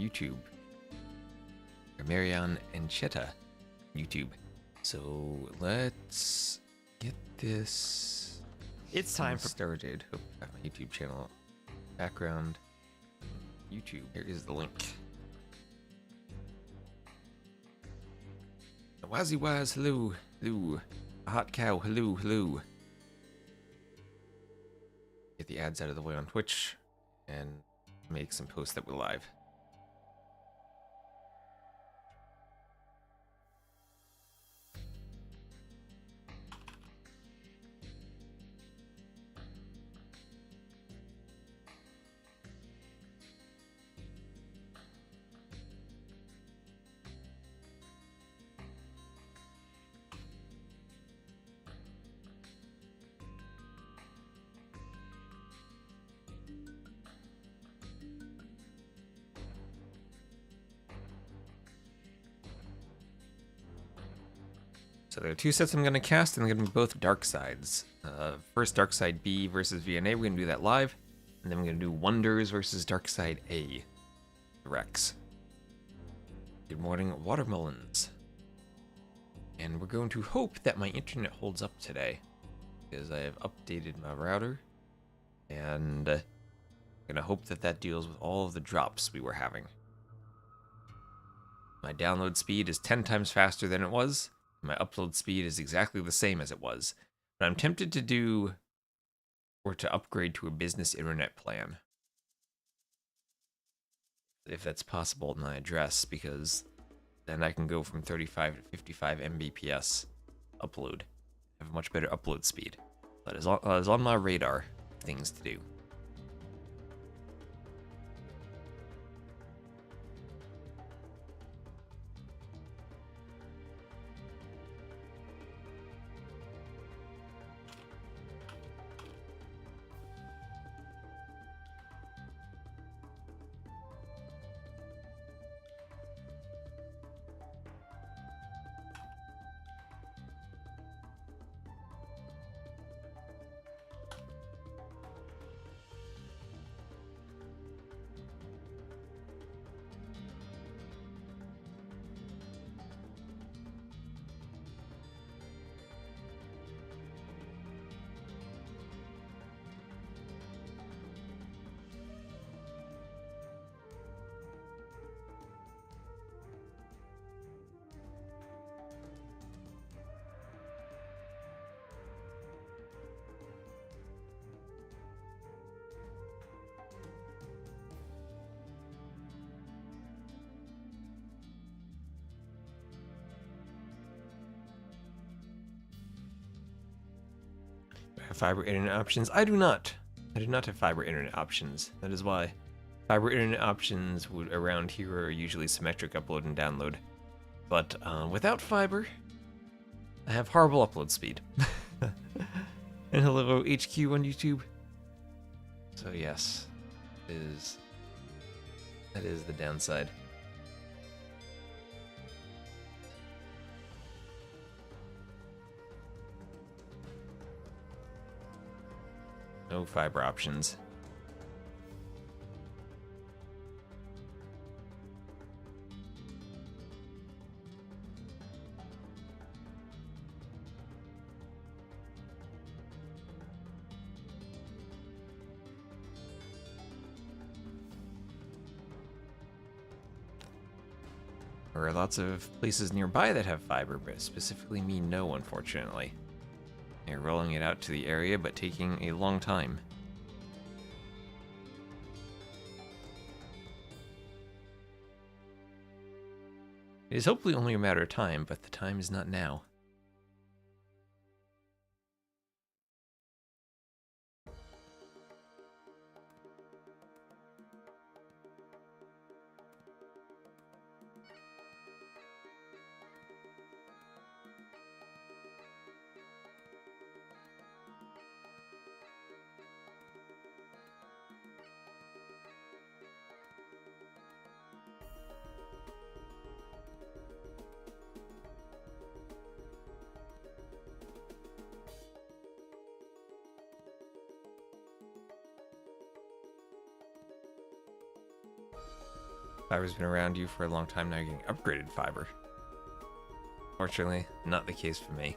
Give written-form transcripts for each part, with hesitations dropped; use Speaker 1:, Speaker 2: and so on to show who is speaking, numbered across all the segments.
Speaker 1: YouTube. Or Marianne Encheta, YouTube. So let's get this.
Speaker 2: It's time for
Speaker 1: started. Oh, I have my YouTube channel background. YouTube. Here is the link. Wazzy Waz, hello, hello. A hot cow, hello, hello. Get the ads out of the way on Twitch and make some posts that we're live. So there are two sets I'm going to cast, and they're going to be both Darksides. First, Darkside B versus VNA. We're going to do that live. And then we're going to do Wonders versus Darkside A. Rex. Good morning, Watermelons. And we're going to hope that my internet holds up today, because I have updated my router. And I'm going to hope that that deals with all of the drops we were having. My download speed is 10 times faster than it was. My upload speed is exactly the same as it was, but I'm tempted to do or to upgrade to a business internet plan. If that's possible in my address, because then I can go from 35 to 55 Mbps upload. Have a much better upload speed. That is on my radar, things to do. Have fiber internet options? I do not. I do not have fiber internet options. That is why fiber internet options around here are usually symmetric upload and download. But without fiber, I have horrible upload speed. And hello HQ on YouTube. So yes, that is the downside. No fiber options. There are lots of places nearby that have fiber, but specifically me, no, unfortunately. They're rolling it out to the area, but taking a long time. It is hopefully only a matter of time, but the time is not now. Fiber's been around you for a long time now. You're getting upgraded fiber. Fortunately, not the case for me.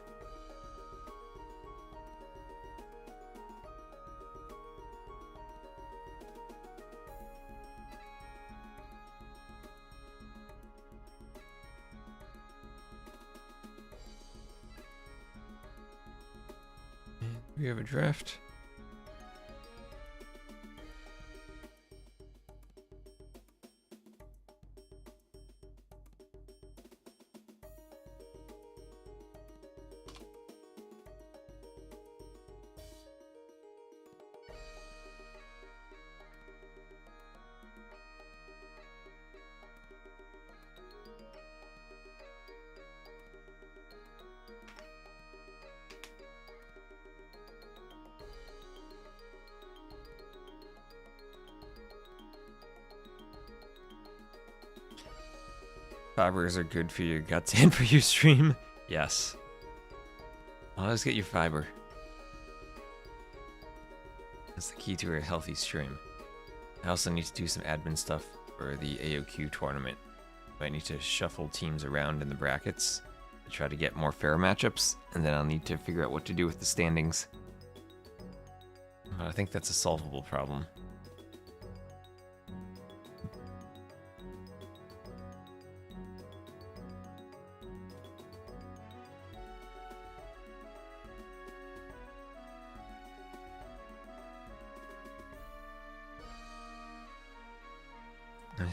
Speaker 1: We have a draft. Fibers are good for your guts and for your stream. Yes. Always get your fiber. That's the key to a healthy stream. I also need to do some admin stuff for the AOQ tournament. I need to shuffle teams around in the brackets to try to get more fair matchups, and then I'll need to figure out what to do with the standings. I think that's a solvable problem.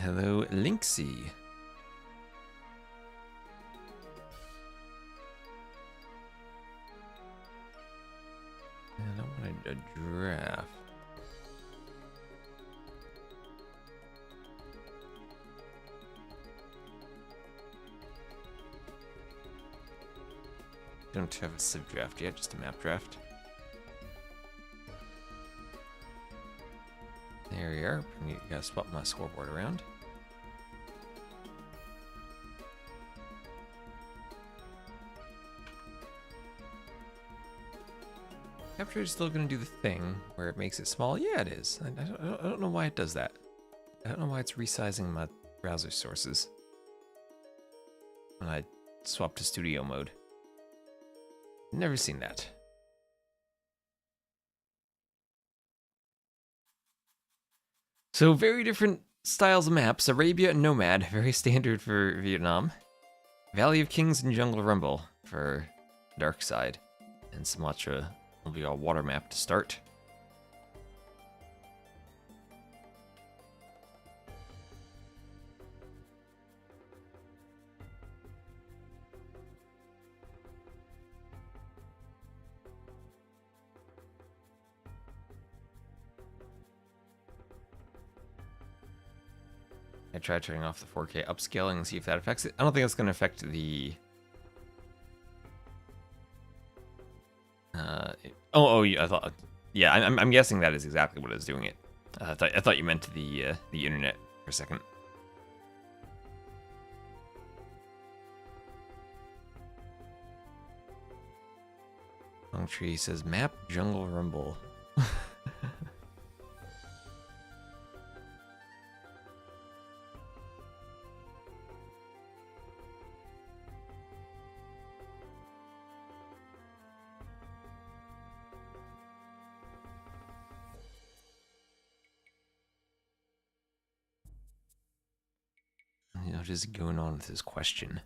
Speaker 1: Hello, Linksy. And I wanted a draft. Don't have a civ draft yet, just a map draft. There we are. I need to swap my scoreboard around. Capture is still going to do the thing where it makes it small. Yeah, it is. I don't know why it does that. I don't know why it's resizing my browser sources when I swap to studio mode. Never seen that. So very different styles of maps. Arabia and Nomad, very standard for Vietnam. Valley of Kings and Jungle Rumble for Darkside. And Sumatra will be our water map to start. I tried turning off the 4K upscaling and see if that affects it. I don't think it's going to affect the... I thought... Yeah, I'm guessing that is exactly what is doing it. I thought you meant the internet for a second. Long Tree says, map Jungle Rumble. What is going on with this question?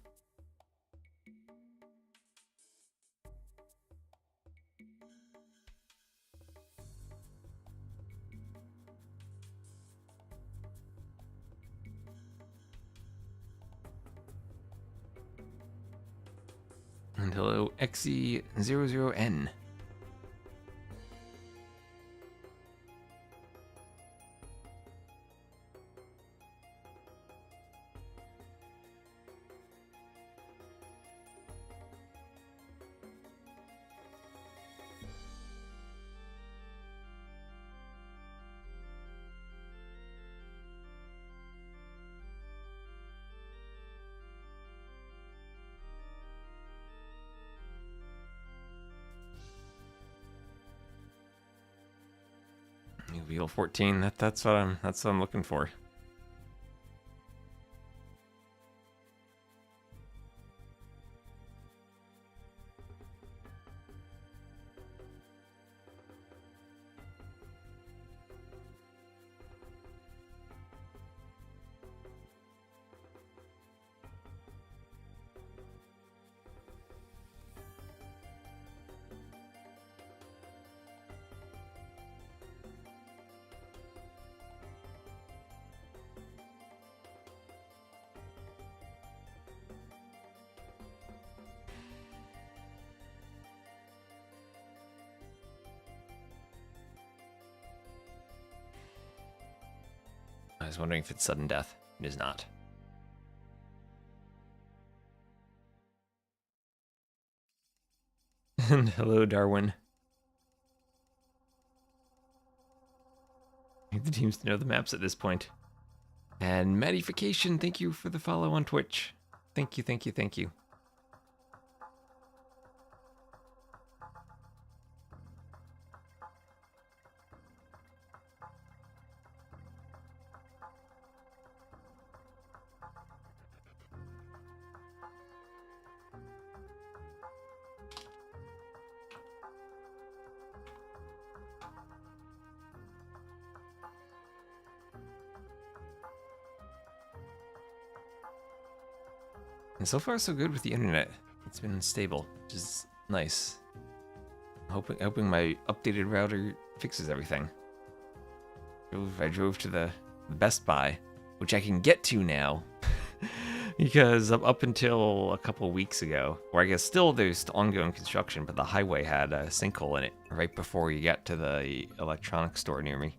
Speaker 1: And hello, XE00N. Wheel 14. That's what I'm looking for. was wondering if it's sudden death. It is not. And hello, Darwin. I need the teams to know the maps at this point. And Madification, thank you for the follow on Twitch. Thank you, thank you, thank you. And so far, so good with the internet. It's been stable, which is nice. Hoping my updated router fixes everything. I drove to the Best Buy, which I can get to now, because up until a couple weeks ago, or I guess still there's ongoing construction, but the highway had a sinkhole in it right before you get to the electronics store near me.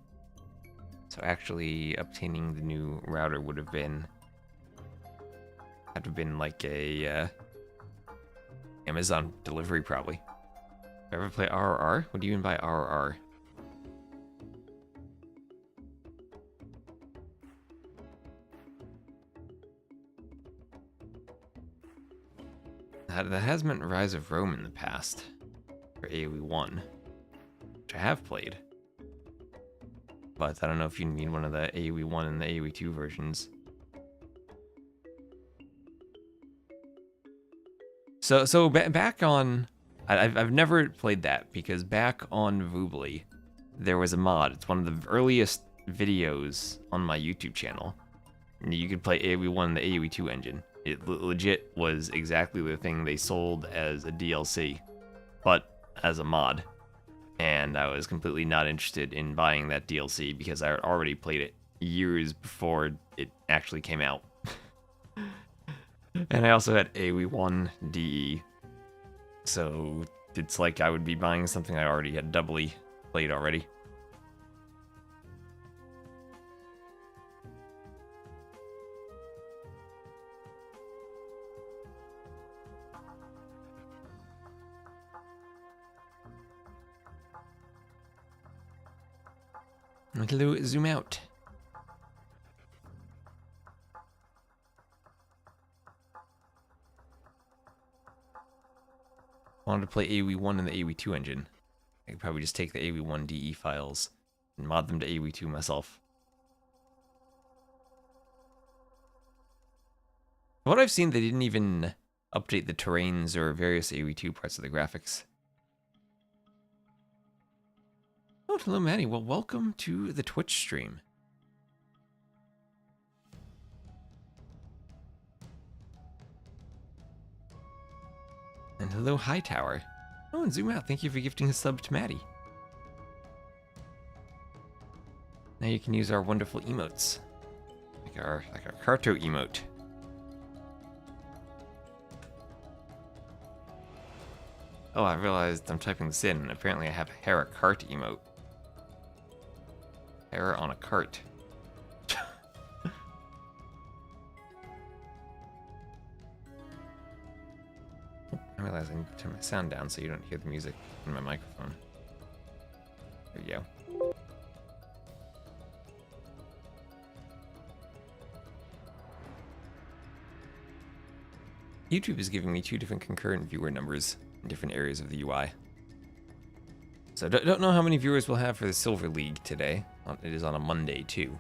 Speaker 1: So actually obtaining the new router would have been... Had to have been like a Amazon delivery, probably. Ever play RRR? What do you mean by RRR? That has meant Rise of Rome in the past, for AoE 1, which I have played. But I don't know if you mean one of the AoE 1 and the AoE 2 versions. So back on, I've never played that, because back on Voobly, there was a mod. It's one of the earliest videos on my YouTube channel. And you could play AoE 1 and the AoE 2 engine. It legit was exactly the thing they sold as a DLC, but as a mod. And I was completely not interested in buying that DLC because I had already played it years before it actually came out. And I also had AoE 1 DE, so it's like I would be buying something I already had doubly played already. Hello, zoom out. Wanted to play AoE 1 in the AoE 2 engine. I could probably just take the AoE 1 DE files and mod them to AoE 2 myself. What I've seen, they didn't even update the terrains or various AoE 2 parts of the graphics. Oh, hello, Maddie. Well, welcome to the Twitch stream. And hello, Hightower. Oh, and zoom out. Thank you for gifting a sub to Maddie. Now you can use our wonderful emotes, like our Carto emote. Oh, I realized I'm typing this in, and apparently I have a hair a cart emote. Hair on a cart. I realize I need to turn my sound down so you don't hear the music in my microphone. There you go. YouTube is giving me 2 different concurrent viewer numbers in different areas of the UI. So don't know how many viewers we'll have for the Silver League today. It is on a Monday too.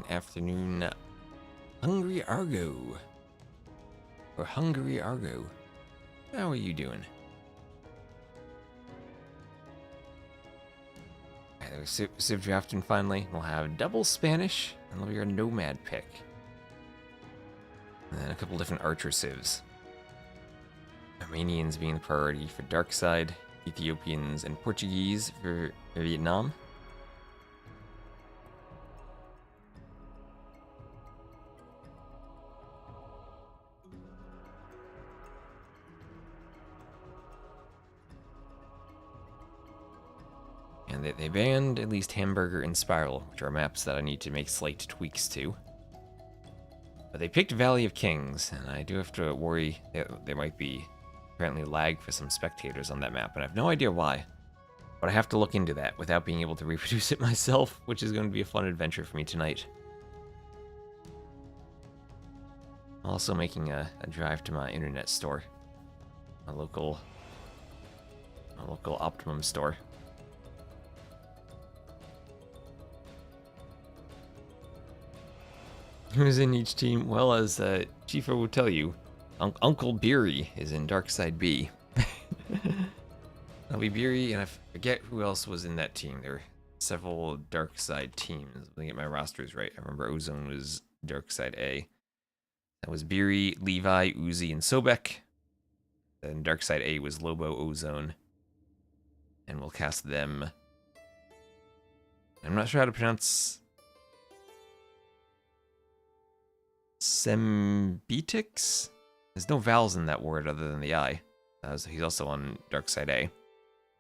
Speaker 1: Afternoon, Hungry Argo, or Hungry Argo. How are you doing? Alright, Civ drafting finally. We'll have double Spanish, and there'll be our Nomad pick. And then a couple different Archer civs. Armenians being the priority for Darkside, Ethiopians and Portuguese for Vietnam. And they banned at least Hamburger and Spiral, which are maps that I need to make slight tweaks to. But they picked Valley of Kings, and I do have to worry that there might be apparently lag for some spectators on that map, and I have no idea why. But I have to look into that without being able to reproduce it myself, which is going to be a fun adventure for me tonight. Also making a drive to my internet store. My local Optimum store. Who's in each team? Well, as Chifa will tell you, Uncle Beery is in Darkside B. That'll be Beery, and I forget who else was in that team. There were several Darkside teams. Let me get my rosters right. I remember Ozone was Darkside A. That was Beery, Levi, Uzi, and Sobek. Then Darkside A was Lobo, Ozone. And we'll cast them. I'm not sure how to pronounce Sembetix? There's no vowels in that word other than the I. So he's also on Darkside A.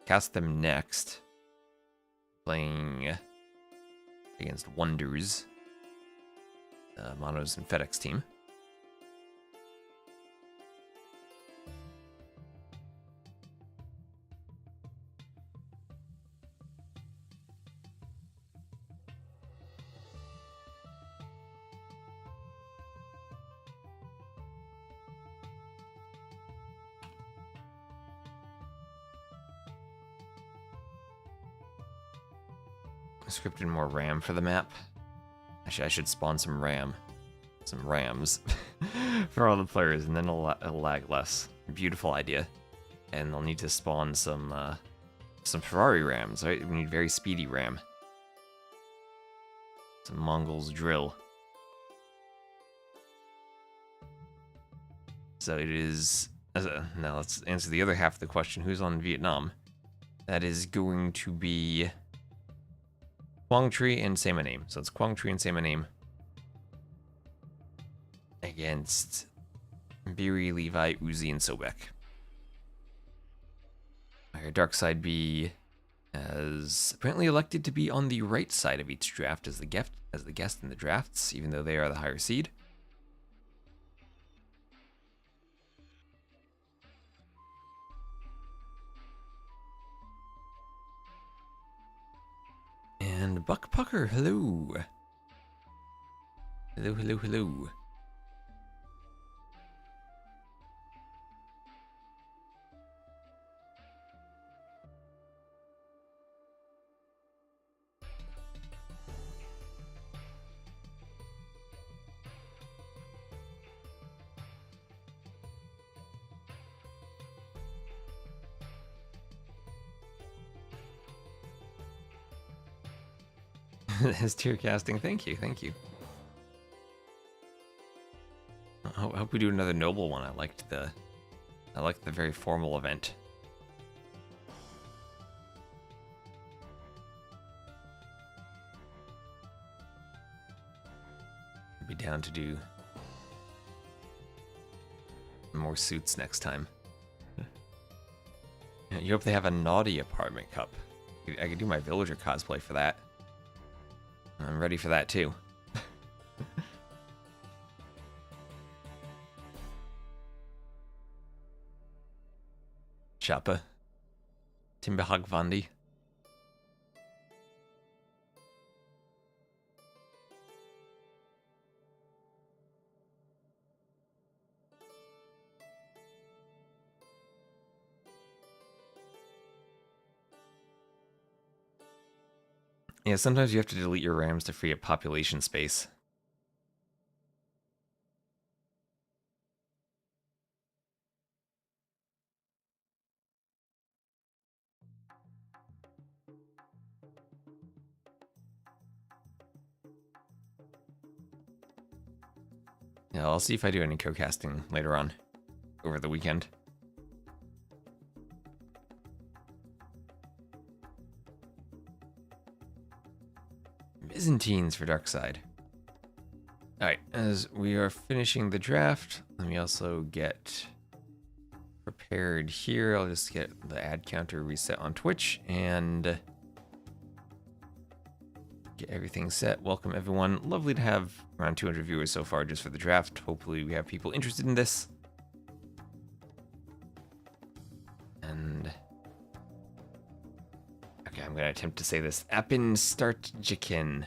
Speaker 1: Cast them next. Playing against Wonders. Mono's and FedEx team. Scripted more RAM for the map. Actually, I should spawn some RAMs for all the players, and then it'll lag less. Beautiful idea. And they'll need to spawn some Ferrari RAMs, right? We need very speedy RAM. Some Mongols drill. So it is. Now let's answer the other half of the question: who's on Vietnam? That is going to be Quang Tri and Say My Name. So it's Quang Tri and Say My Name against Beery, Levi, Uzi, and Sobek. Our Darkside B has apparently elected to be on the right side of each draft as the guest in the drafts, even though they are the higher seed. And Buck Pucker, hello. Hello, hello, hello. His tier casting, thank you, thank you. I hope we do another noble one. I liked the very formal event. I'd be down to do more suits next time. You hope they have a naughty apartment cup. I could do my villager cosplay for that. I'm ready for that too. Chapa. Timbahag Vandi. Yeah, sometimes you have to delete your RAMs to free up population space. Yeah, I'll see if I do any co-casting later on over the weekend. Byzantines for Darkside. Alright, as we are finishing the draft, let me also get prepared here. I'll just get the ad counter reset on Twitch and get everything set. Welcome everyone. Lovely to have around 200 viewers so far just for the draft. Hopefully we have people interested in this. And okay, I'm gonna attempt to say this. Appin Startjikin.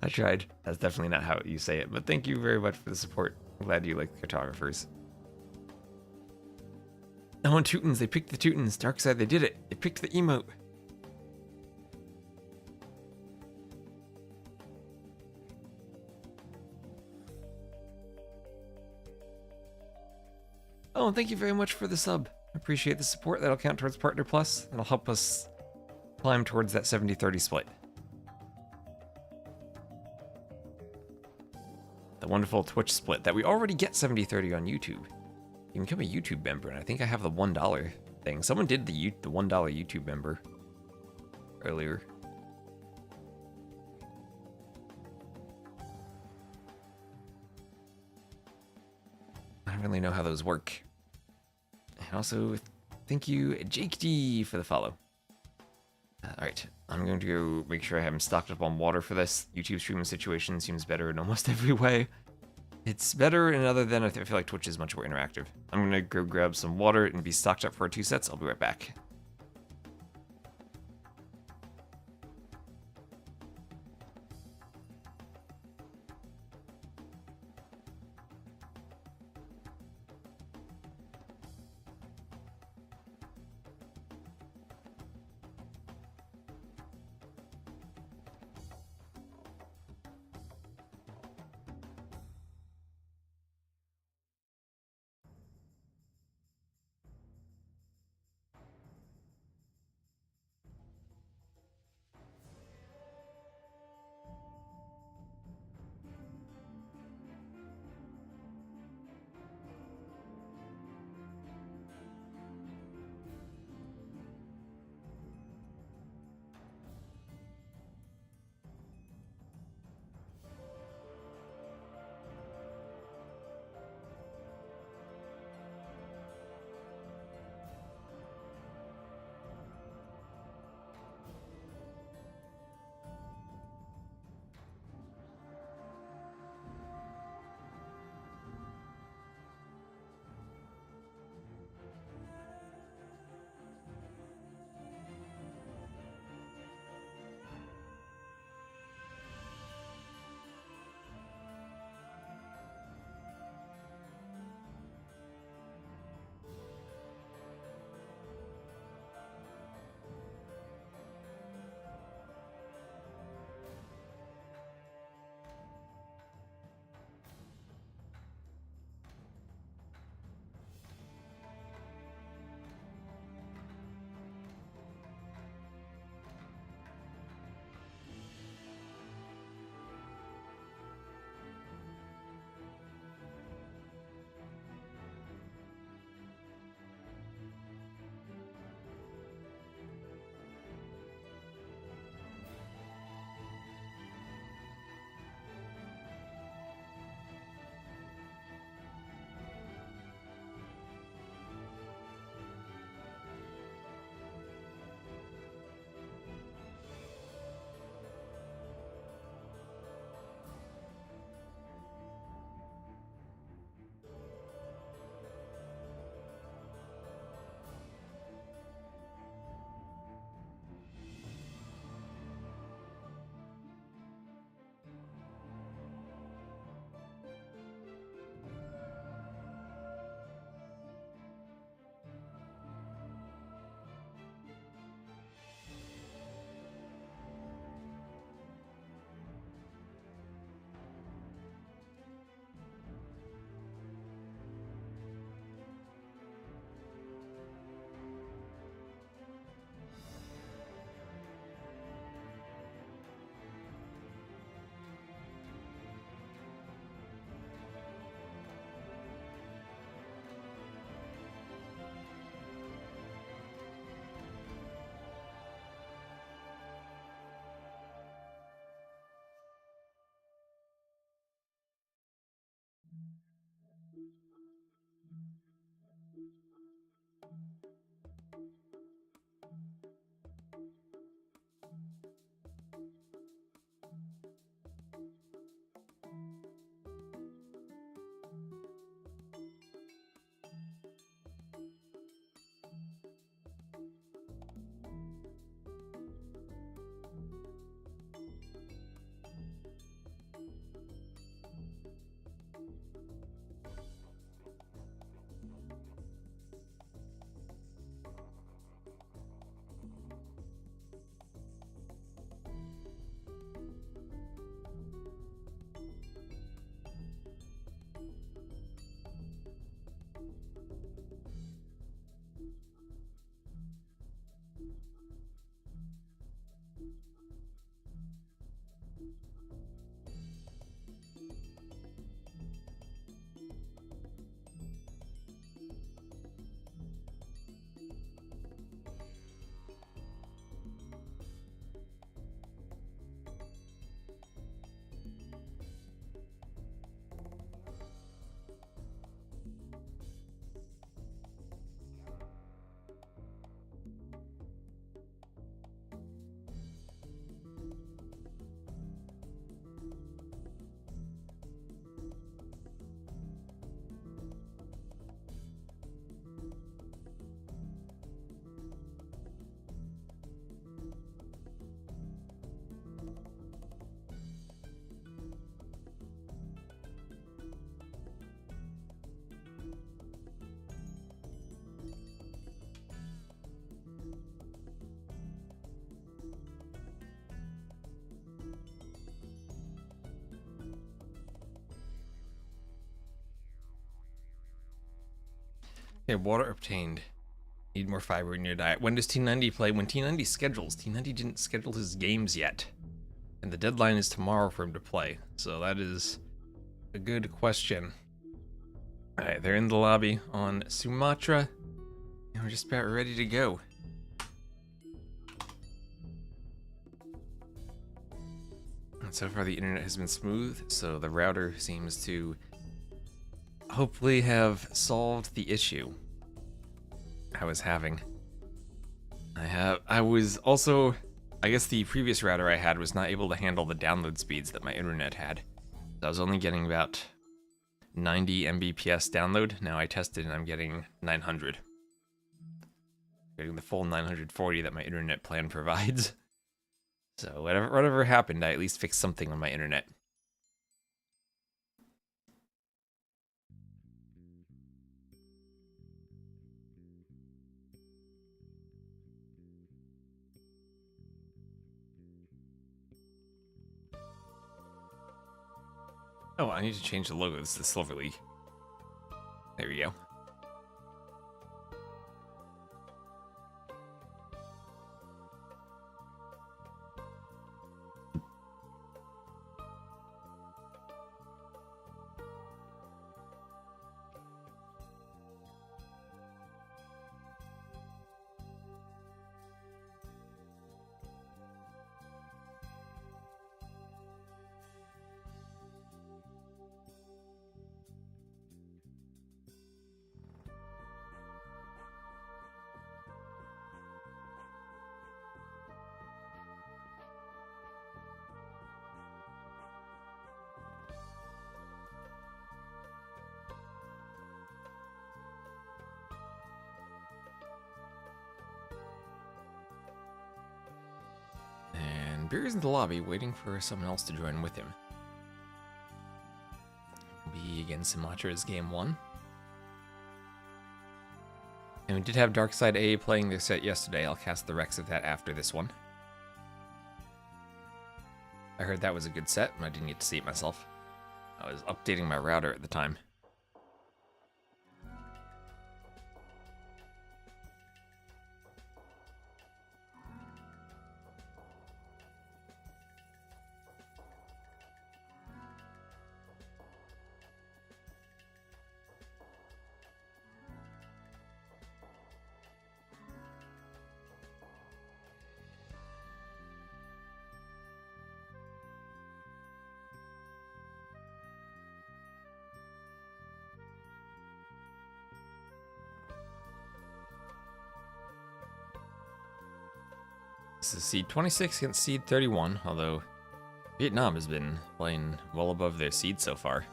Speaker 1: I tried. That's definitely not how you say it, but thank you very much for the support. I'm glad you like Cartographers. Oh, and Teutons, they picked the Teutons. Darkside, they did it. They picked the emote. Oh, and thank you very much for the sub. I appreciate the support. That'll count towards Partner Plus. That'll help us climb towards that 70-30 split. The wonderful Twitch split that we already get 70-30 on YouTube. You can become a YouTube member, and I think I have the $1 thing. Someone did the $1 YouTube member earlier. I don't really know how those work. And also, thank you, Jake D, for the follow. Alright, I'm going to go make sure I have him stocked up on water for this. YouTube streaming situation seems better in almost every way. It's better in other than I feel like Twitch is much more interactive. I'm going to go grab some water and be stocked up for our 2 sets. I'll be right back. Okay, water obtained. Need more fiber in your diet. When does T90 play? When T90 schedules. T90 didn't schedule his games yet. And the deadline is tomorrow for him to play. So that is a good question. Alright, they're in the lobby on Sumatra. And we're just about ready to go. And so far the internet has been smooth, so the router seems to hopefully have solved the issue I was having. I was also, I guess the previous router I had was not able to handle the download speeds that my internet had. So I was only getting about 90 Mbps download. Now I tested and I'm getting 900. Getting the full 940 that my internet plan provides. So whatever happened, I at least fixed something on my internet. Oh, I need to change the logo. This is the Silver League. There we go. Beer's in the lobby, waiting for someone else to join with him. Be against Sumatra's game 1. And we did have Darkside A playing their set yesterday. I'll cast the Rex of that after this one. I heard that was a good set, and I didn't get to see it myself. I was updating my router at the time. This is seed 26 against seed 31, although Vietnam has been playing well above their seed so far.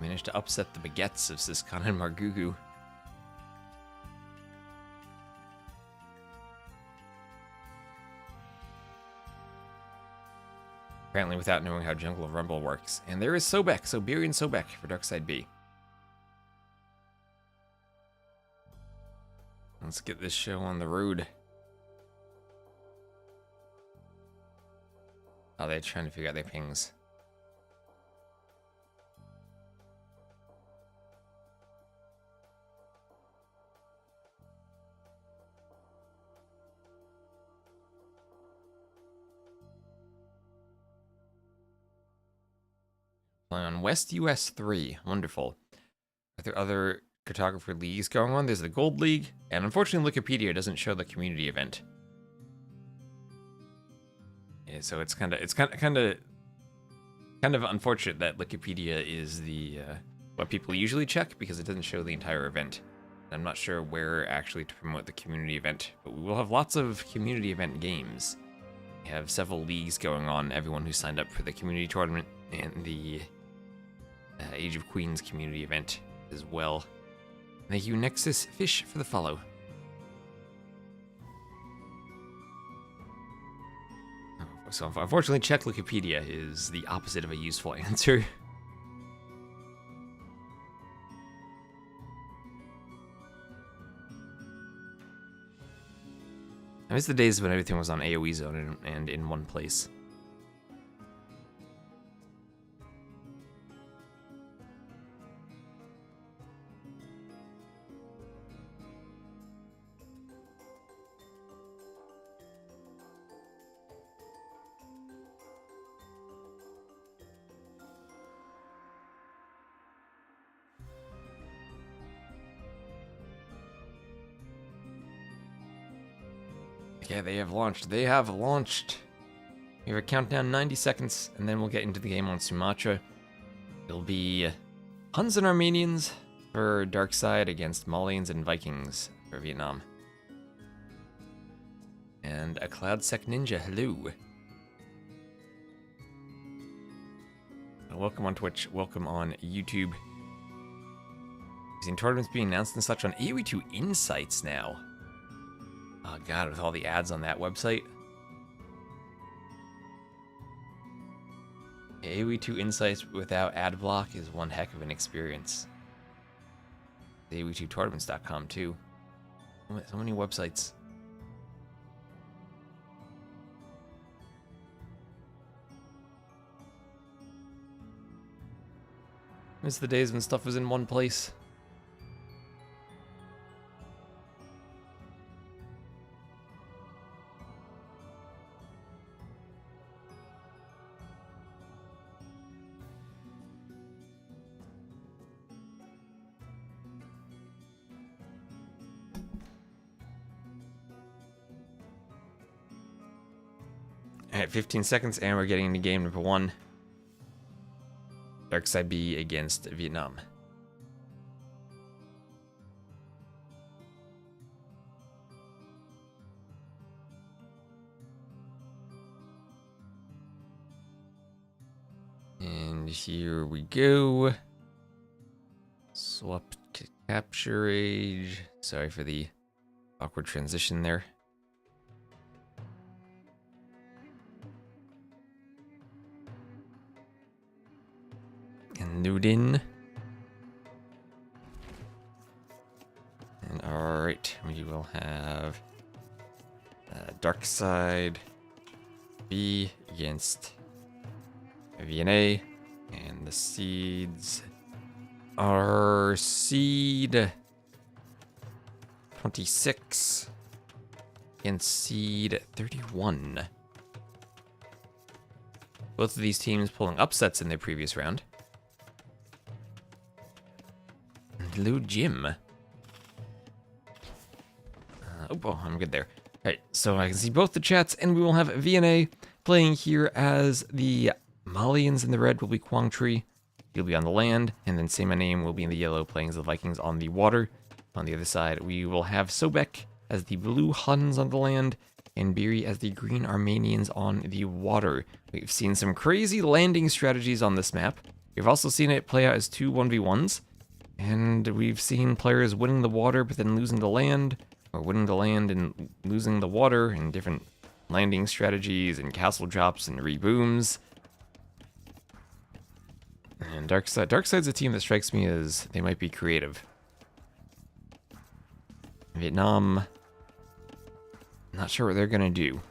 Speaker 1: Managed to upset the baguettes of Siscon and Margugu. Apparently without knowing how Jungle of Rumble works. And there is Sobek, Soberian Sobek for Darkside B. Let's get this show on the road. Oh, they're trying to figure out their pings. On West US 3. Wonderful. Are there other cartographer leagues going on? There's the Gold League, and unfortunately Wikipedia doesn't show the community event. Yeah, so it's kind of unfortunate that Wikipedia is the what people usually check because it doesn't show the entire event. I'm not sure where actually to promote the community event, but we will have lots of community event games. We have several leagues going on. Everyone who signed up for the community tournament and the Age of Queens community event as well. Thank you, Nexus Fish, for the follow. So unfortunately, check Wikipedia is the opposite of a useful answer. I miss the days when everything was on AoE Zone and in one place. Yeah, they have launched. They have launched. We have a countdown, 90 seconds, and then we'll get into the game on Sumatra. It'll be Huns and Armenians for Darkside against Malians and Vikings for Vietnam. And a Cloudsec Ninja, hello. Welcome on Twitch, welcome on YouTube. Using tournaments being announced and such on AoE2 Insights now. Oh god, with all the ads on that website. AoE2 Insights without ad block is one heck of an experience. AoE2tournaments.com too. So many websites. Miss the days when stuff was in one place. Alright, 15 seconds, and we're getting into game number 1. Darkside B against Vietnam. And here we go. Swap to capture age. Sorry for the awkward transition there. And Nudin. And alright, we will have Darkside B against VNA. And the seeds are seed 26 and seed 31. Both of these teams pulling upsets in their previous round. Hello, Jim. Oh, I'm good there. Alright, so I can see both the chats, and we will have VNA playing here as the Malians in the red will be Quang Tri, He'll be on the land, and then Say My Name will be in the yellow, playing as the Vikings on the water. On the other side, we will have Sobek as the blue Huns on the land, and Biri as the green Armenians on the water. We've seen some crazy landing strategies on this map. We've also seen it play out as two 1v1s, and we've seen players winning the water but then losing the land, or winning the land and losing the water, and different landing strategies and castle drops and rebooms. And Darkside's a team that strikes me as they might be creative. Vietnam, not sure what they're gonna do.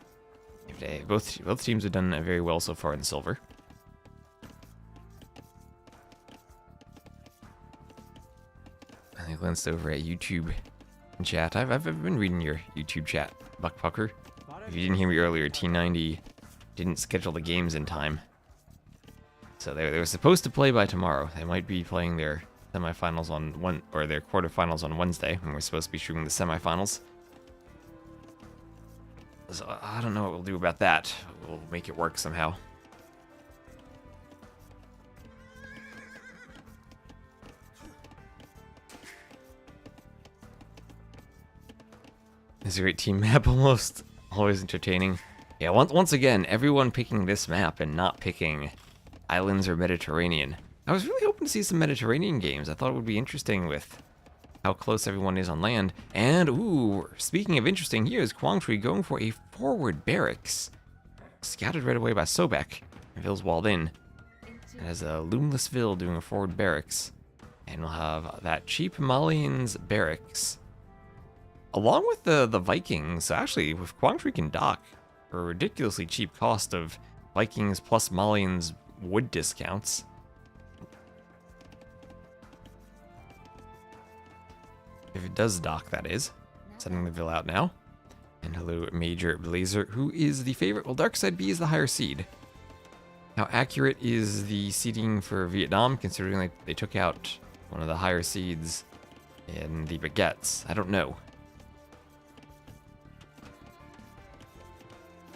Speaker 1: Both teams have done very well so far in silver. I glanced over at YouTube chat. I've been reading your YouTube chat, Buckpucker. If you didn't hear me earlier, T90 didn't schedule the games in time. So they were supposed to play by tomorrow. They might be playing their semifinals on their quarterfinals on Wednesday, when we're supposed to be shooting the semifinals. So I don't know what we'll do about that. We'll make it work somehow. This is a great team map, almost always entertaining. Yeah, once again, everyone picking this map and not picking Islands or Mediterranean. I was really hoping to see some Mediterranean games. I thought it would be interesting with how close everyone is on land. And, ooh, speaking of interesting, here's Quangtree going for a forward barracks. Scouted right away by Sobek. Ville's walled in. It has a Loomless Ville doing a forward barracks. And we'll have that cheap Malians barracks. Along with the Vikings, actually, with Quangtree can dock for a ridiculously cheap cost of Vikings plus Malians wood discounts. If it does dock, that is. Sending the Ville out now. And hello, Major Blazer, who is the favorite? Well, Darkside B is the higher seed. How accurate is the seeding for Vietnam, considering they took out one of the higher seeds in the baguettes? I don't know.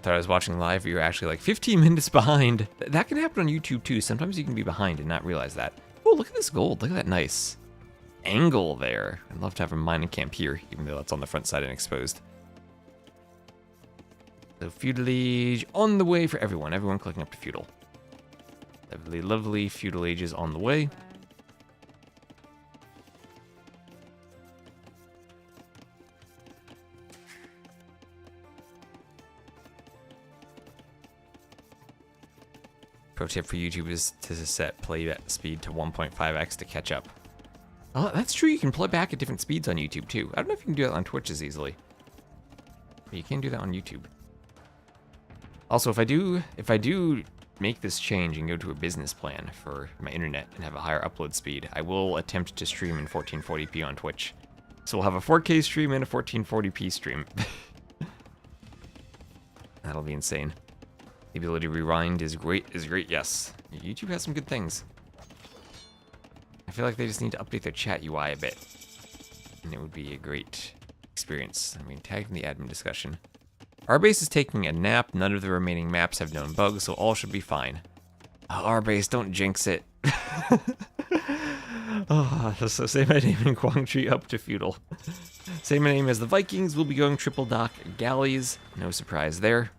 Speaker 1: Thought I was watching live, but you're actually like 15 minutes behind. That can happen on YouTube too. Sometimes you can be behind and not realize that. Oh, look at this gold. Look at that nice angle there. I'd love to have a mining camp here, even though that's on the front side and exposed. So feudal age on the way for everyone. Everyone clicking up to feudal. Lovely, lovely feudal age is on the way. Pro tip for YouTube is to set playback speed to 1.5x to catch up. Oh, that's true. You can play back at different speeds on YouTube too. I don't know if you can do that on Twitch as easily, but you can do that on YouTube. Also, if I do make this change and go to a business plan for my internet and have a higher upload speed, I will attempt to stream in 1440p on Twitch. So we'll have a 4K stream and a 1440p stream. That'll be insane. The ability to rewind is great, yes. YouTube has some good things. I feel like they just need to update their chat UI a bit, and it would be a great experience. I mean, tagged in the admin discussion. Our base is taking a nap. None of the remaining maps have known bugs, so all should be fine. Oh, our base, don't jinx it. Oh, so Say My Name in Quangtree up to feudal. Say My Name as the Vikings will be going triple dock galleys. No surprise there.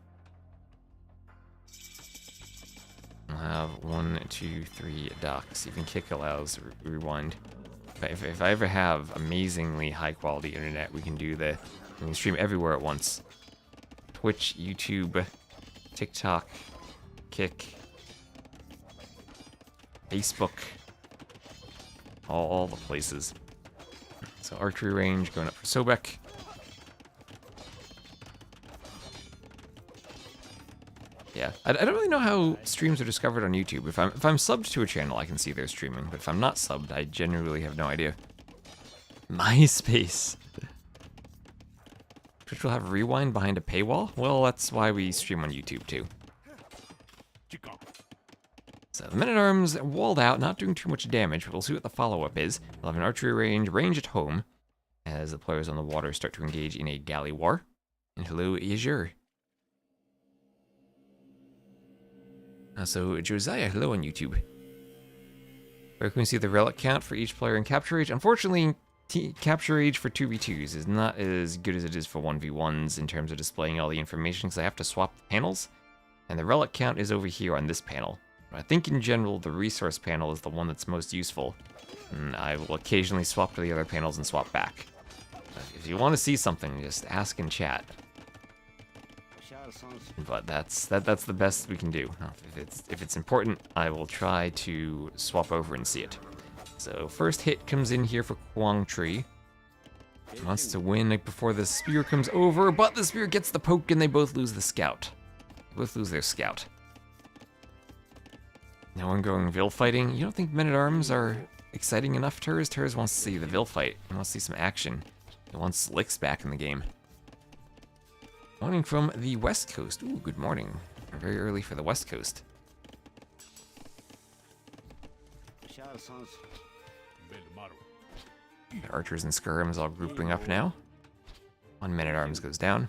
Speaker 1: We'll have 1, 2, 3 docks. Even kick allows rewind. If I ever have amazingly high quality internet, we can stream everywhere at once. Twitch, YouTube, TikTok, Kick, Facebook, all the places. So archery range going up for Sobek. Yeah, I don't really know how streams are discovered on YouTube. If I'm subbed to a channel, I can see they're streaming, but if I'm not subbed, I genuinely have no idea. MySpace. Twitch will have rewind behind a paywall? Well, that's why we stream on YouTube too. So the Men-at-Arms walled out, not doing too much damage, but we'll see what the follow-up is. We'll have an archery range at home, as the players on the water start to engage in a galley war. And hello, Azure. So Josiah, hello on YouTube. Here can we see the relic count for each player in capture age. Unfortunately, capture age for 2v2s is not as good as it is for 1v1s in terms of displaying all the information, because I have to swap the panels, and the relic count is over here on this panel. But I think in general the resource panel is the one that's most useful, and I will occasionally swap to the other panels and swap back. But if you want to see something, just ask in chat. But that's the best we can do. If it's important, I will try to swap over and see it. So first hit comes in here for Kwang Tree. He wants to win before the spear comes over, but the spear gets the poke and they both lose the scout. They both lose their scout. Now I'm going Vil fighting. You don't think men-at-arms are exciting enough, Turs? Turs wants to see the Vil fight. He wants to see some action. He wants Licks back in the game. Morning from the West Coast. Ooh, good morning. Very early for the West Coast. The archers and skirms all grouping up now. One man-at-arms goes down.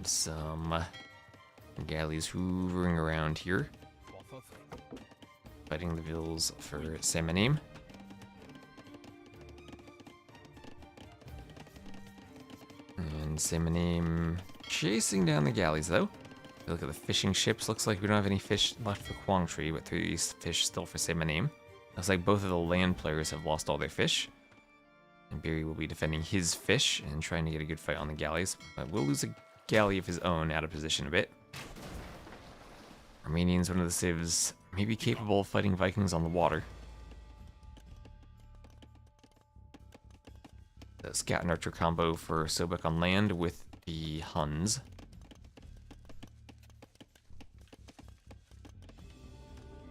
Speaker 1: Some galleys hoovering around here. Fighting the Vils for Samanim. And Samanim chasing down the galleys though. Look at the fishing ships. Looks like we don't have any fish left for Kwang Tree, but 3 fish still for Samanim. Looks like both of the land players have lost all their fish. And Beery will be defending his fish and trying to get a good fight on the galleys. But we'll lose a galley of his own, out of position a bit. Armenians, one of the civs, may be capable of fighting Vikings on the water. The Scout and Archer combo for Sobek on land with the Huns.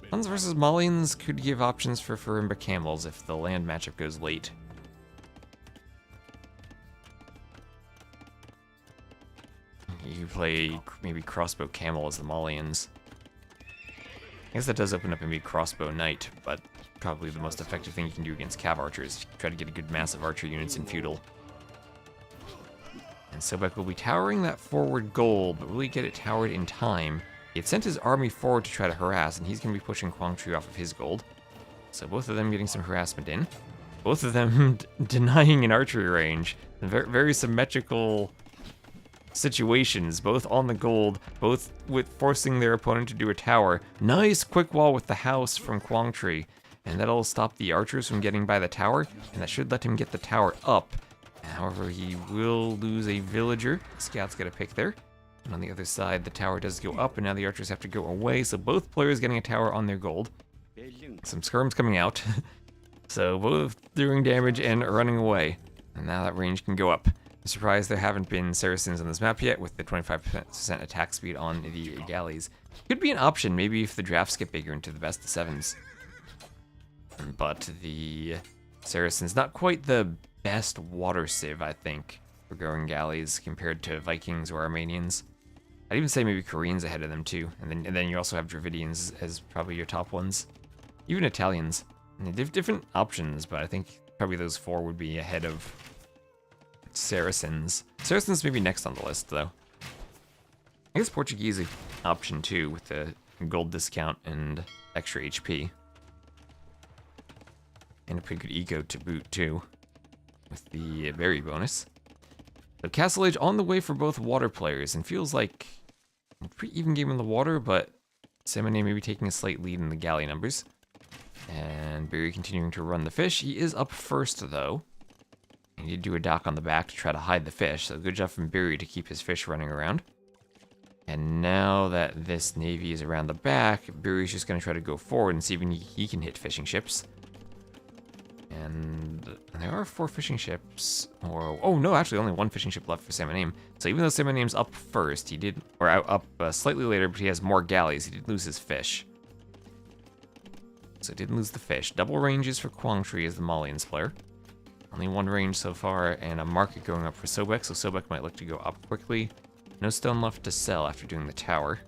Speaker 1: Huns versus Malians could give options for Farimba Camels if the land matchup goes late. You play maybe Crossbow Camel as the Malians. I guess that does open up maybe Crossbow Knight, but probably the most effective thing you can do against Cav Archers. Try to get a good mass of archer units in feudal. And Sobek will be towering that forward gold, but will he get it towered in time? He had sent his army forward to try to harass, and he's going to be pushing Kwang Tree off of his gold. So both of them getting some harassment in. Both of them denying an archery range. Very, very symmetrical situations, both on the gold, both with forcing their opponent to do a tower. Nice quick wall with the house from Kwang Tree, and that'll stop the archers from getting by the tower, and that should let him get the tower up. However, he will lose a villager. Scouts get a pick there. And on the other side, the tower does go up, and now the archers have to go away, so both players getting a tower on their gold. Some skirms coming out. So both doing damage and running away. And now that range can go up. I'm surprised there haven't been Saracens on this map yet with the 25% attack speed on the galleys. Could be an option, maybe if the drafts get bigger into the best of 7s. But the Saracens, not quite the best water civ, I think, for going galleys compared to Vikings or Armenians. I'd even say maybe Koreans ahead of them too, and then you also have Dravidians as probably your top ones. Even Italians. Different options, but I think probably those 4 would be ahead of Saracens. Saracens may be next on the list though. I guess Portuguese is option 2 with the gold discount and extra HP. And a pretty good eco to boot too, with the berry bonus. So Castle Age on the way for both water players, and feels like a pretty even game in the water, but Semine may be taking a slight lead in the galley numbers. And Barry continuing to run the fish. He is up first though. He did do a dock on the back to try to hide the fish, so good job from Barry to keep his fish running around. And now that this navy is around the back, Barry's just going to try to go forward and see if he can hit fishing ships. And there are 4 fishing ships, or, oh no, actually only 1 fishing ship left for Samanim. So even though Samanim's up first, he did, or up slightly later, but he has more galleys, he did lose his fish. So he did lose the fish. Double ranges for Kwang Tree as the Malians player. Only 1 range so far, and a market going up for Sobek, so Sobek might look to go up quickly. No stone left to sell after doing the tower.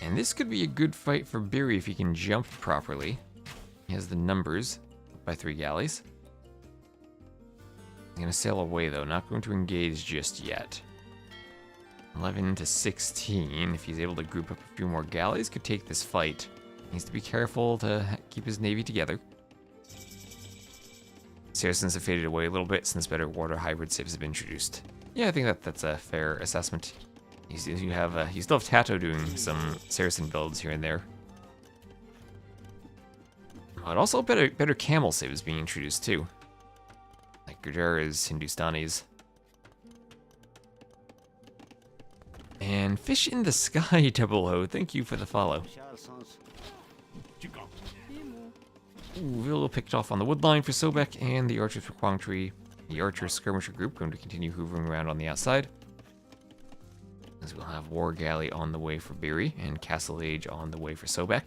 Speaker 1: And this could be a good fight for Beery if he can jump properly. He has the numbers by 3 galleys. He's going to sail away though, not going to engage just yet. 11 to 16. If he's able to group up a few more galleys, could take this fight. Needs to be careful to keep his navy together. Saracens have faded away a little bit since better water hybrid civs have been introduced. Yeah, I think that's a fair assessment. You still have Tato doing some Saracen builds here and there. But also better camel civs being introduced too. Like Gurdura's Hindustanis. And Fish in the Sky, Double O, thank you for the follow. Ooh, Vil picked off on the woodline for Sobek and the archers for Quangtree. The archer skirmisher group going to continue hoovering around on the outside. As we'll have War Galley on the way for Biri and Castle Age on the way for Sobek.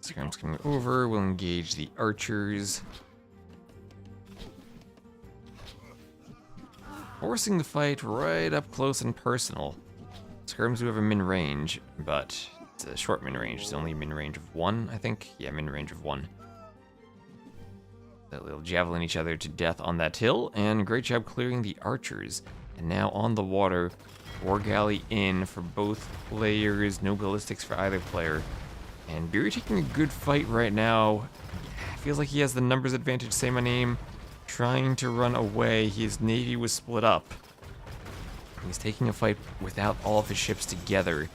Speaker 1: Skirm's coming over, we'll engage the archers. Forcing the fight right up close and personal. Skirms do have a min-range, but it's a short min-range. It's only a min-range of 1, I think. Yeah, min-range of 1. They'll javelin each other to death on that hill, and great job clearing the archers. And now on the water, War Galley in for both players, no ballistics for either player. And Biri taking a good fight right now. Feels like he has the numbers advantage, say my name. Trying to run away. His navy was split up. He's taking a fight without all of his ships together.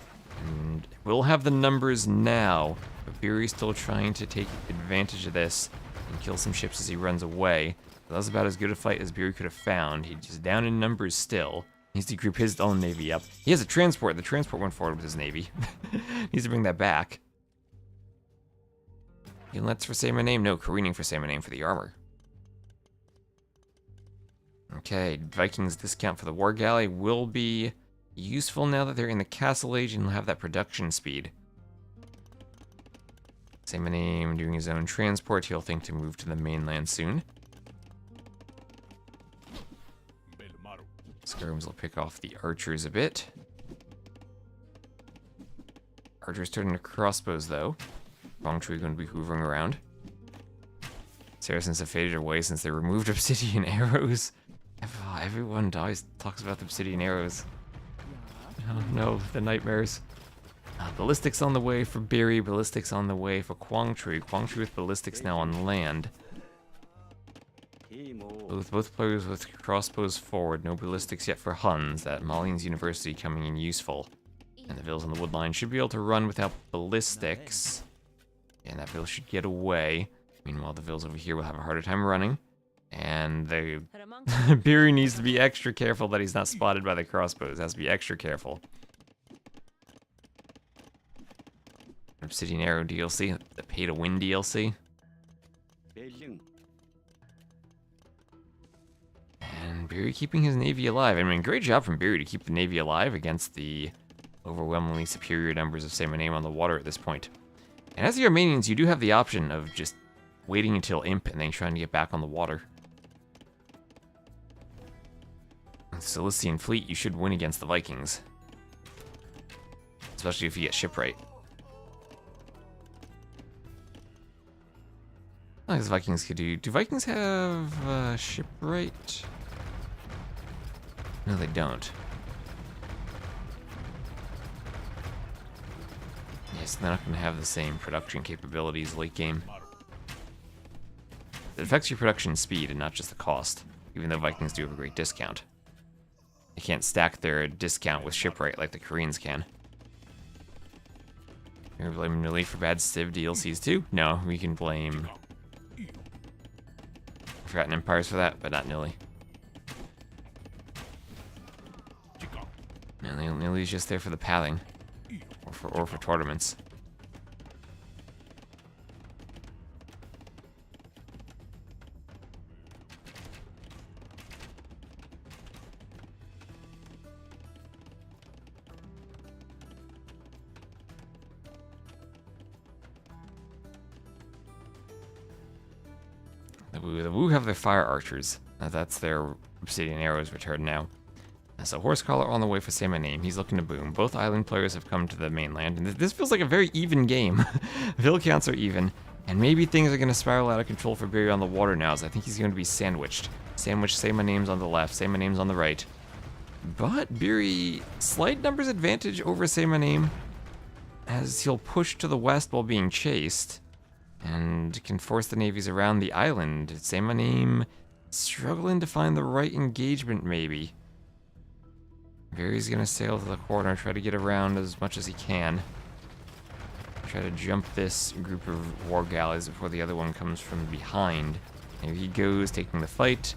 Speaker 1: And we'll have the numbers now, but Biri's still trying to take advantage of this and kill some ships as he runs away. That was about as good a fight as Biri could have found. He's just down in numbers still. He needs to group his own navy up. He has a transport. The transport went forward with his navy. Needs to bring that back. Inlets for Say My Name. No, careening for Say My Name for the armor. Okay, Vikings discount for the War Galley will be useful now that they're in the Castle Age and will have that production speed. Say My Name doing his own transport. He'll think to move to the mainland soon. Skirms will pick off the archers a bit. Archers turning to crossbows though. Quangtree going to be hoovering around. Saracens have faded away since they removed obsidian arrows. Everyone talks about the obsidian arrows. Oh no, the nightmares. Ballistics on the way for Biri, ballistics on the way for Quangtree. Quangtree with ballistics now on land. Both players with crossbows forward, no ballistics yet for Huns. That Malian's University coming in useful. And the Vils on the woodline should be able to run without ballistics. And that Vil should get away. Meanwhile, the Vils over here will have a harder time running. And the Biri needs to be extra careful that he's not spotted by the crossbows. Has to be extra careful. Obsidian Arrow DLC, the Pay to Win DLC. And Biri keeping his navy alive. I mean, great job from Biri to keep the navy alive against the overwhelmingly superior numbers of Say My Name on the water at this point. And as the Armenians, you do have the option of just waiting until Imp and then trying to get back on the water. With the Cilician fleet, you should win against the Vikings. Especially if you get shipwright. I guess Vikings could do... Do Vikings have shipwright? No, they don't. Yes, they're not going to have the same production capabilities late game. It affects your production speed and not just the cost, even though Vikings do have a great discount. They can't stack their discount with shipwright like the Koreans can. You're blaming Nili for bad Civ DLCs too? No, we can blame Forgotten Empires for that, but not Nili. Nili's just there for the pathing. Or for tournaments. The Wu have their fire archers. That's their obsidian arrows returned now. So Horsecollar on the way for Say My Name. He's looking to boom. Both island players have come to the mainland, and this feels like a very even game. Vill counts are even, and maybe things are going to spiral out of control for Beery on the water now, as I think he's going to be sandwiched. Sandwiched, Say My Name's on the left, Say My Name's on the right. But Beery, slight numbers advantage over Say My Name, as he'll push to the west while being chased, and can force the navies around the island. Say My Name struggling to find the right engagement, maybe. Beery's gonna sail to the corner, try to get around as much as he can. Try to jump this group of war galleys before the other one comes from behind. Here he goes, taking the fight.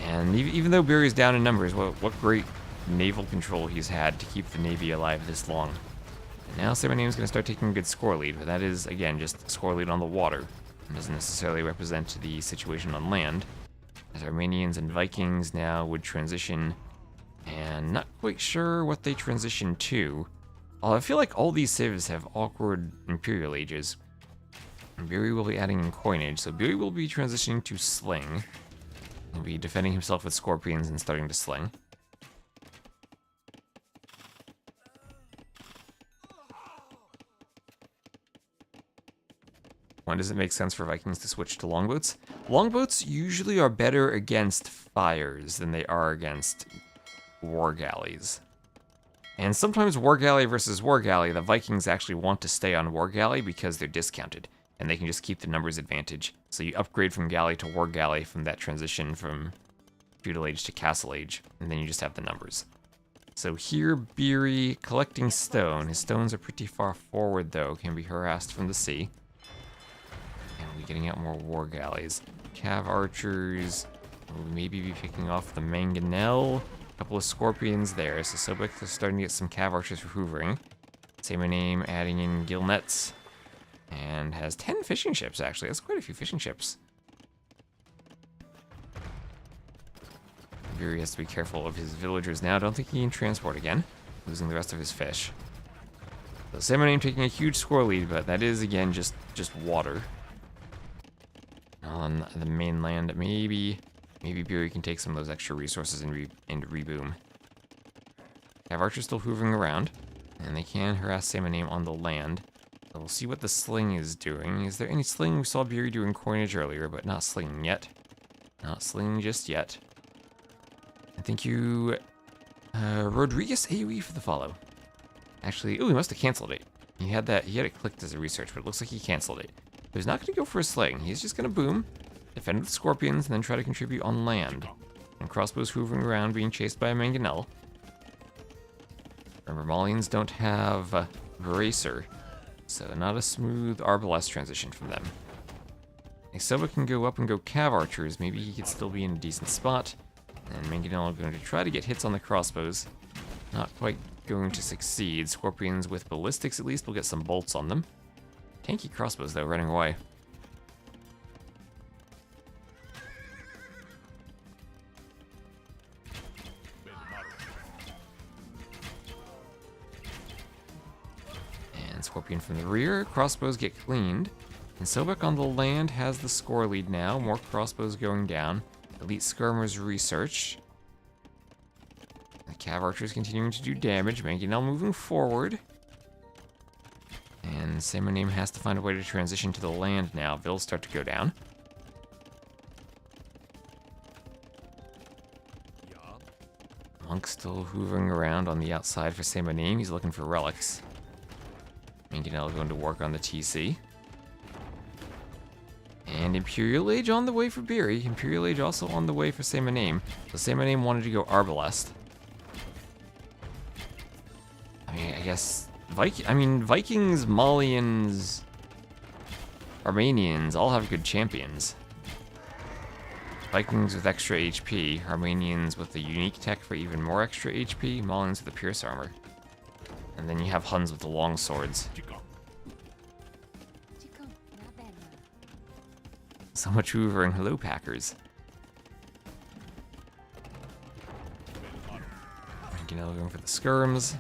Speaker 1: And even though Beery's down in numbers, what great naval control he's had to keep the Navy alive this long. And now Say My Name's gonna start taking a good score lead, but that is, again, just score lead on the water. It doesn't necessarily represent the situation on land, as Armenians and Vikings now would transition. And not quite sure what they transition to. I feel like all these civs have awkward Imperial ages. Beery will be adding in coinage, so Beery will be transitioning to sling. He'll be defending himself with scorpions and starting to sling. Why does it make sense for Vikings to switch to longboats? Longboats usually are better against fires than they are against war galleys. And sometimes war galley versus war galley, the Vikings actually want to stay on war galley because they're discounted, and they can just keep the numbers advantage. So you upgrade from galley to war galley from that transition from feudal age to castle age, and then you just have the numbers. So here, Beery collecting stone. His stones are pretty far forward though, can be harassed from the sea. And we'll be getting out more war galleys. Cav archers will maybe be picking off the mangonel. Couple of scorpions there, so Sobek is starting to get some cav archers for hoovering. Say My Name adding in gill nets, and has 10 fishing ships actually. That's quite a few fishing ships. Beery has to be careful of his villagers now. Don't think he can transport again, losing the rest of his fish. So Say My Name taking a huge score lead, but that is again just water. On the mainland, maybe Beery can take some of those extra resources and reboom. Cav archers still hoovering around, and they can harass Say My Name on the land. So we'll see what the sling is doing. Is there any sling? We saw Beery doing coinage earlier, but not slinging yet. Not slinging just yet. And thank you, Rodriguez AoE for the follow. Actually, he must have canceled it. He had it clicked as a research, but it looks like he canceled it. But he's not going to go for a sling. He's just going to boom, defend with scorpions, and then try to contribute on land. And crossbows hoovering around, being chased by a mangonel. Remember, Malians don't have Bracer, so not a smooth arbalest transition from them. Isoba can go up and go cav archers. Maybe he could still be in a decent spot. And mangonel are going to try to get hits on the crossbows. Not quite going to succeed. Scorpions with ballistics at least will get some bolts on them. Tanky crossbows though, running away. Scorpion from the rear, crossbows get cleaned, and Sobek on the land has the score lead now. More crossbows going down. Elite skirmers research. The cav archers continuing to do damage. Mangonel moving forward. And Say My Name has to find a way to transition to the land now. Vills start to go down. Monk still hoovering around on the outside for Say My Name. He's looking for relics. Mangonel going to work on the TC. And Imperial Age on the way for Beery. Imperial Age also on the way for Say My Name. So Say My Name wanted to go Arbalest. I mean, I guess... Vikings, Malians, Armenians all have good champions. Vikings with extra HP, Armenians with the unique tech for even more extra HP, Malians with the pierce armor. And then you have Huns with the long swords. So much hoovering. Hello, Packers. Mangonel going for the skirms.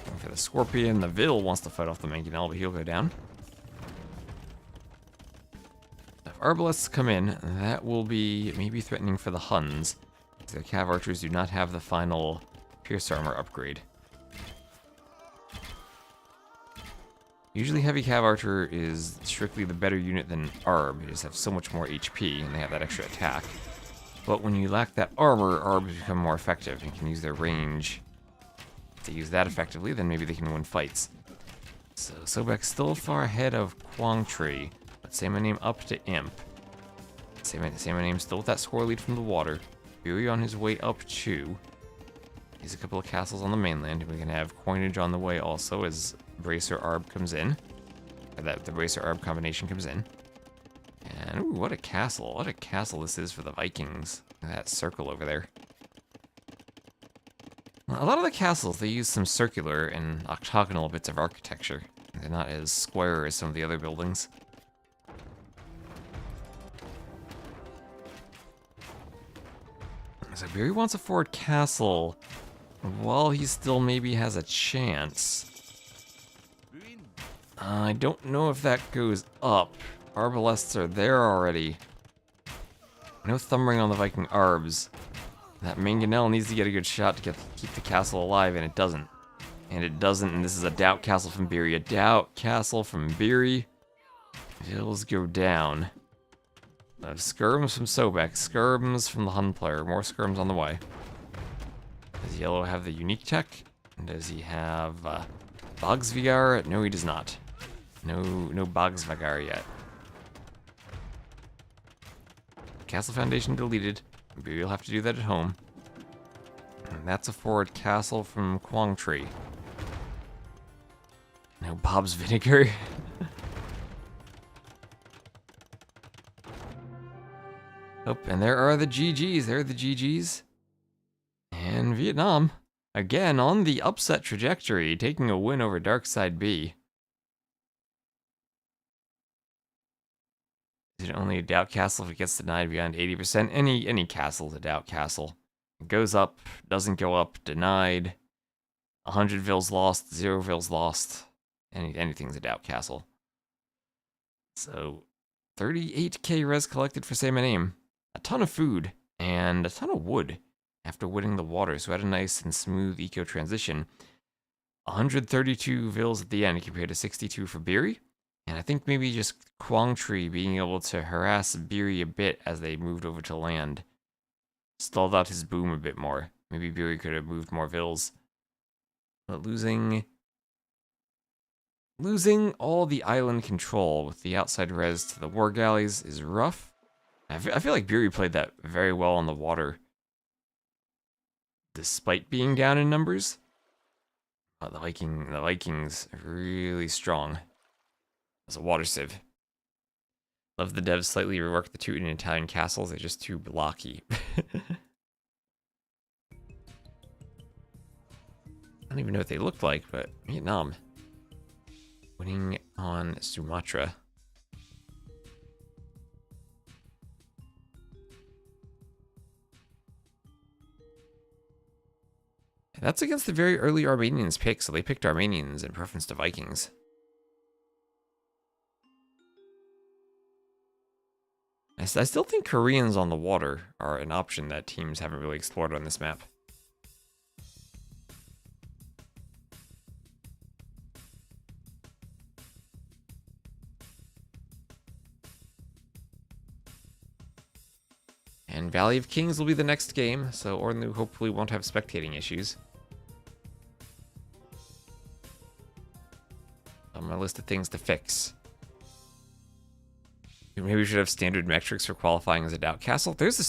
Speaker 1: Going for the scorpion. The Vil wants to fight off the Mangonel, but he'll go down. If Arbalests come in, that will be maybe threatening for the Huns. The Cav Archers do not have the final Pierce Armor upgrade. Usually Heavy Cav Archer is strictly the better unit than Arb. They just have so much more HP, and they have that extra attack. But when you lack that armor, Arbs become more effective and can use their range. If they use that effectively, then maybe they can win fights. So Sobek's still far ahead of Quang Tree, but say my name up to Imp. Say my name still with that score lead from the water. Fury on his way up too. He's a couple of castles on the mainland. We can have coinage on the way also as Bracer Arb comes in. Or that the Bracer Arb combination comes in. And ooh, what a castle. What a castle this is for the Vikings. Look at that circle over there. A lot of the castles, they use some circular and octagonal bits of architecture. They're not as square as some of the other buildings. So Barry wants a forward castle while he still maybe has a chance. I don't know if that goes up. Arbalests are there already. No thumbring on the Viking Arbs. That Mangonel needs to get a good shot to keep the castle alive, and it doesn't. And it doesn't, and this is a doubt castle from Beery. A doubt castle from Beery. Hills go down. Skirms from Sobek. Skirms from the Hun player. More skirms on the way. Does Yellow have the unique tech? Does he have Bogsvigar? No, he does not. No Bogsvigar yet. Castle Foundation deleted. Maybe you'll have to do that at home. And that's a forward castle from Quang Tree. No Bob's Vinegar. Oh, and there are the GGs. There are the GGs. And Vietnam, again, on the upset trajectory, taking a win over Darkside B. Is it only a doubt castle if it gets denied beyond 80%? Any castle is a doubt castle. It goes up, doesn't go up, denied. 100 Vils lost, 0 Vils lost. Anything's a doubt castle. So, 38k res collected for Say My Name. A ton of food, and a ton of wood after winning the water, so had a nice and smooth eco transition. 132 Vils at the end compared to 62 for Beery. And I think maybe just Quang Tree being able to harass Beery a bit as they moved over to land stalled out his boom a bit more. Maybe Beery could have moved more Vils. But losing all the island control with the outside res to the war galleys is rough. I feel like Beery played that very well on the water, despite being down in numbers. But the Vikings are really strong as a water civ. Love the devs slightly reworked the Teuton and Italian castles. They're just too blocky. I don't even know what they looked like, but Vietnam winning on Sumatra. That's against the very early Armenians pick, so they picked Armenians in preference to Vikings. I still think Koreans on the water are an option that teams haven't really explored on this map. And Valley of Kings will be the next game, so Ornlu hopefully won't have spectating issues. On my list of things to fix. Maybe we should have standard metrics for qualifying as a doubt castle. There's a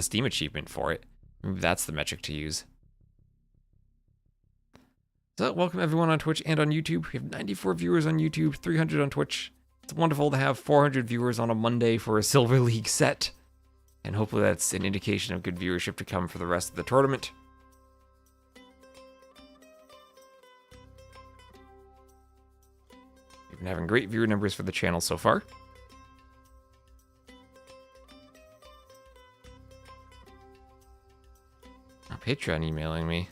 Speaker 1: Steam achievement for it. Maybe that's the metric to use. So, welcome everyone on Twitch and on YouTube. We have 94 viewers on YouTube, 300 on Twitch. It's wonderful to have 400 viewers on a Monday for a Silver League set. And hopefully that's an indication of good viewership to come for the rest of the tournament. We've been having great viewer numbers for the channel so far. Oh, Patreon emailing me.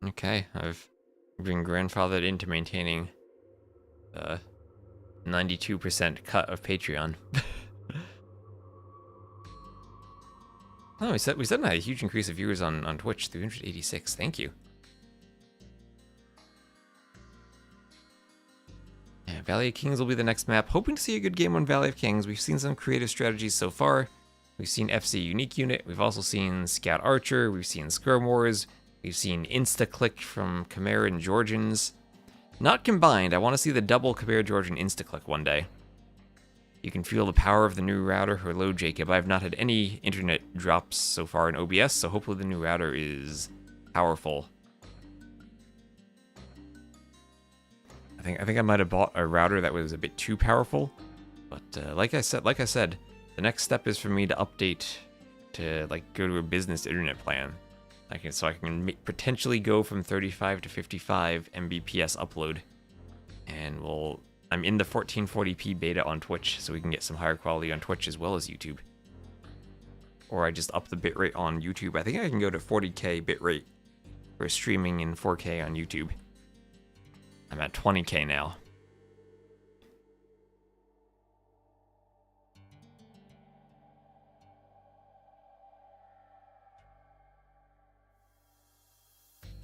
Speaker 1: Okay, I've been grandfathered into maintaining 92% cut of Patreon. Oh, we said a huge increase of viewers on Twitch, 386. Thank you. Yeah, Valley of Kings will be the next map. Hoping to see a good game on Valley of Kings. We've seen some creative strategies so far. We've seen FC Unique Unit. We've also seen Scout Archer. We've seen Skirm Wars. We've seen Insta-Click from Khmer and Georgians. Not combined. I want to see the double Khmer Georgian Insta-Click one day. You can feel the power of the new router. Hello, Jacob. I've not had any internet drops so far in OBS, so hopefully the new router is powerful. I think I might have bought a router that was a bit too powerful, but like I said, the next step is for me to update to go to a business internet plan. So I can potentially go from 35 to 55 Mbps upload, and I'm in the 1440p beta on Twitch, so we can get some higher quality on Twitch as well as YouTube. Or I just up the bitrate on YouTube. I think I can go to 40k bitrate for streaming in 4K on YouTube. I'm at 20k now.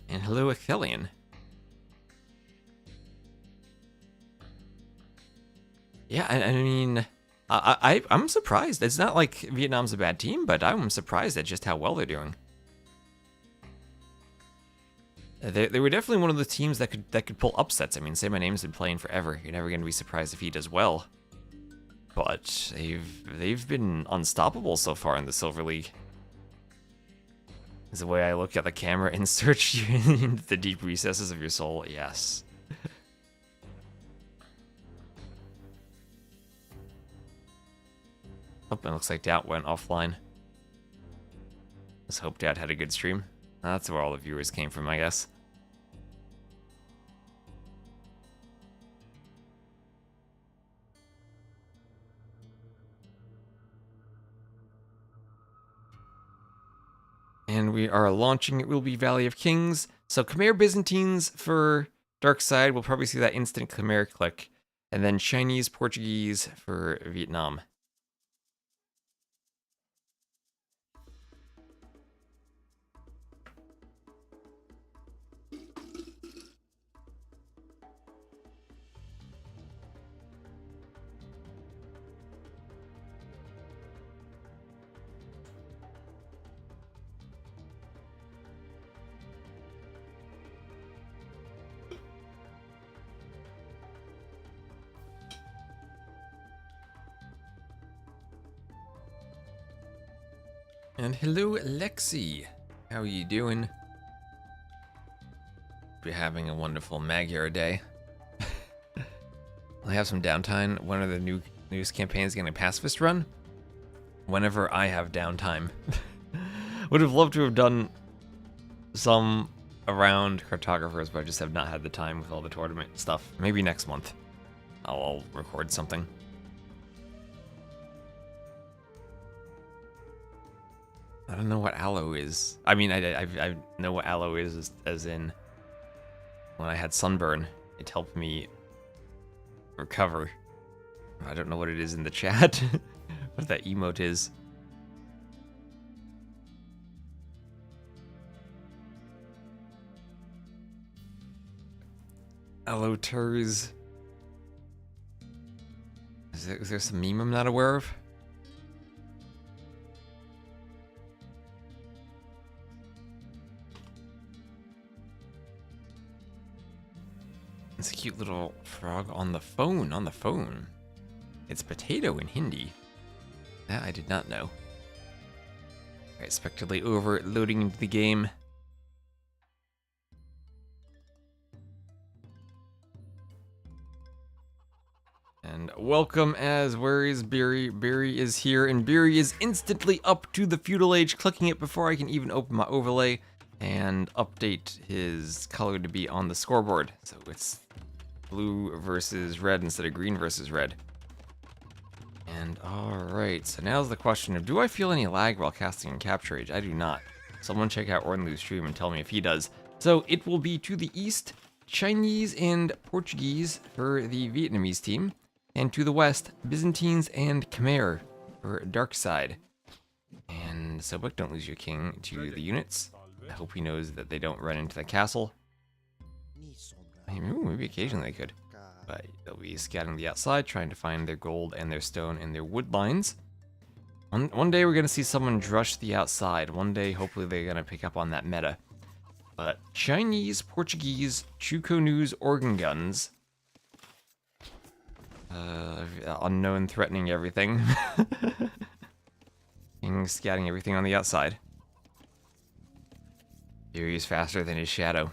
Speaker 1: And hello, Athelian. Yeah, I mean, I'm surprised. It's not like Vietnam's a bad team, but I'm surprised at just how well they're doing. They were definitely one of the teams that could pull upsets. I mean, Say My Name's been playing forever. You're never gonna be surprised if he does well. But they've been unstoppable so far in the Silver League. Is the way I look at the camera and search you into the deep recesses of your soul. Yes. Oh, it looks like Doubt went offline. Let's hope Doubt had a good stream. That's where all the viewers came from, I guess. And we are launching, it will be Valley of Kings. So Khmer Byzantines for Darkside, we'll probably see that instant Khmer click. And then Chinese Portuguese for Vietnam. And hello, Lexi. How are you doing? Be having a wonderful Magyar day. I have some downtime. One of the new news campaigns getting a pacifist run. Whenever I have downtime. Would have loved to have done some around Cartographers, but I just have not had the time with all the tournament stuff. Maybe next month I'll record something. I don't know what aloe is. I mean, I know what aloe is, as in when I had sunburn, it helped me recover. I don't know what it is in the chat, what that emote is. Aloe turs. Is there some meme I'm not aware of? It's a cute little frog on the phone, It's potato in Hindi. That I did not know. Alright, Spectrally over, loading into the game. And welcome as, where is Beery? Beery is here, and Beery is instantly up to the feudal age, clicking it before I can even open my overlay and update his color to be on the scoreboard. So it's blue versus red instead of green versus red. And alright, so now's the question of, do I feel any lag while casting in Capture Age? I do not. Someone check out Ornlu's stream and tell me if he does. So it will be to the east, Chinese and Portuguese for the Vietnamese team, and to the west, Byzantines and Khmer for Darkside. And Sobek, don't lose your king to the units. I hope he knows that they don't run into the castle. Maybe occasionally they could. But they'll be scouting the outside, trying to find their gold and their stone and their wood lines. One day we're going to see someone drush the outside. One day, hopefully, they're going to pick up on that meta. But Chinese, Portuguese, Chuko News, organ guns. Unknown threatening everything. King scouting everything on the outside. Fury is faster than his shadow.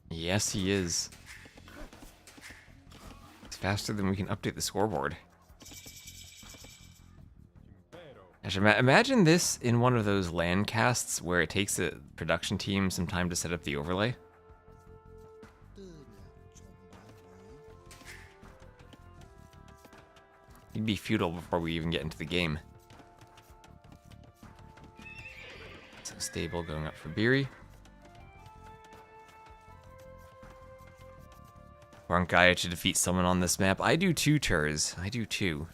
Speaker 1: Yes, he is. It's faster than we can update the scoreboard. Actually, imagine this in one of those LAN casts where it takes a production team some time to set up the overlay. It'd be futile before we even get into the game. So stable going up for Beery. Want Gaia to defeat someone on this map? I do too, Turs. I do too.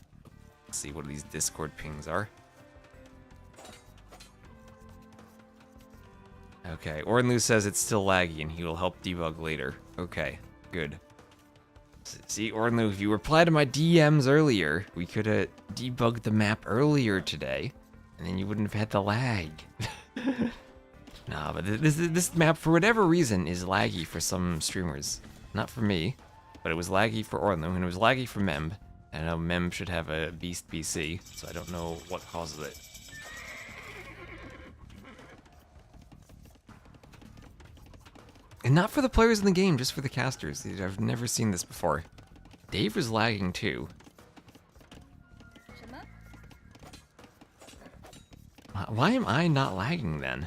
Speaker 1: Let's see what these Discord pings are. Okay, Ornlu says it's still laggy and he will help debug later. Okay, good. See, Ornlu, if you reply to my DMs earlier, we could have debugged the map earlier today, and then you wouldn't have had the lag. Nah, but this map, for whatever reason, is laggy for some streamers. Not for me, but it was laggy for Ornlu, and it was laggy for Memb. I know Memb should have a Beast BC, so I don't know what causes it. And not for the players in the game, just for the casters. I've never seen this before. Dave was lagging too. Why am I not lagging then?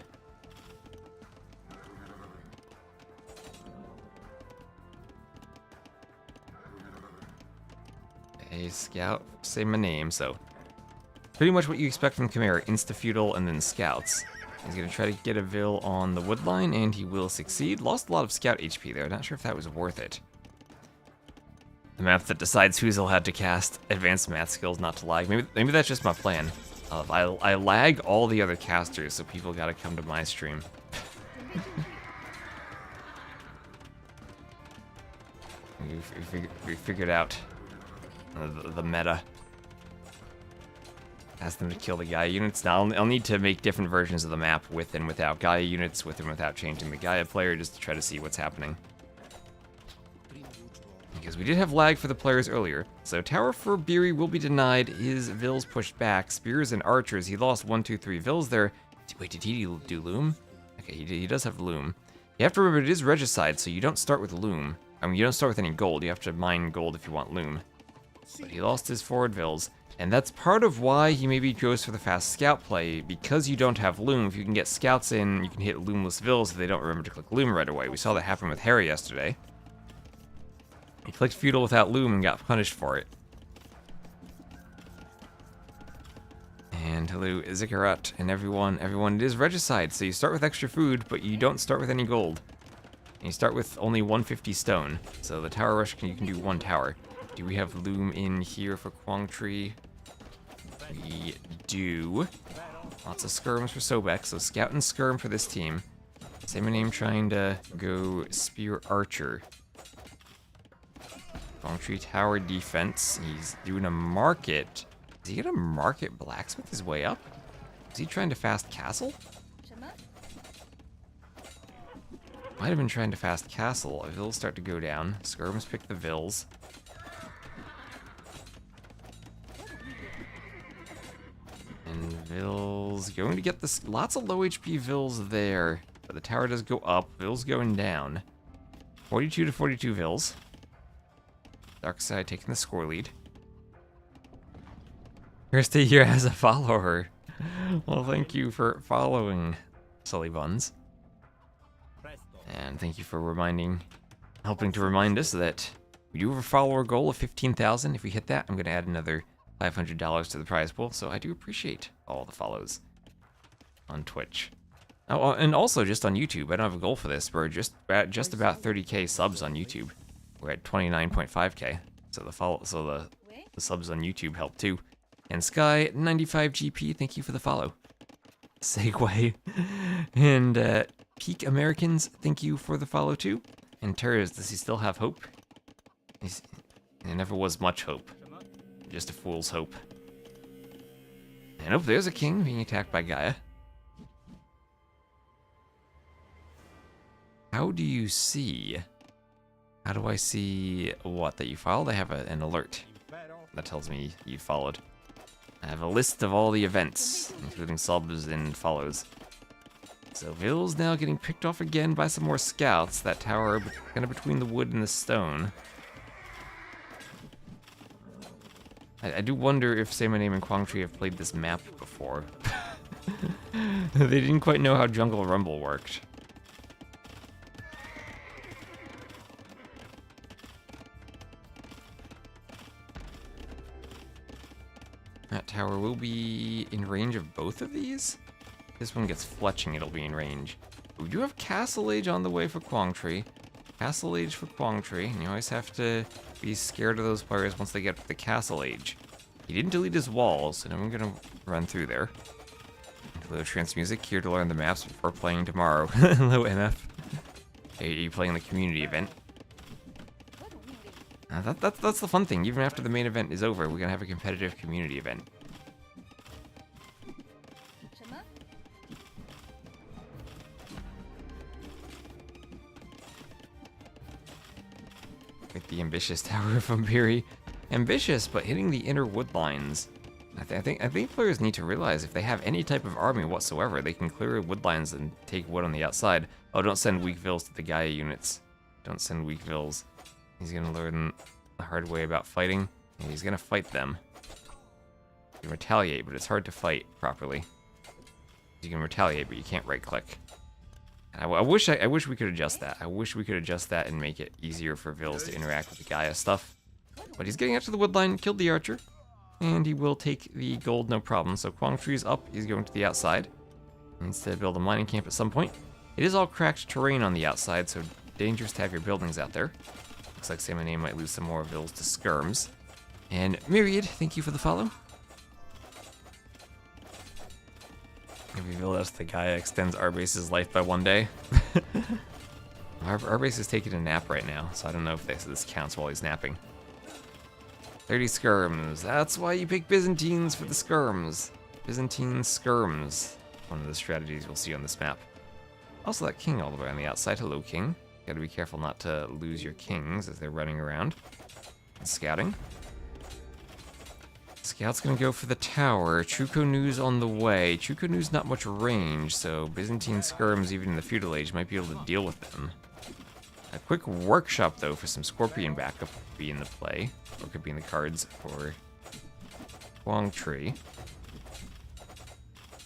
Speaker 1: A scout, say my name, so. Pretty much what you expect from Khmer, insta-feudal and then scouts. He's going to try to get a Vil on the wood line, and he will succeed. Lost a lot of scout HP there. Not sure if that was worth it. The map that decides who's allowed to cast advanced math skills not to lag. Maybe that's just my plan. I lag all the other casters, so people got to come to my stream. we figured out the meta. Ask them to kill the Gaia units. Now I'll need to make different versions of the map with and without Gaia units, with and without changing the Gaia player, just to try to see what's happening. Because we did have lag for the players earlier. So Tower for Beery will be denied, his Vils pushed back. Spears and Archers, he lost 1, 2, 3 Vils there. Wait, did he do Loom? Okay, he does have Loom. You have to remember it is Regicide, so you don't start with Loom. I mean, you don't start with any gold. You have to mine gold if you want Loom. But he lost his forward Vils. And that's part of why he maybe goes for the fast scout play, because you don't have Loom. If you can get scouts in, you can hit Loomless Vils if they don't remember to click Loom right away. We saw that happen with Harry yesterday. He clicked Feudal without Loom and got punished for it. And hello, Zikarat and everyone, it is Regicide, so you start with extra food, but you don't start with any gold. And you start with only 150 stone, so the Tower Rush, you can do 1 tower. Do we have Loom in here for Quang Tree? We do. Lots of skirms for Sobek, so Scout and Skirm for this team. Same name trying to go Spear Archer. Quang Tree Tower defense. He's doing a market. Is he gonna market blacksmith his way up? Is he trying to fast castle? Might have been trying to fast castle. Vils start to go down. Skirms pick the Vils. And Vils going to get this. Lots of low HP Vils there. But the tower does go up. Vils going down. 42 to 42 Vils. Darkside taking the score lead. Kirsty here as a follower. Well, thank you for following, Sully Buns. And thank you for helping to remind us that we do have a follower goal of 15,000. If we hit that, I'm going to add another $500 to the prize pool. So I do appreciate all the follows on Twitch. Oh, and also just on YouTube, I don't have a goal for this. We're just at just about 30k subs on YouTube. We're at 29.5k. So the subs on YouTube help too. And Sky 95 GP, thank you for the follow. Segway. And Peak Americans, thank you for the follow too. And Terrors, does he still have hope? There never was much hope. Just a fool's hope. And oh, there's a king being attacked by Gaia. How do you see? How do I see what? That you followed? I have an alert that tells me you followed. I have a list of all the events, including subs and follows. So Ville's now getting picked off again by some more scouts. That tower kind of between the wood and the stone. I do wonder if Say My Name and Quang Tri have played this map before. They didn't quite know how Jungle Rumble worked. That tower will be in range of both of these? If this one gets fletching, it'll be in range. We do have Castle Age on the way for Quang Tri. Castle Age for Quang Tri, and you always have to be scared of those players once they get to the Castle Age. He didn't delete his walls, and I'm gonna run through there. Hello, Trance Music, here to learn the maps before playing tomorrow. Hello, MF. Are you playing the community event? That's the fun thing. Even after the main event is over, we're gonna have a competitive community event. Like the ambitious Tower of Umbiri. Ambitious, but hitting the inner wood lines. I think players need to realize if they have any type of army whatsoever, they can clear wood lines and take wood on the outside. Oh, don't send weak vills to the Gaia units. Don't send weak vills. He's gonna learn the hard way about fighting, and he's gonna fight them. You can retaliate, but it's hard to fight properly. You can retaliate, but you can't right-click. I wish we could adjust that. I wish we could adjust that and make it easier for vills to interact with the Gaia stuff. But he's getting out to the woodline, killed the archer, and he will take the gold no problem. So Quang Tri's up, he's going to the outside. He needs to build a mining camp at some point. It is all cracked terrain on the outside, so dangerous to have your buildings out there. Looks like Say My Name might lose some more vills to skirms. And Myriad, thank you for the follow. Every vill that's the Gaia extends our base's life by 1 day. Our base is taking a nap right now, so I don't know if this counts while he's napping. 30 skirms. That's why you pick Byzantines for the skirms. Byzantine skirms. One of the strategies we'll see on this map. Also that king all the way on the outside. Hello, king. Gotta be careful not to lose your kings as they're running around and scouting. Scout's gonna go for the tower. Chukonu's on the way. Chukonu's not much range, so Byzantine skirms, even in the feudal age, might be able to deal with them. A quick workshop, though, for some Scorpion backup would be in the play, or could be in the cards for Quang Tri.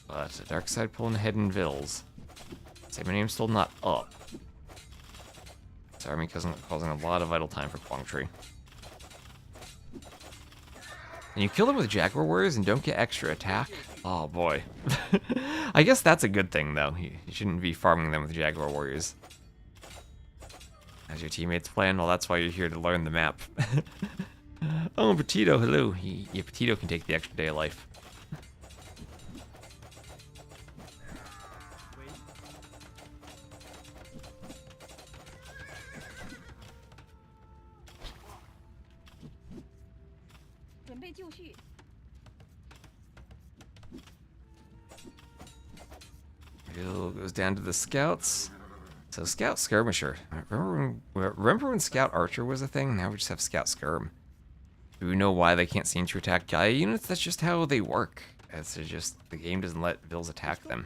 Speaker 1: But Darkside pulling ahead in vills. Say My Name's still not up. This army causing a lot of idle time for Quang Tri. And you kill them with Jaguar Warriors and don't get extra attack? Oh boy. I guess that's a good thing, though. You shouldn't be farming them with Jaguar Warriors. As your teammates plan, well, that's why you're here to learn the map. Oh, Petito, hello. Yeah, Petito can take the extra day of life. Bill goes down to the scouts. So Scout Skirmisher. Remember when Scout Archer was a thing? Now we just have Scout Skirm. Do we know why they can't seem to attack Gaia units? That's just how they work. It's just the game doesn't let vills attack them.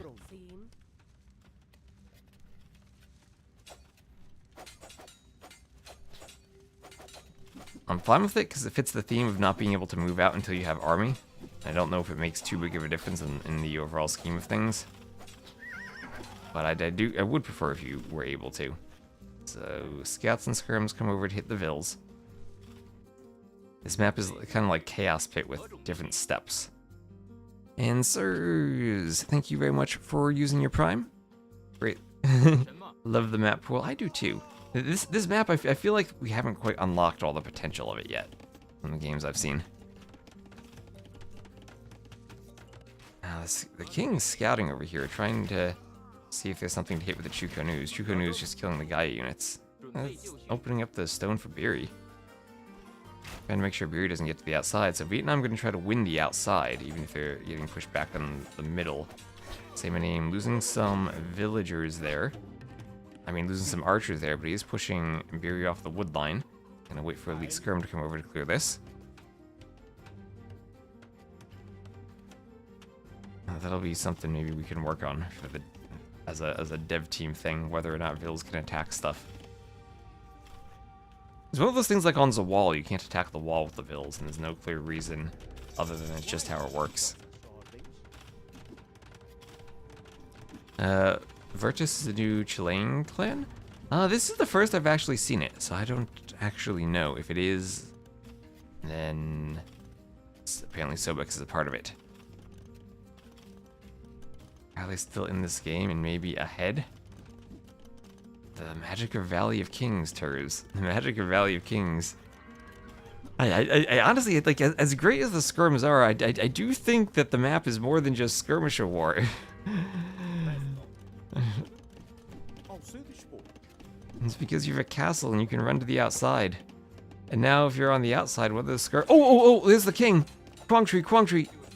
Speaker 1: I'm fine with it because it fits the theme of not being able to move out until you have army. I don't know if it makes too big of a difference in the overall scheme of things. But I would prefer if you were able to. So scouts and skirms come over to hit the vills. This map is kind of like Chaos Pit with different steps. And sirs, thank you very much for using your Prime. Great. Love the map pool. I do too. This map, I feel like we haven't quite unlocked all the potential of it yet in the games I've seen. The king's scouting over here, trying to see if there's something to hit with the Chuko News. Chuko News just killing the Gaia units. That's opening up the stone for Beery. Trying to make sure Beery doesn't get to the outside. So Vietnam going to try to win the outside, even if they're getting pushed back on the middle. Say my name, losing some villagers there. I mean, losing some archers there, but he is pushing Beery off the wood line. Gonna wait for Elite Skirm to come over to clear this. That'll be something maybe we can work on for the as a dev team thing, whether or not Vills can attack stuff. It's one of those things like on the wall, you can't attack the wall with the Vills, and there's no clear reason other than it's just how it works. Virtus is a new Chilean clan? This is the first I've actually seen it, so I don't actually know. If it is, then apparently Sobek is a part of it. Are they still in this game and maybe ahead? The magic of Valley of Kings, Turs. The magic of Valley of Kings. I honestly, like, as great as the skirms are, I do think that the map is more than just skirmisher war. It's because you have a castle and you can run to the outside. And now if you're on the outside, what are the skirm— Oh, there's the king! Quang Tri,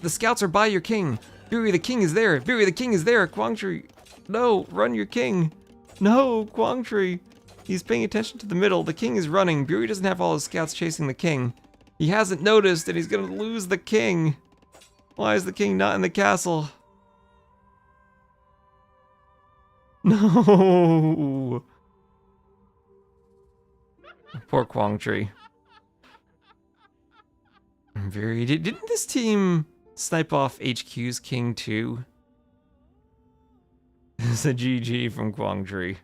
Speaker 1: the scouts are by your king! Beery, the king is there! Beery, the king is there! Quang Tri, no, run your king! No, Quang Tri! He's paying attention to the middle, the king is running, Beery doesn't have all his scouts chasing the king. He hasn't noticed and he's gonna lose the king! Why is the king not in the castle? No! Poor Quang Tri. Very. Didn't this team snipe off HQ's king too? It's a GG from Quang Tri.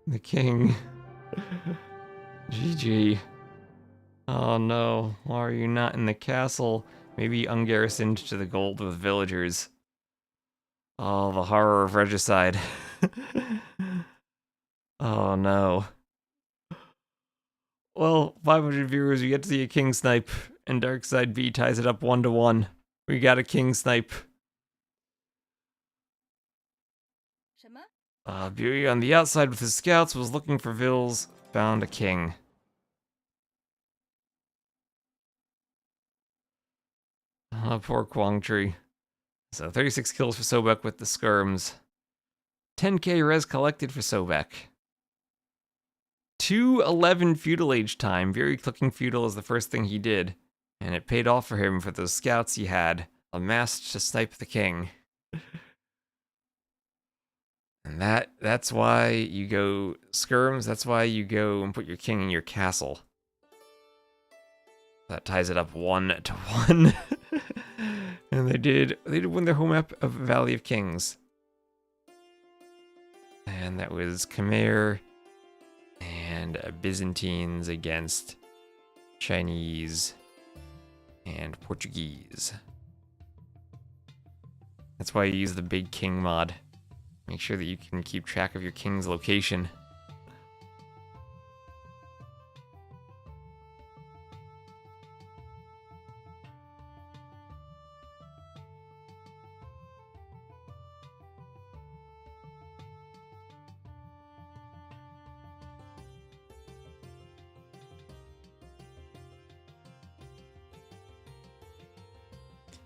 Speaker 1: The king. GG. Oh no, why are you not in the castle? Maybe ungarrisoned to the gold with villagers. Oh, the horror of regicide. Oh no. Well, 500 viewers, you get to see a king snipe, and Darkside B ties it up 1-1. We got a king snipe. Beery on the outside with his scouts was looking for Vills, found a king. Poor Quang Tri. So 36 kills for Sobek with the skirms. 10k res collected for Sobek. 211 feudal age time. Beery clicking feudal is the first thing he did. And it paid off for him for those scouts he had amassed to snipe the king. And that's why you go skirms, that's why you go and put your king in your castle. That ties it up 1-1. And they did win their home map of Valley of Kings. And that was Khmer and Byzantines against Chinese and Portuguese. That's why you use the big king mod. Make sure that you can keep track of your king's location.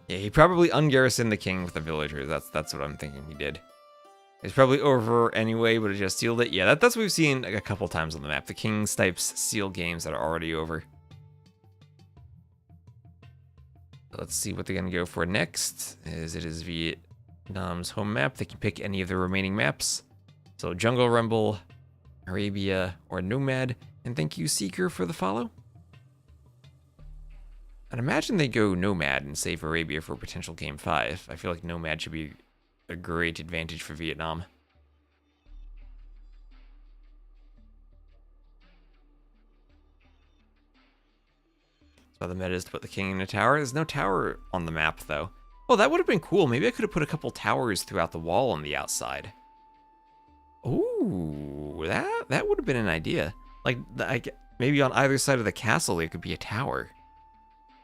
Speaker 1: Yeah, he probably ungarrisoned the king with the villagers. That's what I'm thinking he did. It's probably over anyway, but it just sealed it. Yeah, that's what we've seen like a couple times on the map. The king snipes seal games that are already over. Let's see what they're gonna go for next. It is Vietnam's home map. They can pick any of the remaining maps. So Jungle Rumble, Arabia, or Nomad. And thank you, Seeker, for the follow. I'd imagine they go Nomad and save Arabia for potential Game 5. I feel like Nomad should be a great advantage for Vietnam. So the meta is to put the king in a tower. There's no tower on the map, though. Oh, that would have been cool. Maybe I could have put a couple towers throughout the wall on the outside. Ooh, that would have been an idea. Like maybe on either side of the castle there could be a tower.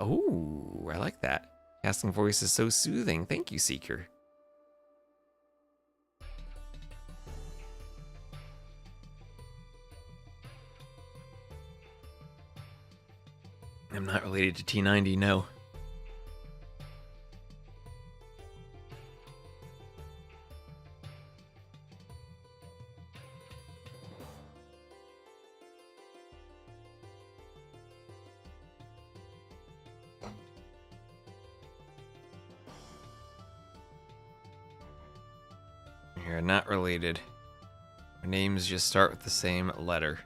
Speaker 1: Ooh, I like that. Casting voice is so soothing. Thank you, Seeker. I'm not related to T90, no. You're not related. Our names just start with the same letter.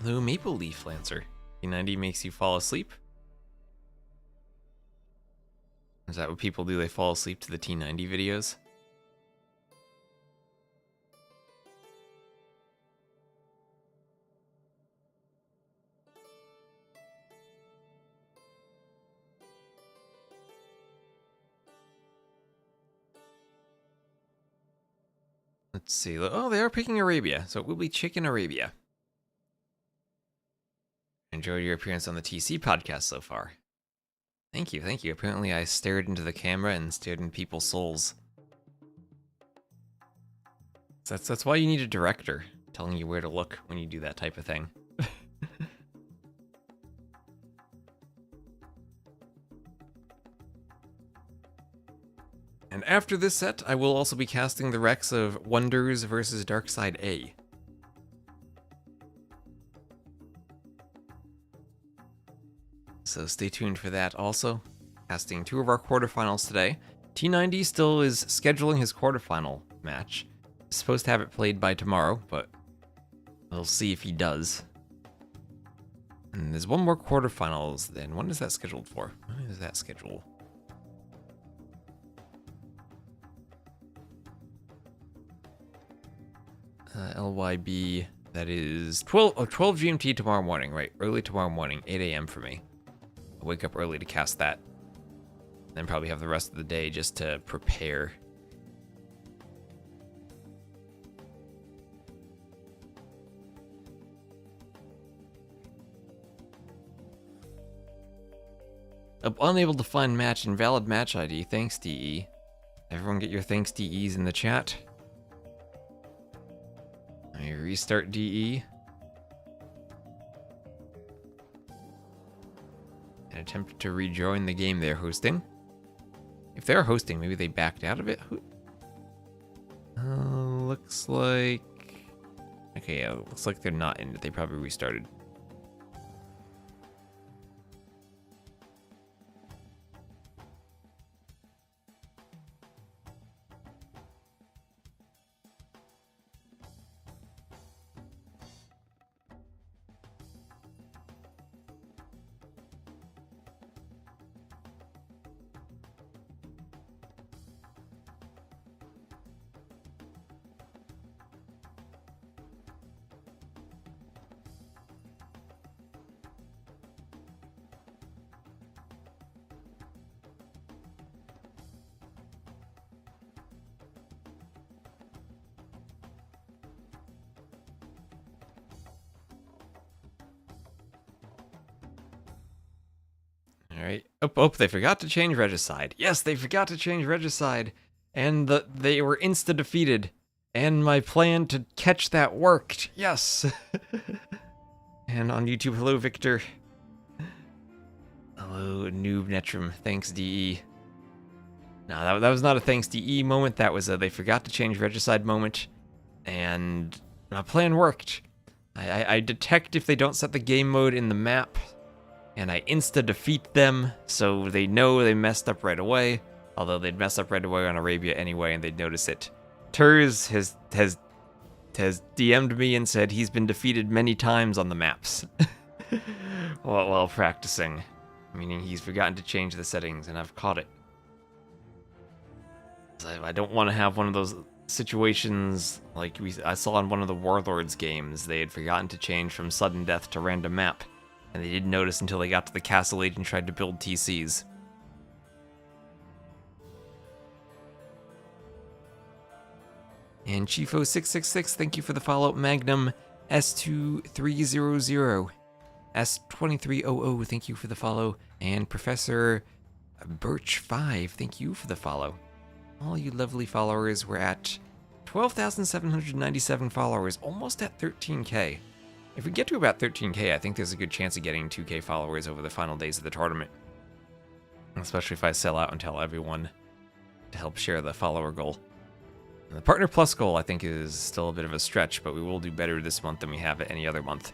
Speaker 1: Hello, Maple Leaf Lancer. T90 makes you fall asleep? Is that what people do? They fall asleep to the T90 videos? Let's see. Oh, they are picking Arabia, so it will be Chicken Arabia. Enjoyed your appearance on the TC podcast so far. Thank you, thank you. Apparently I stared into the camera and stared in people's souls. That's why you need a director telling you where to look when you do that type of thing. And after this set, I will also be casting the Rex of Wonders versus Darkside A. So stay tuned for that also. Casting 2 of our quarterfinals today. T90 still is scheduling his quarterfinal match. He's supposed to have it played by tomorrow, but we'll see if he does. And there's one more quarterfinals then. When is that scheduled for? When is that scheduled? LYB, that is 12 GMT tomorrow morning, right? Early tomorrow morning, 8 a.m. for me. I'll wake up early to cast that. Then probably have the rest of the day just to prepare. Unable to find match, invalid match ID. Thanks, DE. Everyone get your thanks DEs in the chat. I restart DE. And attempt to rejoin the game they're hosting. If they're hosting, maybe they backed out of it? Looks like... Okay, yeah, looks like they're not in it. They probably restarted. Alright. Oh, they forgot to change Regicide. Yes, they forgot to change Regicide. And they were insta-defeated. And my plan to catch that worked. Yes! And on YouTube, hello, Victor. Hello, Noob Netrum. Thanks, DE. No, that was not a thanks, DE moment. That was a they forgot to change Regicide moment. And my plan worked. I detect if they don't set the game mode in the map. And I insta-defeat them, so they know they messed up right away. Although they'd mess up right away on Arabia anyway, and they'd notice it. Turs has DM'd me and said he's been defeated many times on the maps. while practicing. Meaning he's forgotten to change the settings, and I've caught it. I don't want to have one of those situations like I saw in one of the Warlords games, they had forgotten to change from sudden death to random map, and they didn't notice until they got to the castle age and tried to build TCs. And Chifo666, thank you for the follow. Magnum S2300, S2300, thank you for the follow. And Professor Birch5, thank you for the follow. All you lovely followers, we're at 12,797 followers, almost at 13k. If we get to about 13k, I think there's a good chance of getting 2k followers over the final days of the tournament. Especially if I sell out and tell everyone to help share the follower goal. And the Partner Plus goal, I think, is still a bit of a stretch, but we will do better this month than we have at any other month.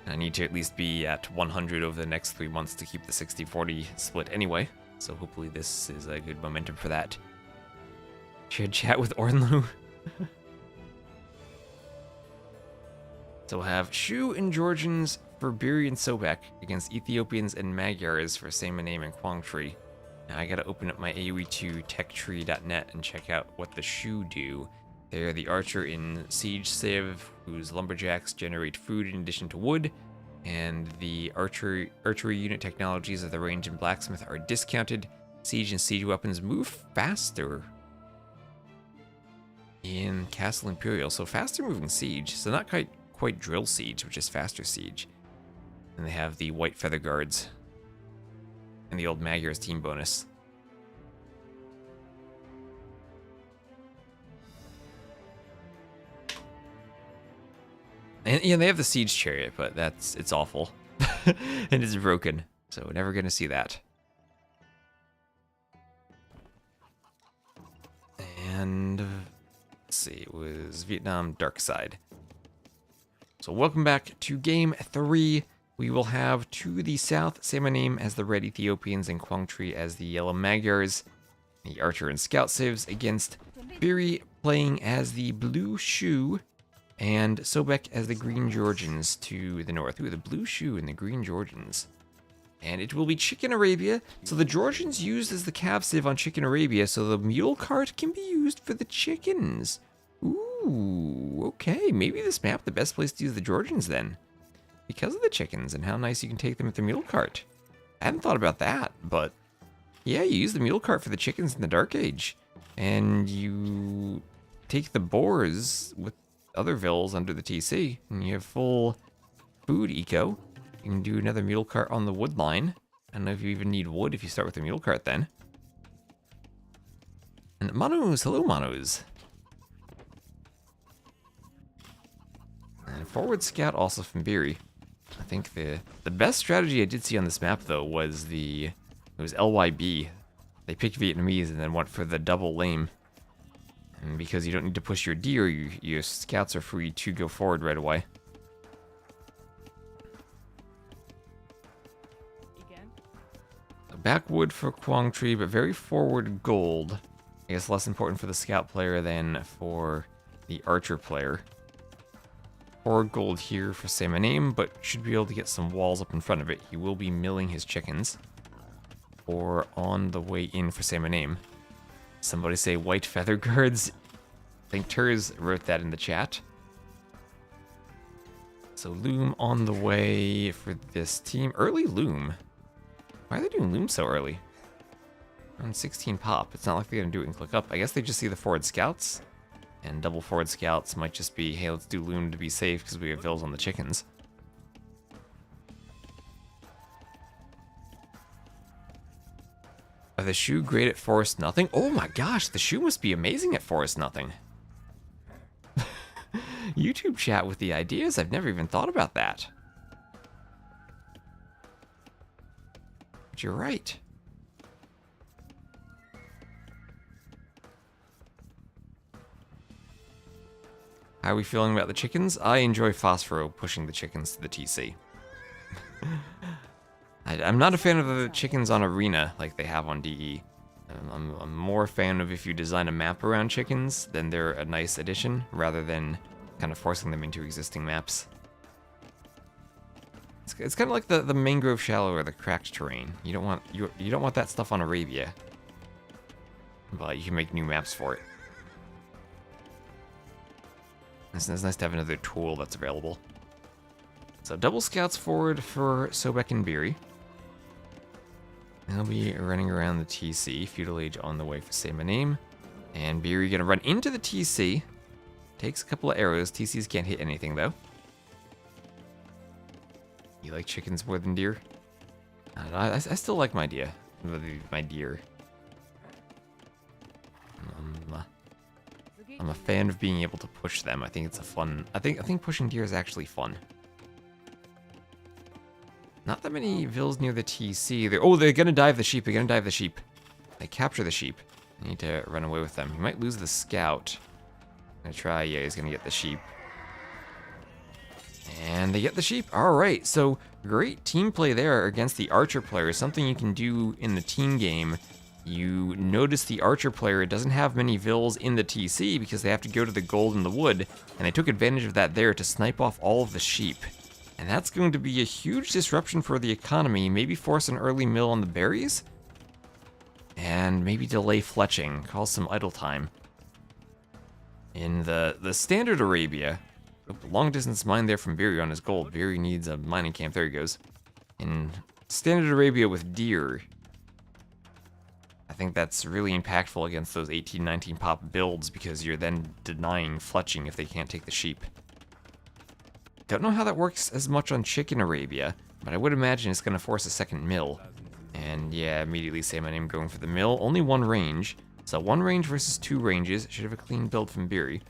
Speaker 1: And I need to at least be at 100 over the next 3 months to keep the 60-40 split anyway. So hopefully this is a good momentum for that. Should chat with Ornlu. So we'll have Shu and Georgians for Biri and Sobek against Ethiopians and Magyars for Same Name and Kwangtree. Now I gotta open up my AoE2 techtree.net and check out what the Shu do. They're the archer in Siege Civ, whose lumberjacks generate food in addition to wood, and the archery unit technologies of the range and blacksmith are discounted. Siege and siege weapons move faster in Castle Imperial, so faster moving siege, so not quite drill siege, which is faster siege. And they have the white feather guards and the old Magyar's team bonus. And yeah, they have the siege chariot, but it's awful. And it's broken, so we're never gonna see that. And let's see, it was Vietnam Darkside. So welcome back to game 3. We will have to the south Same Name as the red Ethiopians and Kwangtree as the yellow Magyars. The archer and scout civs against Biri playing as the blue Shu and Sobek as the green Georgians to the north. Ooh, the blue Shu and the green Georgians. And it will be Chicken Arabia. So the Georgians used as the cav civ on Chicken Arabia, so the mule cart can be used for the chickens. Ooh, okay. Maybe this map the best place to use the Georgians then. Because of the chickens and how nice you can take them with the mule cart. I hadn't thought about that, but yeah, you use the mule cart for the chickens in the Dark Age. And you take the boars with other vills under the TC, and you have full food eco. You can do another mule cart on the wood line. I don't know if you even need wood if you start with the mule cart then. And Manus, hello Manus. And forward scout also from Biri. I think the best strategy I did see on this map though was it was LYB. They picked Vietnamese and then went for the double lame. And because you don't need to push your deer, your scouts are free to go forward right away. A backwood for Kwangtree, but very forward gold. I guess less important for the scout player than for the archer player. Forward gold here for Same Name, but should be able to get some walls up in front of it. He will be milling his chickens. Or on the way in for Same Name. Somebody say white feather guards. I think Turs wrote that in the chat. So loom on the way for this team. Early loom. Why are they doing loom so early? On 16 pop. It's not like they're going to do it and click up. I guess they just see the forward scouts. And double forward scouts might just be, hey, let's do loom to be safe because we have vills on the chickens. Are the Shu great at Forest Nothing? Oh my gosh, the Shu must be amazing at Forest Nothing. YouTube chat with the ideas. I've never even thought about that. But you're right. How are we feeling about the chickens? I enjoy Phosphoro pushing the chickens to the TC. I'm not a fan of the chickens on Arena like they have on DE. I'm more a fan of if you design a map around chickens, then they're a nice addition, rather than kind of forcing them into existing maps. It's kind of like the mangrove shallow or the cracked terrain. You don't want that stuff on Arabia, but you can make new maps for it. It's nice to have another tool that's available. So double scouts forward for Sobek and Beery. They'll be running around the TC. Feudal Age on the way for Say My Name. And Beery gonna run into the TC. Takes a couple of arrows. TCs can't hit anything though. You like chickens more than deer? I don't know, I still like my deer. My deer. I'm a fan of being able to push them. I think it's a fun. I think pushing deer is actually fun. Not that many vills near the TC. They're gonna dive the sheep. They're gonna dive the sheep. They capture the sheep. I need to run away with them. He might lose the scout. I'm gonna try. Yeah, he's gonna get the sheep. And they get the sheep. All right. So great team play there against the archer player. Something you can do in the team game. You notice the archer player doesn't have many vills in the TC because they have to go to the gold in the wood, and they took advantage of that there to snipe off all of the sheep. And that's going to be a huge disruption for the economy, maybe force an early mill on the berries, and maybe delay fletching, cause some idle time. In the standard Arabia, long distance mine there from Beery on his gold. Beery needs a mining camp, there he goes. In standard Arabia with deer, I think that's really impactful against those 18-19 pop builds because you're then denying fletching if they can't take the sheep. Don't know how that works as much on Chicken Arabia, but I would imagine it's going to force a second mill. And yeah, immediately Say My Name going for the mill. Only one range, so one range versus two ranges. Should have a clean build from Beery.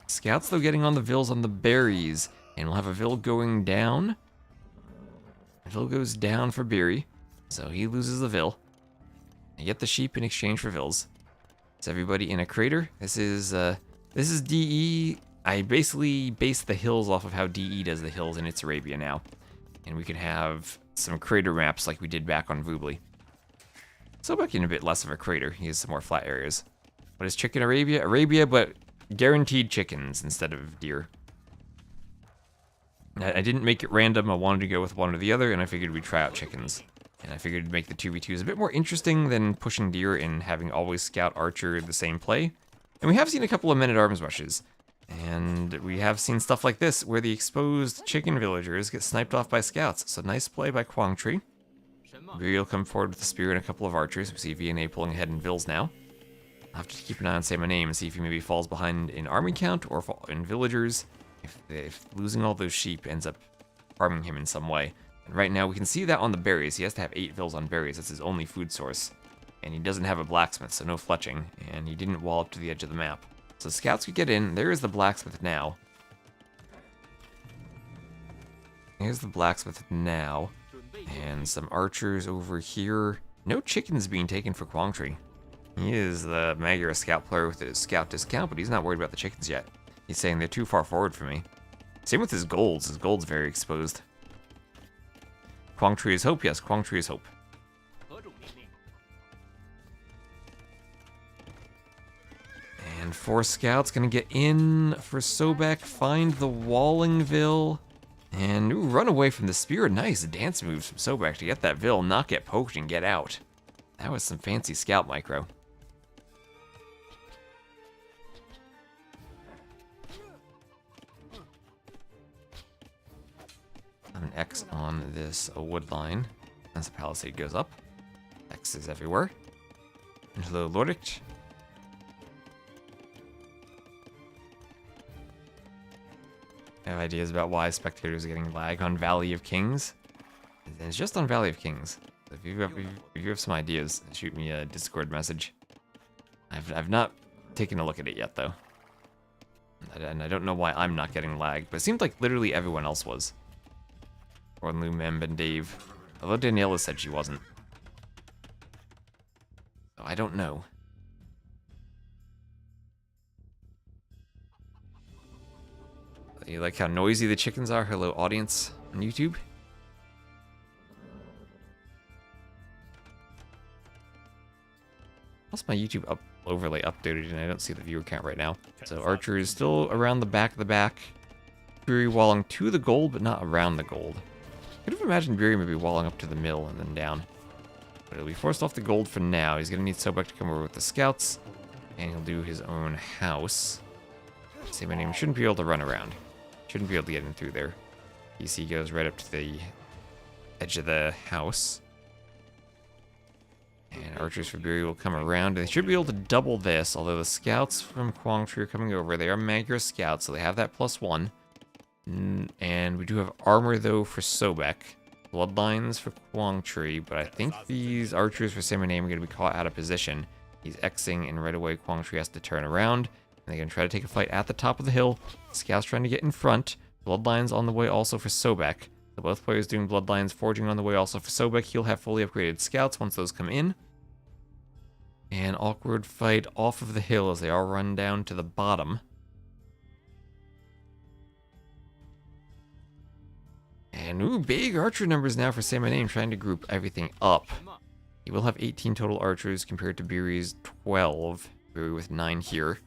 Speaker 1: Scouts though getting on the vills on the berries, and we'll have a vill going down. A vill goes down for Beery, so he loses the vill. I get the sheep in exchange for vills. Is everybody in a crater? This is DE. I basically base the hills off of how DE does the hills in its Arabia now. And we can have some crater maps like we did back on Voobly. So back in a bit less of a crater. He has some more flat areas. What is Chicken Arabia? Arabia, but guaranteed chickens instead of deer. I didn't make it random. I wanted to go with one or the other, and I figured we'd try out chickens. And I figured it'd make the 2v2s a bit more interesting than pushing deer and having always scout archer the same play. And we have seen a couple of men-at-arms rushes. And we have seen stuff like this, where the exposed chicken villagers get sniped off by scouts. So nice play by Quang Tri. Beery will come forward with the spear and a couple of archers. We see VNA pulling ahead in vills now. I'll have to keep an eye on Say My Name and see if he maybe falls behind in army count or in villagers. If losing all those sheep ends up harming him in some way. And right now we can see that on the berries. He has to have 8 vills on berries. That's his only food source. And he doesn't have a blacksmith, so no fletching. And he didn't wall up to the edge of the map. So scouts could get in. There is the blacksmith now. Here's the blacksmith now. And some archers over here. No chickens being taken for Quang Tri. He is the Magyar scout player with his scout discount, but he's not worried about the chickens yet. He's saying they're too far forward for me. Same with his golds. His gold's very exposed. Quang Tri is hope? Yes, Quang Tri is hope. And 4 scouts gonna get in for Sobek, find the Wallingville, and run away from the spear. Nice dance moves from Sobek to get that Ville, not get poked and get out. That was some fancy scout micro. An X on this wood line as the palisade goes up. X is everywhere. And hello, Lordic. I have ideas about why spectators are getting lag on Valley of Kings. It's just on Valley of Kings. So if you have some ideas, shoot me a Discord message. I've not taken a look at it yet though, and I don't know why I'm not getting lag, but it seemed like literally everyone else was. Or Lou, Memb, and Dave. Although Daniela said she wasn't. So I don't know. You like how noisy the chickens are? Hello, audience on YouTube. What's my YouTube overlay updated, and I don't see the viewer count right now. So Archer is still around the back of the back. Beery walling to the gold, but not around the gold. Could have imagined Beery maybe walling up to the mill and then down. But he'll be forced off the gold for now. He's going to need Sobek to come over with the scouts. And he'll do his own house. Say my name. Shouldn't be able to run around. Shouldn't be able to get in through there. PC goes right up to the edge of the house. And archers for Beery will come around. They should be able to double this, although the scouts from Kwang Tree are coming over. They are Magyar scouts, so they have that +1. And we do have armor, though, for Sobek. Bloodlines for Kwang Tree, but I think these archers for Say My Name are going to be caught out of position. He's Xing, and right away Kwang Tree has to turn around. And they're going to try to take a fight at the top of the hill. Scouts trying to get in front. Bloodlines on the way also for Sobek. So both players doing Bloodlines, forging on the way also for Sobek. He'll have fully upgraded scouts once those come in. An awkward fight off of the hill as they all run down to the bottom. And ooh, big archer numbers now for Say My Name, trying to group everything up. He will have 18 total archers compared to Beery's 12. Beery with 9 here.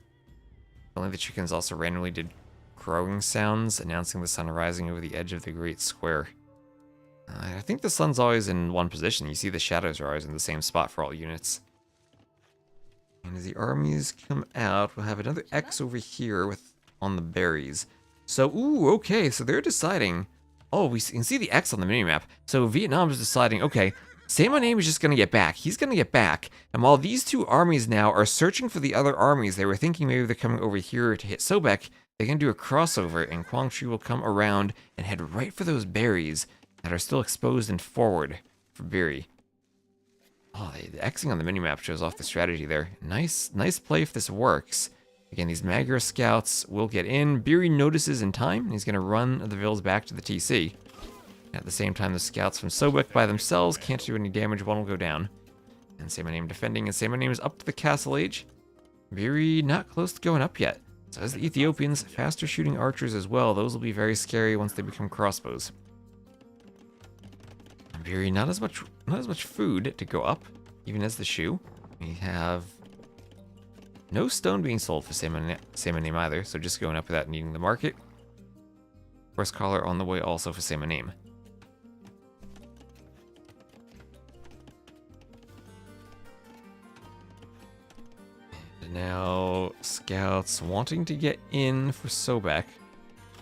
Speaker 1: Only the chickens also randomly did crowing sounds, announcing the sun rising over the edge of the great square. I think the sun's always in one position. You see the shadows are always in the same spot for all units. And as the armies come out, we'll have another X over here with on the berries. So, ooh, okay, so they're deciding. Oh, we can see the X on the minimap. So Vietnam is deciding, okay, Say My Name is just going to get back. He's going to get back. And while these two armies now are searching for the other armies, they were thinking maybe they're coming over here to hit Sobek. They can do a crossover, and Kwang Tree will come around and head right for those berries that are still exposed and forward for Beery. Oh, the Xing on the minimap shows off the strategy there. Nice play if this works. Again, these Magyar scouts will get in. Beery notices in time, and he's going to run the vills back to the TC. At the same time, the scouts from Sobek by themselves can't do any damage. One will go down. And Say My Name defending, and Say My Name is up to the castle age. Beery not close to going up yet. So as the Ethiopians, faster shooting archers as well. Those will be very scary once they become crossbows. And Beery not as much food to go up, even as the shoe. We have no stone being sold for Say My Name either, so just going up without needing the market. Horse collar on the way also for Say My Name. And now scouts wanting to get in for Sobek,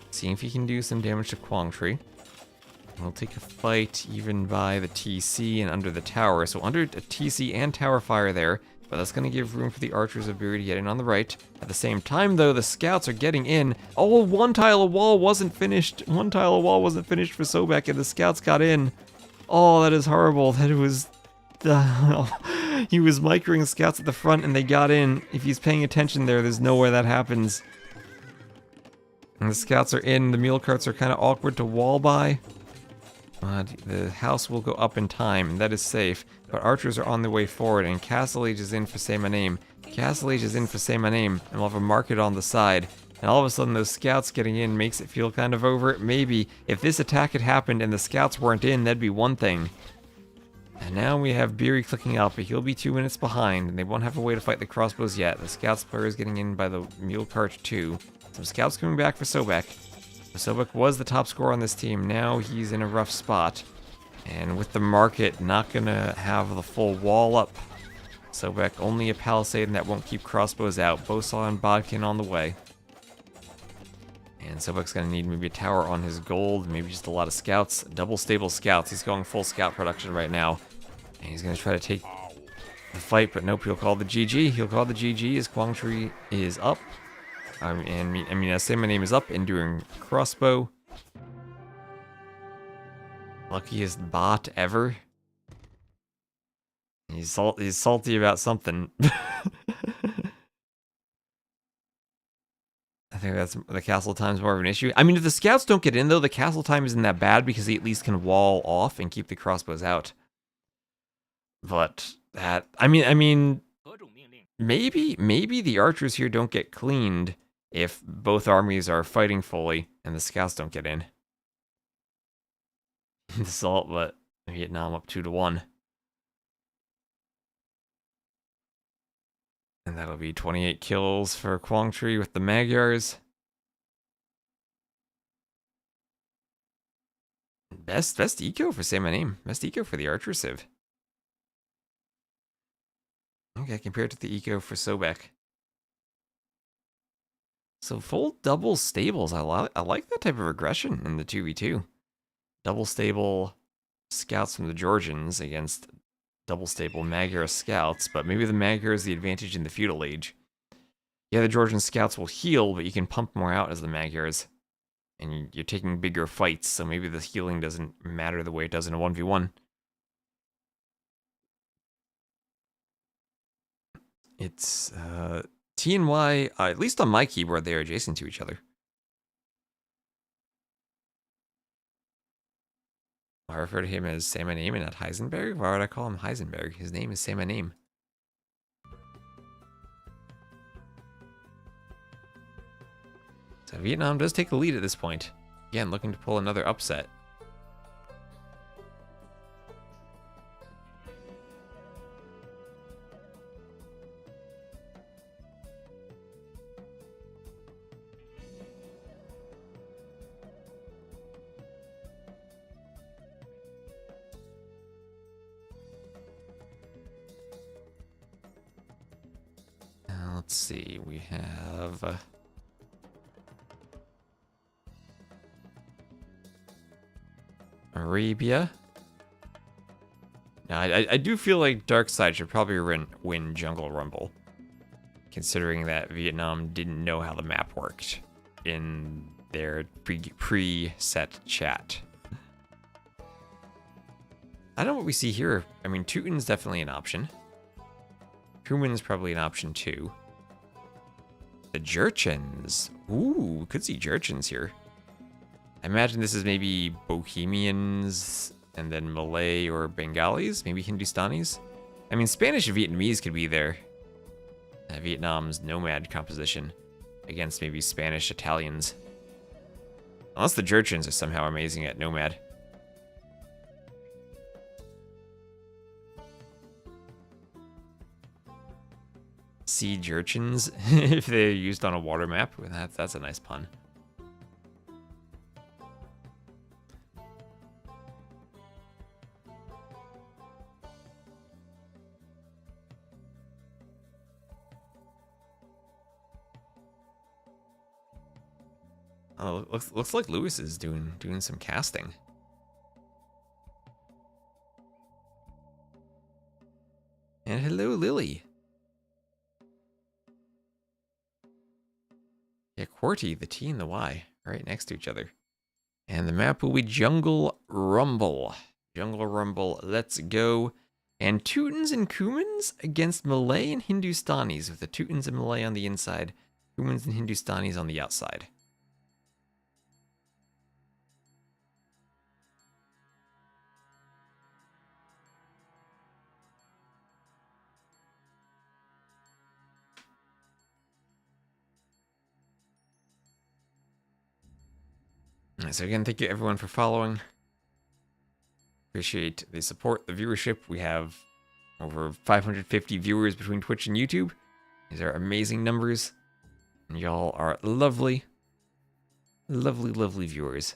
Speaker 1: seeing if he can do some damage to Kwang Tree. We'll take a fight even by the TC and under the tower. So under a TC and tower fire there, but that's going to give room for the archers of Beery to get in on the right. At the same time, though, the scouts are getting in. Oh, one tile of wall wasn't finished. One tile of wall wasn't finished for Sobek, and the scouts got in. Oh, that is horrible. That was... he was microing the scouts at the front, and they got in. If he's paying attention there, there's no way that happens. And the scouts are in. The mule carts are kind of awkward to wall by. The house will go up in time, and that is safe. But archers are on their way forward, and Castle Age is in for Say My Name. Castle Age is in for Say My Name, and we'll have a market on the side. And all of a sudden, those scouts getting in makes it feel kind of over. Maybe if this attack had happened and the scouts weren't in, that'd be one thing. And now we have Beery clicking up, but he'll be 2 minutes behind, and they won't have a way to fight the crossbows yet. The scouts player is getting in by the mule cart too. Some scouts coming back for Sobek. Sobek was the top scorer on this team. Now he's in a rough spot. And with the market not going to have the full wall up. Sobek only a palisade, and that won't keep crossbows out. Bosaw and Bodkin on the way. And Sobek's going to need maybe a tower on his gold. Maybe just a lot of scouts. Double stable scouts. He's going full scout production right now. And he's going to try to take the fight, but nope, he'll call the GG. He'll call the GG as Kwang Tree is up. I mean, as Say My Name is up and doing crossbow. Luckiest bot ever. He's salty about something. I think that's the castle time's more of an issue. I mean, if the scouts don't get in, though, the castle time isn't that bad because he at least can wall off and keep the crossbows out. But that, I mean, maybe the archers here don't get cleaned if both armies are fighting fully and the scouts don't get in. Assault, but Vietnam up 2-1. And that'll be 28 kills for Kwang Tree with the Magyars. Best eco for Say My Name. Best eco for the Archer Civ. Okay, compared to the eco for Sobek. So full double stables. I like that type of aggression in the 2v2. Double stable scouts from the Georgians against double stable Magyar scouts, but maybe the Magyar is the advantage in the feudal age. Yeah, the Georgian scouts will heal, but you can pump more out as the Magyars. And you're taking bigger fights, so maybe the healing doesn't matter the way it does in a 1v1. It's, T and Y, at least on my keyboard, they are adjacent to each other. I refer to him as Say My Name and not Heisenberg? Why would I call him Heisenberg? His name is Say My Name. So Vietnam does take the lead at this point. Again, looking to pull another upset. Let's see, we have... Arabia. Now, I do feel like Darkside should probably win Jungle Rumble, considering that Vietnam didn't know how the map worked in their pre-set chat. I don't know what we see here. I mean, Teuton's definitely an option. Kuman's probably an option too. The Jurchens. Ooh, could see Jurchens here. I imagine this is maybe Bohemians and then Malay or Bengalis, maybe Hindustanis. I mean, Spanish and Vietnamese could be there. Vietnam's nomad composition against maybe Spanish Italians. Unless the Jurchens are somehow amazing at nomad. Sea Jurchens, if they're used on a water map. That's a nice pun. Oh, looks like Lewis is doing some casting. And hello, Lily. Yeah, QWERTY, the T and the Y, right next to each other. And the map will be Jungle Rumble. Jungle Rumble, let's go. And Teutons and Kumans against Malay and Hindustanis, with the Teutons and Malay on the inside, Kumans and Hindustanis on the outside. So again, thank you everyone for following. Appreciate the support, the viewership. We have over 550 viewers between Twitch and YouTube. These are amazing numbers. And y'all are lovely, lovely, lovely viewers.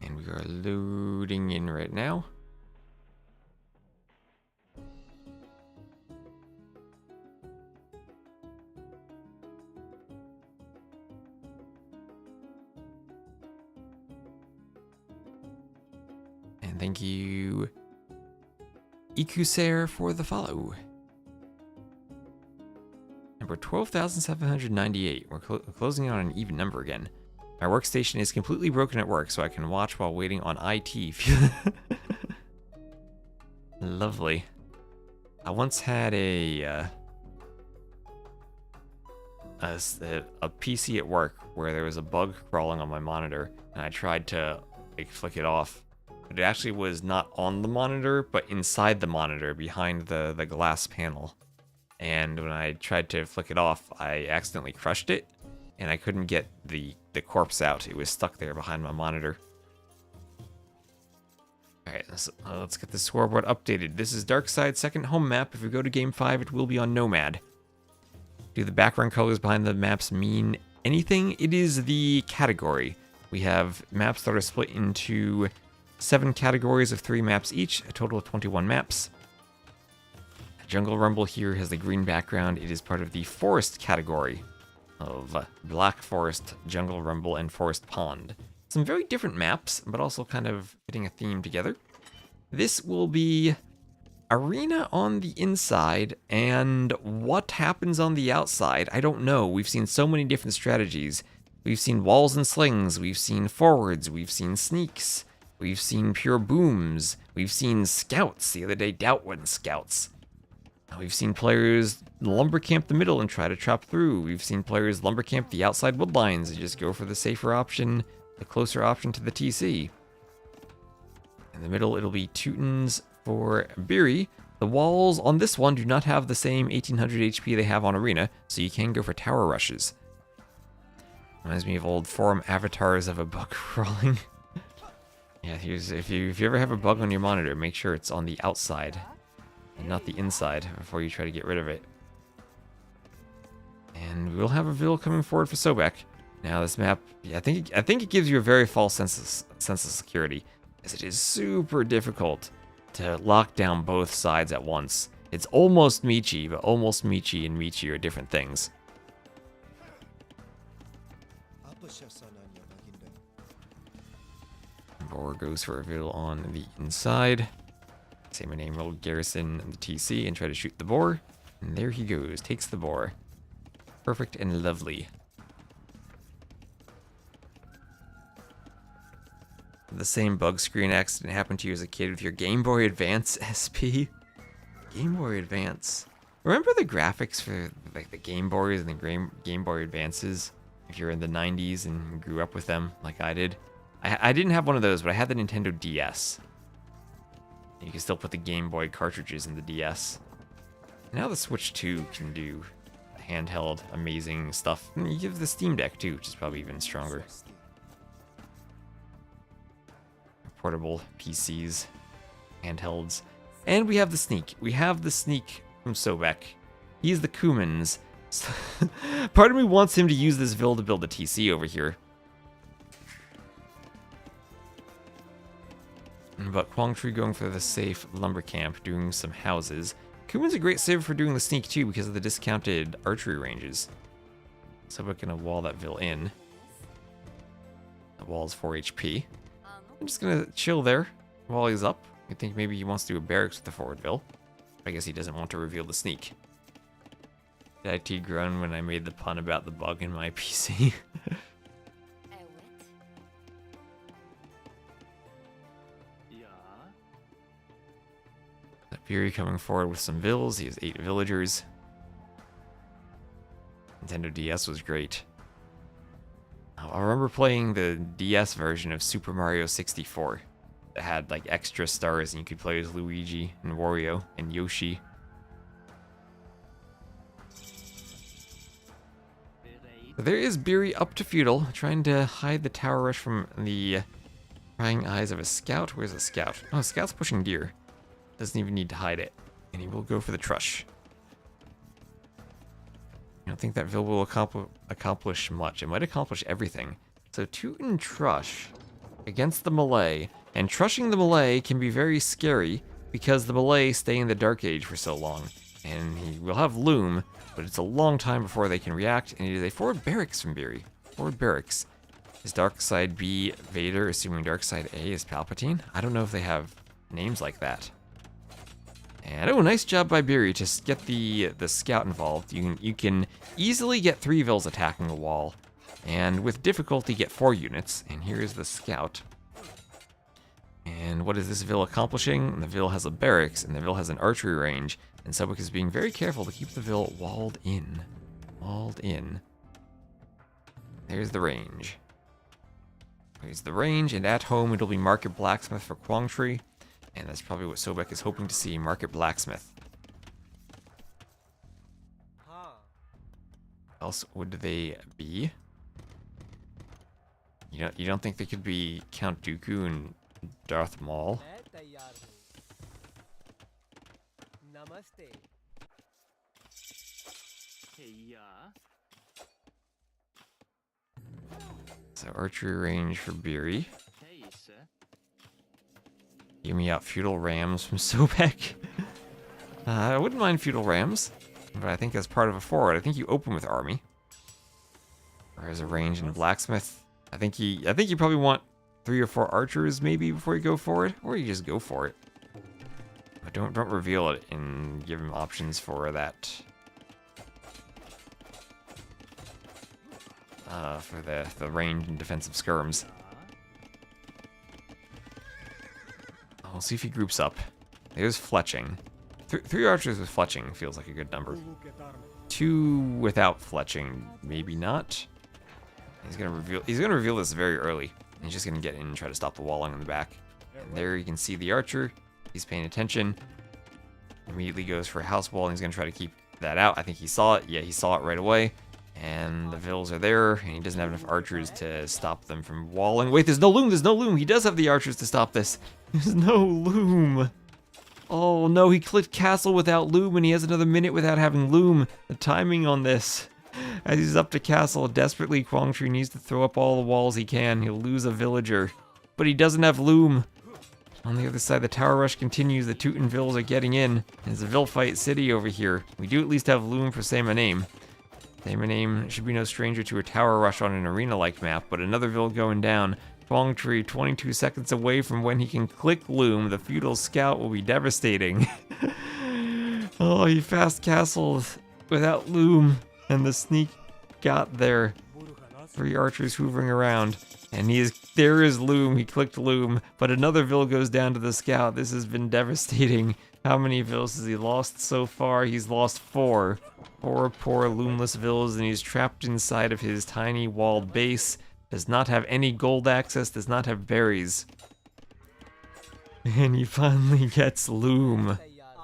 Speaker 1: And we are loading in right now. And thank you, Ikuser, for the follow. Number 12,798. We're closing in on an even number again. My workstation is completely broken at work, so I can watch while waiting on IT. Lovely. I once had a PC at work where there was a bug crawling on my monitor, and I tried to flick it off. But it actually was not on the monitor, but inside the monitor, behind the glass panel. And when I tried to flick it off, I accidentally crushed it, and I couldn't get the corpse out. It was stuck there behind my monitor. Alright, let's get the scoreboard updated. This is Darkside's second home map. If we go to Game 5, it will be on Nomad. Do the background colors behind the maps mean anything? It is the category. We have maps that are split into 7 categories of 3 maps each, a total of 21 maps. Jungle Rumble here has the green background. It is part of the forest category of Black Forest, Jungle Rumble, and Forest Pond. Some very different maps, but also kind of fitting a theme together. This will be arena on the inside, and what happens on the outside, I don't know. We've seen so many different strategies. We've seen walls and slings, we've seen forwards, we've seen sneaks, we've seen pure booms, we've seen scouts. The other day, Doubt went scouts. We've seen players lumber camp the middle and try to trap through. We've seen players lumber camp the outside wood lines and just go for the safer option, the closer option to the TC. In the middle, it'll be Teutons for Beery. The walls on this one do not have the same 1800 HP they have on Arena, so you can go for tower rushes. Reminds me of old forum avatars of a bug crawling. Yeah, if you ever have a bug on your monitor, make sure it's on the outside and not the inside before you try to get rid of it. And we'll have a Vil coming forward for Sobek. Now this map, yeah, I think it gives you a very false sense of security, as it is super difficult to lock down both sides at once. It's almost Michi, but almost Michi and Michi are different things. Boar goes for a Vil on the inside. Say my name, roll Garrison and the TC and try to shoot the boar. And there he goes, takes the boar. Perfect and lovely. The same bug screen accident happened to you as a kid with your Game Boy Advance SP? Game Boy Advance. Remember the graphics for like the Game Boys and the Game Boy Advances? If you're in the 90s and grew up with them like I did. I didn't have one of those, but I had the Nintendo DS. You can still put the Game Boy cartridges in the DS. Now the Switch 2 can do handheld amazing stuff. And you give the Steam Deck too, which is probably even stronger. Portable PCs, handhelds. And we have the sneak. We have the sneak from Sobek. He's the Kumans. Part of me wants him to use this Vil to build a TC over here. But Quangtree going for the safe lumber camp, doing some houses. Kuman's a great saver for doing the sneak too because of the discounted archery ranges. So we're gonna wall that Vil in. The wall's 4 HP. I'm just gonna chill there while he's up. I think maybe he wants to do a barracks with the forward Vil. I guess he doesn't want to reveal the sneak. Did I T-groan when I made the pun about the bug in my PC? Fury coming forward with some Vils. He has 8 villagers. Nintendo DS was great. I remember playing the DS version of Super Mario 64. That had like extra stars and you could play as Luigi and Wario and Yoshi. But there is Beery up to feudal, trying to hide the tower rush from the prying eyes of a scout. Where's a scout? Oh, scout's pushing deer. Doesn't even need to hide it. And he will go for the Trush. I don't think that Vil will accomplish much. It might accomplish everything. So Teuton Trush against the Malay. And trushing the Malay can be very scary because the Malay stay in the Dark Age for so long. And he will have Loom, but it's a long time before they can react. And it is a forward barracks from Beery. Forward barracks. Is Darkside B Vader, assuming Darkside A is Palpatine? I don't know if they have names like that. And oh, nice job by Beery to get the scout involved. You can easily get 3 Vils attacking a wall, and with difficulty get 4 units. And here's the scout. And what is this Vil accomplishing? The Vil has a barracks, and the Vil has an archery range. And Sobek is being very careful to keep the Vil walled in. Walled in. There's the range. There's the range, and at home it'll be Market Blacksmith for Quangtree. And that's probably what Sobek is hoping to see, Market Blacksmith. What else would they be? You don't think they could be Count Dooku and Darth Maul? So archery range for Beery. Give me out feudal rams from Sobek. I wouldn't mind feudal rams, but I think as part of a forward, I think you open with army. Or as a range in a blacksmith. I think you probably want 3 or 4 archers maybe before you go forward, or you just go for it. But don't reveal it and give him options for that. For the range and defensive skirms. We'll see if he groups up. There's fletching. 3 archers with fletching feels like a good number. 2 without fletching, maybe not. He's gonna reveal this very early. He's just gonna get in and try to stop the walling in the back. And there you can see the archer. He's paying attention. Immediately goes for a house wall and he's gonna try to keep that out. I think he saw it. Yeah, he saw it right away. And the vills are there, and he doesn't have enough archers to stop them from walling. Wait, there's no loom, there's no loom. He does have the archers to stop this. There's no loom. Oh no, he clicked castle without loom, and he has another minute without having loom. The timing on this. As he's up to castle, desperately, Kwangtree needs to throw up all the walls he can. He'll lose a villager. But he doesn't have loom. On the other side, the tower rush continues. The Teuton vills are getting in. There's a vill fight city over here. We do at least have loom for Samename. Samename should be no stranger to a tower rush on an arena-like map, but another vill going down. Kwangtree 22 seconds away from when he can click loom. The feudal scout will be devastating. Oh, he fast castled without loom, and the sneak got there. 3 archers hoovering around, and there is loom. He clicked loom, but another vill goes down to the scout. This has been devastating. How many vills has he lost so far? He's lost 4. 4 poor loomless vills, and he's trapped inside of his tiny walled base. Does not have any gold access, does not have berries. And he finally gets loom.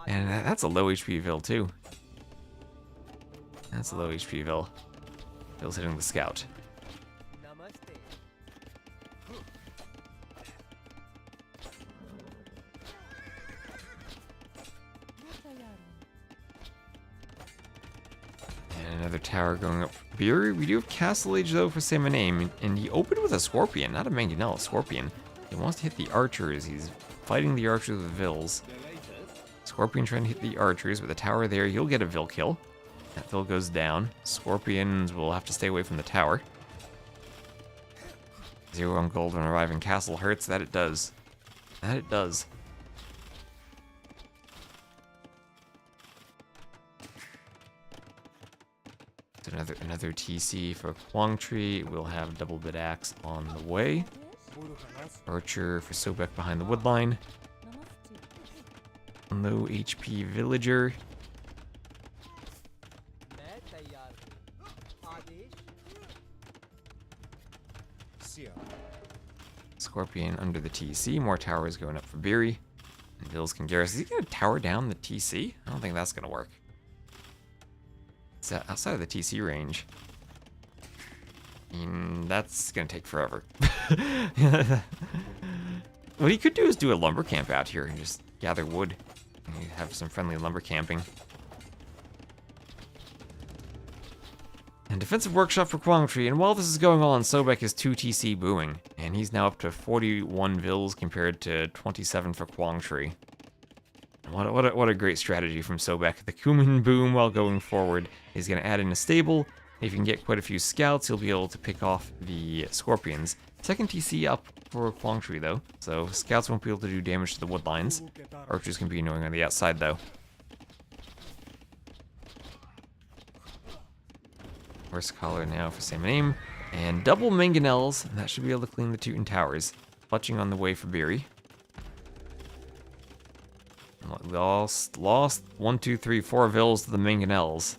Speaker 1: And that's a low HP vill too. That's a low HP vill. Vill's hitting the scout. Another tower going up for Beery. We do have Castle Age though for Samename, and he opened with a Scorpion, not a Mangonel, a Scorpion. He wants to hit the archers. He's fighting the archers with vills. Scorpion trying to hit the archers with a tower there. He'll get a vill kill. That vill goes down. Scorpions will have to stay away from the tower. 0 on gold when arriving castle hurts. That it does. That it does. Another TC for Kwangtree. We'll have double bit axe on the way. Archer for Sobek behind the woodline. Low HP villager. Scorpion under the TC. More towers going up for Beery. And vills can garrison. Is he gonna tower down the TC? I don't think that's gonna work. It's outside of the TC range. I mean, that's gonna take forever. What he could do is do a lumber camp out here and just gather wood. And have some friendly lumber camping. And defensive workshop for Kwangtree. And while this is going on, Sobek is 2 TC booming. And he's now up to 41 vills compared to 27 for Kwangtree. What a great strategy from Sobek. The Kumin boom while going forward. He's going to add in a stable. If he can get quite a few scouts, he'll be able to pick off the Scorpions. Second TC up for Kwangtree though, so scouts won't be able to do damage to the wood lines. Archers can be annoying on the outside though. Horse collar now for Samename. And double mangonels, and that should be able to clean the Teuton towers. Fletching on the way for Beery. Lost 1, 2, 3, 4 vills to the mangonels.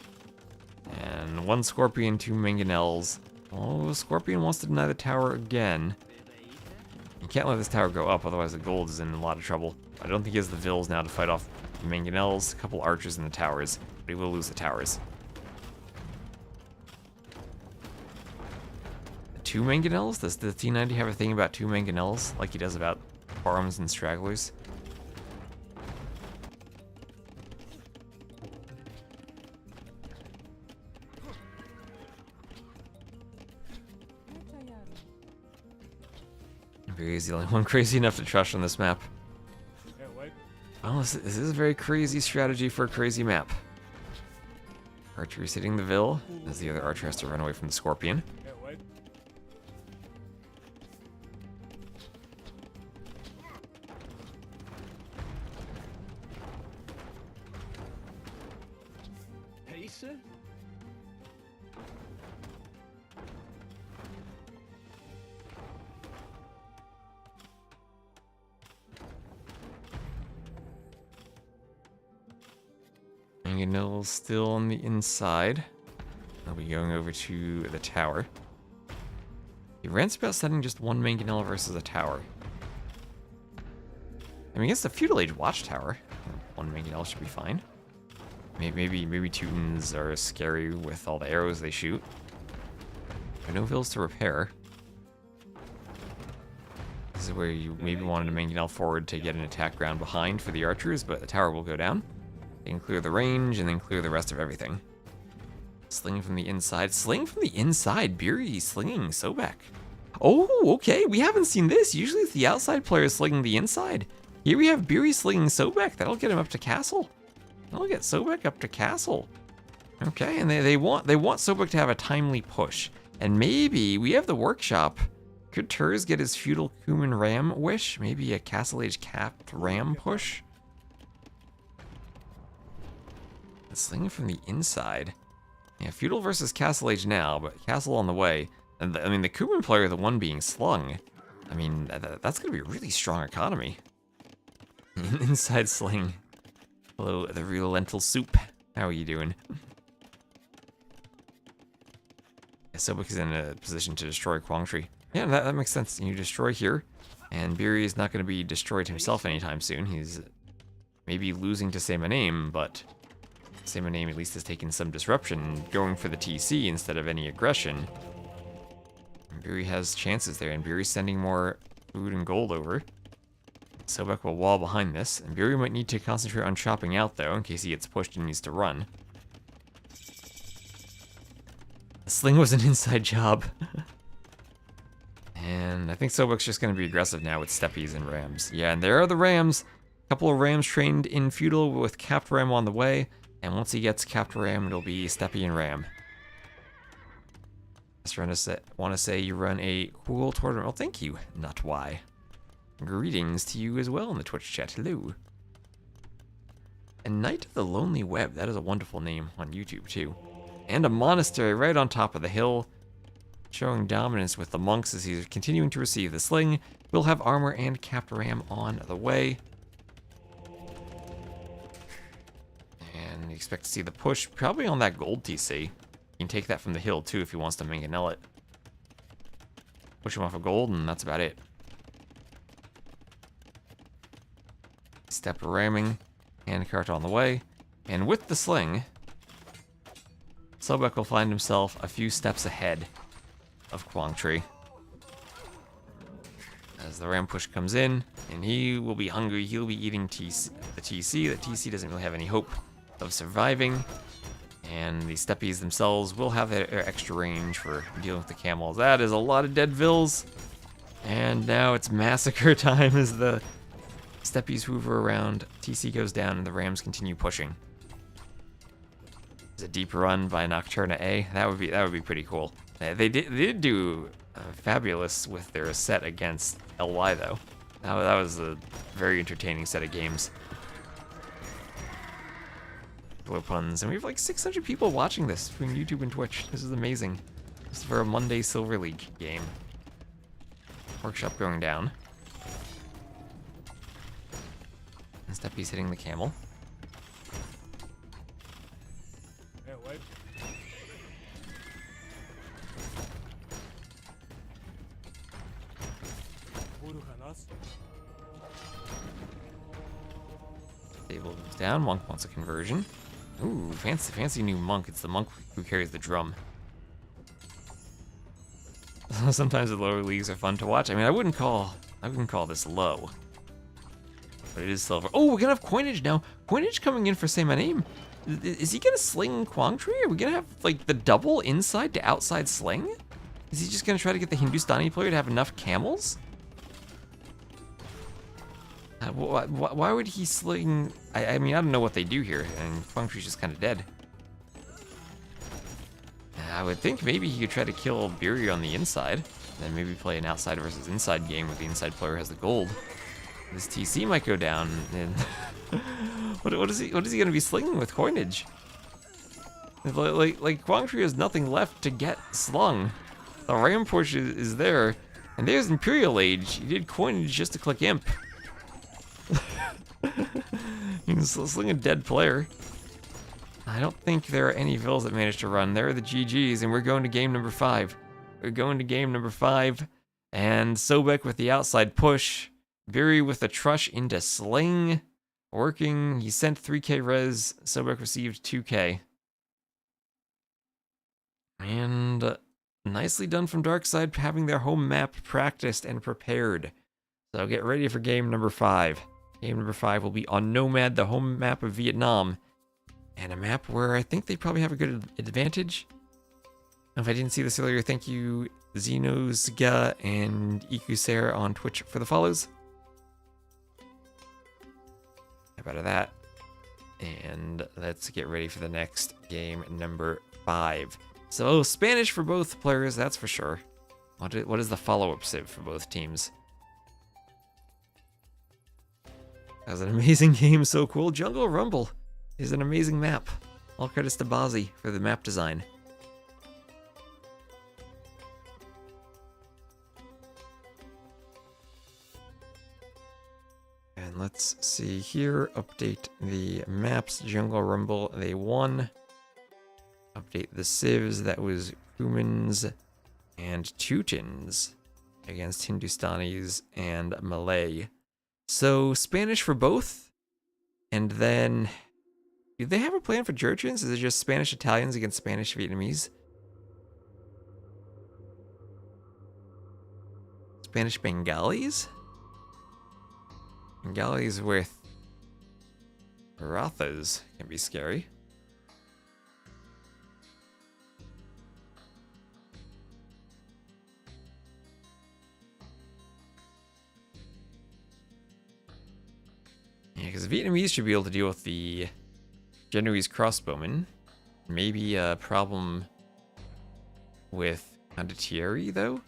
Speaker 1: And 1 Scorpion, 2 mangonels. Oh, Scorpion wants to deny the tower again. You can't let this tower go up, otherwise the gold is in a lot of trouble. I don't think he has the vills now to fight off the mangonels. A couple archers in the towers, but he will lose the towers. 2 mangonels? Does the T90 have a thing about 2 mangonels, like he does about farms and stragglers? Beery's the only one crazy enough to trust on this map. Well, this is a very crazy strategy for a crazy map. Archer's hitting the Vil, as the other archer has to run away from the Scorpion. Mangonel's still on the inside. I'll be going over to the tower. He rants about setting just one Mangonel versus a tower. I mean, against the Feudal Age Watchtower, one Mangonel should be fine. Maybe Teutons are scary with all the arrows they shoot. But no Vils to repair. This is where you maybe wanted a Mangonel forward to get an attack ground behind for the archers, but the tower will go down. They can clear the range and then clear the rest of everything. Sling from the inside. Sling from the inside. Beery slinging Sobek. Oh, okay. We haven't seen this. Usually it's the outside player slinging the inside. Here we have Beery slinging Sobek. That'll get him up to castle. That'll get Sobek up to castle. Okay, and they want Sobek to have a timely push. And maybe we have the workshop. Could Turs get his feudal Kuman Ram wish? Maybe a Castle Age capped Ram push? Slinging from the inside. Yeah, feudal versus Castle Age now, but Castle on the way. And I mean, the Kuman player, the one being slung. I mean, that's going to be a really strong economy. Inside sling. Hello, the real lentil soup. How are you doing? Yeah, Sobek is in a position to destroy Quangtree. Yeah, that makes sense. You destroy here, and Beery is not going to be destroyed himself anytime soon. He's maybe losing to Say My Name, but Say My Name at least has taken some disruption, going for the TC instead of any aggression. And Beery has chances there, and Beery's sending more food and gold over. Sobek will wall behind this, and Beery might need to concentrate on chopping out, though, in case he gets pushed and needs to run. The sling was an inside job. And I think Sobek's just going to be aggressive now with Steppies and Rams. Yeah, and there are the Rams. A couple of Rams trained in Feudal with Capped Ram on the way. And once he gets Capped Ram, it'll be Steppy and Ram. Just want to say you run a cool tournament. Well, thank you, not why. Greetings to you as well in the Twitch chat. Hello. And Knight of the Lonely Web. That is a wonderful name on YouTube, too. And a monastery right on top of the hill. Showing dominance with the monks as he's continuing to receive the sling. We'll have armor and Capped Ram on the way. And you expect to see the push probably on that gold TC. You can take that from the hill too if he wants to mangonel it. Push him off of gold and that's about it. Step ramming, handcart on the way. And with the sling, Sobek will find himself a few steps ahead of Quangtree. As the ram push comes in, and he will be hungry, he'll be eating the TC. The TC doesn't really have any hope of surviving. And the Steppies themselves will have their extra range for dealing with the camels. That is a lot of dead Vils. And now it's massacre time as the Steppies hoover around. TC goes down and the Rams continue pushing. There's a deep run by Nocturna A. That would be pretty cool. They did do fabulous with their set against LY though. That was a very entertaining set of games. Blow puns, and we have like 600 people watching this between YouTube and Twitch. This is amazing. This is for a Monday Silver League game. Workshop going down. And Steppy's hitting the camel. Stable goes down. Monk wants a conversion. Ooh, fancy new monk. It's the monk who carries the drum. Sometimes the lower leagues are fun to watch. I mean, I wouldn't call this low, but it is silver. Oh, we're gonna have coinage now. Coinage coming in for Say My Name. Is he gonna sling Quangtree? Are we gonna have like the double inside to outside sling? Is he just gonna try to get the Hindustani player to have enough camels? Why would he sling? I mean, I don't know what they do here, and Feng Shui's just kind of dead. I would think maybe he could try to kill Biri on the inside, then maybe play an outside versus inside game where the inside player has the gold. This TC might go down, and what is he gonna be slinging with coinage? Like Quang Shui has nothing left to get slung. The ram push is there, and there's Imperial Age. He did coinage just to click imp. You can sling a dead player. I don't think there are any vills that managed to run. There are the GGs, and we're going to game number 5. We're going to game number 5, and Sobek with the outside push. Biri with the trush into sling. Working, he sent 3k res. Sobek received 2k. And nicely done from Darkside, having their home map practiced and prepared. So get ready for game number 5. Game number 5 will be on Nomad, the home map of Vietnam. And a map where I think they probably have a good advantage. If I didn't see this earlier, thank you Xenosga and Ikuser on Twitch for the follows. How about that? And let's get ready for the next game, number 5. So Spanish for both players, that's for sure. What is the follow-up civ for both teams? That was an amazing game, so cool. Jungle Rumble is an amazing map. All credits to Bazzi for the map design. And let's see here, update the maps. Jungle Rumble, they won. Update the civs, that was humans and Teutons against Hindustanis and Malay. So Spanish for both, and then do they have a plan for Jurchens? Is it just Spanish Italians against Spanish Vietnamese? Spanish Bengalis? Bengalis with Marathas can be scary. Yeah, because Vietnamese should be able to deal with the Genoese crossbowmen. Maybe a problem with Condottieri, though?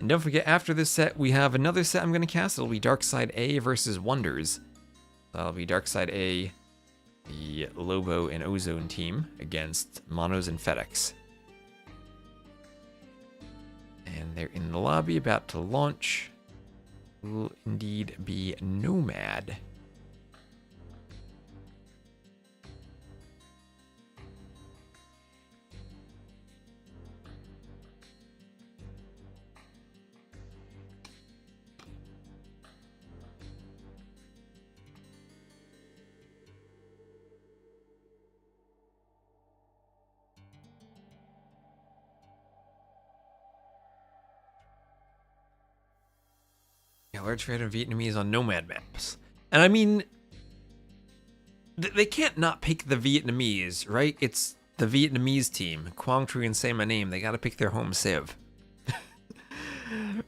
Speaker 1: And don't forget, after this set, we have another set I'm going to cast. It'll be Darkside A versus Wonders. That'll be Darkside A, the Lobo and Ozone team, against Monos and FedEx. And they're in the lobby, about to launch. Will indeed be Nomad. Yeah, large rate of Vietnamese on Nomad maps. And I mean, they can't not pick the Vietnamese, right? It's the Vietnamese team. Quang Tri and Say My Name, they gotta pick their home civ.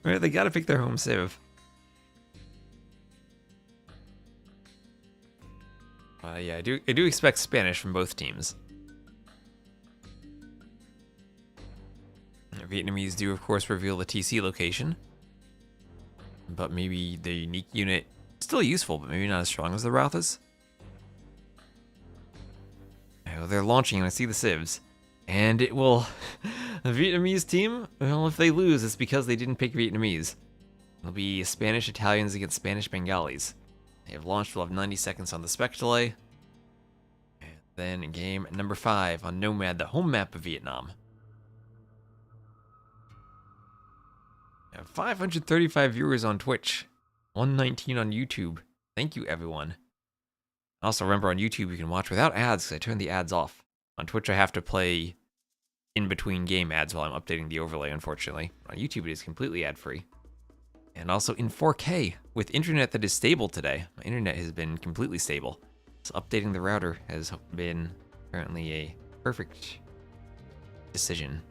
Speaker 1: Right, they gotta pick their home civ. Yeah, I do expect Spanish from both teams. Vietnamese do, of course, reveal the TC location. But maybe the unique unit, still useful, but maybe not as strong as the Rathas. Oh, they're launching, and I see the civs. And it will... The Vietnamese team, well, if they lose, it's because they didn't pick Vietnamese. It'll be Spanish Italians against Spanish Bengalis. They have launched, we'll have 90 seconds on the spec delay. And then game number 5 on Nomad, the home map of Vietnam. 535 viewers on Twitch, 119 on YouTube. Thank you, everyone. Also, remember on YouTube you can watch without ads because I turned the ads off. On Twitch I have to play in between game ads while I'm updating the overlay, unfortunately. On YouTube it is completely ad-free. And also in 4K with internet that is stable today. My internet has been completely stable. So updating the router has been apparently a perfect decision.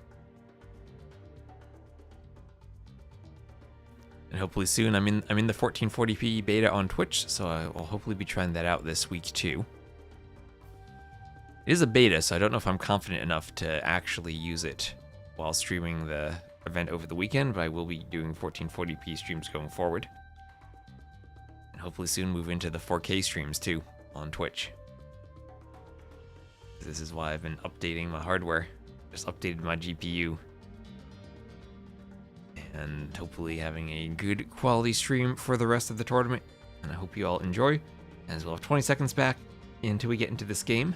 Speaker 1: And hopefully soon, I'm in the 1440p beta on Twitch, so I will hopefully be trying that out this week too. It is a beta, so I don't know if I'm confident enough to actually use it while streaming the event over the weekend, but I will be doing 1440p streams going forward. And hopefully soon move into the 4K streams too on Twitch. This is why I've been updating my hardware. Just updated my GPU. And hopefully having a good quality stream for the rest of the tournament. And I hope you all enjoy. As we'll have 20 seconds back until we get into this game.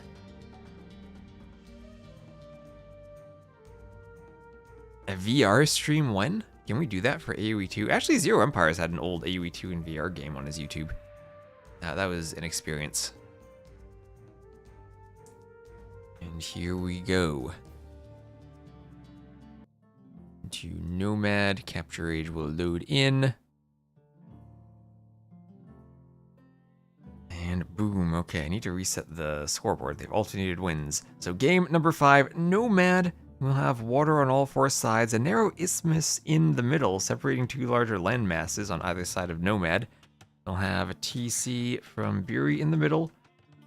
Speaker 1: A VR stream when? Can we do that for AoE 2? Actually, Zero Empires had an old AoE 2 in VR game on his YouTube. That was an experience. And here we go. To Nomad, Capture Age will load in. And boom, okay, I need to reset the scoreboard. They've alternated wins. So game number 5, Nomad will have water on all 4 sides, a narrow isthmus in the middle, separating 2 larger land masses on either side of Nomad. They'll have a TC from Buri in the middle,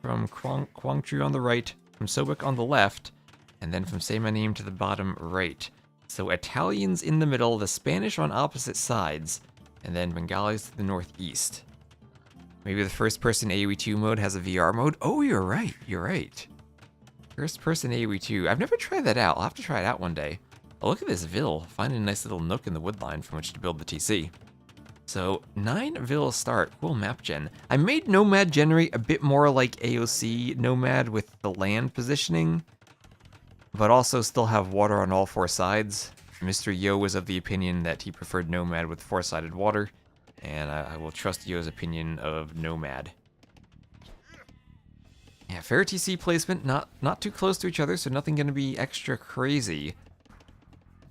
Speaker 1: from Kwangchu on the right, from Sobek on the left, and then from Seimanim to the bottom right. So Italians in the middle, the Spanish on opposite sides, and then Bengalis to the northeast. Maybe the first-person AoE 2 mode has a VR mode? Oh, you're right, you're right. First-person AoE 2. I've never tried that out. I'll have to try it out one day. Oh, look at this Ville. Finding a nice little nook in the woodline from which to build the TC. So, 9 Ville start. Cool map gen. I made Nomad generate a bit more like AOC Nomad with the land positioning, but also still have water on all 4 sides. Mr. Yo was of the opinion that he preferred Nomad with 4-sided water, and I will trust Yo's opinion of Nomad. Yeah, fair TC placement, not too close to each other, so nothing going to be extra crazy.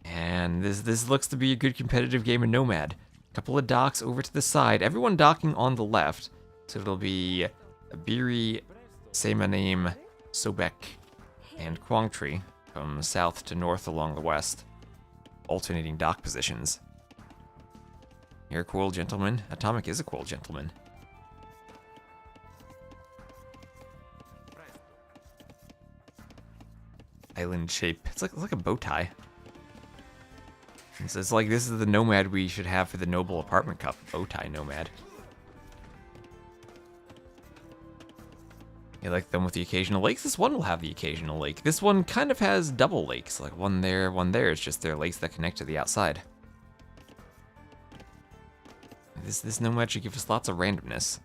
Speaker 1: And this looks to be a good competitive game in Nomad. Couple of docks over to the side, everyone docking on the left, so it'll be Biri, Seimanim, Sobek, and Kwangtri from south to north along the west, alternating dock positions. You're a cool gentleman. Atomic is a cool gentleman. Island shape. It's like a bow tie. It's like this is the Nomad we should have for the Noble Apartment Cup. Bow tie Nomad. You like them with the occasional lakes? This one will have the occasional lake. This one kind of has double lakes, like one there, one there. It's just they're lakes that connect to the outside. This Nomad should give us lots of randomness.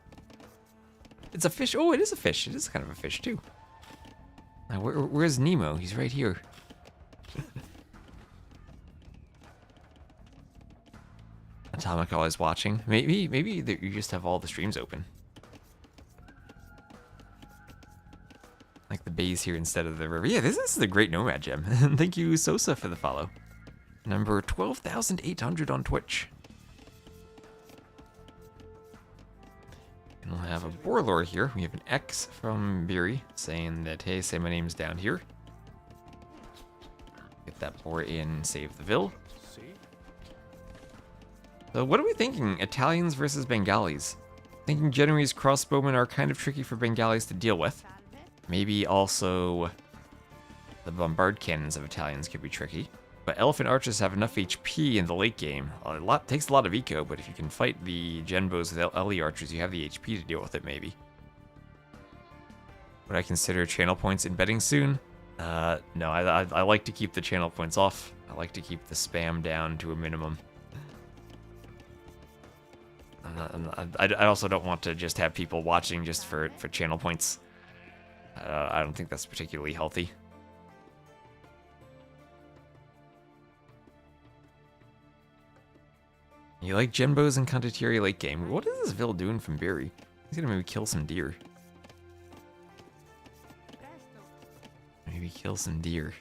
Speaker 1: It's a fish. Oh, it is a fish. It is kind of a fish too. Now, where's Nemo? He's right here. Atomic always watching. Maybe you just have all the streams open. Like the bays here instead of the river. Yeah, this is a great Nomad gem. Thank you, Sosa, for the follow. Number 12,800 on Twitch. And we'll have a Borlore here. We have an X from Biri saying that, hey, say my name's down here. Get that boar in, save the Ville. So what are we thinking? Italians versus Bengalis. Thinking Genoese crossbowmen are kind of tricky for Bengalis to deal with. Maybe also the bombard cannons of Italians could be tricky. But elephant archers have enough HP in the late game. Takes a lot of eco, but if you can fight the Genbos with LE archers, you have the HP to deal with it, maybe. Would I consider channel points in betting soon? No, I like to keep the channel points off. I like to keep the spam down to a minimum. I also don't want to just have people watching just for channel points. I don't think that's particularly healthy. You like Genbos and Condottieri late game. What is this Ville doing from Biri? He's gonna maybe kill some deer. Maybe kill some deer.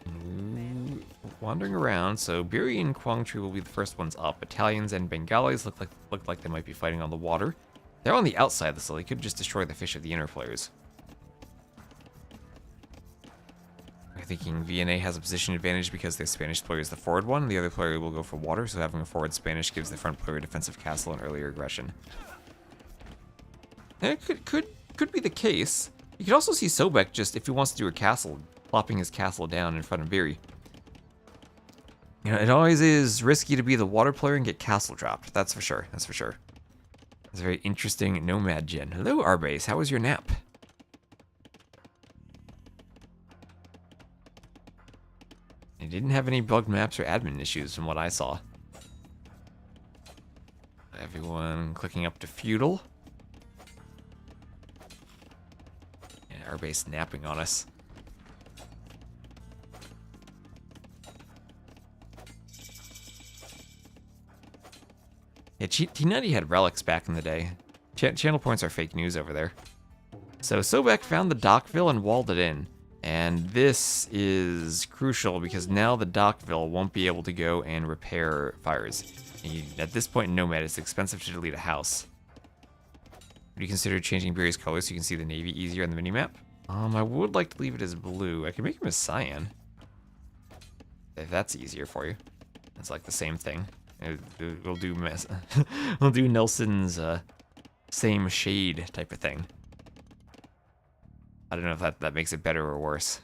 Speaker 1: Ooh, wandering around, so Biri and Kwangchu will be the first ones up. Italians and Bengalis look like they might be fighting on the water. They're on the outside, so they could just destroy the fish of the inner players. I'm thinking VNA has a position advantage because their Spanish player is the forward one. The other player will go for water, so having a forward Spanish gives the front player a defensive castle and earlier aggression. And it could be the case. You could also see Sobek just, if he wants to do a castle, plopping his castle down in front of Beery. You know, it always is risky to be the water player and get castle dropped. That's for sure. That's for sure. It's a very interesting nomad gen. Hello, Arbase. How was your nap? I didn't have any bugged maps or admin issues from what I saw. Everyone clicking up to feudal. Yeah, Arbase napping on us. Yeah, T90 had relics back in the day. Channel points are fake news over there. So Sobek found the Dockville and walled it in. And this is crucial because now the Dockville won't be able to go and repair fires. At this point in Nomad, it's expensive to delete a house. Would you consider changing Beery's colors so you can see the navy easier on the minimap? I would like to leave it as blue. I can make him as cyan. If that's easier for you. It's like the same thing. We'll do we'll do Nelson's same shade type of thing. I don't know if that makes it better or worse.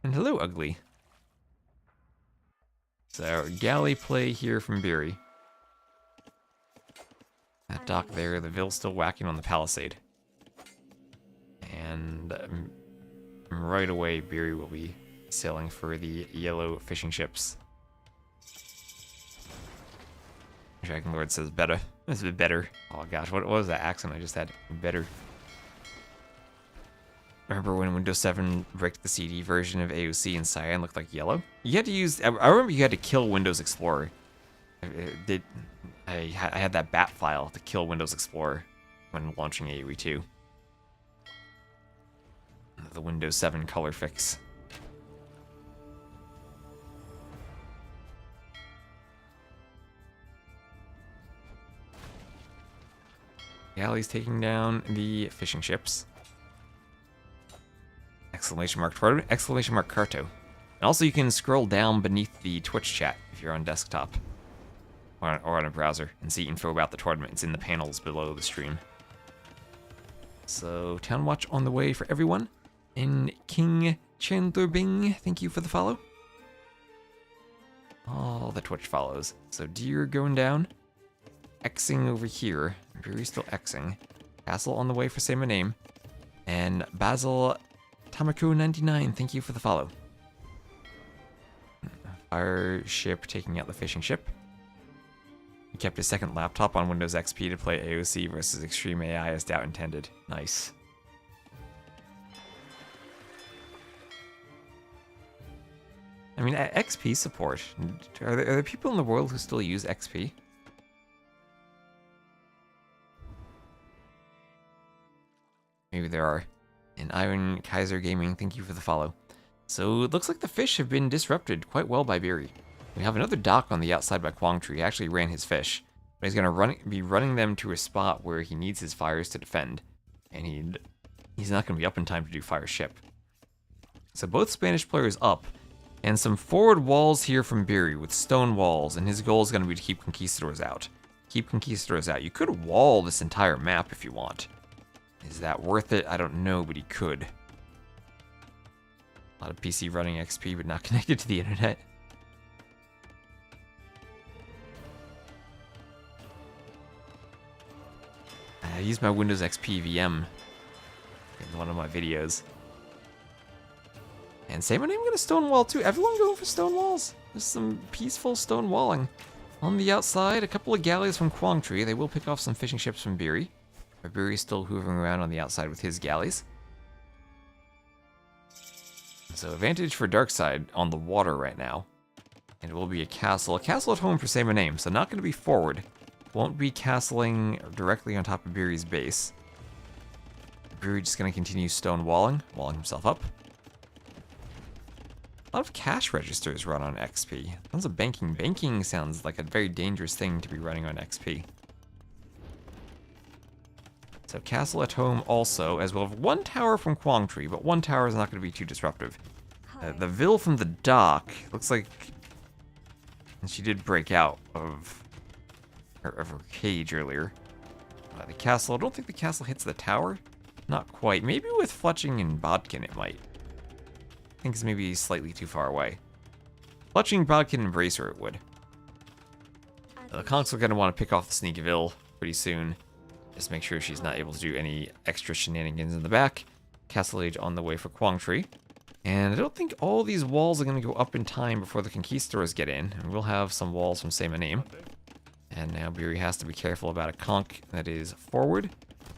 Speaker 1: And hello, Ugly. So galley play here from Beery. That dock there, the Ville's still whacking on the palisade. And right away, Beery will be sailing for the yellow fishing ships. Dragon Lord says better. This is better. Oh gosh, what was that accent I just had? Better. Remember when Windows 7 bricked the CD version of AOC and Cyan looked like yellow? You had to use. I remember you had to kill Windows Explorer. I had that bat file to kill Windows Explorer when launching AoE 2. The Windows 7 color fix. Galley's taking down the fishing ships. Exclamation mark tournament, exclamation mark Carto. And also you can scroll down beneath the Twitch chat if you're on desktop or on a browser and see info about the tournament. It's in the panels below the stream. So Town Watch on the way for everyone. And King Chandler Bing, thank you for the follow. All the Twitch follows. So Deer going down. Xing over here. Beery's still Xing. Castle on the way for say my name. And Basil Tamako99, thank you for the follow. Fire ship taking out the fishing ship. He kept his second laptop on Windows XP to play AOC versus Extreme AI as doubt intended. Nice. I mean, XP support. Are there people in the world who still use XP? Maybe there are. And Iron Kaiser Gaming, thank you for the follow. So it looks like the fish have been disrupted quite well by Beery. We have another dock on the outside by Kwangtree. He actually ran his fish. But he's going to be running them to a spot where he needs his fires to defend. And he's not going to be up in time to do fire ship. So both Spanish players up. And some forward walls here from Beery with stone walls. And his goal is going to be to keep Conquistadors out. Keep Conquistadors out. You could wall this entire map if you want. Is that worth it? I don't know, but he could. A lot of PC running XP, but not connected to the internet. I used my Windows XP VM in one of my videos. And say my name, I'm gonna stone wall too. Everyone going for stone walls. There's some peaceful stone walling. On the outside, a couple of galleys from Kwangtree. They will pick off some fishing ships from Beery. Beery's still hoovering around on the outside with his galleys. So advantage for Darkside on the water right now. And it will be a castle. A castle at home for say my name, so not going to be forward. Won't be castling directly on top of Beery's base. Beery just going to continue stone walling himself up. A lot of cash registers run on XP. Tons of banking. Banking sounds like a very dangerous thing to be running on XP. So castle at home also, as well as one tower from Quang Tri, but one tower is not going to be too disruptive. The Vil from the dock looks like she did break out of her cage earlier. The castle, I don't think the castle hits the tower. Not quite. Maybe with Fletching and Bodkin it might. I think it's maybe slightly too far away. Fletching, Bodkin, and Bracer it would. The Conks are going to want to pick off the Sneaky Vil pretty soon. Just make sure she's not able to do any extra shenanigans in the back. Castle Age on the way for Quang Tri. And I don't think all these walls are going to go up in time before the Conquistadors get in. And we'll have some walls from same name. And now Beery has to be careful about a conch that is forward.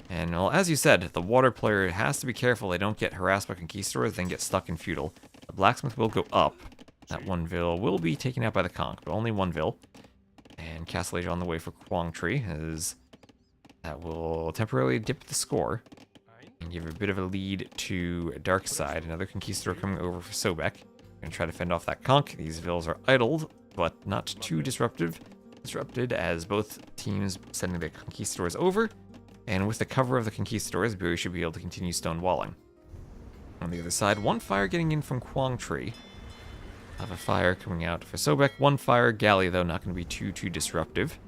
Speaker 1: And well, as you said, the water player has to be careful they don't get harassed by Conquistadors, then get stuck in feudal. The blacksmith will go up. That one Vil will be taken out by the conch, but only one Vil. And Castle Age on the way for Quang Tri, as that will temporarily dip the score and give a bit of a lead to Darkside. Another Conquistador coming over for Sobek. Gonna try to fend off that conch. These Vils are idled, but not too disrupted, as both teams sending their Conquistadors over. And with the cover of the Conquistadors, Beery should be able to continue stonewalling. On the other side, one fire getting in from Quang Tri. Have a fire coming out for Sobek. One fire galley, though, not going to be too disruptive.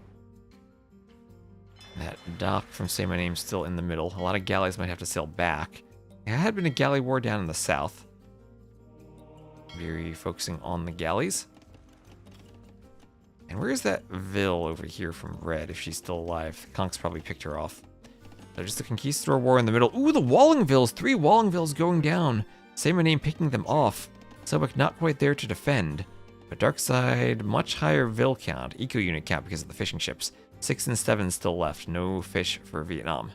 Speaker 1: That dock from Say My Name still in the middle. A lot of galleys might have to sail back. There had been a galley war down in the south. Very focusing on the galleys. And where is that Vil over here from Red, if she's still alive? Conk's probably picked her off. So just the Conquistador war in the middle. Ooh, the Walling Vils! 3 Walling Vils going down. Say My Name picking them off. Sobek not quite there to defend. But Darkside, much higher Vil count, eco unit count because of the fishing ships. 6 and 7 still left. No fish for Vietnam.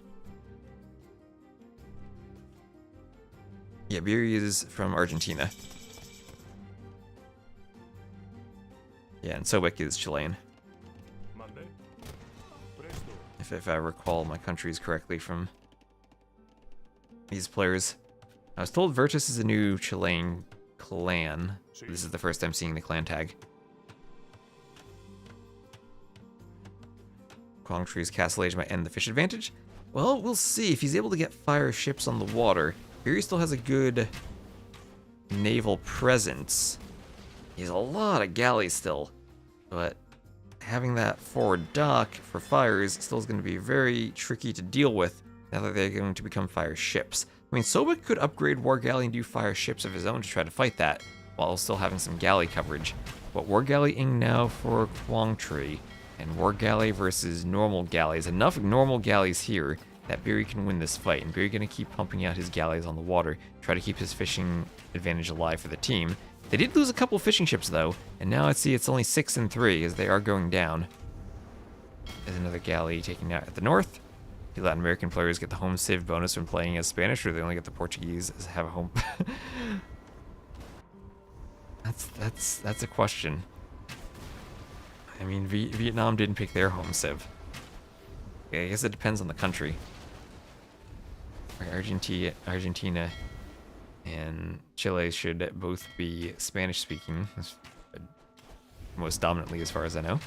Speaker 1: Yeah, Beery is from Argentina. Yeah, and Sobek is Chilean. If I recall my countries correctly from these players. I was told Virtus is a new Chilean clan. This is the first time seeing the clan tag. Quang Tri's Castle Age might end the fish advantage. Well, we'll see. If he's able to get fire ships on the water, Beery still has a good naval presence. He has a lot of galleys still, but having that forward dock for fires still is going to be very tricky to deal with now that they're going to become fire ships. I mean, Sobek could upgrade War Galley and do fire ships of his own to try to fight that, while still having some galley coverage. But War Galley-ing now for Quang Tri, and War Galley versus normal galleys. Enough normal galleys here that Beery can win this fight, and Beery going to keep pumping out his galleys on the water, try to keep his fishing advantage alive for the team. They did lose a couple fishing ships though, and now I see it's only 6 and 3 as they are going down. There's another galley taking out at the north. The Latin American players get the home civ bonus from playing as Spanish, or they only get the Portuguese as have a home. That's a question. I mean, Vietnam didn't pick their home civ. Okay, I guess it depends on the country. Argentina and Chile should both be Spanish-speaking, most dominantly as far as I know.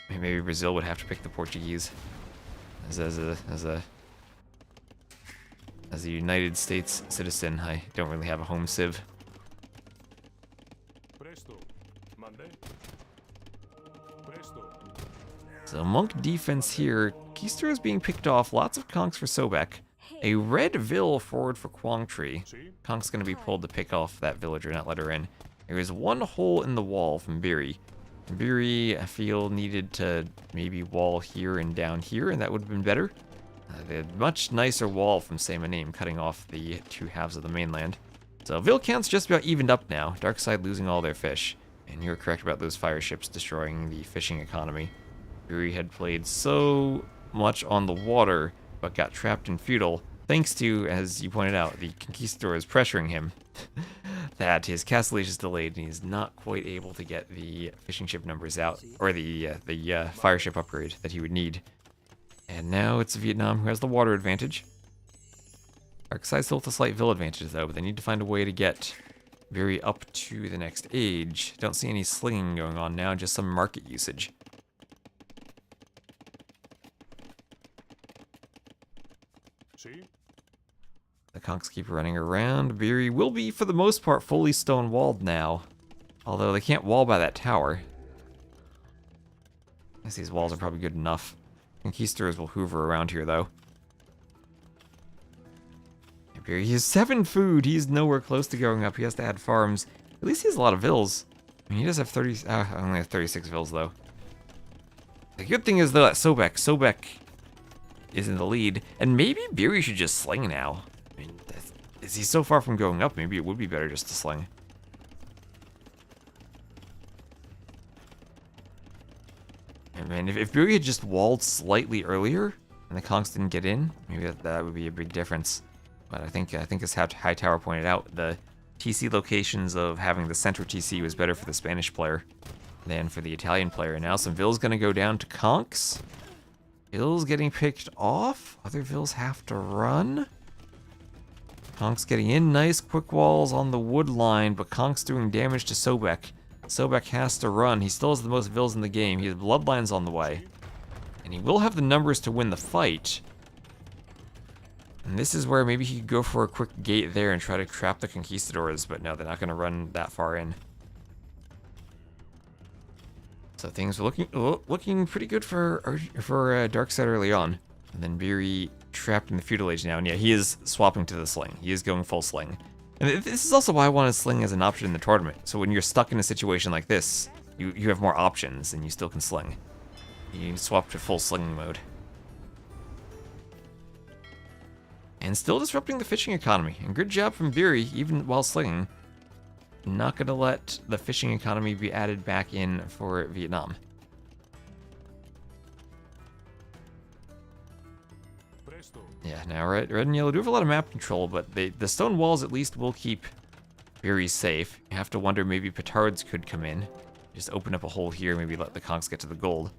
Speaker 1: Maybe Brazil would have to pick the Portuguese as a United States citizen. I don't really have a home civ. So monk defense here. Keister is being picked off. Lots of conks for Sobek. A red Vil forward for Quang Tri. Konk's going to be pulled to pick off that villager, not let her in. There is one hole in the wall from Beery. Beery, I feel, needed to maybe wall here and down here, and that would have been better. They had much nicer wall from Say My Name, cutting off the 2 halves of the mainland. So Vil count's just about evened up now. Darkside losing all their fish. And you're correct about those fire ships destroying the fishing economy. Beery had played so much on the water, but got trapped in feudal, thanks to, as you pointed out, the Conquistadors pressuring him, that his Castle Age is delayed and he's not quite able to get the fishing ship numbers out, or the fire ship upgrade that he would need. And now it's Vietnam who has the water advantage. Darkside still with a slight Vil advantage though, but they need to find a way to get Beery up to the next age. Don't see any slinging going on now, just some market usage. Conks keep running around. Beery will be, for the most part, fully stone-walled now. Although they can't wall by that tower. I guess these walls are probably good enough. Conquistadors will hoover around here, though. Beery, he has 7 food. He's nowhere close to going up. He has to add farms. At least he has a lot of vills. I mean, he does have 30... I only have 36 vills, though. The good thing is, though, that Sobek is in the lead. And maybe Beery should just sling now. I mean, is he so far from going up? Maybe it would be better just to sling. And man, if Beery had just walled slightly earlier, and the Conks didn't get in, maybe that would be a big difference. But I think as High Tower pointed out, the TC locations of having the center TC was better for the Spanish player than for the Italian player. And now some vills gonna go down to Conks. Vills getting picked off. Other vills have to run. Conks getting in. Nice quick walls on the wood line, but Conks doing damage to Sobek. Sobek has to run. He still has the most vills in the game. He has bloodlines on the way. And he will have the numbers to win the fight. And this is where maybe he could go for a quick gate there and try to trap the Conquistadors, but no, they're not going to run that far in. So things are looking pretty good for Darkside early on. And then Beery trapped in the Feudal Age now, and yeah, he is swapping to the sling. He is going full sling. And this is also why I wanted sling as an option in the tournament. So when you're stuck in a situation like this, you have more options and you still can sling. You swap to full slinging mode. And still disrupting the fishing economy. And good job from Beery, even while slinging. Not gonna let the fishing economy be added back in for Vietnam. Yeah, now red and yellow do have a lot of map control, but the stone walls at least will keep Beery safe. You have to wonder maybe petards could come in. Just open up a hole here, maybe let the Conks get to the gold.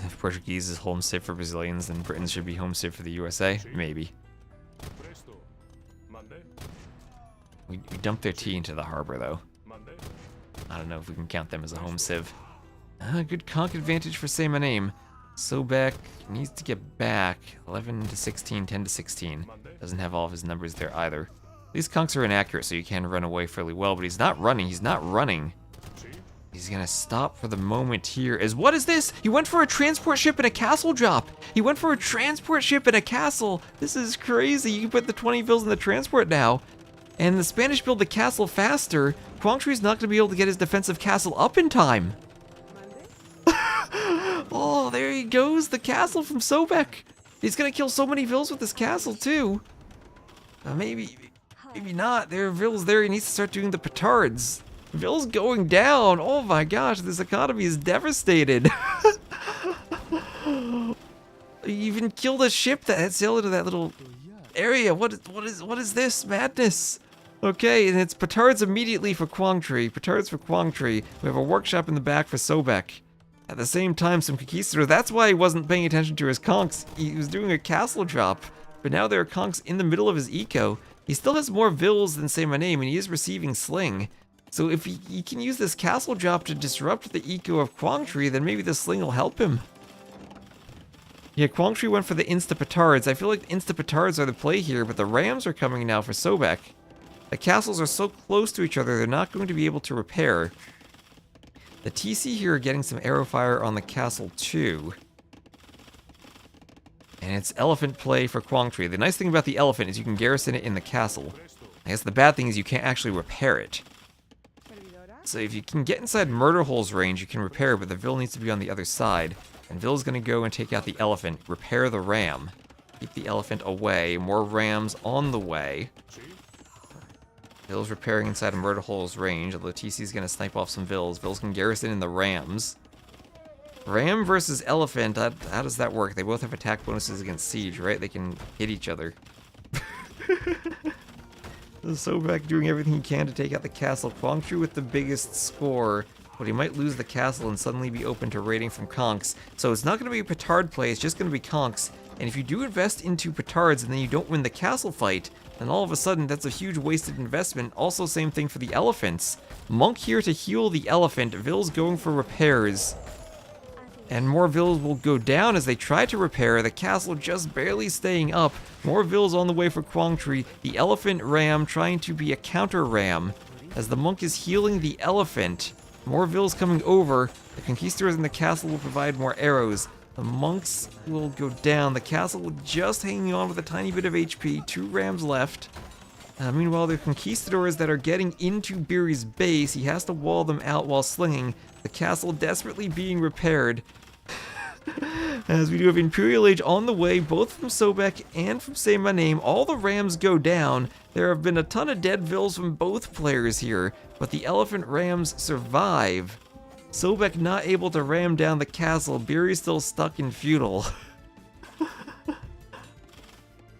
Speaker 1: If Portuguese is home safe for Brazilians, then Britain should be home safe for the USA? Maybe. We dumped their tea into the harbor, though. I don't know if we can count them as a home civ. Good conk advantage for Say My Name. Sobek needs to get back. 11 to 16, 10 to 16. Doesn't have all of his numbers there either. These conks are inaccurate, so you can run away fairly well, but he's not running. He's not running. He's gonna stop for the moment here. What is this? He went for a transport ship and a castle drop. He went for a transport ship and a castle. This is crazy. You can put the 20 vills in the transport now. And the Spanish build the castle faster. Quang Tri's not gonna be able to get his defensive castle up in time. Oh, there he goes, the castle from Sobek. He's gonna kill so many vills with this castle too. Maybe not. There are vills there. He needs to start doing the petards. Vills going down. Oh my gosh, this economy is devastated. He even killed a ship that had sailed into that little area. What is this madness? Okay, and it's petards immediately for Quang Tri. Petards for Quang Tri. We have a workshop in the back for Sobek. At the same time, some conquistadors. That's why he wasn't paying attention to his conks. He was doing a castle drop, but now there are conks in the middle of his eco. He still has more vills than Say My Name, and he is receiving sling. So if he can use this castle drop to disrupt the eco of Quang Tri, then maybe the sling will help him. Yeah, Quang Tri went for the insta-petards. I feel like insta-petards are the play here, but the rams are coming now for Sobek. The castles are so close to each other, they're not going to be able to repair. The TC here are getting some arrow fire on the castle too. And it's elephant play for Quang Tri. The nice thing about the elephant is you can garrison it in the castle. I guess the bad thing is you can't actually repair it. So if you can get inside Murder Hole's range, you can repair, but the Vill needs to be on the other side. And Vill's gonna go and take out the elephant, repair the ram. Keep the elephant away, more rams on the way. Vill's repairing inside of Murder Hole's range, although TC's gonna snipe off some Vills. Vills can garrison in the rams. Ram versus elephant, how does that work? They both have attack bonuses against siege, right? They can hit each other. Sobek doing everything he can to take out the castle. Quang Tri with the biggest score, but he might lose the castle and suddenly be open to raiding from conks. So it's not going to be a petard play, it's just going to be conks. And if you do invest into petards and then you don't win the castle fight, then all of a sudden that's a huge wasted investment. Also same thing for the elephants. Monk here to heal the elephant. Vill's going for repairs. And more villas will go down as they try to repair, the castle just barely staying up. More villas on the way for Quangtree, the elephant ram trying to be a counter ram. As the monk is healing the elephant, more villas coming over, the conquistadors in the castle will provide more arrows. The monks will go down, the castle just hanging on with a tiny bit of HP, 2 rams left. Meanwhile, the conquistadors that are getting into Beery's base, he has to wall them out while slinging. The castle desperately being repaired. As we do have Imperial Age on the way, both from Sobek and from Say My Name. All the rams go down. There have been a ton of dead vills from both players here, but the elephant rams survive. Sobek not able to ram down the castle. Beery still stuck in feudal.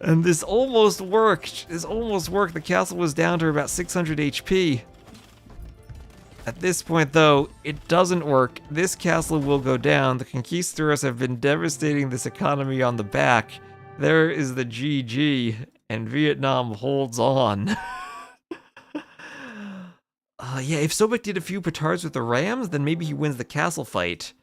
Speaker 1: And this almost worked. The castle was down to about 600 HP. At this point, though, it doesn't work. This castle will go down. The conquistadors have been devastating this economy on the back. There is the GG, and Vietnam holds on. Yeah, if Sobek did a few petards with the rams, then maybe he wins the castle fight.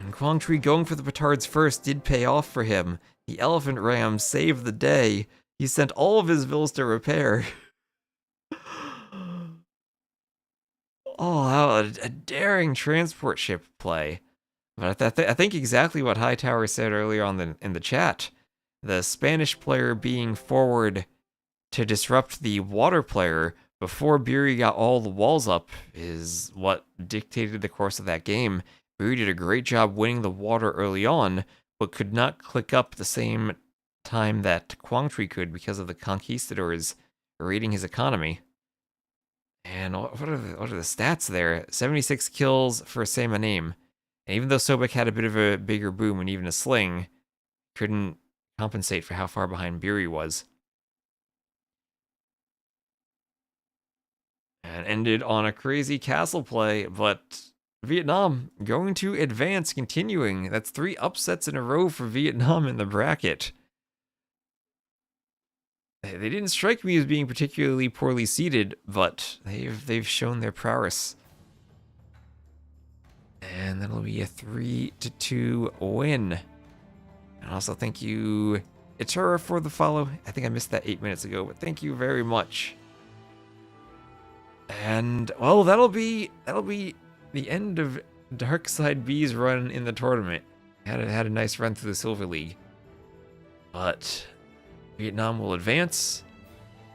Speaker 1: And Quangtree going for the petards first did pay off for him. The elephant ram saved the day. He sent all of his villas to repair. Oh, a daring transport ship play. But I think exactly what Hightower said earlier on in the chat. The Spanish player being forward to disrupt the water player before Beery got all the walls up is what dictated the course of that game. Beery did a great job winning the water early on, but could not click up the same time that Quangtree could because of the conquistadors raiding his economy. And what are the stats there? 76 kills for Say My Name. And even though Sobek had a bit of a bigger boom and even a sling, couldn't compensate for how far behind Beery was. And ended on a crazy castle play, but Vietnam going to advance, continuing. That's 3 upsets in a row for Vietnam in the bracket. They didn't strike me as being particularly poorly seeded, but they've shown their prowess. And that'll be a 3-2 win. And also thank you, Itura, for the follow. I think I missed that 8 minutes ago, but thank you very much. And well, that'll be the end of Darkside B's run in the tournament. Had a nice run through the Silver League, but Vietnam will advance,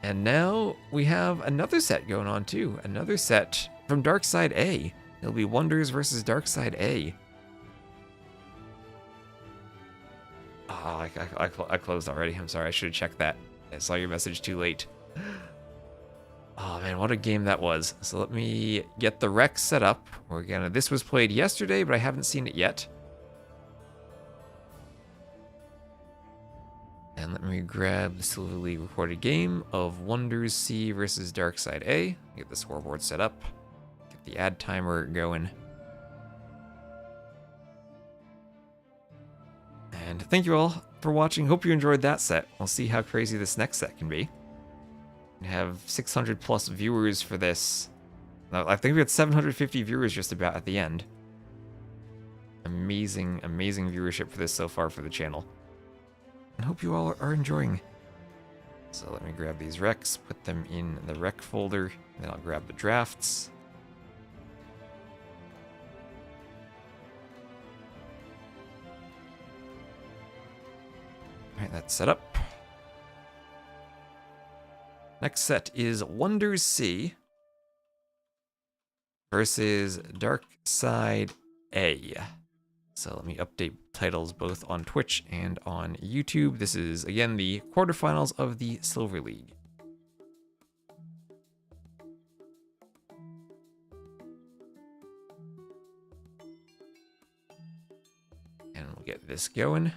Speaker 1: and now we have another set going on too. Another set from Darkside A. It'll be Wonders versus Darkside A. Oh, I closed already. I'm sorry. I should have checked that. I saw your message too late. Oh man, what a game that was. So let me get the rec set up. This was played yesterday, but I haven't seen it yet. And let me grab the Silver League recorded game of Wonders C versus Darkside A. Get the scoreboard set up. Get the ad timer going. And thank you all for watching. Hope you enjoyed that set. We'll see how crazy this next set can be. We have 600 plus viewers for this. I think we had 750 viewers just about at the end. Amazing, amazing viewership for this so far for the channel. I hope you all are enjoying. So let me grab these recs, put them in the rec folder, and then I'll grab the drafts. Alright, that's set up. Next set is Wonders C versus Darkside A. So let me update titles both on Twitch and on YouTube. This is, again, the quarterfinals of the Silver League. And we'll get this going.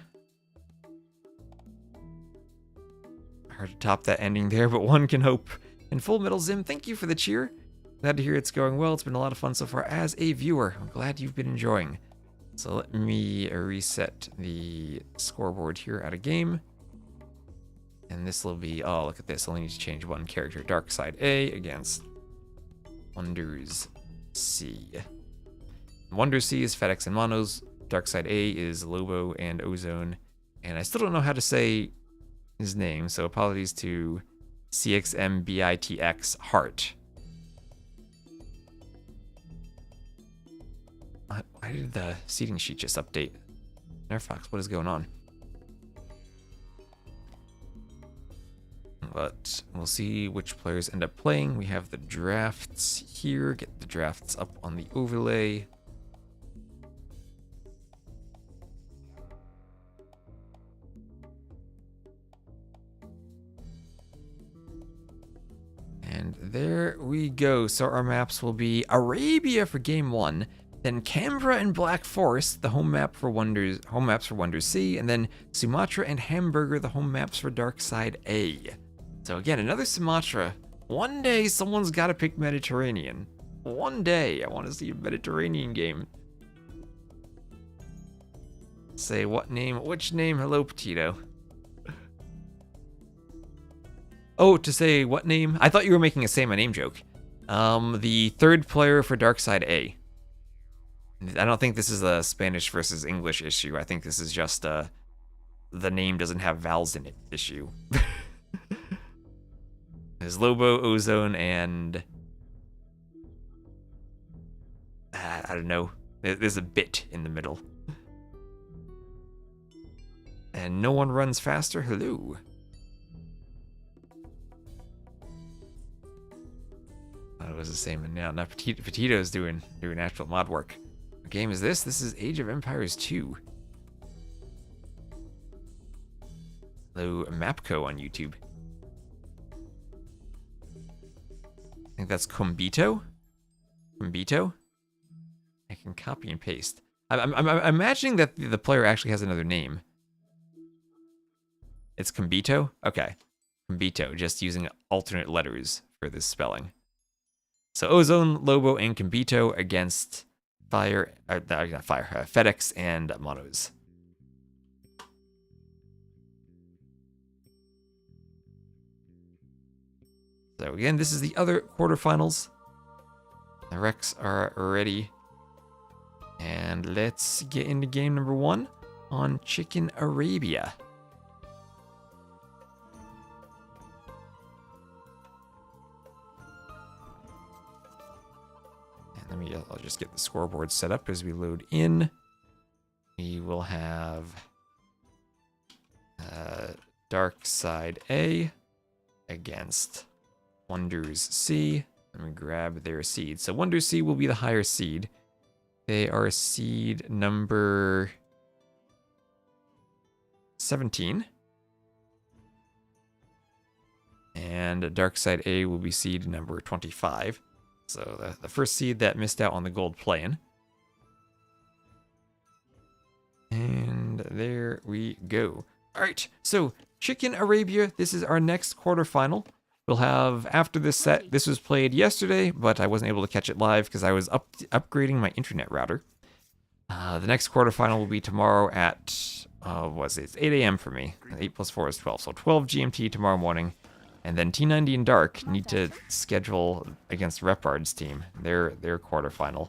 Speaker 1: Hard to top that ending there, but one can hope. And Full Metal Zim, thank you for the cheer. Glad to hear it's going well. It's been a lot of fun so far as a viewer. I'm glad you've been enjoying. So let me reset the scoreboard here out of game. And this will be, oh, look at this. I only need to change one character. Darkside A against Wonders C. Wonder C is FedEx and Monos. Darkside A is Lobo and Ozone. And I still don't know how to say his name, so apologies to CXMBITX Heart. Why did the seating sheet just update? Nerfox, what is going on? But we'll see which players end up playing. We have the drafts here. Get the drafts up on the overlay. And there we go. So our maps will be Arabia for game 1, then Canberra and Black Forest, the home maps for Wonder C, and then Sumatra and Hamburger, the home maps for Darkside A. So again, another Sumatra. One day someone's got to pick Mediterranean. One day I want to see a Mediterranean game. Say what name? Which name? Hello, Petito. Oh, to say what name? I thought you were making a say my name joke. The third player for Darkside A. I don't think this is a Spanish versus English issue. I think this is just the name doesn't have vowels in it issue. There's Lobo, Ozone, and I don't know. There's a bit in the middle. And no one runs faster. Hello. It was the same, and now Petito's doing actual mod work. What game is this? This is Age of Empires 2. Hello, Mapco on YouTube. I think that's Combito. Combito. I can copy and paste. I'm imagining that the player actually has another name. It's Combito? Okay. Combito, just using alternate letters for this spelling. So Ozone, Lobo, and Combito against FedEx and Monos. So again, this is the other quarterfinals. The Recs are ready. And let's get into game number 1 on Chicken Arabia. And I'll just get the scoreboard set up as we load in. We will have Darkside A against Wonders C. Let me grab their seed. So Wonders C will be the higher seed. They are seed number 17. And Darkside A will be seed number 25. So the first seed that missed out on the gold play-in. And there we go. All right, so Chicken Arabia, this is our next quarterfinal. We'll have, after this set, this was played yesterday, but I wasn't able to catch it live because I was upgrading my internet router. The next quarterfinal will be tomorrow at, it's 8 a.m. for me. 8 plus 4 is 12, so 12 GMT tomorrow morning. And then T90 and Dark need to schedule against Repard's team, their quarterfinal.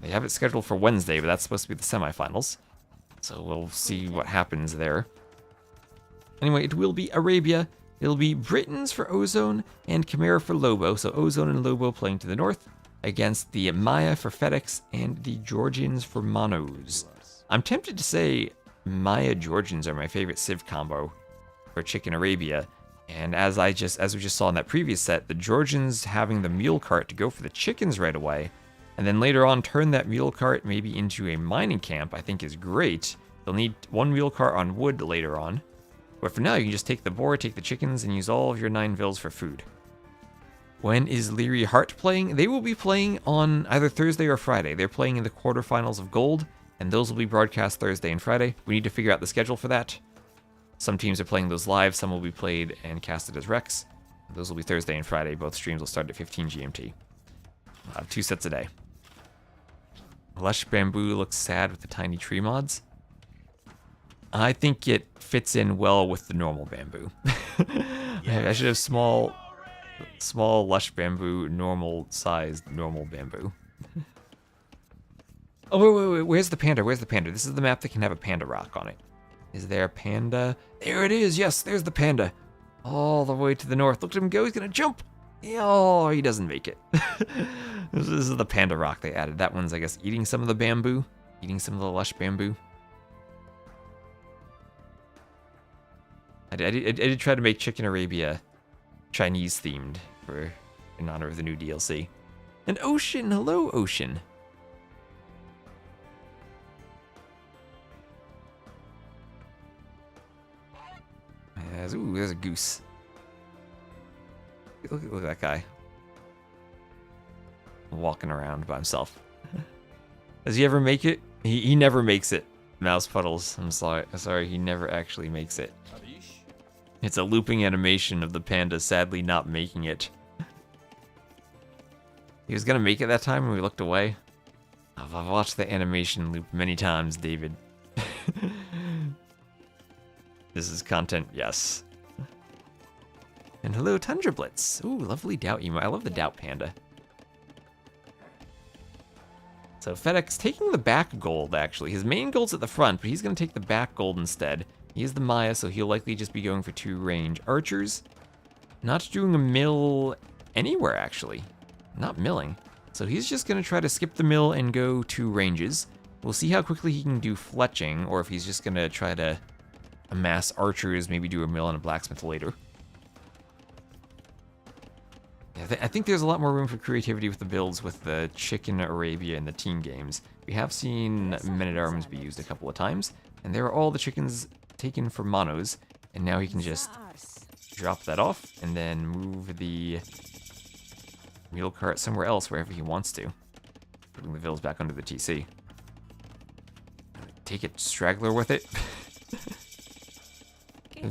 Speaker 1: They have it scheduled for Wednesday, but that's supposed to be the semifinals. So we'll see what happens there. Anyway, it will be Arabia. It'll be Britons for Ozone and Chimera for Lobo. So Ozone and Lobo playing to the north against the Maya for FedEx and the Georgians for Monos. I'm tempted to say Maya Georgians are my favorite Civ combo for Chicken Arabia. And as we just saw in that previous set, the Georgians having the mule cart to go for the chickens right away, and then later on turn that mule cart maybe into a mining camp, I think is great. They'll need one mule cart on wood later on. But for now, you can just take the boar, take the chickens, and use all of your 9 vills for food. When is Leary Hart playing? They will be playing on either Thursday or Friday. They're playing in the quarterfinals of Gold, and those will be broadcast Thursday and Friday. We need to figure out the schedule for that. Some teams are playing those live, some will be played and casted as Recs. Those will be Thursday and Friday. Both streams will start at 15 GMT. We'll have 2 sets a day. Lush Bamboo looks sad with the tiny tree mods. I think it fits in well with the normal bamboo. I should have small Lush Bamboo, normal sized normal bamboo. Oh, wait. Where's the panda? Where's the panda? This is the map that can have a panda rock on it. Is there a panda? There it is. Yes, there's the panda. All the way to the north. Look at him go. He's going to jump. Oh, he doesn't make it. This is the panda rock they added. That one's, I guess, eating some of the bamboo. Eating some of the lush bamboo. I did try to make Chicken Arabia Chinese themed in honor of the new DLC. And Ocean, hello Ocean. Ooh, there's a goose. Look at that guy. Walking around by himself. Does he ever make it? He never makes it. Mouse Puddles. I'm sorry, he never actually makes it. It's a looping animation of the panda sadly not making it. He was gonna make it that time when we looked away. I've watched the animation loop many times, David. This is content, yes. And hello, Tundra Blitz. Ooh, lovely Doubt emo. I love the Doubt Panda. So FedEx taking the back gold, actually. His main gold's at the front, but he's going to take the back gold instead. He is the Maya, so he'll likely just be going for 2 range archers. Not doing a mill anywhere, actually. Not milling. So he's just going to try to skip the mill and go 2 ranges. We'll see how quickly he can do fletching, or if he's just going to try to amass archers, maybe do a mill and a blacksmith later. I think there's a lot more room for creativity with the builds with the Chicken Arabia and the team games. We have seen men-at-arms be used a couple of times, and there are all the chickens taken for monos, and now he can just drop that off and then move the mule cart somewhere else wherever he wants to, putting the vills back under the TC. Take it, straggler with it.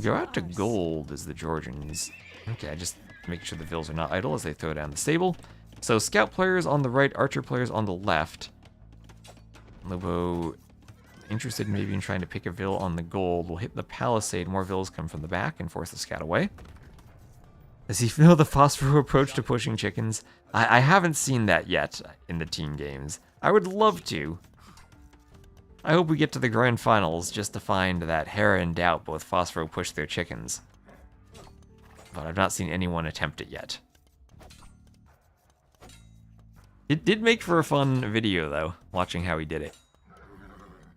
Speaker 1: Go out to gold as the Georgians. Okay, just make sure the vills are not idle as they throw down the stable. So scout players on the right, archer players on the left. Lobo interested maybe in trying to pick a vill on the gold. Will hit the palisade. More vills come from the back and force the scout away. Does he feel the Phosphor approach to pushing chickens? I haven't seen that yet in the team games. I would love to. I hope we get to the grand finals just to find that Hera and Doubt both Phosphor push their chickens. But I've not seen anyone attempt it yet. It did make for a fun video, though, watching how he did it.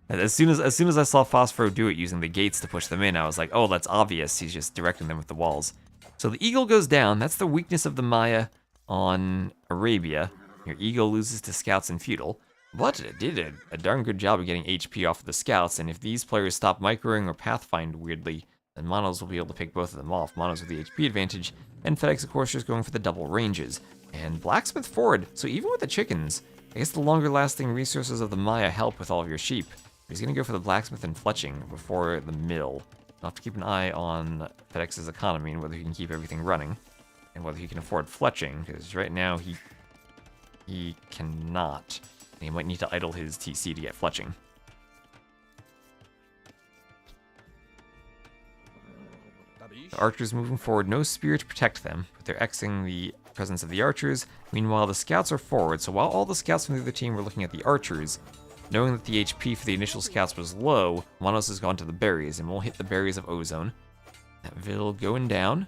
Speaker 1: As soon as I saw Phosphor do it using the gates to push them in, I was like, oh, that's obvious. He's just directing them with the walls. So the eagle goes down. That's the weakness of the Maya on Arabia. Your eagle loses to scouts and feudal. But it did a darn good job of getting HP off of the scouts, and if these players stop microing or pathfind weirdly, then Monos will be able to pick both of them off. Monos with the HP advantage, and FedEx, of course, is going for the double ranges. And Blacksmith forward, so even with the chickens, I guess the longer lasting resources of the Maya help with all of your sheep. He's going to go for the Blacksmith and fletching before the mill. I'll have to keep an eye on FedEx's economy and whether he can keep everything running, and whether he can afford fletching, because right now he cannot. He might need to idle his TC to get fletching. The archers moving forward, no spear to protect them, but they're Xing the presence of the archers. Meanwhile, the scouts are forward, so while all the scouts from the other team were looking at the archers, knowing that the HP for the initial scouts was low, Monos has gone to the berries, and we'll hit the berries of Ozone. That Vil going down.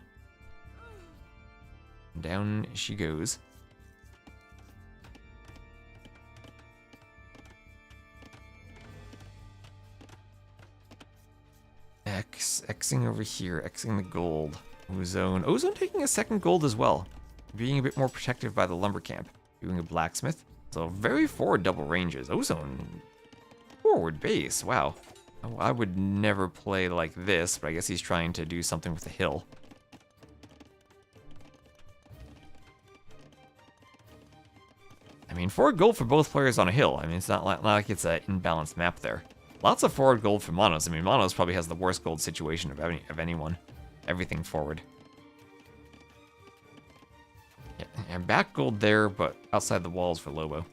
Speaker 1: Down she goes. Xing over here, Xing the gold. Ozone taking a second gold as well. Being a bit more protective by the lumber camp. Doing a blacksmith. So very forward double ranges. Ozone, forward base, wow. I would never play like this, but I guess he's trying to do something with the hill. I mean, forward gold for both players on a hill. I mean, it's not like it's an imbalanced map there. Lots of forward gold for Monos. I mean, Monos probably has the worst gold situation of anyone. Everything forward. Yeah, and back gold there, but outside the walls for Lobo.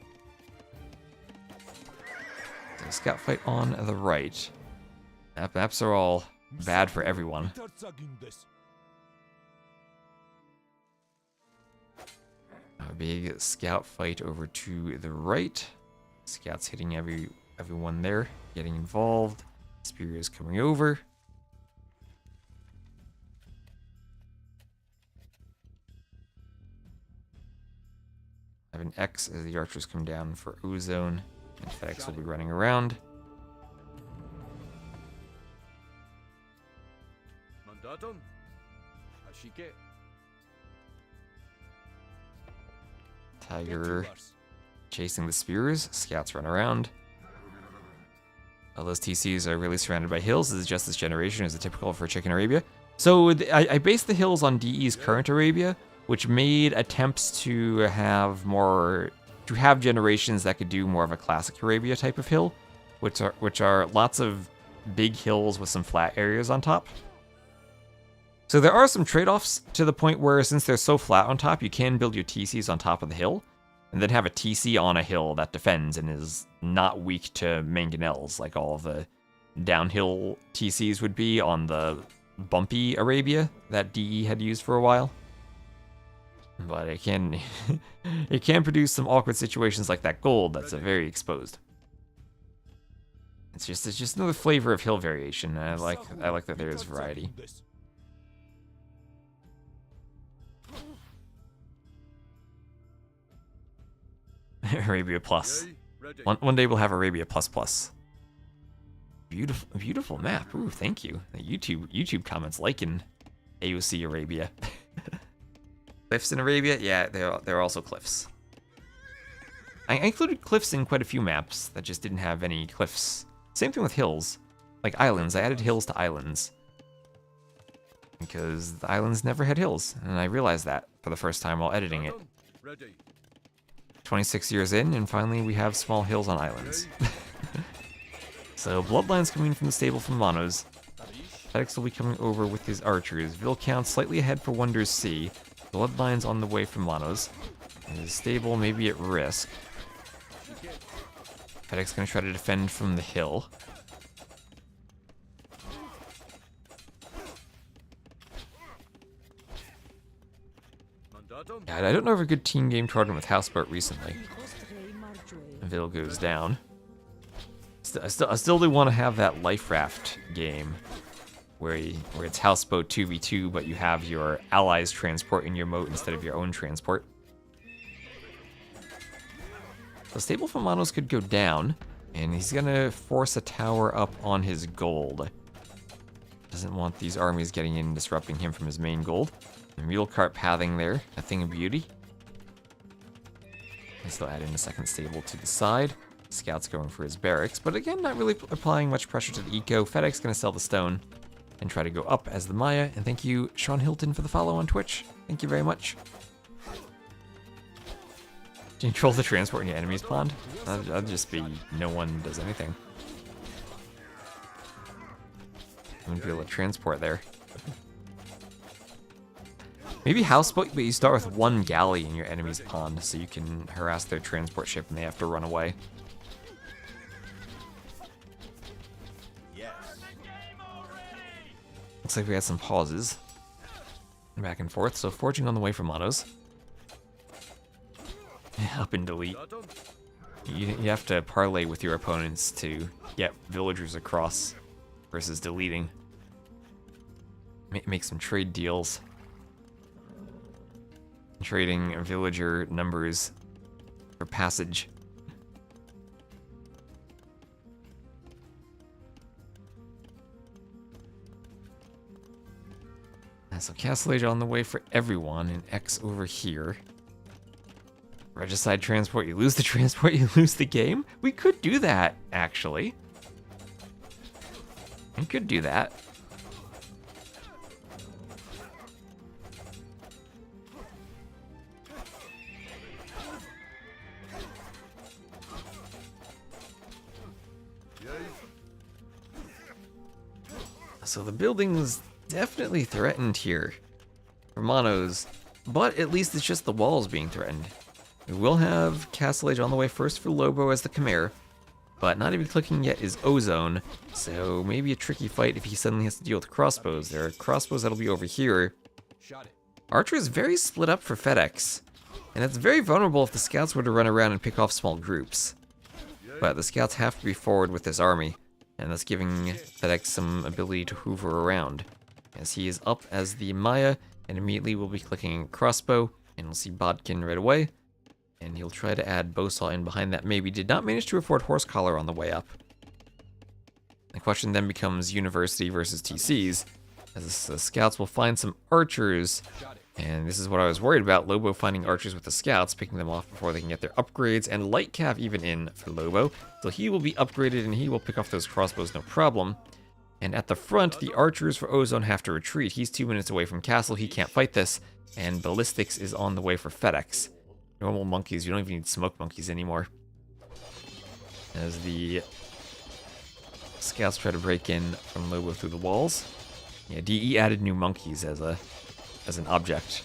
Speaker 1: So scout fight on the right. Maps are all bad for everyone. A big scout fight over to the right. Scouts hitting everyone there, getting involved. Spears coming over. I have an X as the archers come down for ozone, and FedEx will be running around. Tiger chasing the spears. Scouts run around. All those TCs are really surrounded by hills. This is just this generation, is it typical for Chicken Arabia? So I based the hills on DE's current Arabia, which made attempts to have generations that could do more of a classic Arabia type of hill, which are lots of big hills with some flat areas on top. So there are some trade-offs to the point where, since they're so flat on top, you can build your TCs on top of the hill, and then have a TC on a hill that defends and is not weak to mangonels, like all of the downhill TCs would be on the bumpy Arabia that DE had used for a while. But it can it can produce some awkward situations like that gold that's very exposed. It's just another flavor of hill variation. I like that there is variety. Arabia Plus. One day we'll have Arabia Plus. Beautiful map. Ooh, thank you. The YouTube comments liking AOC Arabia. Cliffs in Arabia? Yeah, they're also cliffs. I included cliffs in quite a few maps that just didn't have any cliffs. Same thing with hills. Like islands. I added hills to islands. Because the islands never had hills. And I realized that for the first time while editing it. 26 years in, and finally we have small hills on islands. So, Bloodline's coming from the stable from Monos. FedEx will be coming over with his archers. Vilcount slightly ahead for Wonders C. Bloodline's on the way from Monos. His stable may be at risk. FedEx gonna try to defend from the hill. God, I don't know of a good team game tournament with Houseboat recently. Vil goes down. I still do want to have that life raft game where it's Houseboat 2v2, but you have your allies transport in your moat instead of your own transport. The stable for Monos could go down, and he's gonna force a tower up on his gold. Doesn't want these armies getting in and disrupting him from his main gold. The mule cart pathing there, a thing of beauty. And still add in a second stable to the side. Scout's going for his barracks, but again, not really applying much pressure to the eco. FedEx gonna sell the stone and try to go up as the Maya. And thank you, Sean Hilton, for the follow on Twitch. Thank you very much. Do you control the transport in your enemy's pond? That'd just be no one does anything. I'm gonna be able to transport there. Maybe Houseboat, but you start with one galley in your enemy's pond, so you can harass their transport ship and they have to run away. Looks like we had some pauses. Back and forth, so forging on the way from Monos. Up and delete. You have to parlay with your opponents to get villagers across versus deleting. Make some trade deals. Trading villager numbers for passage. So Castle Age on the way for everyone, and X over here. Regicide transport, you lose the transport, you lose the game? We could do that, actually. We could do that. So the building's definitely threatened here for Monos, but at least it's just the walls being threatened. We will have Castle Age on the way first for Lobo as the Khmer, but not even clicking yet is Ozone, so maybe a tricky fight if he suddenly has to deal with crossbows. There are crossbows that'll be over here. Archer is very split up for FedEx, and it's very vulnerable if the scouts were to run around and pick off small groups. but the scouts have to be forward with this army, and that's giving FedEx some ability to hoover around. As he is up as the Maya, and immediately we'll be clicking crossbow, and we'll see Bodkin right away, and he'll try to add bowsaw in behind that maybe. Did not manage to afford horse collar on the way up. The question then becomes University versus TCs, as the scouts will find some archers, and this is what I was worried about, Lobo finding archers with the scouts, picking them off before they can get their upgrades, and light cav even in for Lobo, so he will be upgraded and he will pick off those crossbows no problem. And at the front, the archers for Ozone have to retreat. He's 2 minutes away from castle, he can't fight this, and ballistics is on the way for FedEx. Normal monkeys, you don't even need smoke monkeys anymore. As the scouts try to break in from Lobo through the walls. Yeah, DE added new monkeys as an object.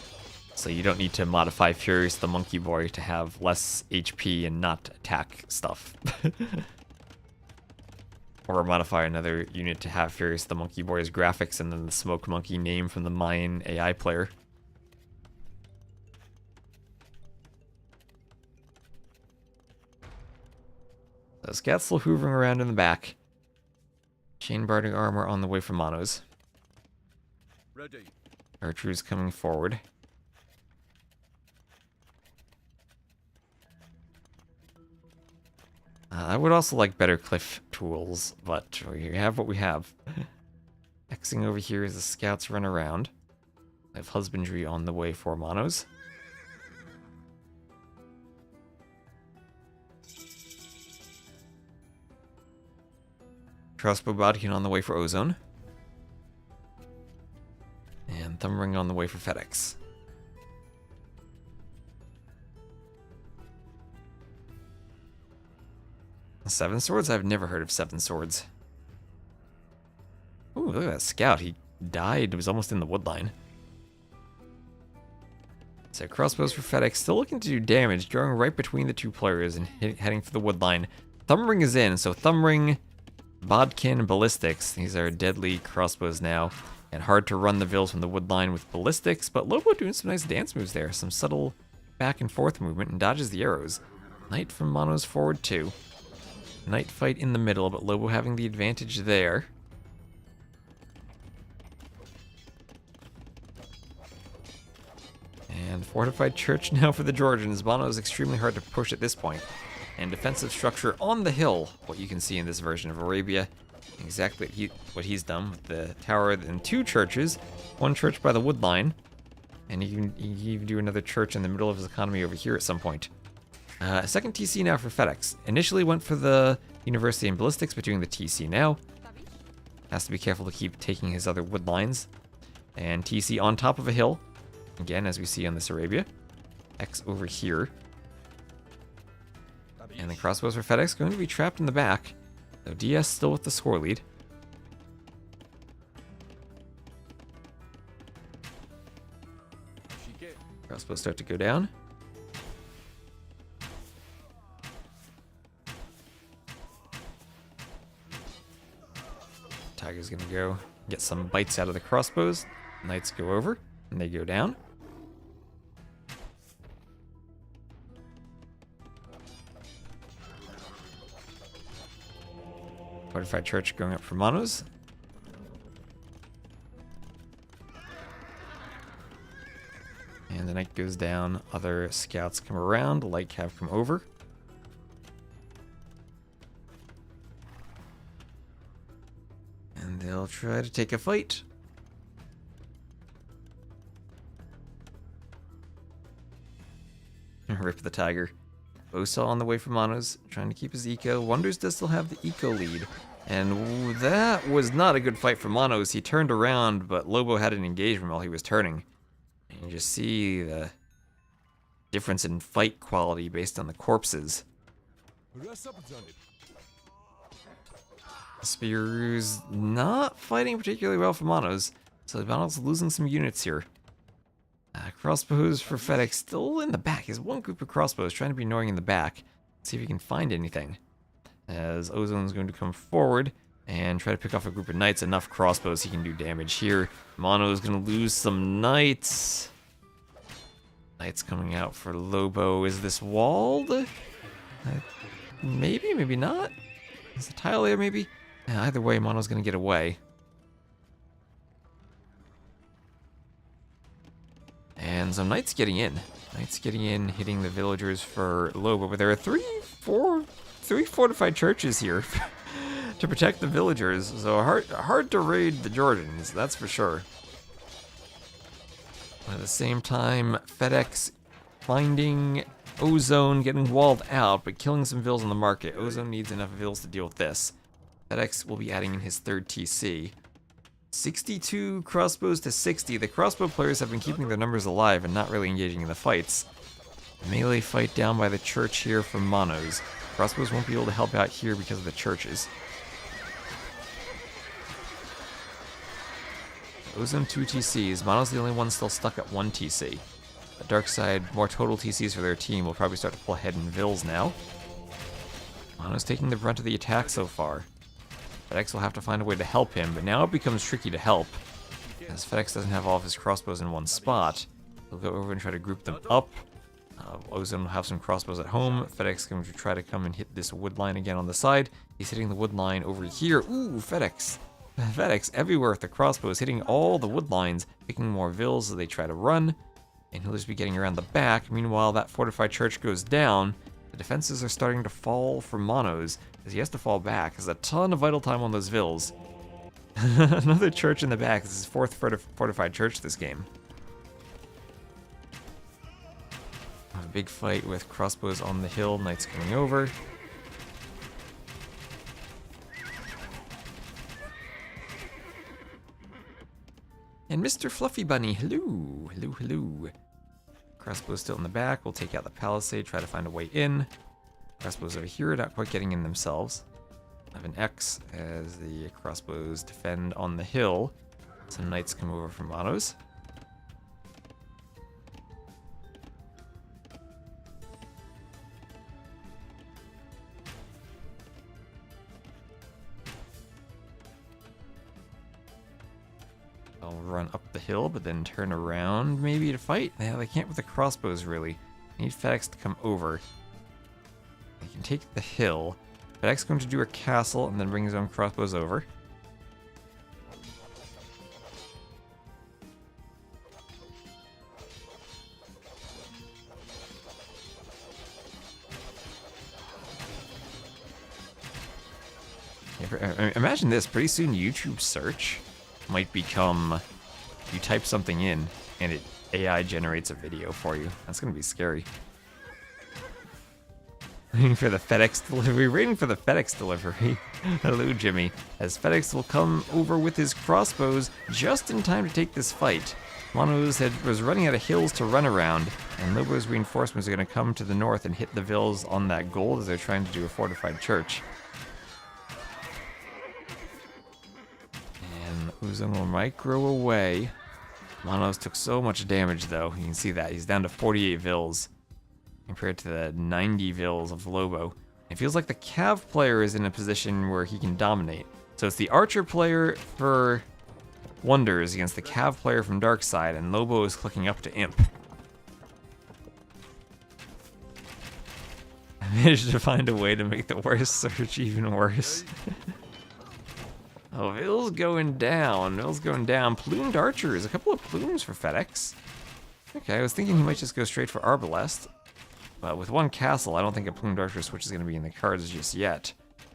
Speaker 1: So you don't need to modify Furious the Monkey Boy to have less HP and not attack stuff. Or modify another unit to have Furious the Monkey Boy's graphics and then the Smoke Monkey name from the Mayan AI player. So scouts still hoovering around in the back. Chain Barding armor on the way from Monos.
Speaker 2: Ready.
Speaker 1: Archers coming forward. I would also like better cliff tools, but we have what we have. Xing over here as the scouts run around. I have husbandry on the way for Monos. Crossbow Bodkin on the way for Ozone. And Thumb Ring on the way for FedEx. Seven Swords? I've never heard of Seven Swords. Ooh, look at that scout. He died. It was almost in the woodline. So crossbows for FedEx. Still looking to do damage. Going right between the two players and heading for the woodline. Thumb Ring is in. So Thumb Ring, Bodkin, and Ballistics. These are deadly crossbows now. And hard to run the vills from the woodline with Ballistics. But Lobo doing some nice dance moves there. Some subtle back and forth movement and dodges the arrows. Knight from Monos forward too. Knight fight in the middle, but Lobo having the advantage there. And fortified church now for the Georgians. Mono is extremely hard to push at this point. And defensive structure on the hill, what you can see in this version of Arabia. Exactly what he's done with the tower and two churches. One church by the woodline. And he can even do another church in the middle of his economy over here at some point. Second TC now for FedEx. Initially went for the University and Ballistics, but doing the TC now. Has to be careful to keep taking his other wood lines. And TC on top of a hill. Again, as we see on this Arabia. X over here. And the crossbows for FedEx going to be trapped in the back. So DS still with the score lead. Crossbows start to go down. Tiger's gonna go get some bites out of the crossbows. Knights go over, and they go down. Fortified church going up for Monos. And the knight goes down. Other scouts come around. Light cav come over. And they'll try to take a fight. Rip the tiger. Bosaw on the way for Monos, trying to keep his eco. Wonders does still have the eco lead. And that was not a good fight for Monos. He turned around, but Lobo had an engagement while he was turning. And you just see the difference in fight quality based on the corpses. Spear's not fighting particularly well for Monos, so Monos losing some units here. Crossbows for FedEx still in the back. There's one group of crossbows trying to be annoying in the back. See if he can find anything. As Ozone's going to come forward and try to pick off a group of knights. Enough crossbows he can do damage here. Mono's going to lose some knights. Knights coming out for Lobo. Is this walled? I Maybe, maybe not. Is the tile there, maybe? Yeah, either way, Mono's gonna get away. And some Knights getting in. Knights getting in, hitting the villagers for Lobo. But there are three fortified churches here to protect the villagers. So hard to raid the Jordans, that's for sure. At the same time, FedEx finding Ozone getting walled out, but killing some vills on the market. Ozone needs enough vills to deal with this. FedEx will be adding in his third TC. 62 crossbows to 60. The crossbow players have been keeping their numbers alive and not really engaging in the fights. Melee fight down by the church here for Monos. Crossbows won't be able to help out here because of the churches. Ozone 2 TCs. Mono's the only one still stuck at 1 TC. Darkside, more total TCs for their team, will probably start to pull ahead in vills now. Mono's taking the brunt of the attack so far. FedEx will have to find a way to help him, but now it becomes tricky to help. As FedEx doesn't have all of his crossbows in one spot, he'll go over and try to group them up. Ozone will have some crossbows at home. FedEx can try to come and hit this wood line again on the side. He's hitting the wood line over here. Ooh, FedEx. FedEx everywhere with the crossbows, hitting all the wood lines, picking more vills as they try to run. And he'll just be getting around the back. Meanwhile, that fortified church goes down. The defenses are starting to fall for Monos, as he has to fall back. There's a ton of vital time on those vills. Another church in the back. This is his fourth fortified church this game. A big fight with crossbows on the hill. Knights coming over. And Mr. Fluffy Bunny, hello, hello, hello. Crossbows still in the back. We'll take out the palisade, try to find a way in. Crossbows over here, not quite getting in themselves. I have an X as the crossbows defend on the hill. Some Knights come over from Monos. I'll run up the hill, but then turn around maybe to fight. Yeah, they can't with the crossbows, really. I need FedEx to come over. They can take the hill. FedEx is going to do a castle and then bring his own crossbows over. Imagine this, pretty soon YouTube search might become, you type something in and it AI generates a video for you. That's gonna be scary. Waiting for the FedEx delivery. Waiting for the FedEx delivery. Hello, Jimmy. As FedEx will come over with his crossbows just in time to take this fight. Monos was running out of hills to run around, and Lobo's reinforcements are going to come to the north and hit the vills on that gold as they're trying to do a fortified church. And Ozone will micro away. Monos took so much damage, though. You can see that. He's down to 48 vills compared to the 90 vills of Lobo. It feels like the Cav player is in a position where he can dominate. So it's the Archer player for Wonders against the Cav player from Darkside, and Lobo is clicking up to Imp. I managed to find a way to make the worst search even worse. Oh, Vill's going down. Vill's going down. Plumed Archers. A couple of plumes for FedEx. Okay, I was thinking he might just go straight for Arbalest. But with one castle, I don't think a plumed Archer switch is going to be in the cards just yet.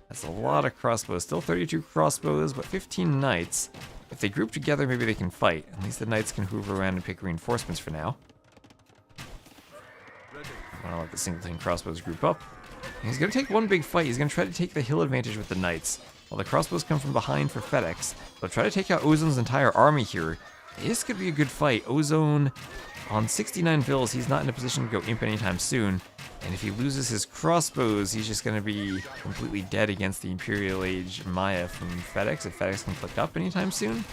Speaker 1: That's a lot of crossbows. Still 32 crossbows, but 15 knights. If they group together, maybe they can fight. At least the knights can hoover around and pick reinforcements for now. I want to let the singleton crossbows group up. And he's going to take one big fight. He's going to try to take the hill advantage with the knights. While the crossbows come from behind for FedEx. They'll try to take out Ozone's entire army here. This could be a good fight. Ozone, on 69 vills, he's not in a position to go imp anytime soon. And if he loses his crossbows, he's just going to be completely dead against the Imperial Age Maya from FedEx, if FedEx can click up anytime soon.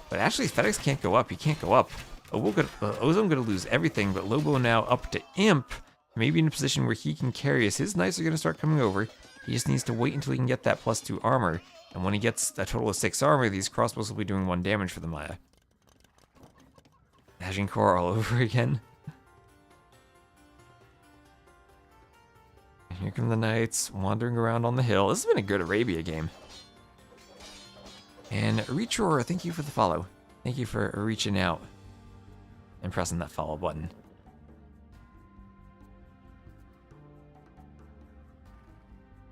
Speaker 1: But actually, FedEx can't go up. He can't go up. Ozone going to lose everything, but Lobo now up to Imp, maybe in a position where he can carry us. His knights are going to start coming over. He just needs to wait until he can get that +2 armor. And when he gets a total of 6 armor, these crossbows will be doing 1 damage for the Maya. Agincourt all over again. And here come the knights wandering around on the hill. This has been a good Arabia game. And Reachroar, thank you for the follow. Thank you for reaching out and pressing that follow button.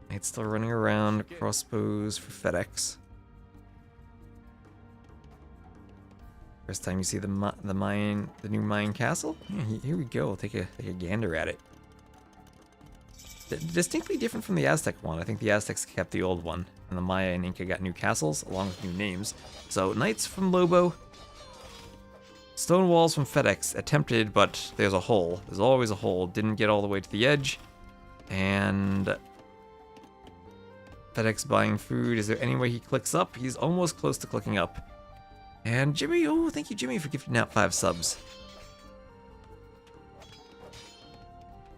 Speaker 1: Knights still running around, crossbows for FedEx. First time you see the new Mayan castle? Yeah, here we go. Take a gander at it. Distinctly different from the Aztec one. I think the Aztecs kept the old one, and the Maya and Inca got new castles along with new names. So knights from Lobo, stone walls from FedEx. Attempted, but there's a hole. There's always a hole. Didn't get all the way to the edge, and FedEx buying food. Is there any way he clicks up? He's almost close to clicking up. And Jimmy, oh, thank you, Jimmy, for gifting out 5 subs.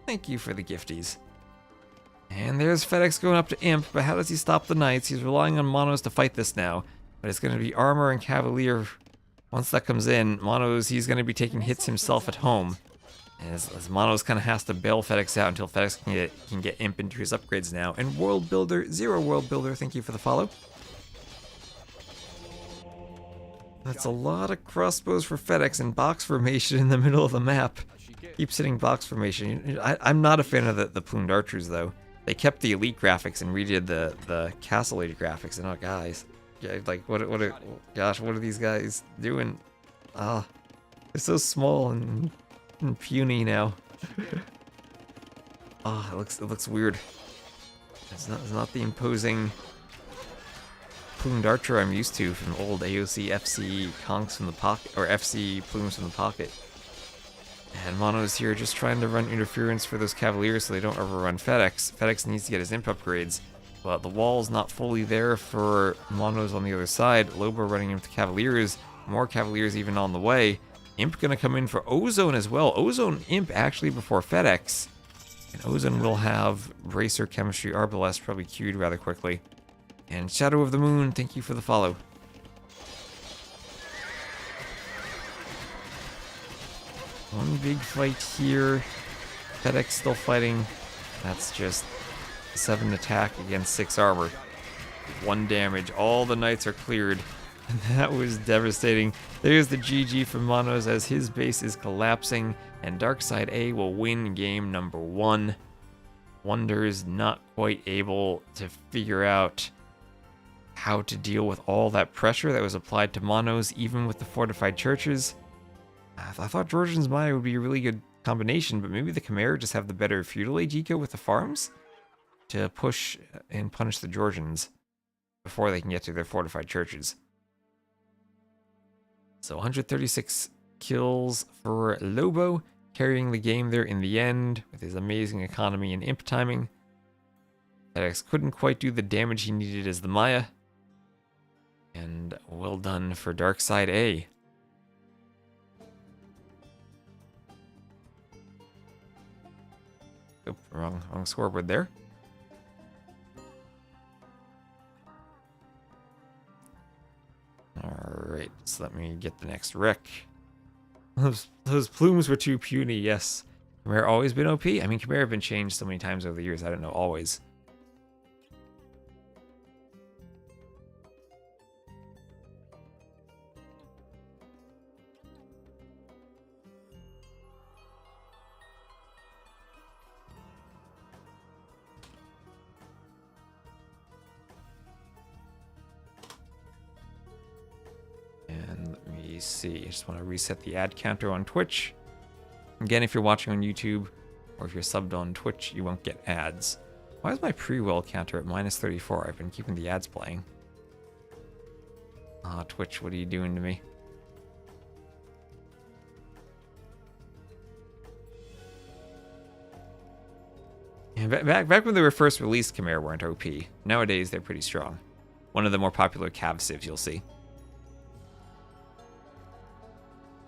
Speaker 1: Thank you for the gifties. And there's FedEx going up to Imp, but how does he stop the Knights? He's relying on Monos to fight this now. But it's going to be Armor and Cavalier. Once that comes in, Monos, he's going to be taking hits himself at home. As Monos kind of has to bail FedEx out until FedEx can get Imp into his upgrades now. And World Builder, Zero World Builder, thank you for the follow. That's a lot of crossbows for FedEx and box formation in the middle of the map. Keeps hitting box formation. I'm not a fan of the plumed archers, though. They kept the elite graphics and redid the castle age graphics. And oh, guys, yeah, like what are these guys doing? Ah, they're so small and puny now. Ah, it looks weird. It's not the imposing plumed archer I'm used to from old AOC FC conks from the pocket, or FC plumes from the pocket. And Mono's here just trying to run interference for those Cavaliers so they don't overrun FedEx. FedEx needs to get his imp upgrades, but the wall's not fully there for Mono's on the other side. Lobo running into Cavaliers, more Cavaliers even on the way. Imp gonna come in for Ozone as well. Ozone Imp actually before FedEx. And Ozone will have Bracer, Chemistry, Arbalest probably queued rather quickly. And Shadow of the Moon, thank you for the follow. One big fight here. FedEx still fighting. That's just 7 attack against 6 armor. 1 damage. All the knights are cleared. And that was devastating. There's the GG from Monos as his base is collapsing. And Darkside A will win game number 1. Wonders not quite able to figure out how to deal with all that pressure that was applied to Monos, even with the fortified churches. I thought Georgians Maya would be a really good combination, but maybe the Khmer just have the better feudal age eco with the farms to push and punish the Georgians before they can get to their fortified churches. So 136 kills for Lobo, carrying the game there in the end with his amazing economy and imp timing. FedEx couldn't quite do the damage he needed as the Maya. And well done for Darkside A. Oop, wrong scoreboard there. Alright, so let me get the next wreck. Those plumes were too puny, yes. Khmer always been OP? I mean, Khmer have been changed so many times over the years, I don't know, always. See, I just want to reset the ad counter on Twitch. Again, if you're watching on YouTube or if you're subbed on Twitch, you won't get ads. Why is my pre-roll counter at -34? I've been keeping the ads playing. Ah, Twitch, what are you doing to me? Yeah, back when they were first released, Khmer weren't OP. Nowadays, they're pretty strong. One of the more popular Cav civs you'll see.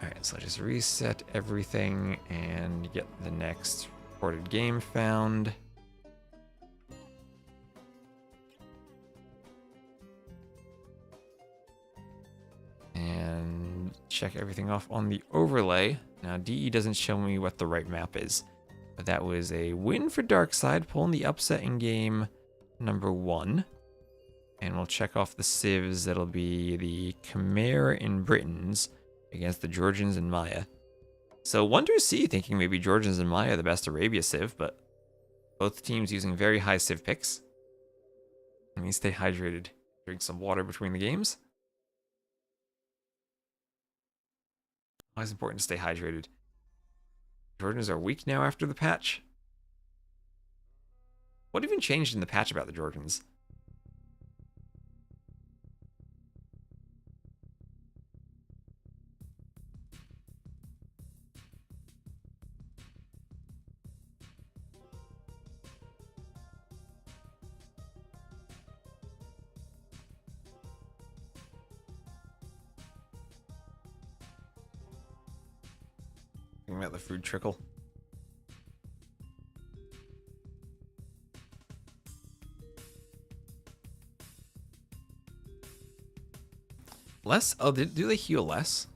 Speaker 1: Alright, so just reset everything and get the next recorded game found. And check everything off on the overlay. Now, DE doesn't show me what the right map is. But that was a win for Darkside, pulling the upset in game number 1. And we'll check off the civs. That'll be the Khmer and Britons against the Georgians and Maya. So Wonder C thinking maybe Georgians and Maya are the best Arabia civ, but both teams using very high civ picks. Let me stay hydrated. Drink some water between the games. Always important to stay hydrated. Georgians are weak now after the patch. What even changed in the patch about the Georgians? Thinking about the food trickle. Less? Oh, do they heal less?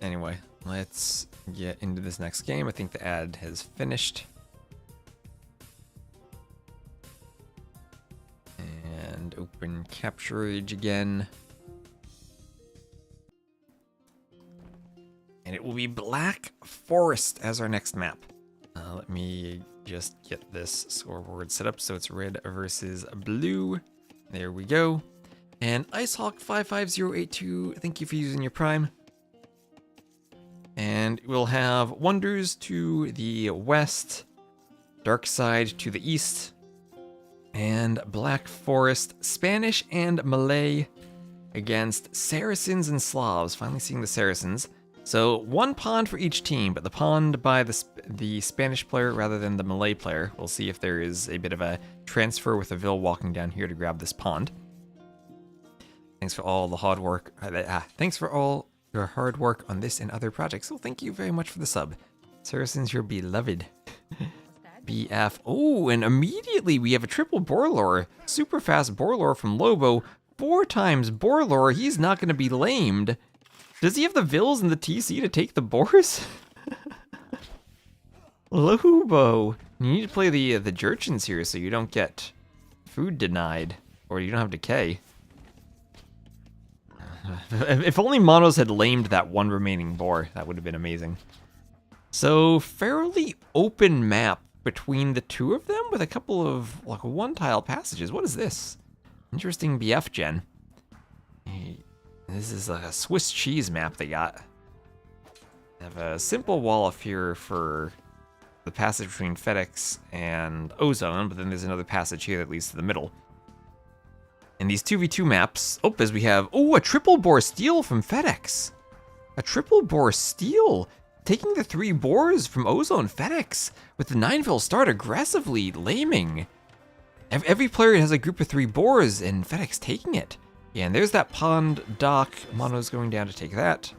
Speaker 1: Anyway, let's get into this next game. I think the ad has finished. And open capture age again. And it will be Black Forest as our next map. Let me just get this scoreboard set up so it's red versus blue. There we go. And IceHawk55082, thank you for using your Prime. And we'll have Wonders to the west, Darkside to the east, and Black Forest, Spanish and Malay against Saracens and Slavs. Finally seeing the Saracens. So one pond for each team, but the pond by the Spanish player rather than the Malay player. We'll see if there is a bit of a transfer with a Vil walking down here to grab this pond. Thanks for all the hard work. Thanks for all your hard work on this and other projects. So thank you very much for the sub. Saracens, you're beloved. BF. Oh, and immediately we have a triple Borlor. Super fast Borlor from Lobo. 4 times Borlor. He's not going to be lamed. Does he have the Vils and the TC to take the boars? Lobo. You need to play the Jurchens here so you don't get food denied. Or you don't have decay. If only Monos had lamed that one remaining boar, that would have been amazing. So, fairly open map between the two of them with a couple of like one-tile passages. What is this? Interesting BF gen. This is like a Swiss cheese map they got. They have a simple wall up here for the passage between FedEx and Ozone, but then there's another passage here that leads to the middle. And these 2v2 maps, as we have, a triple bore steal from FedEx. A triple bore steal, taking the 3 boars from Ozone FedEx with the 9-Vil start aggressively laming. Every player has a group of 3 boars and FedEx taking it. Yeah, and there's that pond dock. Mono's going down to take that.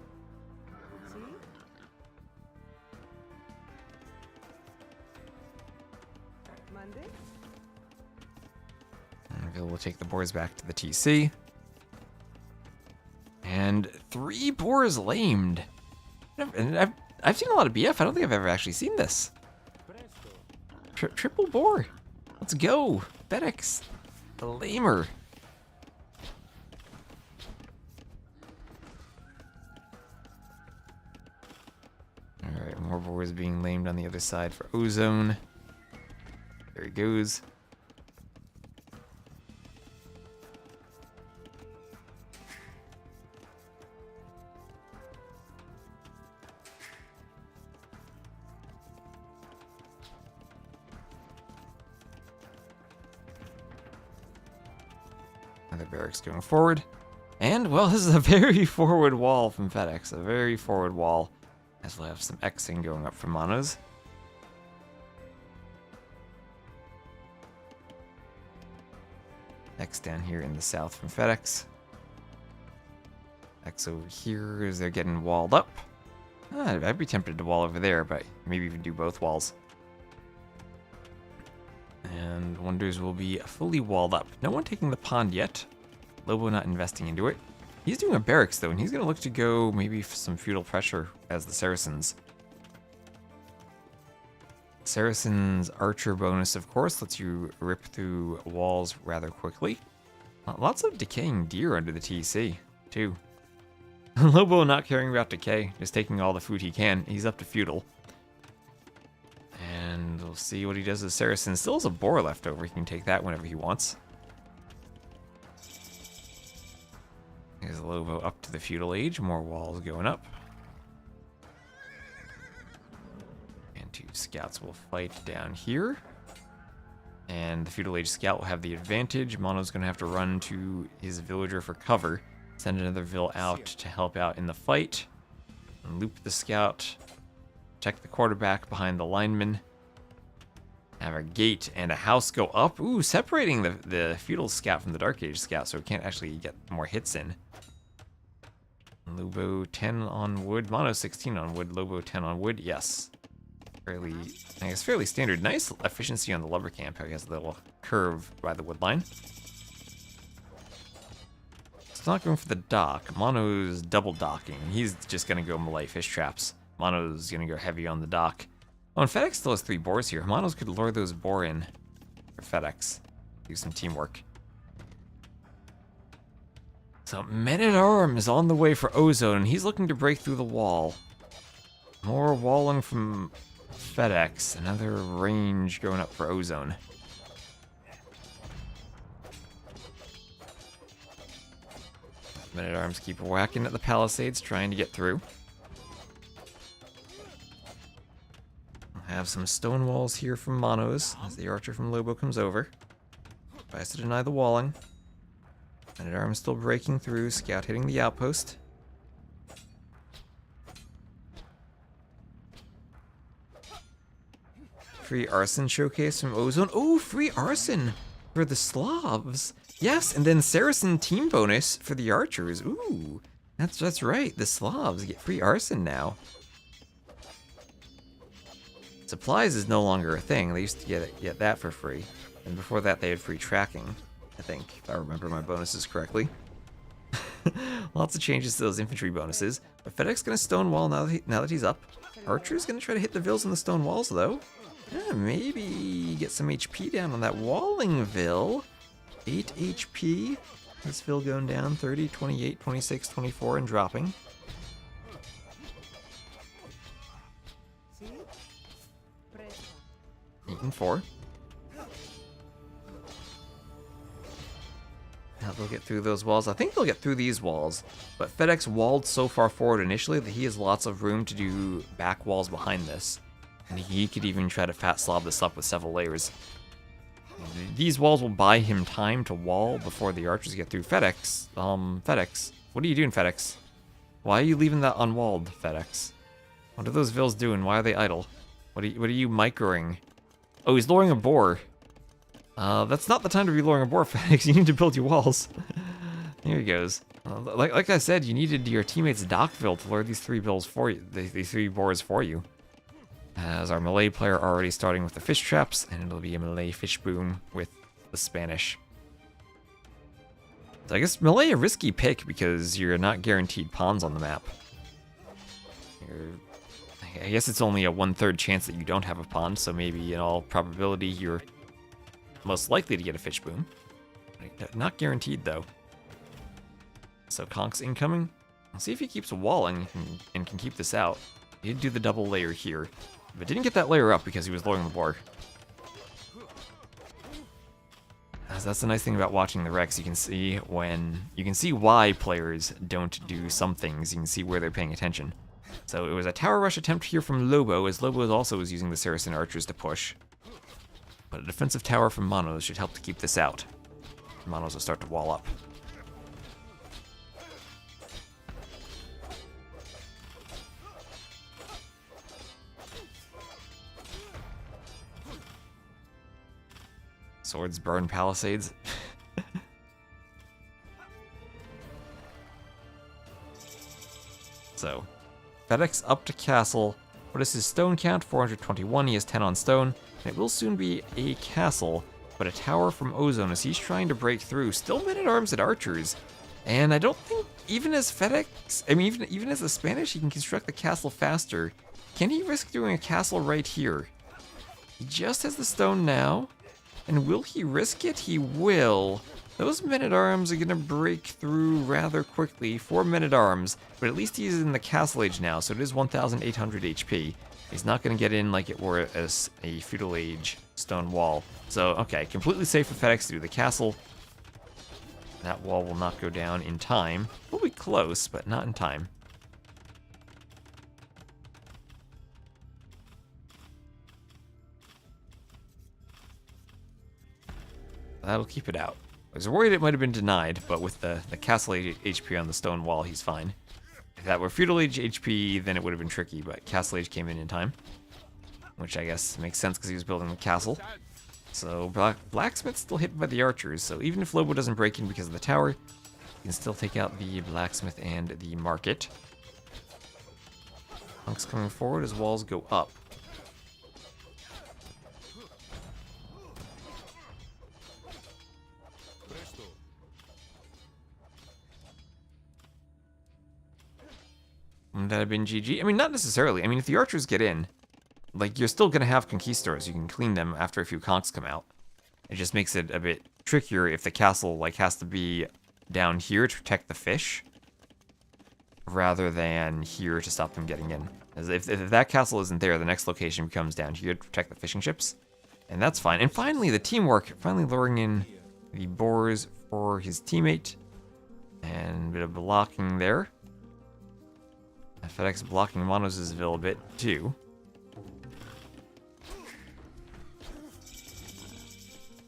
Speaker 1: And we'll take the boars back to the TC. And 3 boars lamed. And I've seen a lot of BF. I don't think I've ever actually seen this. Triple boar. Let's go. FedEx. The lamer. Alright, more boars being lamed on the other side for Ozone. There he goes. Another barracks going forward. And, well, this is a very forward wall from FedEx. A very forward wall. As we'll have some Xing going up for Monos. X down here in the south from FedEx. X over here as they're getting walled up. I'd be tempted to wall over there, but maybe even do both walls. And Wonders will be fully walled up. No one taking the pond yet. Lobo not investing into it. He's doing a barracks though, and he's going to look to go maybe for some feudal pressure as the Saracens. Saracen's archer bonus, of course, lets you rip through walls rather quickly. Lots of decaying deer under the TC, too. Lobo not caring about decay, just taking all the food he can. He's up to feudal. And we'll see what he does with Saracen. Still has a boar left over. He can take that whenever he wants. Here's Lobo up to the feudal age. More walls going up. And 2 scouts will fight down here. And the feudal age scout will have the advantage. Mono's going to have to run to his villager for cover. Send another vill out to help out in the fight. And loop the scout. Check the quarterback behind the lineman. Have a gate and a house go up. Ooh, separating the feudal scout from the Dark Age scout, so it can't actually get more hits in. Lobo 10 on wood. Mono 16 on wood. Lobo 10 on wood. Yes. Fairly, I guess fairly standard. Nice efficiency on the lumber camp. How he has a little curve by the wood line. It's not going for the dock. Mono's double docking. He's just going to go melee fish traps. Mono's going to go heavy on the dock. Oh, and FedEx still has 3 boars here. Monos could lure those boar in for FedEx. Do some teamwork. So, Men-at-Arms on the way for Ozone, and he's looking to break through the wall. More walling from FedEx. Another range going up for Ozone. Men-at-Arms keep whacking at the palisades, trying to get through. Have some stone walls here from Monos as the archer from Lobo comes over. Tries to deny the walling. Men-at-Arms still breaking through, scout hitting the outpost. Free arson showcase from Ozone. Oh, free arson for the Slavs. Yes, and then Saracen team bonus for the archers. Ooh, that's right. The Slavs get free arson now. Supplies is no longer a thing. They used to get that for free. And before that, they had free tracking, I think, if I remember my bonuses correctly. Lots of changes to those infantry bonuses. But FedEx going to stonewall now that he's up. Archer's going to try to hit the vills on the stone walls, though. Yeah, maybe get some HP down on that walling vill. 8 HP. This vill going down 30, 28, 26, 24, and dropping. 8 and 4. Now they'll get through those walls. I think they'll get through these walls, but FedEx walled so far forward initially that he has lots of room to do back walls behind this. And he could even try to fat slob this up with several layers. These walls will buy him time to wall before the archers get through. FedEx, what are you doing, FedEx? Why are you leaving that unwalled, FedEx? What are those vills doing? Why are they idle? What are you microing? Oh, he's lowering a boar. That's not the time to be lowering a boar, FedEx. You need to build your walls. Here he goes. Like I said, you needed your teammates' Dockville to lure these 3 bills for you, these 3 boars for you. As our melee player already starting with the fish traps, and it'll be a melee fish boom with the Spanish. So I guess melee a risky pick because you're not guaranteed pawns on the map. I guess it's only a 1/3 chance that you don't have a pawn, so maybe in all probability you're most likely to get a fish boom. Not guaranteed though. So Conk's incoming. I'll see if he keeps walling and can keep this out. He did do the double layer here, but didn't get that layer up because he was lowering the boar. That's the nice thing about watching the Rex. You can see why players don't do some things. You can see where they're paying attention. So it was a tower rush attempt here from Lobo, as Lobo also was using the Saracen archers to push. But a defensive tower from Monos should help to keep this out. Monos will start to wall up. Swords burn palisades. So, FedEx up to castle. What is his stone count? 421. He has 10 on stone. And it will soon be a castle. but a tower from Ozone as he's trying to break through. Still men-at-arms at archers. And I don't think, even as FedEx, I mean, even as a Spanish, he can construct the castle faster. Can he risk doing a castle right here? He just has the stone now. And will he risk it? He will. Those men-at-arms are going to break through rather quickly. 4 men-at-arms, but at least he's in the castle age now, so it is 1,800 HP. He's not going to get in like it were as a feudal age stone wall. So, okay, completely safe for FedEx to do the castle. That wall will not go down in time. We'll be close, but not in time. That'll keep it out. I was worried it might have been denied, but with the castle age HP on the stone wall, he's fine. If that were feudal age HP, then it would have been tricky, but castle age came in time. Which I guess makes sense because he was building the castle. So blacksmith's still hit by the archers, so even if Lobo doesn't break in because of the tower, he can still take out the blacksmith and the market. Monks coming forward as walls go up. Would that have been GG? I mean, not necessarily. I mean, if the archers get in, like, you're still going to have conquistadors. You can clean them after a few conks come out. It just makes it a bit trickier if the castle, like, has to be down here to protect the fish, rather than here to stop them getting in. As if that castle isn't there, the next location becomes down here to protect the fishing ships. And that's fine. And finally, the teamwork. Finally luring in the boars for his teammate. And a bit of blocking there. FedEx blocking Monos' Ville a bit, too.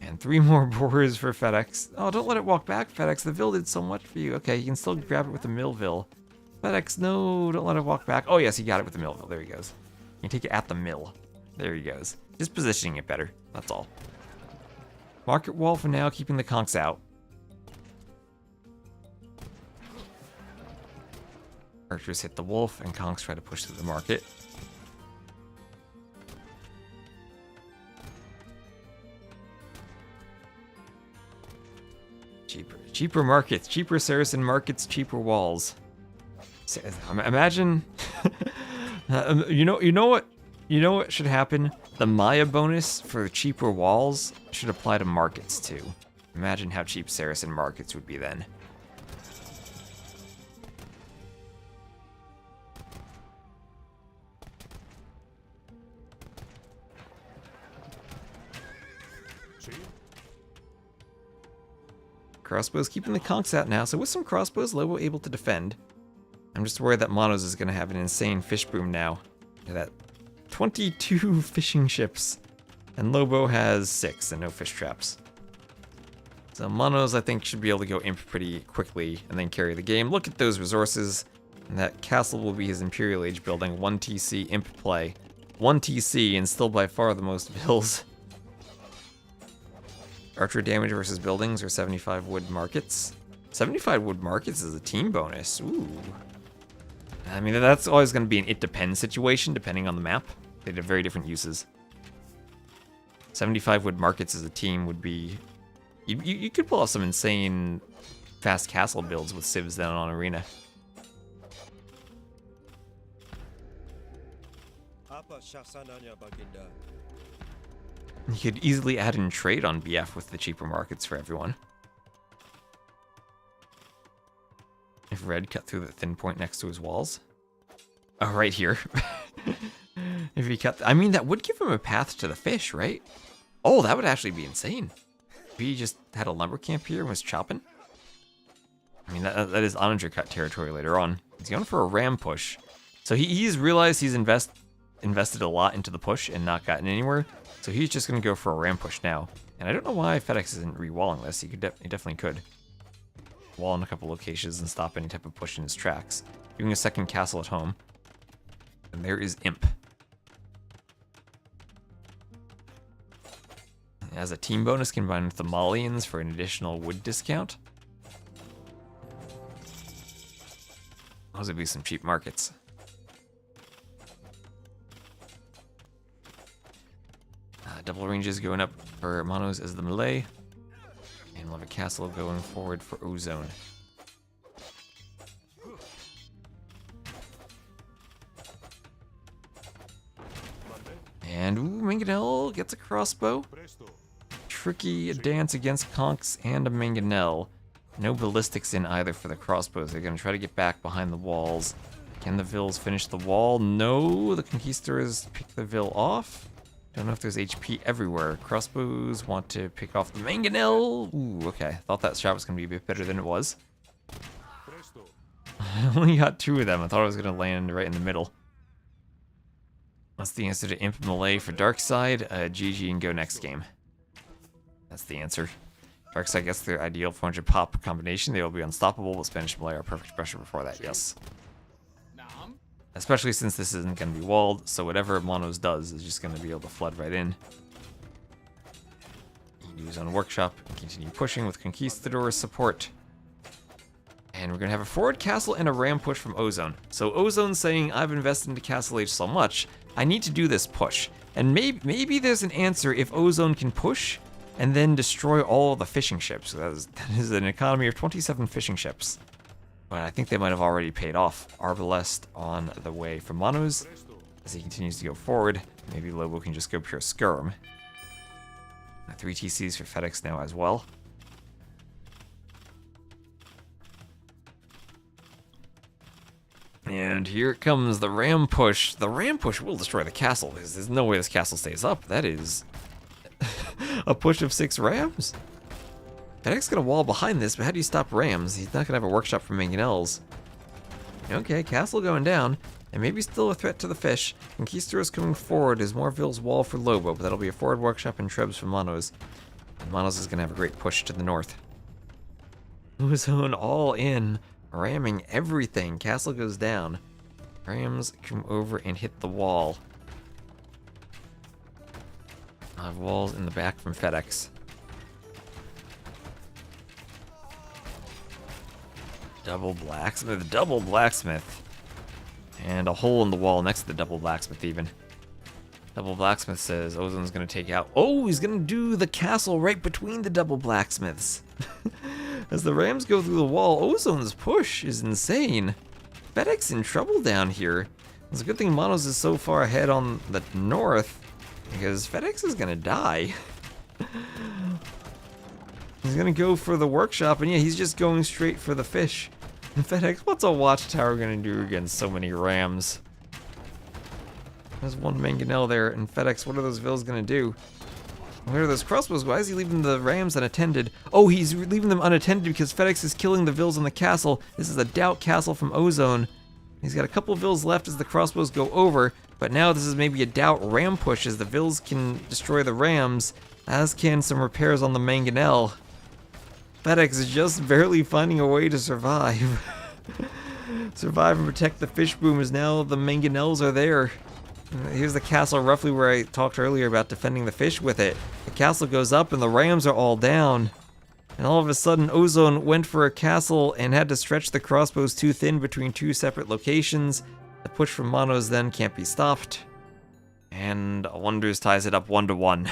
Speaker 1: And 3 more boars for FedEx. Oh, don't let it walk back, FedEx. The Ville did so much for you. Okay, you can still grab it with the Millville. FedEx, no, don't let it walk back. Oh, yes, he got it with the Millville. There he goes. You can take it at the mill. There he goes. Just positioning it better. That's all. Market wall for now, keeping the conks out. Archers hit the wolf, and conks try to push through the market. Cheaper markets, cheaper Saracen markets, cheaper walls. Imagine, you know what should happen? The Maya bonus for cheaper walls should apply to markets too. Imagine how cheap Saracen markets would be then. Crossbows keeping the conks out now, so with some crossbows, Lobo able to defend. I'm just worried that Monos is going to have an insane fish boom now. Look at that. 22 fishing ships, and Lobo has 6 and no fish traps. So Monos, I think, should be able to go imp pretty quickly and then carry the game. Look at those resources. And that castle will be his Imperial Age building. 1 TC imp play. 1 TC and still by far the most bills. Archer damage versus buildings or 75 wood markets. 75 wood markets is a team bonus. Ooh. I mean, that's always going to be an it depends situation depending on the map. They have very different uses. 75 wood markets as a team would be... You could pull off some insane fast castle builds with civs down on arena. You could easily add in trade on BF with the cheaper markets for everyone. If Red cut through the thin point next to his walls. Oh, right here. If he cut... I mean, that would give him a path to the fish, right? Oh, that would actually be insane. If he just had a lumber camp here and was chopping. I mean, that is Onager cut territory later on. He's going for a ram push. So he's realized he's invested a lot into the push and not gotten anywhere. So he's just going to go for a ram push now. And I don't know why FedEx isn't re-walling this. He definitely could. Wall in a couple locations and stop any type of push in his tracks. Doing a second castle at home. And there is Imp. As a team bonus combined with the Malians for an additional wood discount. Those would be some cheap markets. Double ranges going up for Monos as the melee. And we'll have a castle going forward for Ozone. And ooh, Mangonel gets a crossbow. Tricky dance against Conks and a Mangonel. No ballistics in either for the crossbows. They're going to try to get back behind the walls. Can the Vills finish the wall? No, the Conquistadors pick the Vill off. Don't know if there's HP everywhere. Crossbows want to pick off the Mangonel. Ooh, okay. Thought that shot was going to be a bit better than it was. I only got 2 of them. I thought I was going to land right in the middle. That's the answer to Imp Melee for Darkside. GG and go next game. That's the answer. Darkside gets their ideal 400 pop combination. They will be unstoppable, but Spanish Melee are perfect pressure before that, yes. Especially since this isn't going to be walled, so whatever Monos does is just going to be able to flood right in. You can do his own workshop and continue pushing with Conquistador support. And we're going to have a forward castle and a ram push from Ozone. So Ozone's saying, I've invested into Castle Age so much, I need to do this push. And maybe there's an answer if Ozone can push and then destroy all the fishing ships. That is an economy of 27 fishing ships. But I think they might have already paid off. Arbalest on the way for Monos as he continues to go forward. Maybe Lobo can just go pure skirm. 3 TCs for FedEx now as well. And here comes the ram push. The ram push will destroy the castle. There's no way this castle stays up. That is a push of 6 rams. FedEx gonna wall behind this, but how do you stop rams? He's not gonna have a workshop for Mangonels. Okay, castle going down, and maybe still a threat to the fish. Conquistadors coming forward as more Vills wall for Lobo, but that'll be a forward workshop and Trebs for Monos. And Monos is gonna have a great push to the north. Ozone all in, ramming everything. Castle goes down. Rams come over and hit the wall. I'll have walls in the back from FedEx. Double blacksmith. And a hole in the wall next to the double blacksmith even. Double blacksmith says Ozone's gonna take out. Oh, he's gonna do the castle right between the double blacksmiths. As the rams go through the wall, Ozone's push is insane. FedEx in trouble down here. It's a good thing Monos is so far ahead on the north, because FedEx is gonna die. He's gonna go for the workshop, and yeah, he's just going straight for the fish. And FedEx, what's a watchtower gonna do against so many rams? There's one Mangonel there, and FedEx, what are those Vills gonna do? Where are those crossbows? Why is he leaving the rams unattended? Oh, he's leaving them unattended because FedEx is killing the Vills on the castle. This is a doubt castle from Ozone. He's got a couple Vills left as the crossbows go over, but now this is maybe a doubt ram push as the Vills can destroy the rams, as can some repairs on the Mangonel. FedEx is just barely finding a way to survive. Survive and protect the fish boom as now the Mangonels are there. Here's the castle roughly where I talked earlier about defending the fish with it. The castle goes up and the rams are all down. And all of a sudden Ozone went for a castle and had to stretch the crossbows too thin between 2 separate locations. The push from Monos then can't be stopped. And Wonders ties it up 1-1.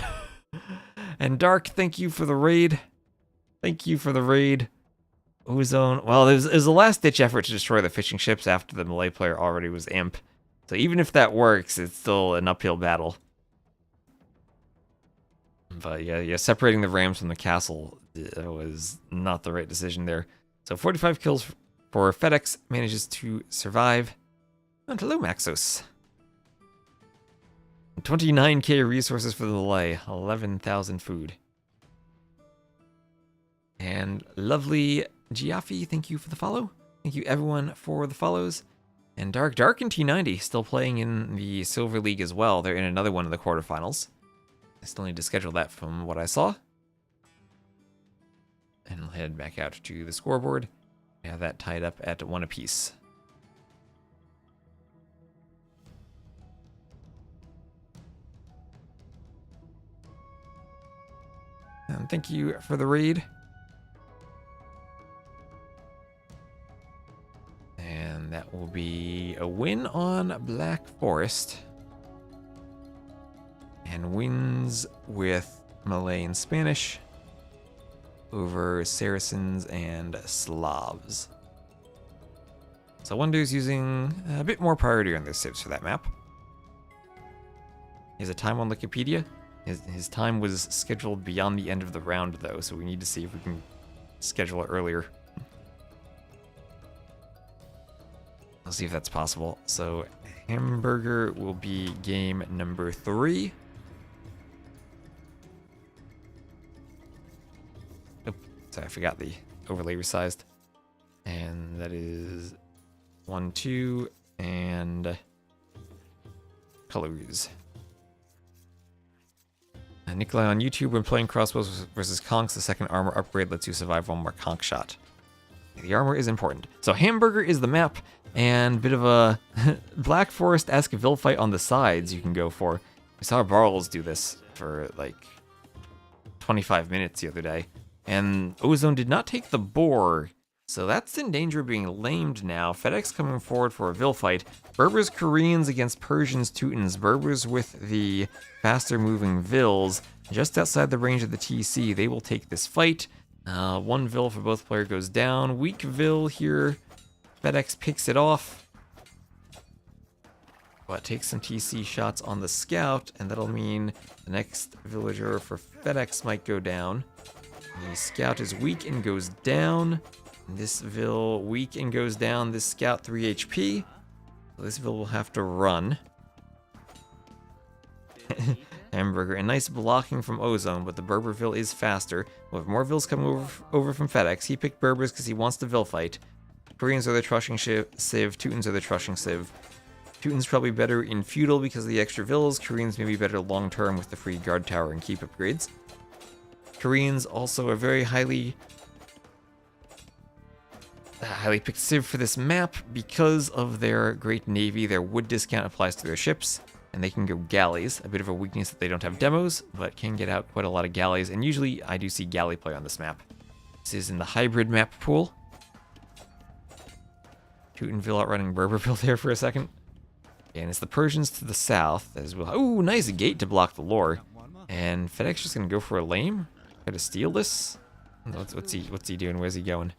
Speaker 1: And Dark, thank you for the raid. Thank you for the raid. Ozone, well, it was a last-ditch effort to destroy the fishing ships after the melee player already was Imp. So even if that works, it's still an uphill battle. But yeah, separating the rams from the castle was not the right decision there. So 45 kills for FedEx, manages to survive. And hello, Maxos. 29k resources for the melee, 11,000 food. And lovely Giaffi, thank you for the follow. Thank you everyone for the follows. And Dark and T90 still playing in the Silver League as well. They're in another one of the quarterfinals. I still need to schedule that from what I saw. And I'll head back out to the scoreboard. I have that tied up at 1 apiece. And thank you for the raid. And that will be a win on Black Forest. And and wins with Malay and Spanish over Saracens and Slavs. So Wonder's using a bit more priority on their civs for that map. He has a time on Wikipedia. His time was scheduled beyond the end of the round, though, so we need to see if we can schedule it earlier. Let's see if that's possible. So Hamburger will be game number 3. Oh, sorry, I forgot the overlay resized. And that is 1, 2, and colors. Nikolai on YouTube, when playing crossbows versus conks, the second armor upgrade lets you survive one more conk shot. The armor is important. So Hamburger is the map, and bit of a Black Forest-esque Vil fight on the sides you can go for. We saw Barles do this for like 25 minutes the other day, and Ozone did not take the boar, so that's in danger of being lamed now. FedEx coming forward for a Vil fight. Berbers, Koreans against Persians, Teutons. Berbers with the faster moving Vils. Just outside the range of the TC, they will take this fight. One Vil for both player goes down. Weak Vil here. FedEx picks it off. But takes some TC shots on the scout, and that'll mean the next villager for FedEx might go down. The scout is weak and goes down. This Vil weak and goes down. This scout 3 HP. So this Vil will have to run. Hamburger, and nice blocking from Ozone, but the Berber Vil is faster. We'll have more Vils coming over from FedEx. He picked Berbers because he wants the Vil fight. Koreans are the Trushing Civ, Teutons are the Trushing Civ. Teutons probably better in feudal because of the extra Vils. Koreans may be better long term with the free guard tower and keep upgrades. Koreans also are very highly picked Civ for this map because of their great navy. Their wood discount applies to their ships, and they can go galleys. A bit of a weakness that they don't have demos, but can get out quite a lot of galleys, and usually I do see galley play on this map. This is in the hybrid map pool. Teutonville outrunning Berberville there for a second. And it's the Persians to the south as well. Ooh, nice gate to block the lore. And FedEx just gonna go for a lame? Try to steal this? What's he doing? Where's he going?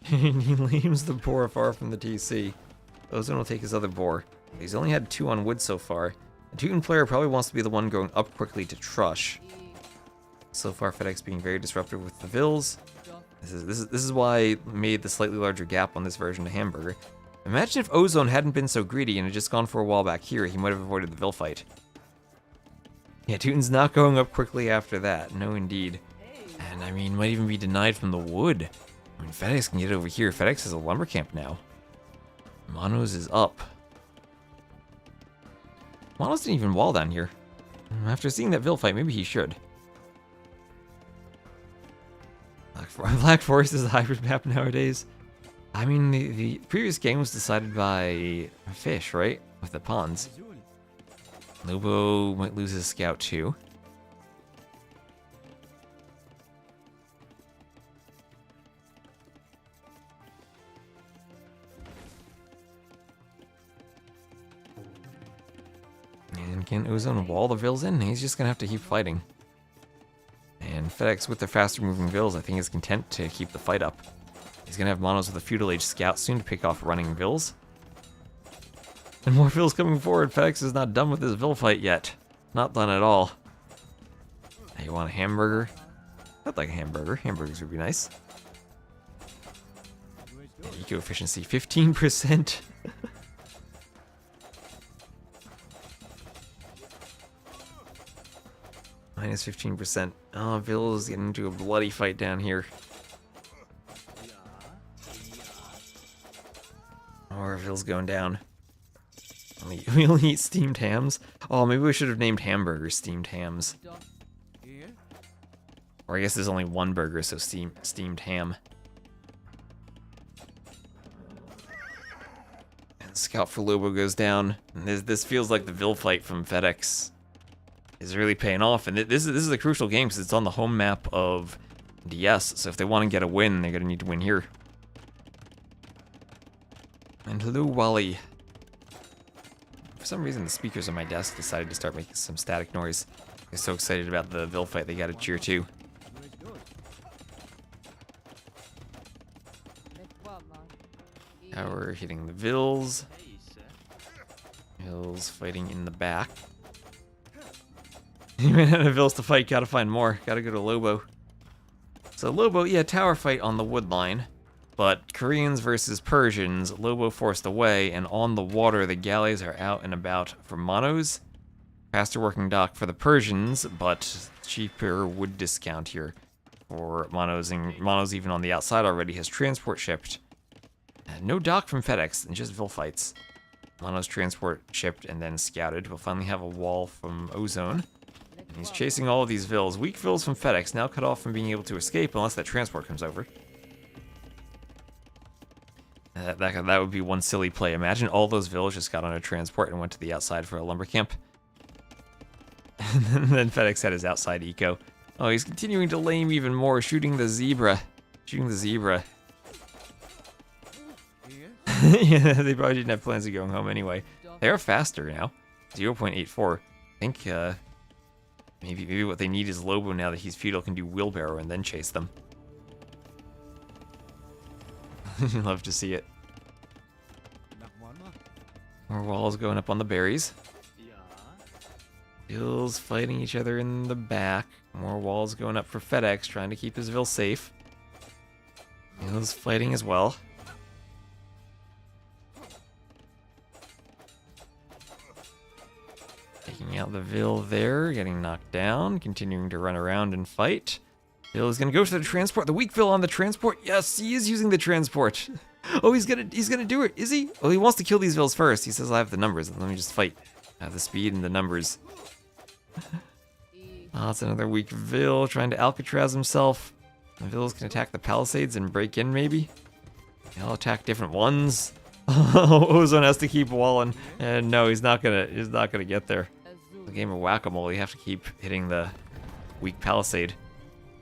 Speaker 1: He lames the boar far from the TC. Ozone will take his other boar. He's only had 2 on wood so far. The Teuton player probably wants to be the one going up quickly to Trush. So far, FedEx being very disruptive with the Vils. This is why I made the slightly larger gap on this version of Hamburger. Imagine if Ozone hadn't been so greedy and had just gone for a wall back here, he might have avoided the Vil fight. Yeah, Teuton's not going up quickly after that. No, indeed. And, I mean, might even be denied from the wood. I mean, FedEx can get over here. FedEx has a lumber camp now. Monos is up. Monos didn't even wall down here. After seeing that Vil fight, maybe he should. Black Forest is a hybrid map nowadays. I mean, the previous game was decided by fish, right? With the ponds. Lobo might lose his scout too. And can Ozone wall the Vils in? He's just gonna have to keep fighting. And FedEx with the faster moving Vils, I think, is content to keep the fight up. He's gonna have monos with a feudal age scout soon to pick off running Vils. And more Vils coming forward. FedEx is not done with this Vil fight yet. Not done at all. Hey, you want a hamburger? I'd like a hamburger. Hamburgers would be nice. Eco efficiency 15%. Minus 15%. Oh, Vils getting into a bloody fight down here. Or Vils going down. We only eat steamed hams. Oh, maybe we should have named hamburgers steamed hams. Or I guess there's only one burger, so steamed ham. And Scout for Lobo goes down. And this feels like the Vil fight from FedEx is really paying off. And this is a crucial game because it's on the home map of DS. So if they want to get a win, they're going to need to win here. And hello, Wally. For some reason, the speakers on my desk decided to start making some static noise. They're so excited about the Vil fight, they got to cheer too. Now we're hitting the Vils. Vils fighting in the back. You ran out of Vils to fight, gotta find more. Gotta go to Lobo. So Lobo, yeah, tower fight on the wood line. But Koreans versus Persians, Lobo forced away, and on the water the galleys are out and about for monos. Faster working dock for the Persians, but cheaper wood discount here for monos, and monos even on the outside already has transport shipped. No dock from FedEx, and just Vil fights. Monos transport shipped and then scouted. We'll finally have a wall from Ozone. And he's chasing all of these Vils. Weak Vils from FedEx, now cut off from being able to escape unless that transport comes over. That would be one silly play. Imagine all those Vils just got on a transport and went to the outside for a lumber camp. And then FedEx had his outside eco. Oh, he's continuing to lame even more, shooting the zebra. Shooting the zebra. Yeah, they probably didn't have plans of going home anyway. They are faster now. 0.84. I think maybe what they need is Lobo now that he's feudal can do wheelbarrow and then chase them. Love to see it. More walls going up on the berries. Vils fighting each other in the back. More walls going up for FedEx, trying to keep his Vil safe. Vils fighting as well. Taking out the Vil there, getting knocked down, continuing to run around and fight. Vil is gonna go to the transport. The weak Vil on the transport. Yes, he is using the transport. Oh, he's gonna do it. Is he? Oh, he wants to kill these Vils first. He says I have the numbers. Let me just fight. I have the speed and the numbers. Oh, that's another weak Vil trying to Alcatraz himself. The Vils can attack the palisades and break in, maybe. They'll attack different ones. Oh, Ozone has to keep walling, and no, he's not gonna get there. The game of whack-a-mole, you have to keep hitting the weak palisade.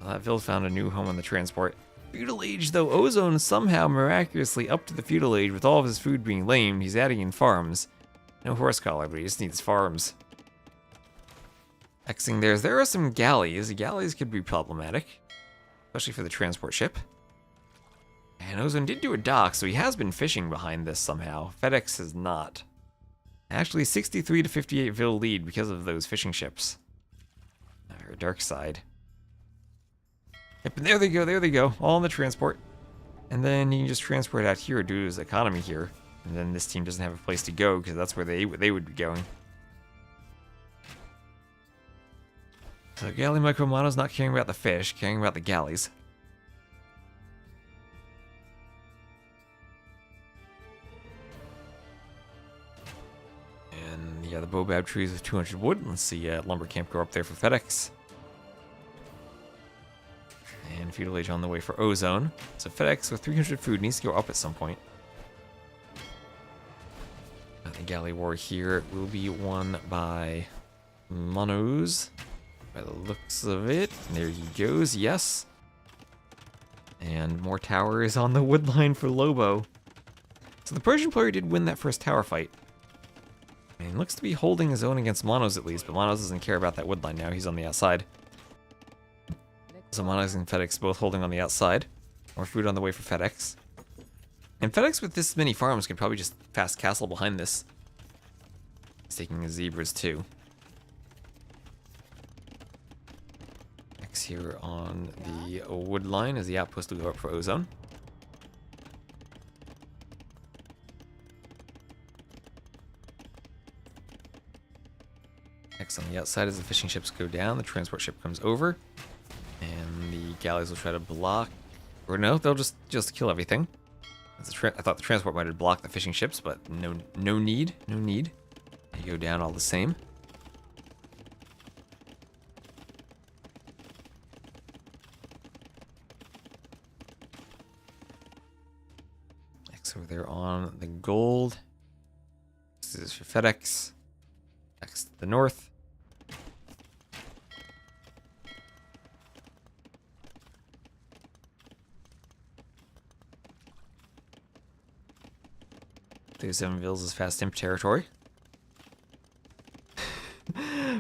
Speaker 1: Well, that Vil found a new home on the transport. Feudal Age, though, Ozone somehow miraculously up to the Feudal Age with all of his food being lame. He's adding in farms. No horse collar, but he just needs farms. Xing there are some galleys. Galleys could be problematic, especially for the transport ship. And Ozone did do a dock, so he has been fishing behind this somehow. FedEx has not. Actually, 63 to 58 Vil lead because of those fishing ships. Or Darkside. Yep, and there they go, all on the transport. And then you can just transport out here due to his economy here. And then this team doesn't have a place to go because that's where they would be going. So Galley Micromano's not caring about the fish, caring about the galleys. And yeah, the Bobab trees with 200 wood. Let's see lumber camp go up there for FedEx. And Feudal Age on the way for Ozone. So FedEx with 300 food needs to go up at some point. The Galley War here will be won by Monos. By the looks of it. There he goes, yes. And more towers on the wood line for Lobo. So the Persian player did win that first tower fight. And he looks to be holding his own against Monos at least, but Monos doesn't care about that wood line now. He's on the outside. So Monos and FedEx both holding on the outside. More food on the way for FedEx. And FedEx with this many farms could probably just fast castle behind this. He's taking his zebras too. X here on the wood line as the outpost will go up for Ozone. X on the outside as the fishing ships go down, the transport ship comes over. And the galleys will try to block, or no, they'll just kill everything. I thought the transport might have blocked the fishing ships, but no need. They go down all the same. X over there on the gold. This is for FedEx. X to the north. 37 Vills is fast imp territory.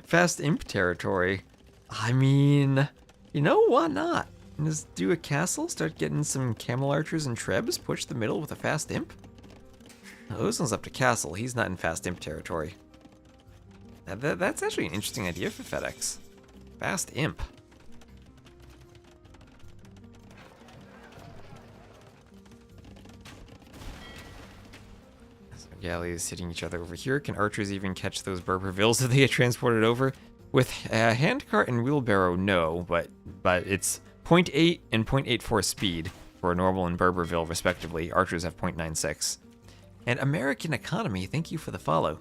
Speaker 1: Fast imp territory. I mean, you know, why not? Just do a castle, start getting some camel archers and trebs, push the middle with a fast imp. Ozone's up to castle, he's not in fast imp territory. That's actually an interesting idea for FedEx. Fast imp. So galleys hitting each other over here. Can archers even catch those Berbervilles if they get transported over? With handcart and wheelbarrow, no, but it's 0.8 and 0.84 speed for a normal and Berberville, respectively. Archers have 0.96. And American Economy, thank you for the follow.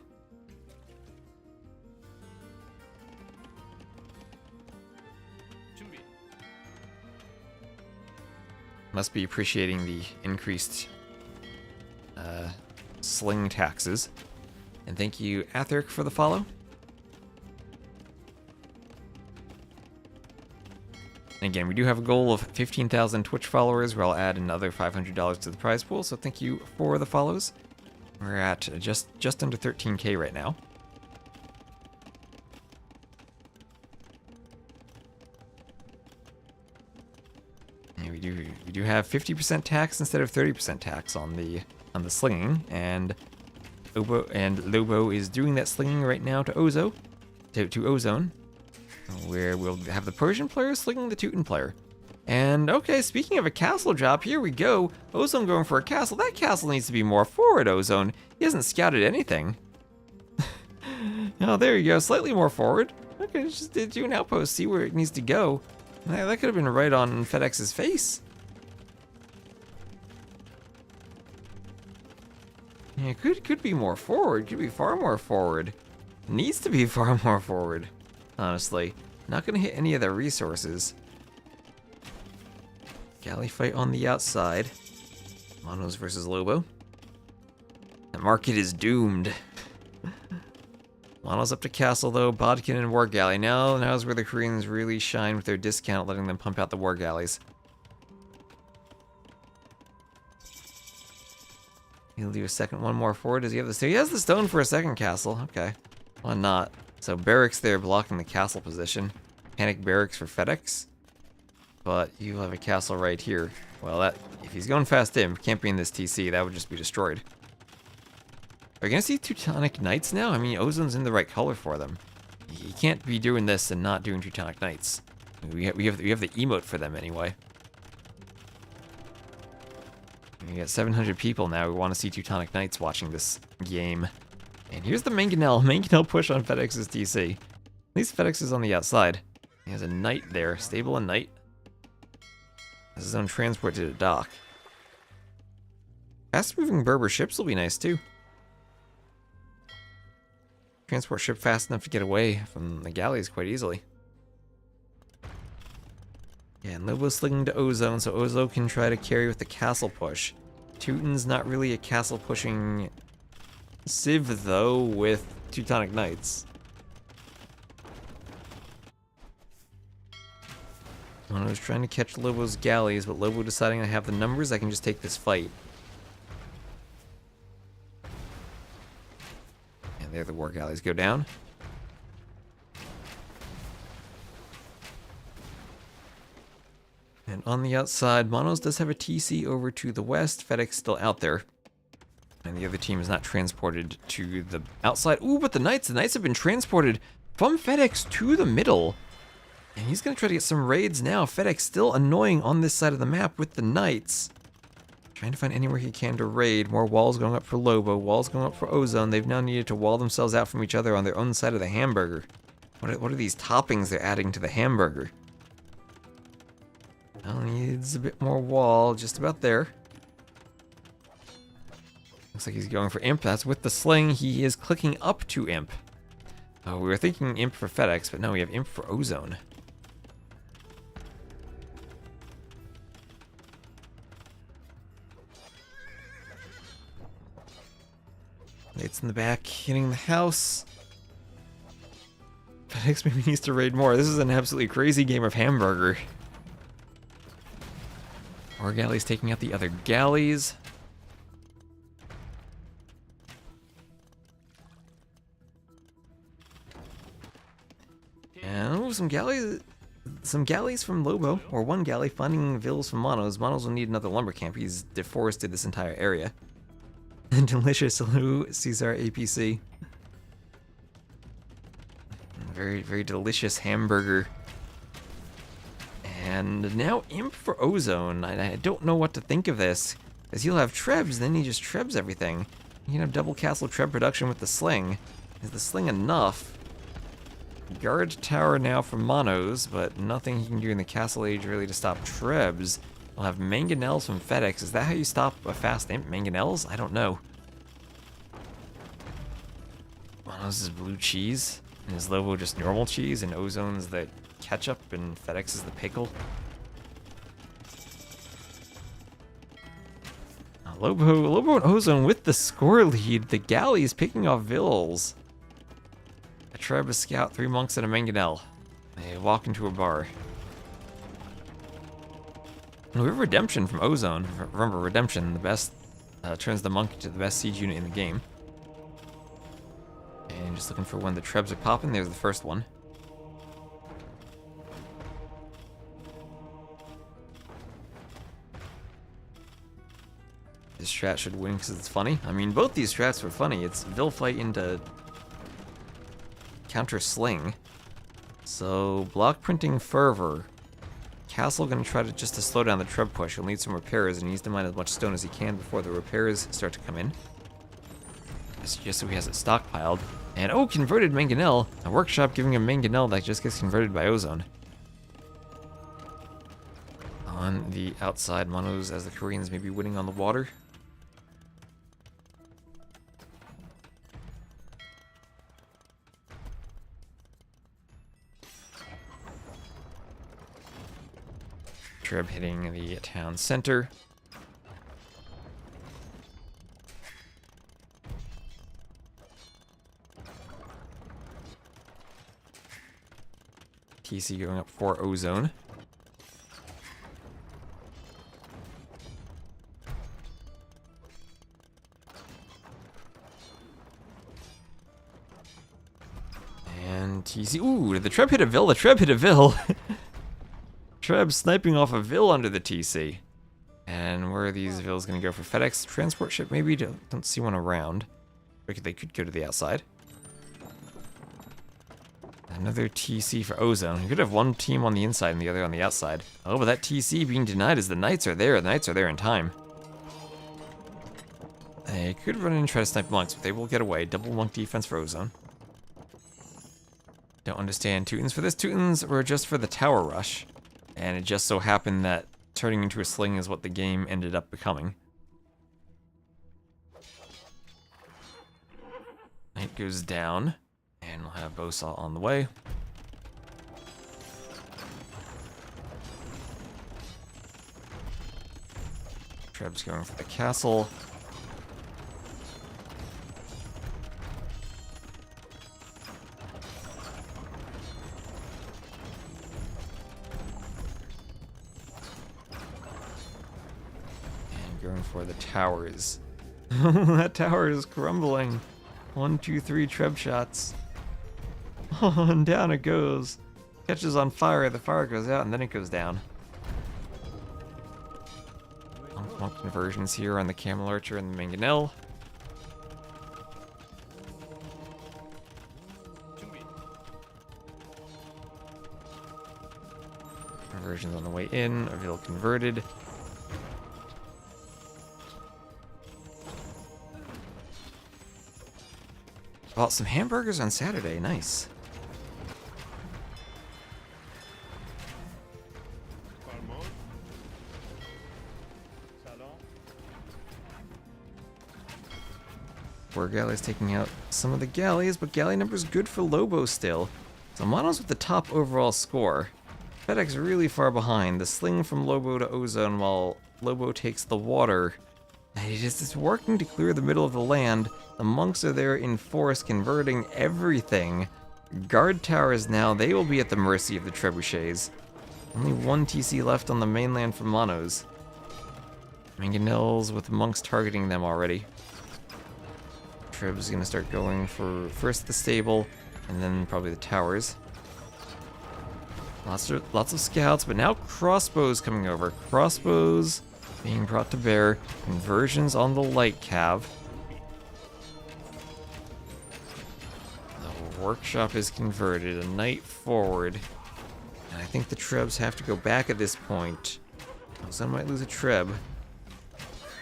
Speaker 1: Must be appreciating the increased sling taxes. And thank you, Atheric, for the follow. And again, we do have a goal of 15,000 Twitch followers, where I'll add another $500 to the prize pool, so thank you for the follows. We're at just under 13K right now. And we do have 50% tax instead of 30% tax on the slinging, and Lobo is doing that slinging right now to Ozone, where we'll have the Persian player slinging the Teuton player. And okay, speaking of a castle drop, here we go. Ozone going for a castle. That castle needs to be more forward, Ozone. He hasn't scouted anything. Oh, there you go, slightly more forward. Okay, just do an outpost, see where it needs to go. That could have been right on FedEx's face. Yeah, could be more forward. Could be far more forward. Needs to be far more forward. Honestly, not gonna hit any of their resources. Galley fight on the outside. Monos versus Lobo. The market is doomed. Mono's up to castle though. Bodkin and War Galley. Now's where the Koreans really shine with their discount, letting them pump out the War Galleys. He'll do a second one more forward. Does he have the stone? He has the stone for a second castle. Okay. Why not? So barracks there blocking the castle position. Panic barracks for FedEx. But you have a castle right here. Well, if he's going fast imp, can't be in this TC. That would just be destroyed. Are we gonna see Teutonic Knights now? I mean, Ozone's in the right color for them. He can't be doing this and not doing Teutonic Knights. We have the emote for them anyway. We got 700 people now who want to see Teutonic Knights watching this game. And here's the Mangonel. Mangonel push on FedEx's TC. At least FedEx is on the outside. He has a knight there. Stable and knight. Has his own transport to the dock. Fast moving Berber ships will be nice too. Transport ship fast enough to get away from the galleys quite easily. Yeah, and Lobo's slinging to Ozone, so Ozone can try to carry with the castle push. Teuton's not really a castle pushing civ though with Teutonic Knights. Mono's trying to catch Lobo's galleys, but Lobo deciding I have the numbers, I can just take this fight. And there the war galleys go down. And on the outside, Monos does have a TC over to the west. FedEx still out there. And the other team is not transported to the outside. Ooh, but the Knights have been transported from FedEx to the middle. And he's going to try to get some raids now. FedEx still annoying on this side of the map with the Knights. Trying to find anywhere he can to raid. More walls going up for Lobo. Walls going up for Ozone. They've now needed to wall themselves out from each other on their own side of the hamburger. What are these toppings they're adding to the hamburger? Well, needs a bit more wall. Just about there. Looks like he's going for imp. That's with the sling. He is clicking up to imp. Oh, we were thinking imp for FedEx, but no, we have imp for Ozone. It's in the back, hitting the house. FedEx maybe needs to raid more. This is an absolutely crazy game of hamburger. More galleys taking out the other galleys. And oh, some galleys from Lobo, or one galley finding vills from Monos. Monos will need another lumber camp. He's deforested this entire area. Delicious, hello, Caesar APC. Very, very delicious hamburger. And now Imp for Ozone. I don't know what to think of this, because he'll have Trebs, then he just Trebs everything. You can have double castle Treb production with the Sling. Is the Sling enough? Guard tower now for Monos, but nothing he can do in the Castle Age really to stop Trebs. We'll have Mangonels from FedEx. Is that how you stop a fast Imp? Mangonels? I don't know. Monos is blue cheese, and is Lobo just normal cheese, and Ozone's the ketchup, and FedEx is the pickle. Lobo and Ozone with the score lead. The galley is picking off vills. A Treb, a Scout, 3 Monks, and a Mangonel. They walk into a bar. And we have Redemption from Ozone. Remember, Redemption, the best, turns the Monk into the best siege unit in the game. And just looking for when the Trebs are popping. There's the first one. This strat should win because it's funny. I mean, both these strats were funny. It's Vil fight into counter Sling. So, block printing Fervor. Castle gonna try to slow down the Treb push. He'll need some repairs, and he needs to mine as much stone as he can before the repairs start to come in. Just so he has it stockpiled. And oh, converted Mangonel. A workshop giving him Mangonel that just gets converted by Ozone. On the outside, Monos as the Koreans may be winning on the water. Treb hitting the town center. TC going up for Ozone. And TC, ooh, did the Treb hit a Vil? The Treb hit a Vil. Treb sniping off a Vil under the TC. And where are these Vils going to go for FedEx? Transport ship, maybe? Don't see one around. They could go to the outside. Another TC for Ozone. You could have one team on the inside and the other on the outside. Oh, but that TC being denied as the Knights are there. The Knights are there in time. They could run in and try to snipe Monks, but they will get away. Double Monk defense for Ozone. Don't understand Teutons for this. Teutons were just for the tower rush. And it just so happened that turning into a Sling is what the game ended up becoming. Knight goes down. And we'll have Bosaw on the way. Treb's going for the castle. And going for the towers. That tower is crumbling. 1, 2, 3 Treb shots. Oh, and down it goes. Catches on fire, the fire goes out, and then it goes down. Monk conversions here on the Camel Archer and the Mangonel. Conversions on the way in, a Vil converted. Bought some hamburgers on Saturday, nice. Four galleys taking out some of the galleys, but galley number's good for Lobo still. So Mono's with the top overall score. FedEx really far behind. The Sling from Lobo to Ozone while Lobo takes the water. It's working to clear the middle of the land. The Monks are there in force converting everything. Guard towers now, they will be at the mercy of the trebuchets. Only one TC left on the mainland for Monos. Mangonels with the Monks targeting them already. Treb's gonna start going for first the stable, and then probably the towers. Lots of scouts, but now crossbows coming over. Crossbows being brought to bear. Conversions on the light cav. The workshop is converted. A knight forward. And I think the trebs have to go back at this point. Ozone might lose a treb.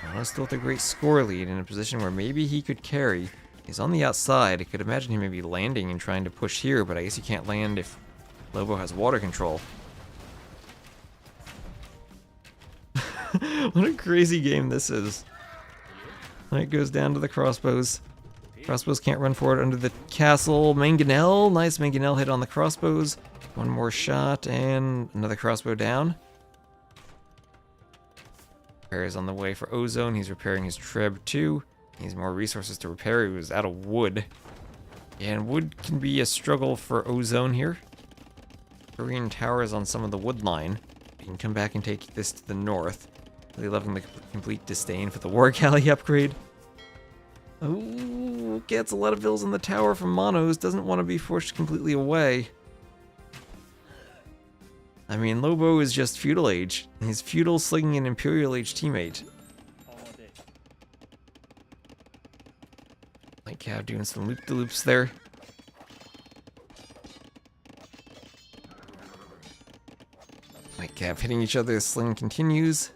Speaker 1: Mono's still with a great score lead in a position where maybe he could carry. He's on the outside. I could imagine him maybe landing and trying to push here, but I guess you can't land if Lobo has water control. What a crazy game this is. Knight goes down to the crossbows. Crossbows can't run forward under the castle. Mangonel, nice Mangonel hit on the crossbows. One more shot and another crossbow down. Repair is on the way for Ozone. He's repairing his treb too. He needs more resources to repair. He was out of wood. And wood can be a struggle for Ozone here. Korean towers on some of the wood line. You can come back and take this to the north. Really loving the complete disdain for the War Galley upgrade. Oh, gets a lot of vills on the tower from Monos. Doesn't want to be forced completely away. I mean, Lobo is just feudal age. He's feudal slinging an imperial age teammate. Light Cav doing some loop-de-loops there. Light Cav hitting each other as sling continues.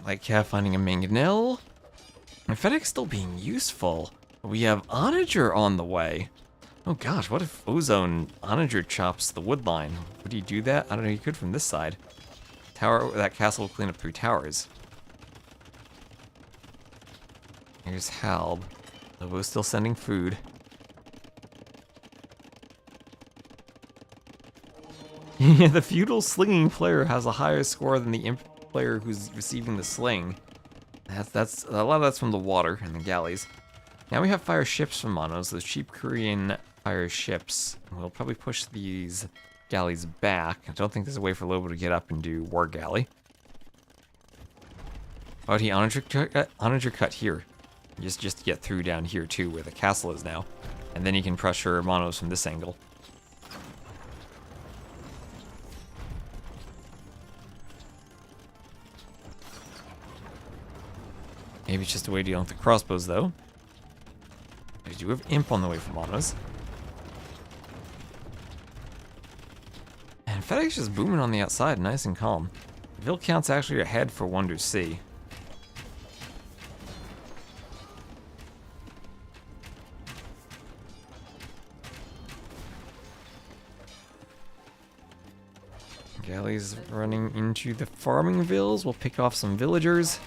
Speaker 1: Light Cav finding a Mangonel. And FedEx still being useful. We have Onager on the way. Oh gosh, what if Ozone Onager chops the wood line? Would he do that? I don't know, he could from this side. That castle will clean up 3 towers. Here's Halb. Lobo's still sending food. Yeah, the feudal slinging player has a higher score than the imp player who's receiving the sling. That's a lot of that's from the water and the galleys. Now we have fire ships from Monos, those cheap Korean fire ships. We'll probably push these galleys back. I don't think there's a way for Lobo to get up and do War Galley. Why would he Onager cut here? Just to get through down here too, where the castle is now. And then he can pressure Monos from this angle. Maybe it's just a way to deal with the crossbows though. We do have Imp on the way from Monos. And FedEx just booming on the outside, nice and calm. Vil count's actually ahead for Wonder C. Galleys running into the farming vills. We'll pick off some villagers.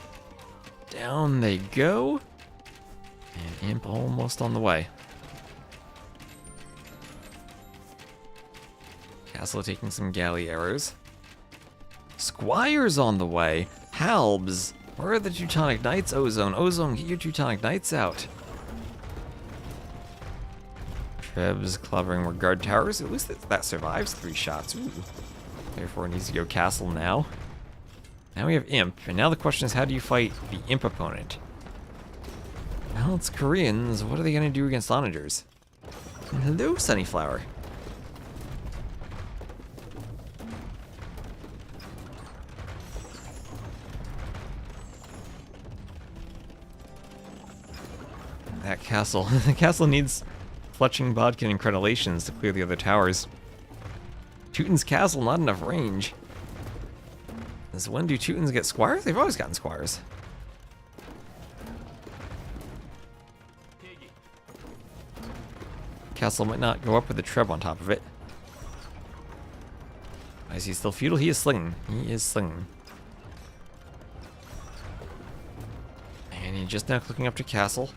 Speaker 1: Down they go. And Imp almost on the way. Castle taking some galley arrows. Squire's on the way. Halbs. Where are the Teutonic Knights? Ozone. Ozone, get your Teutonic Knights out. Trebs clobbering more guard towers. At least that survives 3 shots. Ooh. Therefore it needs to go castle now. Now we have Imp. And now the question is, how do you fight the Imp opponent? Well, it's Koreans. What are they going to do against Onagers? And hello, Sunnyflower. That castle. The castle needs Fletching, Bodkin, and Crenellations to clear the other towers. Teuton's castle, not enough range. Does when do Teutons get squires? They've always gotten squires. Castle might not go up with a treb on top of it. Is he still feudal? He is slinging. He is slinging. And he's just now clicking up to castle.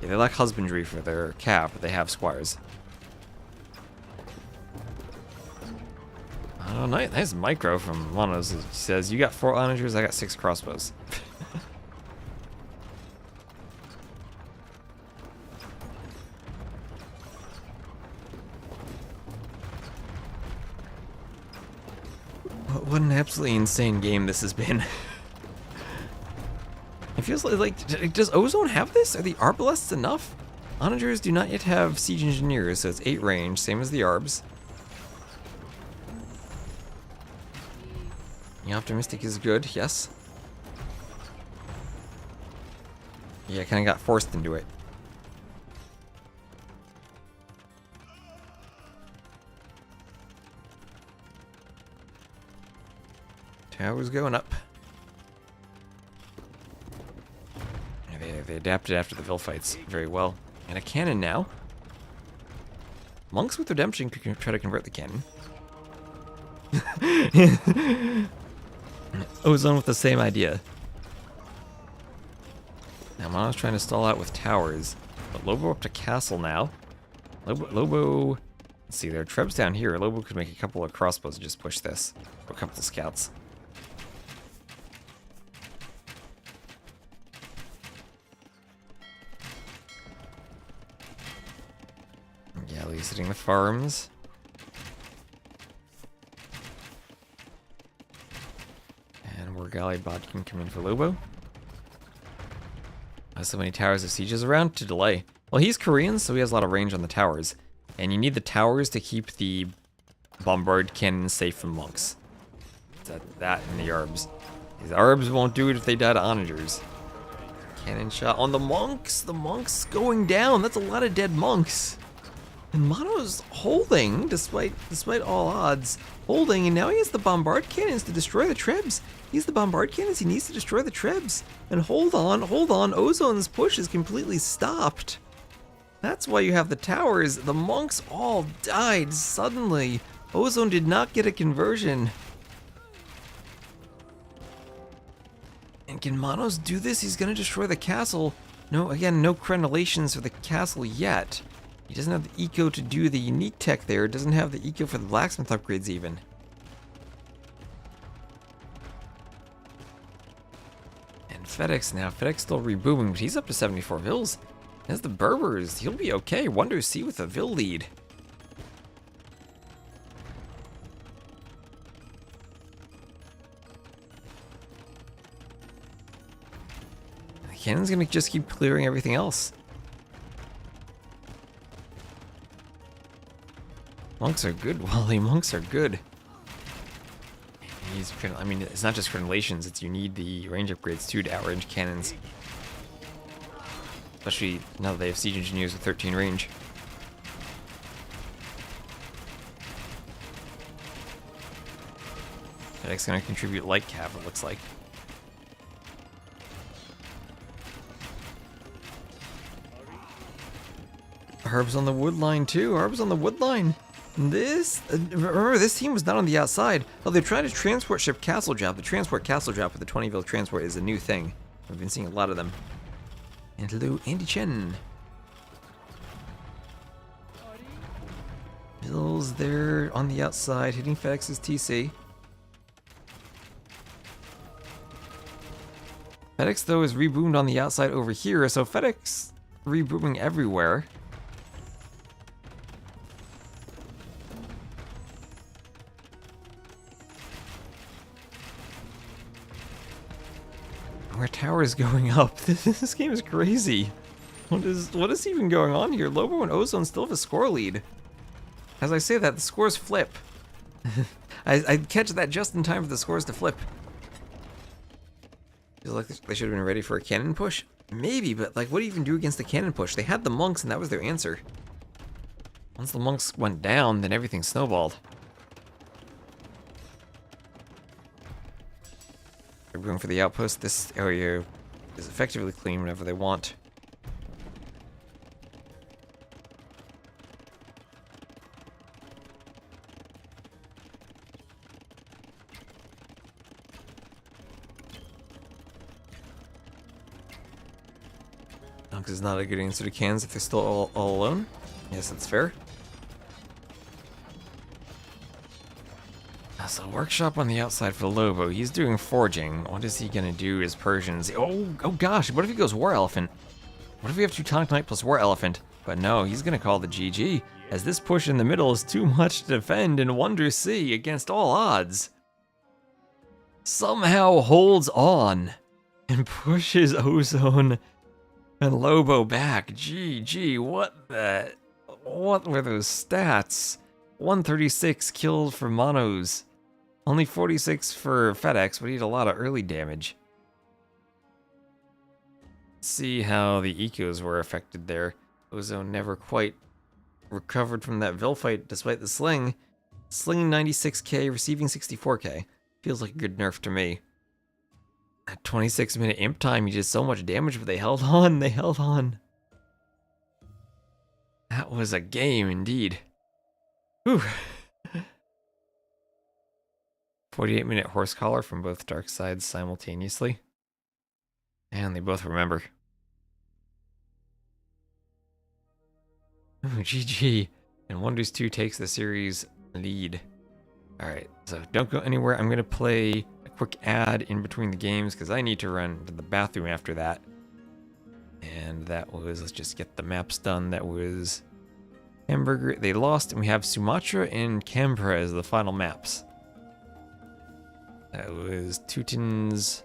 Speaker 1: Yeah, they lack husbandry for their cap, but they have squires. Oh, nice micro from Monos. It says, you got 4 onagers, I got 6 crossbows. What an absolutely insane game this has been. It feels like does Ozone have this? Are the Arbalests enough? Onagers do not yet have Siege Engineers, so it's 8 range, same as the Arbs. The Optimistic is good, yes. Yeah, I kind of got forced into it. Tower's going up. They adapted after the Vil fights very well. And a cannon now. Monks with Redemption could try to convert the cannon. Ozone with the same idea. Now Mono's trying to stall out with towers. But Lobo up to castle now. Lobo... Let's see, there are trebs down here. Lobo could make a couple of crossbows and just push this. Or a couple of scouts. Galley's hitting the farms. And more galley bot can come in for Lobo. Has so many towers of sieges around to delay. Well, he's Korean, so he has a lot of range on the towers. And you need the towers to keep the bombard cannons safe from monks. That and the Arbs. These Arbs won't do it if they die to onagers. Cannon shot on the monks. The monks going down. That's a lot of dead monks. And Mono's holding, despite all odds, holding, and now he has the bombard cannons to destroy the trebs. He's the bombard cannons, he needs to destroy the trebs. And hold on, Ozone's push is completely stopped. That's why you have the towers. The monks all died suddenly. Ozone did not get a conversion. And can Monos do this? He's gonna destroy the castle. No, again, no crenellations for the castle yet. He doesn't have the eco to do the unique tech there. Doesn't have the eco for the blacksmith upgrades even. And FedEx now. FedEx still rebooming, but he's up to 74 Vils. As the Berbers, he'll be okay. Wonder C with a Vil lead. The cannon's gonna just keep clearing everything else. Monks are good, Wally. Monks are good. I mean, it's not just crenellations, it's you need the range upgrades too to outrange cannons. Especially now that they have siege engineers with 13 range. FedEx gonna contribute light cav, it looks like. Herbs on the wood line too. Herbs on the wood line. Remember, this team was not on the outside. Oh, they're trying to transport ship castle drop. The transport castle drop with the 20 Vil transport is a new thing. We've been seeing a lot of them. And hello, Andy Chen. Bill's there on the outside, hitting FedEx's TC. FedEx, though, is reboomed on the outside over here, so FedEx rebooming everywhere. Our tower is going up. This game is crazy. What is even going on here? Lobo and Ozone still have a score lead. As I say that, the scores flip. I catch that just in time for the scores to flip. Feels like they should have been ready for a cannon push. Maybe, but like, what do you even do against the cannon push? They had the monks, and that was their answer. Once the monks went down, then everything snowballed. They're going for the outpost. This area is effectively clean whenever they want. Dunks is not a good answer to cans if they're still all alone. Yes, that's fair. So workshop on the outside for Lobo. He's doing forging. What is he gonna do as Persians? Oh gosh, what if he goes War Elephant? What if we have Teutonic Knight plus War Elephant? But no, he's gonna call the GG, as this push in the middle is too much to defend, and Wonder C, against all odds, somehow holds on. and pushes Ozone and Lobo back. GG, what were those stats? 136 kills for Monos. Only 46 for FedEx, but he did a lot of early damage. Let's see how the ecos were affected there. Ozone never quite recovered from that Vil fight despite the sling. Slinging 96k, receiving 64k. Feels like a good nerf to me. At 26-minute imp time, he did so much damage, but they held on. They held on. That was a game indeed. Whew. 48-minute horse collar from both Darksides simultaneously. And they both remember. Ooh, GG. And Wonders 2 takes the series lead. Alright, so don't go anywhere. I'm going to play a quick ad in between the games because I need to run to the bathroom after that. And that was, let's just get the maps done. That was Hamburger. They lost, and we have Sumatra and Canberra as the final maps. That was Teutons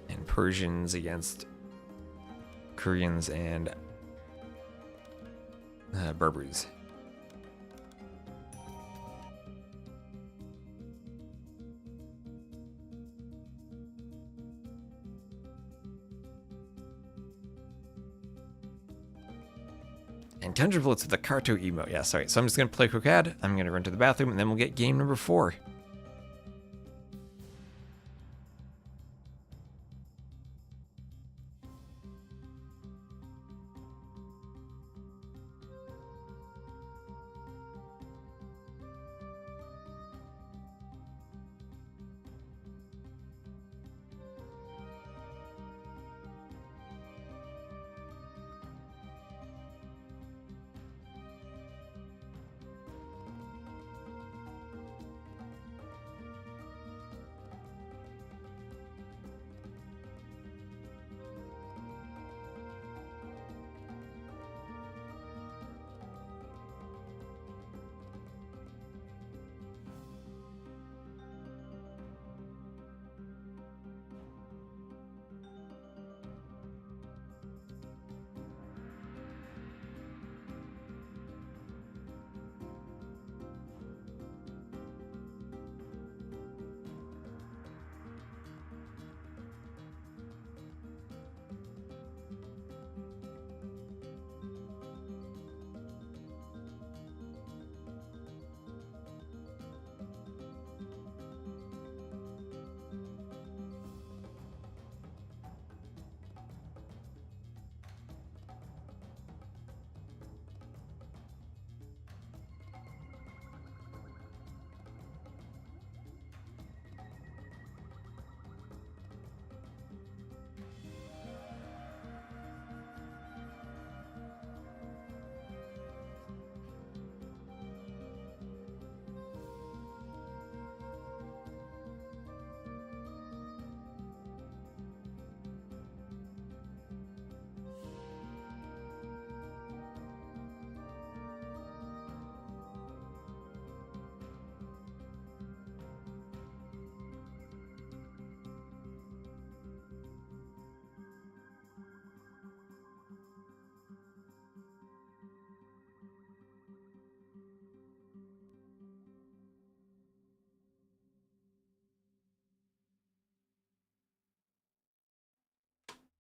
Speaker 1: and Persians against Koreans and Berbers. And Tundra Blitz with the Carto emote. Yeah, sorry. So I'm just going to play a quick ad. I'm going to run to the bathroom, and then we'll get game number 4.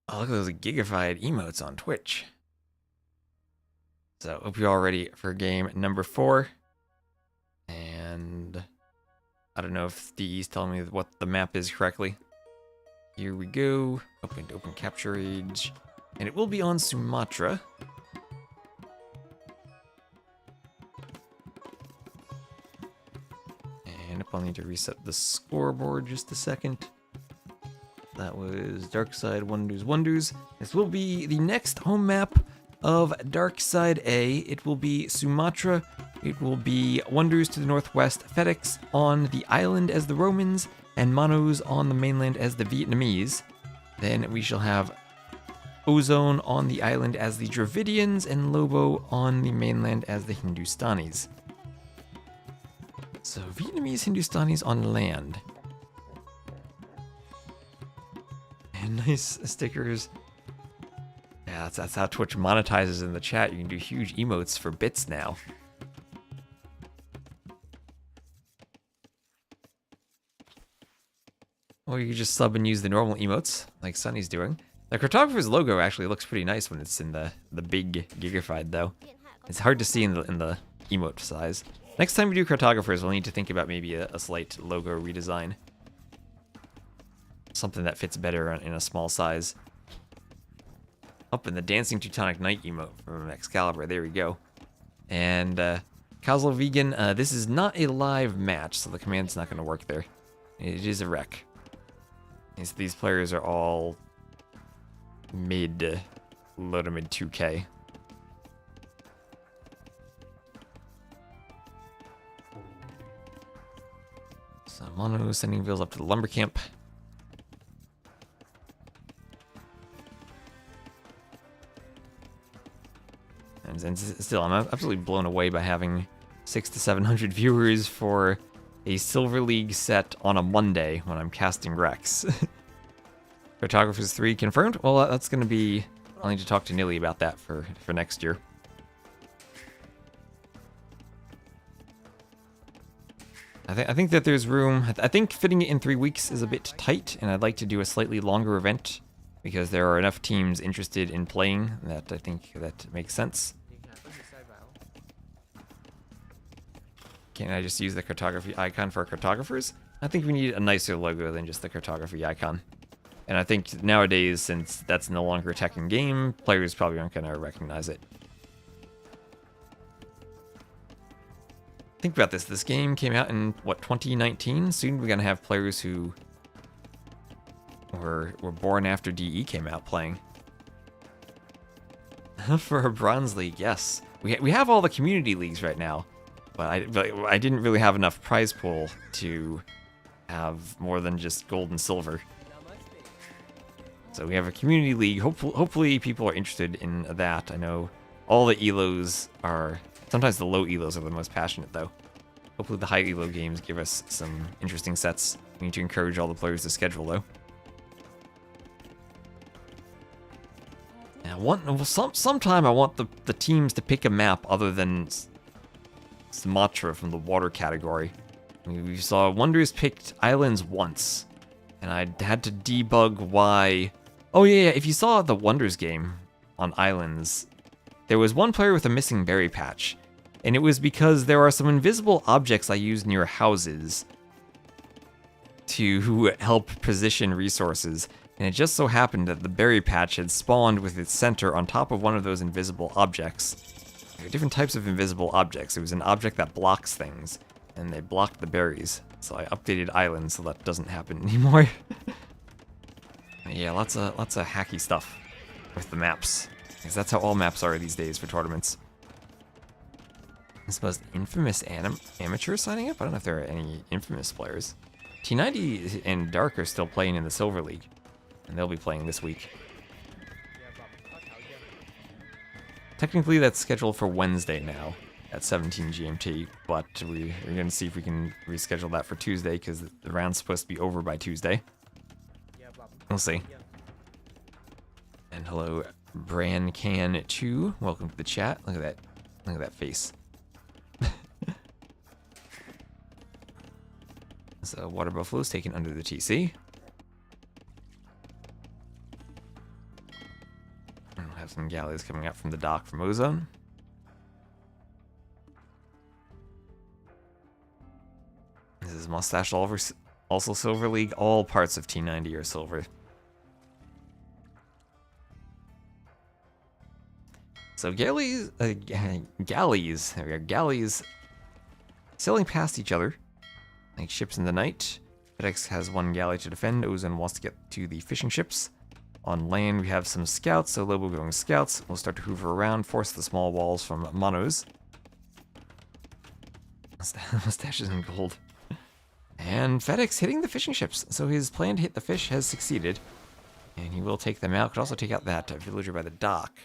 Speaker 1: Oh, look at those gigafied emotes on Twitch. So, hope you're all ready for game number 4. And I don't know if DE's telling me what the map is correctly. Here we go. Open capture age. And it will be on Sumatra. And I'll need to reset the scoreboard just a second. That was Darkside Wonders. This will be the next home map of Darkside A. It will be Sumatra. It will be Wonders to the northwest, FedEx on the island as the Romans, and Monos on the mainland as the Vietnamese. Then we shall have Ozone on the island as the Dravidians, and Lobo on the mainland as the Hindustanis. So Vietnamese Hindustanis on land. And nice stickers. Yeah, that's how Twitch monetizes in the chat. You can do huge emotes for bits now. Or you can just sub and use the normal emotes, like Sunny's doing. The Cartographers logo actually looks pretty nice when it's in the big Gigafied, though. It's hard to see in the emote size. Next time we do Cartographers, we'll need to think about maybe a slight logo redesign. Something that fits better in a small size. Up in the Dancing Teutonic Knight emote from Excalibur, there we go. And Coslo Vegan, this is not a live match, so the command's not going to work there. It is a rec. These players are all low to mid 2K. So Mono sending Vils up to the lumber camp. And still, I'm absolutely blown away by having 600 to 700 viewers for a Silver League set on a Monday when I'm casting Rex. Cartographers 3 confirmed? Well, that's going to be... I'll need to talk to Nilly about that for next year. I think that there's room... I think fitting it in 3 weeks is a bit tight, and I'd like to do a slightly longer event because there are enough teams interested in playing that I think that makes sense. Can I just use the cartography icon for Cartographers? I think we need a nicer logo than just the cartography icon. And I think nowadays, since that's no longer a tech in game, players probably aren't going to recognize it. Think about this. This game came out in, what, 2019? Soon we're going to have players who were born after DE came out playing. For a Bronze League, yes. We have all the community leagues right now. But I didn't really have enough prize pool to have more than just gold and silver. So we have a community league. Hopefully people are interested in that. I know all the elos are... Sometimes the low elos are the most passionate, though. Hopefully the high elo games give us some interesting sets. We need to encourage all the players to schedule, though. Now, sometime I want the teams to pick a map other than Sumatra from the water category. We saw Wonders picked Islands once, and I had to debug why... Oh yeah, if you saw the Wonders game on Islands, there was one player with a missing berry patch, and it was because there are some invisible objects I use near houses to help position resources, and it just so happened that the berry patch had spawned with its center on top of one of those invisible objects. There are different types of invisible objects. It was an object that blocks things, and they blocked the berries. So I updated Islands so that doesn't happen anymore. Yeah, lots of hacky stuff with the maps, because that's how all maps are these days for tournaments. I suppose Infamous amateurs signing up? I don't know if there are any Infamous players. T90 and Dark are still playing in the Silver League, and they'll be playing this week. Technically, that's scheduled for Wednesday now at 17 GMT, but we're going to see if we can reschedule that for Tuesday, because the round's supposed to be over by Tuesday. We'll see. And hello, BranCan2. Welcome to the chat. Look at that. Look at that face. So, Water Buffalo's taken under the TC. We'll have some galleys coming out from the dock from Ozone. This is Mustache also Silver League. All parts of T90 are silver. So galleys, there we are, galleys sailing past each other like ships in the night. FedEx has one galley to defend. Ozone wants to get to the fishing ships. On land, we have some scouts, so Lobo going scouts. We'll start to hoover around, force the small walls from Monos. Mustaches in gold. And FedEx hitting the fishing ships. So his plan to hit the fish has succeeded. And he will take them out. Could also take out that villager by the dock.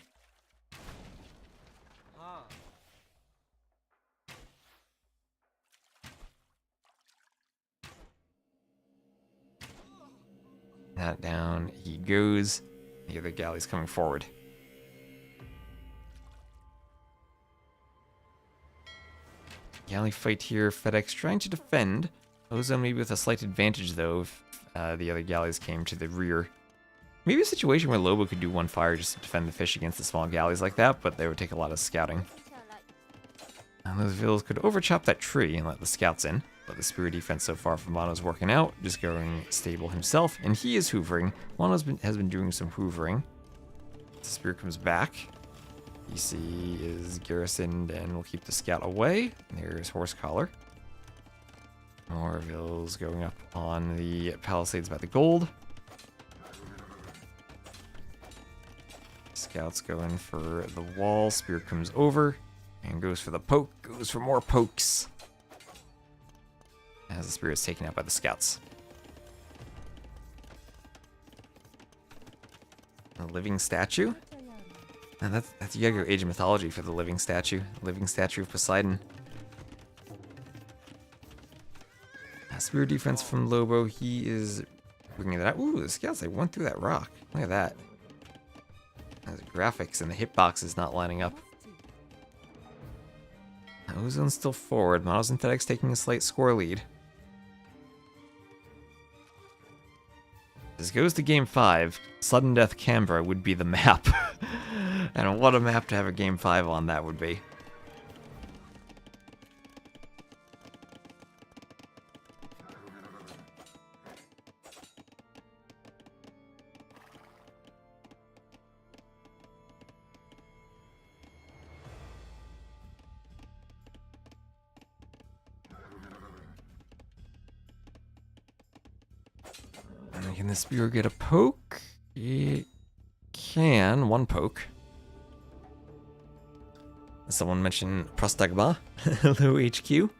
Speaker 1: That down he goes. The other galley's coming forward. Galley fight here. FedEx trying to defend. Ozone maybe with a slight advantage, though, if the other galleys came to the rear. Maybe a situation where Lobo could do one fire just to defend the fish against the small galleys like that, but they would take a lot of scouting. And those Vills could overchop that tree and let the scouts in. But the spear defense so far from Mono's working out, just going stable himself, and he is hoovering. Has been doing some hoovering. The spear comes back. EC is garrisoned and will keep the scout away. There's Horse Collar. More Vills going up on the palisades by the gold. Scouts going for the wall. Spear comes over and goes for the poke. Goes for more pokes. As the spear is taken out by the scouts. A living statue. And that's you gotta go Age of Mythology for the living statue. Living statue of Poseidon. Spear defense from Lobo. He is bringing that out. Ooh, the scouts, they went through that rock. Look at that. The graphics and the hitbox is not lining up. Ozone's still forward. Monos and FedEx taking a slight score lead. This goes to game 5. Sudden Death Canberra would be the map. And what a map to have a game 5 on that would be. Can the spear get a poke? It can. One poke. Someone mentioned Prostagma. Hello, HQ.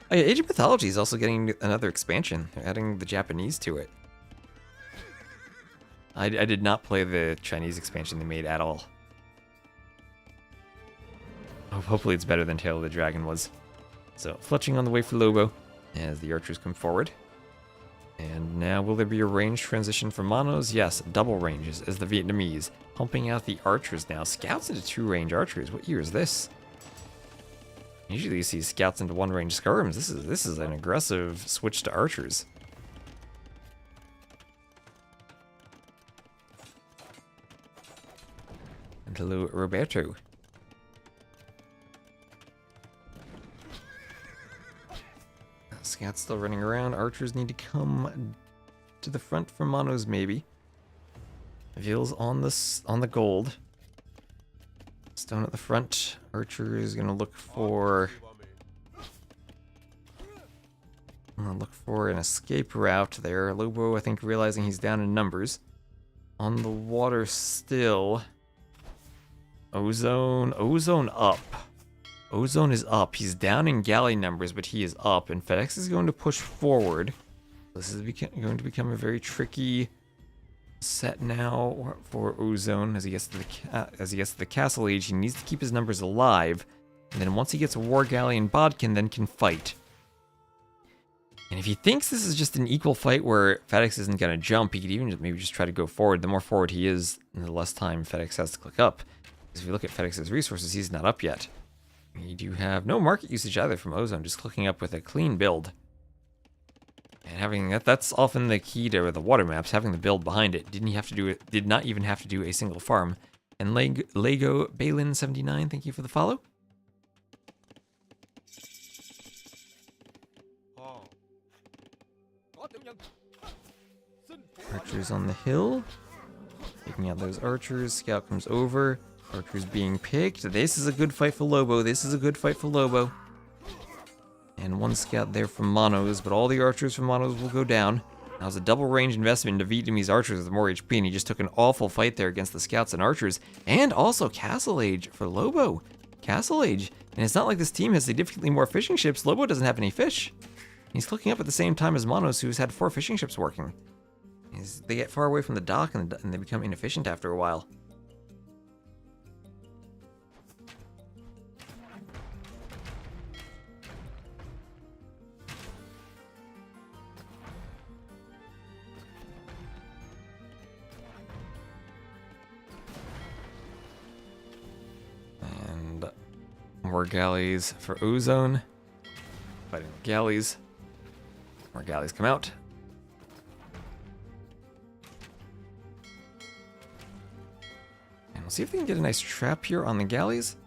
Speaker 1: Oh, yeah, Age of Mythology is also getting another expansion. They're adding the Japanese to it. I did not play the Chinese expansion they made at all. Hopefully it's better than Tail of the Dragon was. So, fletching on the way for Lobo as the archers come forward. And now, will there be a range transition for Monos? Yes, double ranges as the Vietnamese. Pumping out the archers now. Scouts into 2-range archers. What year is this? Usually you see scouts into 1-range skirms. This is an aggressive switch to archers. And hello, Roberto. Scouts still running around. Archers need to come to the front for Monos, maybe. Veil's on the gold. Stone at the front. Archer is gonna look for an escape route there. Lobo, I think, realizing he's down in numbers. On the water still. Ozone up. Ozone is up. He's down in galley numbers, but he is up. And FedEx is going to push forward. This is going to become a very tricky set now for Ozone as he gets to the castle age. He needs to keep his numbers alive. And then once he gets a war galley and Bodkin, then can fight. And if he thinks this is just an equal fight where FedEx isn't going to jump, he could even maybe just try to go forward. The more forward he is, the less time FedEx has to click up. Because if you look at FedEx's resources, he's not up yet. You do have no market usage either from Ozone, just clicking up with a clean build. And having that's often the key to the water maps, having the build behind it. Did not even have to do a single farm. And Lego Balin79, thank you for the follow. Archers on the hill. Taking out those archers. Scout comes over. Archers being picked. This is a good fight for Lobo. And one scout there from Monos, but all the archers from Monos will go down. That was a double range investment into Vietnamese archers with more HP, and he just took an awful fight there against the scouts and archers. And also Castle Age for Lobo. Castle Age. And it's not like this team has significantly more fishing ships. Lobo doesn't have any fish. He's clicking up at the same time as Monos, who's had 4 fishing ships working. They get far away from the dock and they become inefficient after a while. More galleys for Ozone. Fighting the galleys. More galleys come out. And we'll see if we can get a nice trap here on the galleys.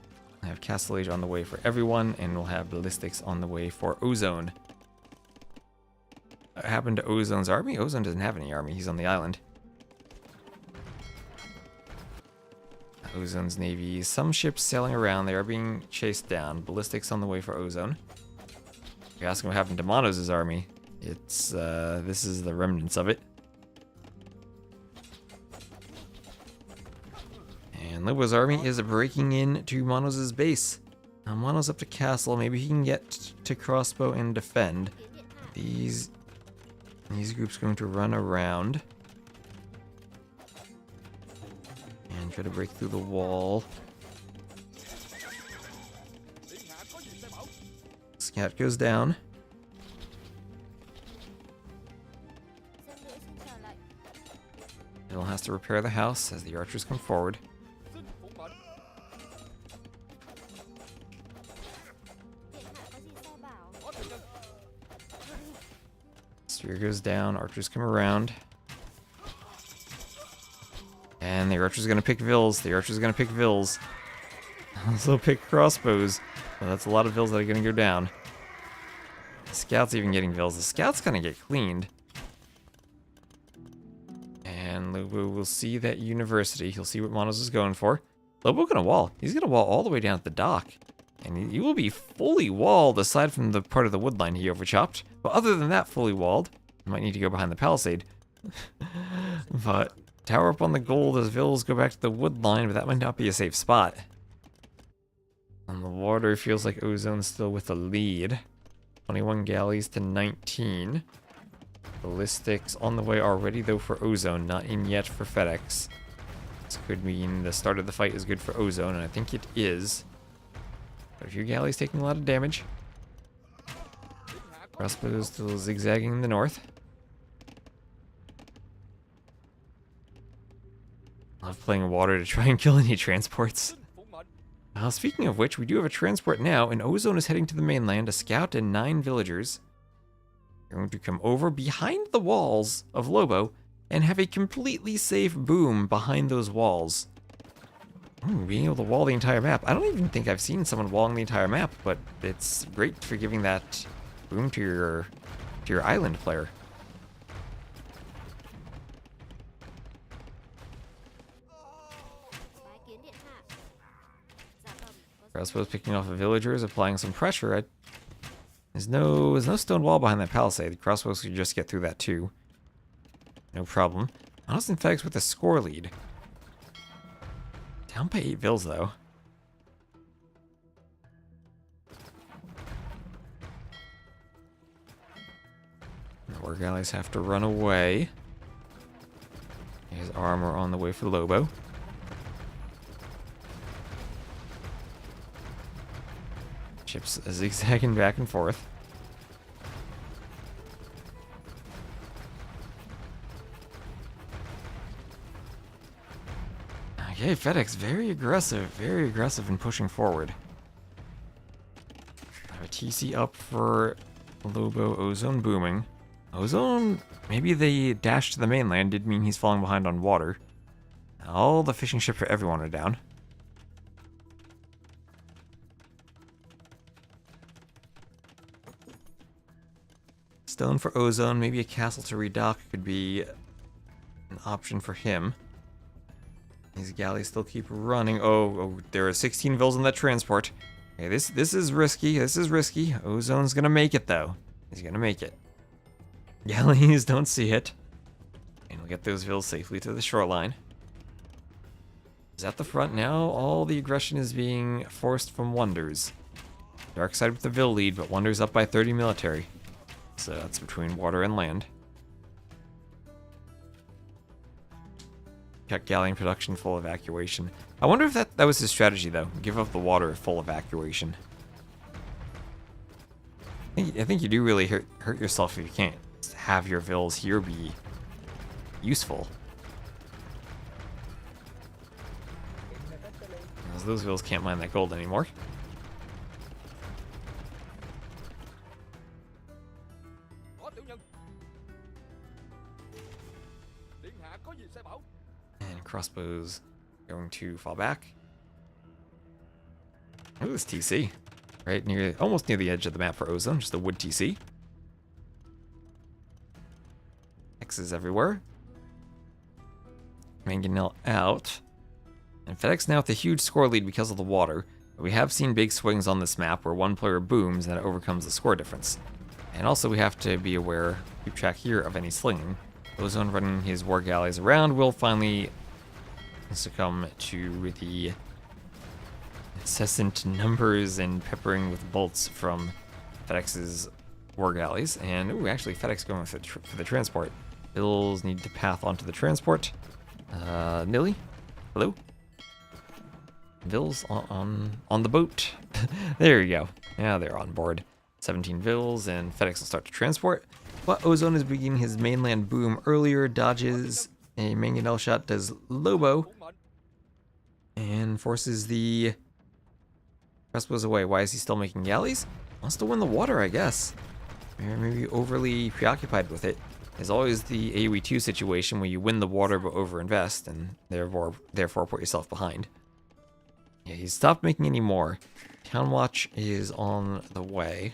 Speaker 1: I have Castle Age on the way for everyone, and we'll have Ballistics on the way for Ozone. What happened to Ozone's army? Ozone doesn't have any army. He's on the island. Ozone's navy. Some ships sailing around. They are being chased down. Ballistics on the way for Ozone. If you're asking what happened to Monos' army, it's, this is the remnants of it. And Lobo's army is breaking into Monos' base. Now Mono's up to castle. Maybe he can get to crossbow and defend. These groups going to run around and try to break through the wall. Scout goes down. Bill has to repair the house as the archers come forward. Spear goes down, archers come around. And the archer's gonna pick Vills. The archer's gonna pick Vills. Also pick crossbows. Well, that's a lot of Vills that are gonna go down. The scout's even getting Vills. The scout's gonna get cleaned. And Lobo will see that university. He'll see what Monos is going for. Lobo gonna wall. He's gonna wall all the way down at the dock. And he will be fully walled aside from the part of the wood line he overchopped. But other than that, fully walled. He might need to go behind the palisade. But tower up on the gold as Vills go back to the wood line, but that might not be a safe spot. On the water, feels like Ozone's still with the lead. 21 galleys to 19. Ballistics on the way already, though, for Ozone. Not in yet for FedEx. This could mean the start of the fight is good for Ozone, and I think it is. But a few galleys taking a lot of damage. Crossbows still zigzagging in the north. Love playing water to try and kill any transports. Speaking of which, we do have a transport now, and Ozone is heading to the mainland. A scout and 9 villagers are going to come over behind the walls of Lobo and have a completely safe boom behind those walls. Being able to wall the entire map. I don't even think I've seen someone walling the entire map, but it's great for giving that boom to your island player. Crossbows picking off the villagers, applying some pressure. There's no stone wall behind that palisade. The crossbows could just get through that too. No problem. Austin FedEx with a score lead. Down by 8 Vills though. The war galleys have to run away. His armor on the way for Lobo. Ships zigzagging back and forth. Okay, FedEx very aggressive in pushing forward. I have a TC up for Lobo, Ozone booming. Ozone, maybe the dash to the mainland did mean he's falling behind on water. All the fishing ships for everyone are down. Stone for Ozone, maybe a castle to redock could be an option for him. These galleys still keep running. Oh, there are 16 Vills on that transport. Okay, this is risky. This is risky. Ozone's gonna make it though. He's gonna make it. Galleys don't see it. And we'll get those Vills safely to the shoreline. Is at the front now. All the aggression is being forced from Wonders. Darkside with the Vill lead, but Wonders up by 30 military. So that's between water and land. Cut galleon production, full evacuation. I wonder if that was his strategy though. Give up the water, full evacuation. I think you do really hurt yourself if you can't have your Vills here be useful. As those Vills can't mine that gold anymore. And crossbows going to fall back. Look at this TC. Right near, almost near the edge of the map for Ozone, just a wood TC. X's everywhere. Mangonel out. And FedEx now with a huge score lead because of the water. But we have seen big swings on this map where one player booms and that overcomes the score difference. And also we have to be aware, keep track here of any slinging. Ozone running his war galleys around will finally succumb to the incessant numbers and peppering with bolts from FedEx's war galleys. And ooh, actually FedEx going for the transport. Bills need to path onto the transport. Nilly? Hello? Vills on the boat. There you go. Yeah, they're on board. 17 Vills, and FedEx will start to transport. But Ozone is beginning his mainland boom earlier, dodges a mangonel shot, does Lobo, and forces the crossbows away. Why is he still making galleys? Wants to win the water, I guess. Or maybe overly preoccupied with it. There's always the AoE2 situation where you win the water but overinvest, and therefore put yourself behind. Yeah, he's stopped making any more. Town Watch is on the way.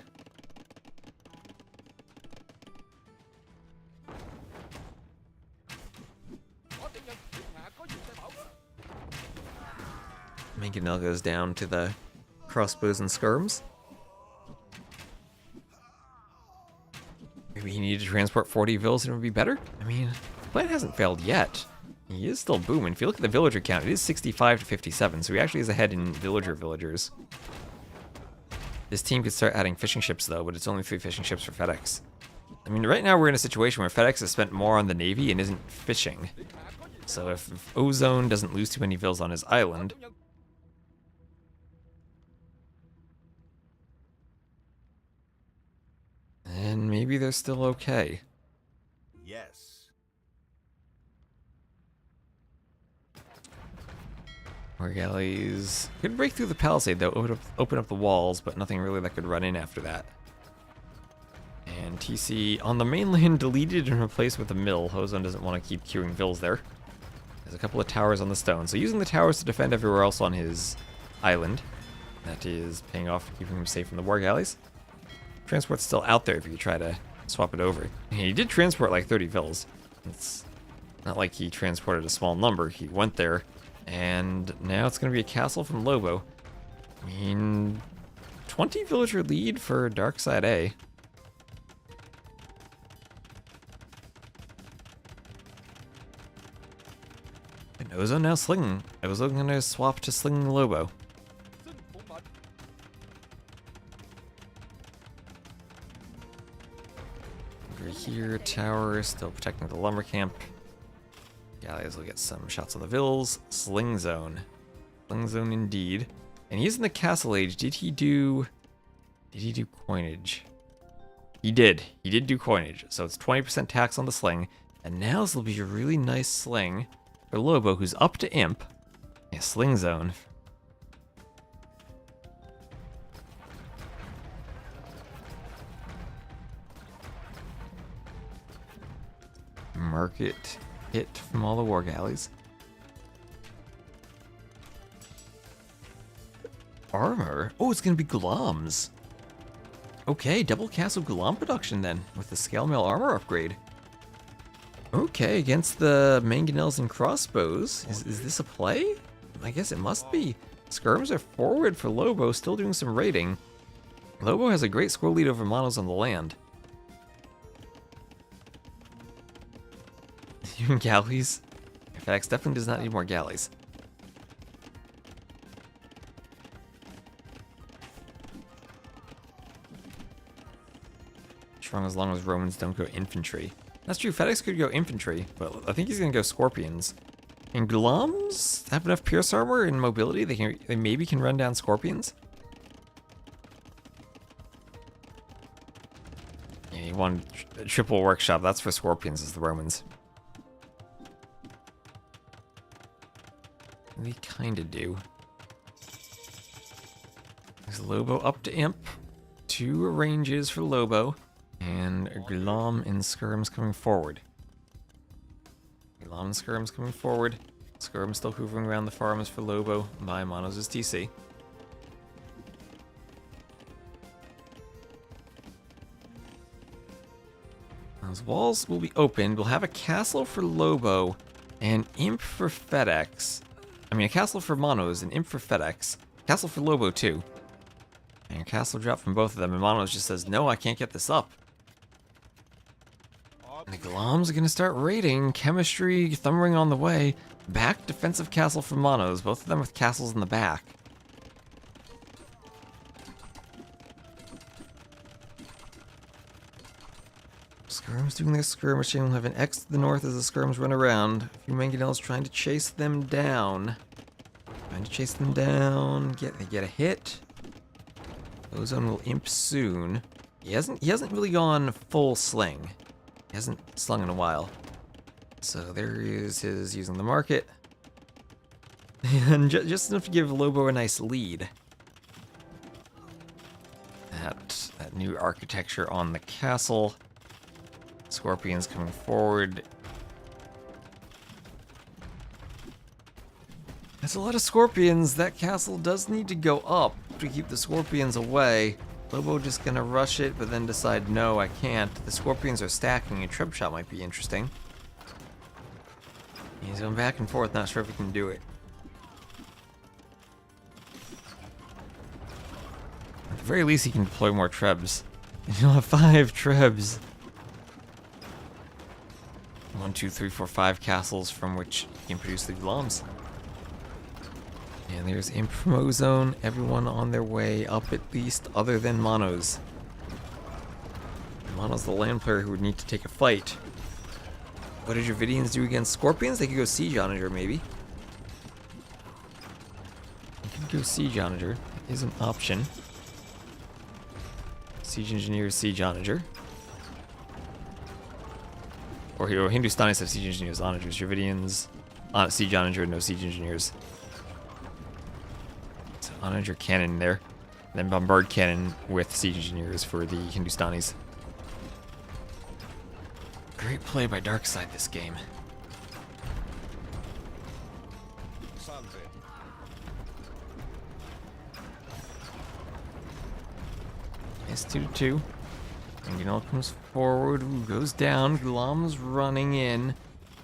Speaker 1: Mangonel goes down to the crossbows and skirms. Maybe he needed to transport 40 vills and it would be better? I mean, the plan hasn't failed yet. He is still booming. If you look at the villager count, it is 65 to 57, so he actually is ahead in villagers. This team could start adding fishing ships though, but it's only 3 fishing ships for FedEx. I mean, right now we're in a situation where FedEx has spent more on the Navy and isn't fishing. So if Ozone doesn't lose too many vills on his island, then maybe they're still okay.
Speaker 2: Yes.
Speaker 1: More galleys. Could break through the palisade though, open up the walls, but nothing really that could run in after that. And TC on the mainland deleted and replaced with a mill. Ozone doesn't want to keep queuing vills there. There's a couple of towers on the stone, so using the towers to defend everywhere else on his island. That is paying off, keeping him safe from the war galleys. Transport's still out there if you try to swap it over. He did transport like 30 vills. It's not like he transported a small number. He went there. And now it's going to be a castle from Lobo. I mean, 20 villager lead for Darkside A. And Ozone now slinging. Ozone going to swap to slinging Lobo. Over here, tower, still protecting the lumber camp. Galleys will get some shots on the vills. Sling zone. Sling zone indeed. And he's in the castle age. Did he do coinage? He did. He did do coinage. So it's 20% tax on the sling. And now this will be a really nice sling for Lobo, who's up to imp. Yeah, sling zone. Market hit from all the war galleys. Armor? Oh, it's gonna be Glom's. Okay, double castle Glom production then, with the scale mail armor upgrade. Okay, against the mangonels and crossbows. Is this a play? I guess it must be. Skirms are forward for Lobo, still doing some raiding. Lobo has a great score lead over monos on the land. Galleys? FedEx definitely does not need more galleys. Strong as long as Romans don't go infantry. That's true, FedEx could go infantry, but I think he's gonna go scorpions. And Gloms have enough pierce armor and mobility, they maybe can run down scorpions. Yeah, you want a triple workshop, that's for scorpions as the Romans. They kinda do. There's Lobo up to imp. 2 ranges for Lobo. And Glom and Skirms coming forward. Gulam Skirm's coming forward. Skirm's still hoovering around the farms for Lobo by Monos' TC. Those walls will be opened. We'll have a castle for Lobo and Imp for FedEx. I mean, a castle for Monos and Imp for FedEx. Castle for Lobo, too. And a castle drop from both of them, and Monos just says, no, I can't get this up. And the Glom's are going to start raiding. Chemistry, Thumbring on the way. Back defensive castle for Monos, both of them with castles in the back. Skirms doing their skirmishing. We'll have an X to the north as the Skirms run around. A few Mangonels trying to chase them down. They get a hit. Ozone will imp soon. He hasn't really gone full sling. He hasn't slung in a while. So there is his using the market. And just enough to give Lobo a nice lead. That new architecture on the castle. Scorpions coming forward. There's a lot of scorpions. That castle does need to go up to keep the scorpions away. Lobo just gonna rush it, but then decide, no, I can't. The scorpions are stacking. A trip shot might be interesting. He's going back and forth, not sure if he can do it. At the very least, he can deploy more trebs. You'll have 5 trebs. 1, 2, 3, 4, 5 castles from which he can produce the Glom's. And there's Imp from Ozone. Everyone on their way up at least, other than Monos. Mono's the land player who would need to take a fight. What did your Vidians do against Scorpions? They could go Siege Onager, maybe. They could go Siege Onager. That is an option. Siege Engineer, Siege Onager. Or Hindustanis have Siege Engineers, Onagers. Your Vidians, Siege Onager, no Siege Engineers. So Onager Cannon there. And then Bombard Cannon with Siege Engineers for the Hindustanis. Great play by Darkside this game. It's 2-2. Mangonel comes forward, goes down. Glom's running in.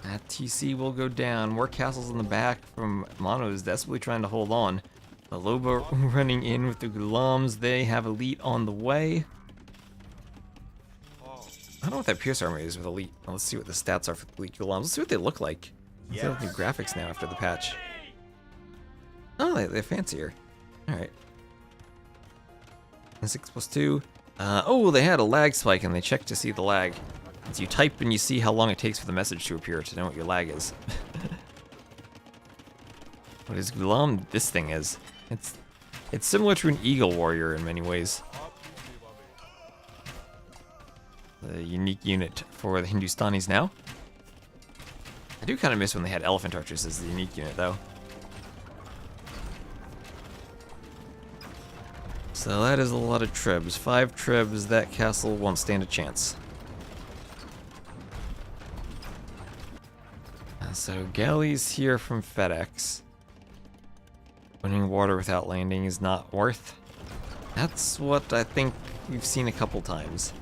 Speaker 1: That TC will go down. More castles in the back from Monos desperately trying to hold on. The Lobo running in with the Glom's. They have Elite on the way. I don't know what that Pierce armor is with Elite. Well, let's see what the stats are for the Elite Glom's. Let's see what they look like. They have new graphics now after the patch. Oh, they're fancier. Alright. 6+2. Oh, they had a lag spike and they checked to see the lag. So you type and you see how long it takes for the message to appear to know what your lag is. What is Gulam? This thing is. It's similar to an Eagle Warrior in many ways. The unique unit for the Hindustanis now. I do kind of miss when they had Elephant Archers as the unique unit, though. So that is a lot of trebs. 5 trebs, that castle won't stand a chance. So galleys here from FedEx. Winning water without landing is not worth. That's what I think we've seen a couple times.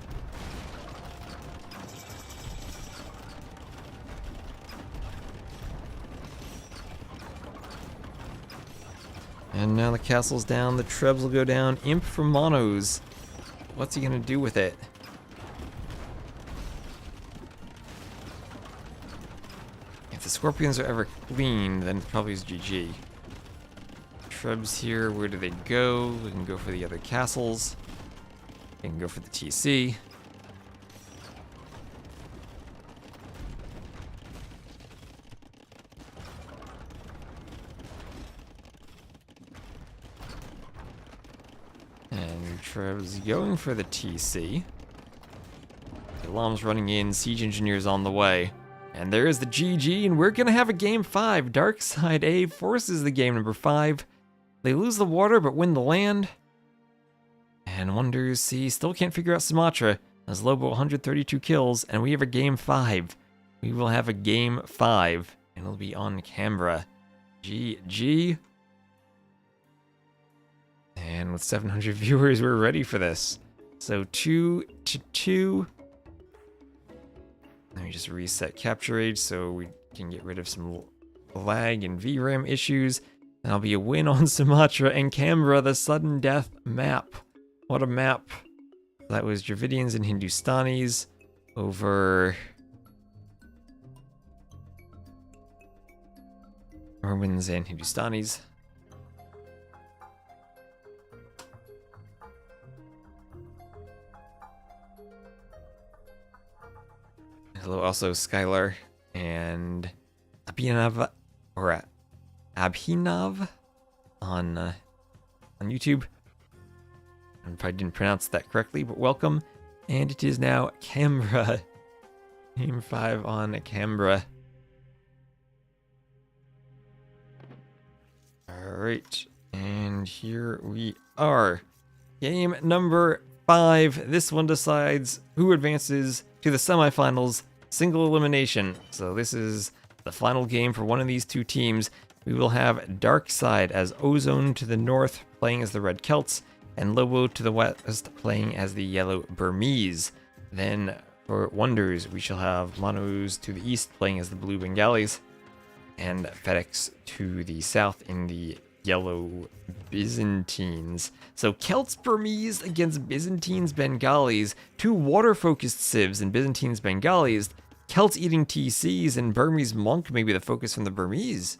Speaker 1: And now the castle's down, the trebs will go down. Imp from Monos. What's he gonna do with it? If the Scorpions are ever clean, then it probably is GG. Trebs here, where do they go? We can go for the other castles. We can go for the TC. Trebs going for the TC. Alarm's running in, Siege Engineers on the way. And there is the GG, and we're gonna have a game 5. Darkside A forces the game number 5. They lose the water, but win the land. And Wonders C still can't figure out Sumatra, as Lobo 132 kills, and we have a game 5. we will have a game 5, and it'll be on camera. GG. And with 700 viewers, we're ready for this. So 2-2. Let me just reset capture age so we can get rid of some lag and VRAM issues. That'll be a win on Sumatra and Canberra, the sudden death map. What a map. That was Dravidians and Hindustanis over Romans and Hindustanis. Hello, also Skylar and Abhinav on YouTube. I probably didn't pronounce that correctly, but welcome. And it is now Canberra. Game 5 on Canberra. Alright, and here we are. Game number 5. This one decides who advances to the semifinals. Single elimination. So this is the final game for one of these two teams. We will have Darkside as Ozone to the north, playing as the Red Celts, and Lobo to the west, playing as the Yellow Burmese. Then for Wonders, we shall have Monos to the east, playing as the Blue Bengalis, and FedEx to the south in the Yellow Byzantines. So Celts Burmese against Byzantines Bengalis, two water-focused civs in Byzantines Bengalis, Celts eating TCs, and Burmese Monk may be the focus from the Burmese.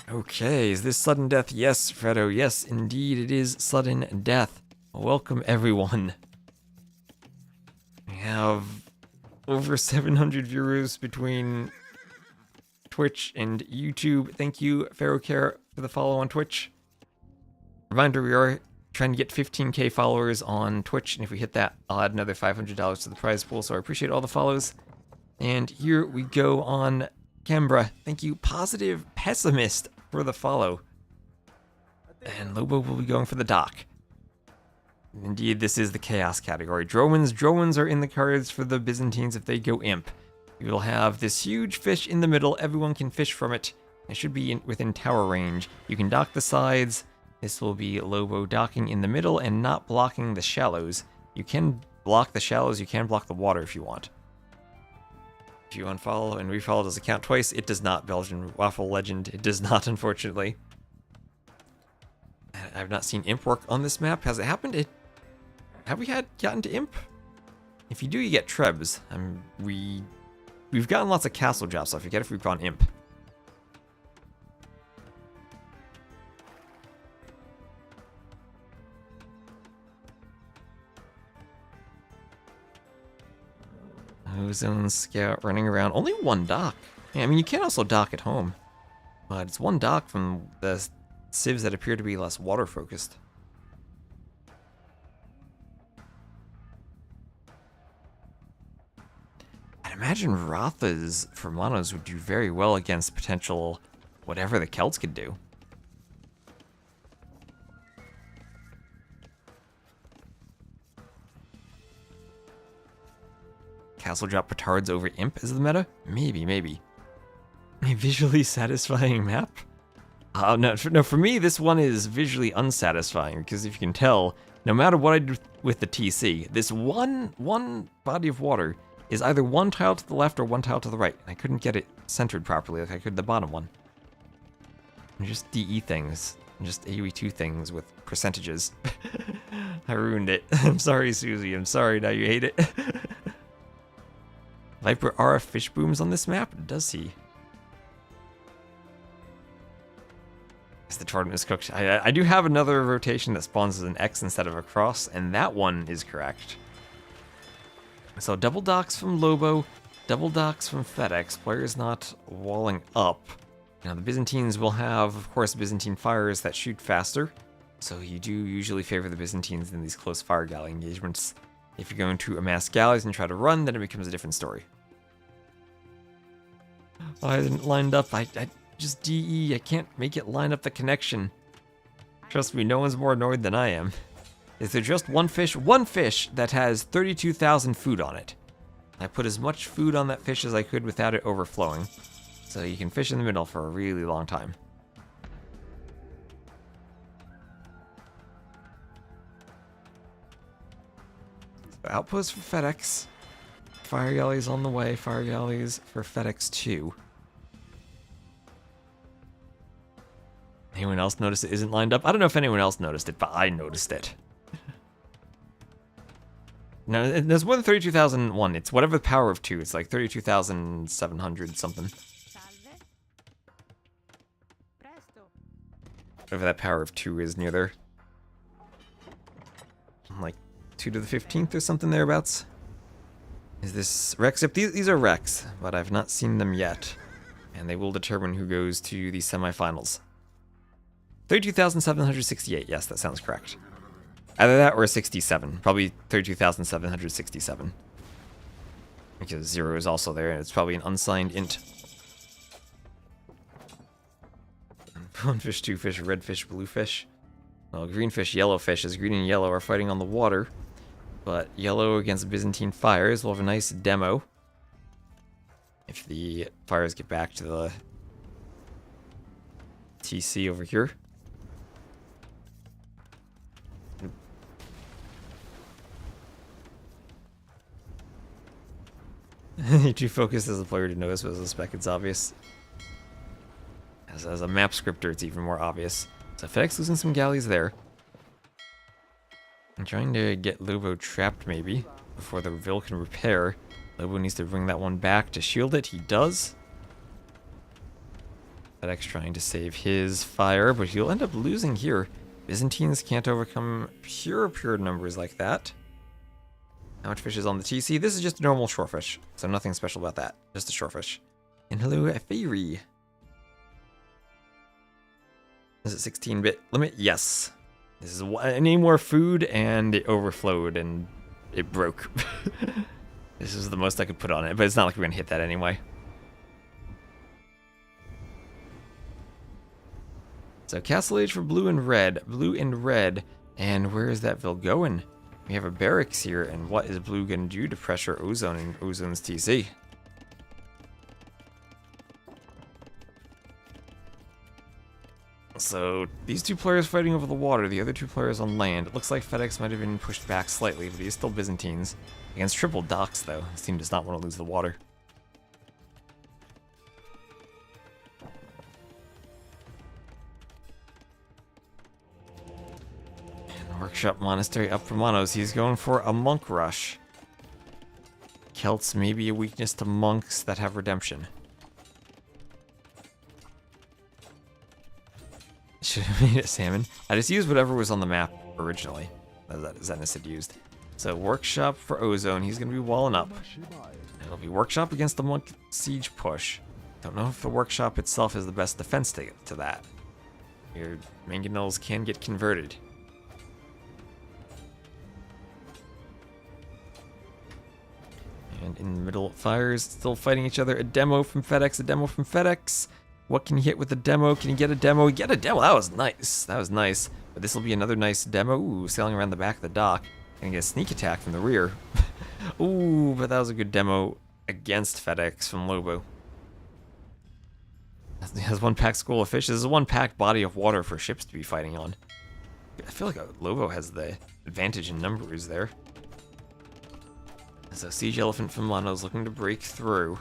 Speaker 1: Okay, is this sudden death? Yes, Fredo, yes, indeed it is sudden death. Welcome, everyone. We have over 700 viewers between Twitch and YouTube. Thank you, Pharaohcare, for the follow on Twitch. Reminder, we are trying to get 15k followers on Twitch, and if we hit that, I'll add another $500 to the prize pool, so I appreciate all the follows. And here we go on Canberra. Thank you, Positive Pessimist, for the follow. And Lobo will be going for the dock. Indeed, this is the Chaos category. Drones are in the cards for the Byzantines if they go Imp. We will have this huge fish in the middle. Everyone can fish from it. It should be within tower range. You can dock the sides. This will be Lobo docking in the middle and not blocking the shallows. You can block the shallows. You can block the water if you want. If you unfollow and refollow, does it count twice? It does not, Belgian Waffle Legend. It does not, unfortunately. I've not seen Imp work on this map. Has it happened? Have we gotten to Imp? If you do, you get Trebs. We've gotten lots of castle jobs, so I forget if we've gone Imp. Ozone Scout running around. Only one dock. Yeah, I mean, you can also dock at home. But it's one dock from the civs that appear to be less water-focused. I'd imagine Rathas for monos would do very well against potential whatever the Celts could do. Castle drop petards over Imp is the meta? Maybe. A visually satisfying map? No, for me, this one is visually unsatisfying, because if you can tell, no matter what I do with the TC, this one body of water is either one tile to the left or one tile to the right. I couldn't get it centered properly like I could the bottom one. And just DE things, just AoE2 things with percentages. I ruined it. I'm sorry, Susie. I'm sorry, now you hate it. Viper RF fish booms on this map? Does he? As the tournament is cooked. I do have another rotation that spawns as an X instead of a cross, and that one is correct. So double docks from Lobo, double docks from FedEx. Players not walling up. Now the Byzantines will have, of course, Byzantine fires that shoot faster. So you do usually favor the Byzantines in these close fire galley engagements. If you're going to amass galleys and try to run, then it becomes a different story. Oh, I didn't line up. I just DE. I can't make it line up the connection. Trust me, no one's more annoyed than I am. Is there just one fish? One fish that has 32,000 food on it. I put as much food on that fish as I could without it overflowing. So you can fish in the middle for a really long time. So outpost for FedEx. Fire galleys on the way. Fire galleys for FedEx 2. Anyone else notice it isn't lined up? I don't know if anyone else noticed it, but I noticed it. No, there's more than 32,001. It's whatever the power of 2. It's like 32,700 something. Whatever that power of 2 is near there. Like 2 to the 15th or something thereabouts. Is this Rex? Yep, these are Rex, but I've not seen them yet. And they will determine who goes to the semifinals. 32,768. Yes, that sounds correct. Either that or 67. Probably 32,767. Because 0 is also there, and it's probably an unsigned int. One fish, two fish, red fish, blue fish. Well, green fish, yellow fish, as green and yellow are fighting on the water. But yellow against Byzantine fires will have a nice demo. If the fires get back to the TC over here. You're too focused as a player to notice, but as a spec it's obvious. As a map scripter, it's even more obvious. So FedEx losing some galleys there. I'm trying to get Lobo trapped, maybe, before the reveal can repair. Lobo needs to bring that one back to shield it. He does. FedEx trying to save his fire, but he'll end up losing here. Byzantines can't overcome pure numbers like that. How much fish is on the TC? This is just a normal shorefish, so nothing special about that. Just a shorefish. And hello, Fairy. Is it 16-bit limit? Yes. This is I need more food, and it overflowed, and it broke. This is the most I could put on it, but it's not like we're gonna hit that anyway. So Castle Age for blue and red, and where is that Ville going? We have a barracks here, and what is blue gonna do to pressure Ozone and Ozone's TC? So these two players fighting over the water, the other two players on land. It looks like FedEx might have been pushed back slightly, but he's still Byzantines. Against triple docks, though. His team does not want to lose the water. And Workshop Monastery up for Monos. He's going for a monk rush. Celts may be a weakness to monks that have redemption. Should have made it salmon. I just used whatever was on the map originally. That Zenith had used. So Workshop for Ozone. He's going to be walling up. It'll be Workshop against the Monk Siege push. Don't know if the Workshop itself is the best defense to that. Your mangonels can get converted. And in the middle, fires still fighting each other. A demo from FedEx. A demo from FedEx. What can he hit with the demo? Can he get a demo? Get a demo! That was nice. That was nice. But this will be another nice demo. Ooh, sailing around the back of the dock. Gonna get a sneak attack from the rear. Ooh, but that was a good demo against FedEx from Lobo. He has one packed school of fish. This is a one packed body of water for ships to be fighting on. I feel like Lobo has the advantage in numbers there. So Siege Elephant from Mono's looking to break through.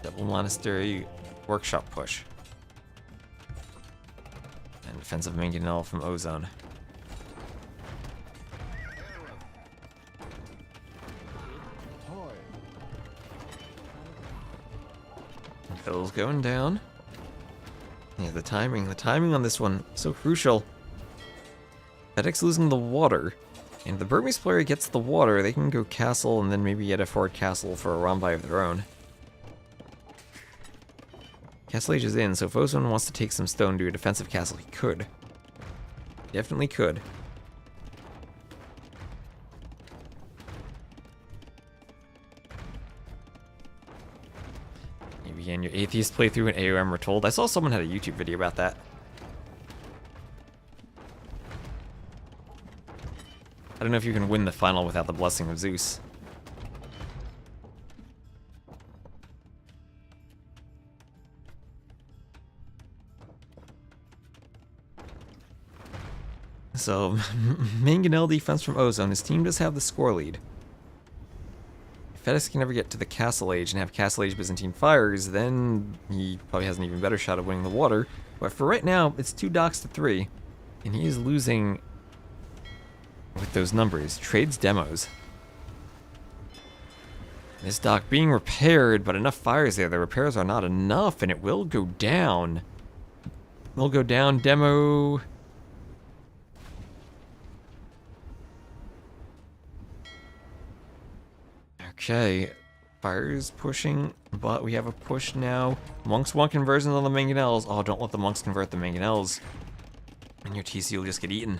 Speaker 1: Double Monastery Workshop push. And Defensive Mangonel from Ozone. Hill's going down. Yeah, the timing on this one, so crucial. FedEx losing the water. And if the Burmese player gets the water, they can go castle and then maybe get a forward castle for a Rambai of their own. Castle Age is in, so if Ozone wants to take some stone to a defensive castle, he could. Definitely could. You began your atheist playthrough in AOM, we're told. I saw someone had a YouTube video about that. I don't know if you can win the final without the blessing of Zeus. So, Mangonel defense from Ozone. His team does have the score lead. If FedEx can never get to the Castle Age and have Castle Age Byzantine fires, then he probably has an even better shot of winning the water. But for right now, it's 2 docks to 3. And he is losing with those numbers. Trades demos. This dock being repaired, but enough fires there. The repairs are not enough, and it will go down. Will go down. Demo. Okay. Fires pushing, but we have a push now. Monks want conversions on the Mangonels. Oh, don't let the monks convert the Mangonels. And your TC will just get eaten.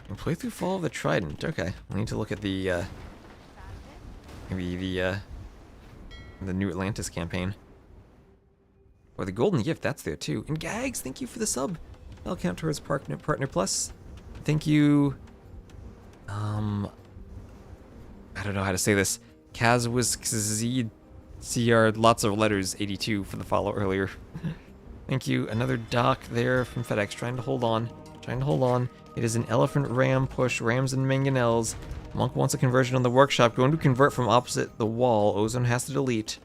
Speaker 1: And play through Fall of the Trident. Okay. We need to look at the, maybe the New Atlantis campaign. Or the Golden Gift, that's there too. And Gags, thank you for the sub. I'll count towards Partner Plus. Thank you. I don't know how to say this. CR, lots of letters, 82 for the follow earlier. Thank you. Another dock there from FedEx, trying to hold on. Trying to hold on. It is an Elephant Ram push, Rams and Mangonels. Monk wants a conversion on the workshop, going to convert from opposite the wall. Ozone has to delete.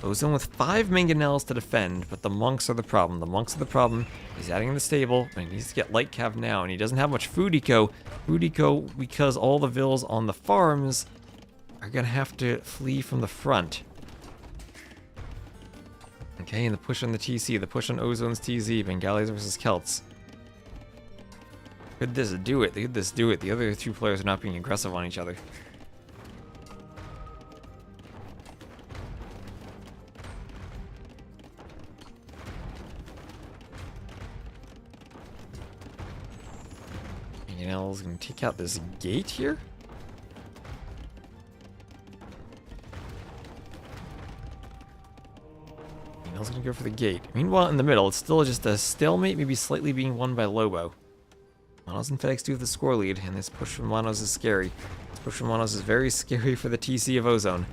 Speaker 1: Ozone with 5 Mangonels to defend, but the monks are the problem. The monks are the problem. He's adding in the stable, but he needs to get light cav now, and he doesn't have much food eco. Food eco because all the vills on the farms are gonna have to flee from the front. Okay, and the push on the TC, the push on Ozone's TZ, Bengalis versus Celts. Could this do it? Could this do it? The other 2 players are not being aggressive on each other. Mangonel's gonna take out this gate here. Mangonel's gonna go for the gate. Meanwhile, in the middle, it's still just a stalemate, maybe slightly being won by Lobo. Manos and FedEx do have the score lead, and this push from Manos is scary. This push from Manos is very scary for the TC of Ozone.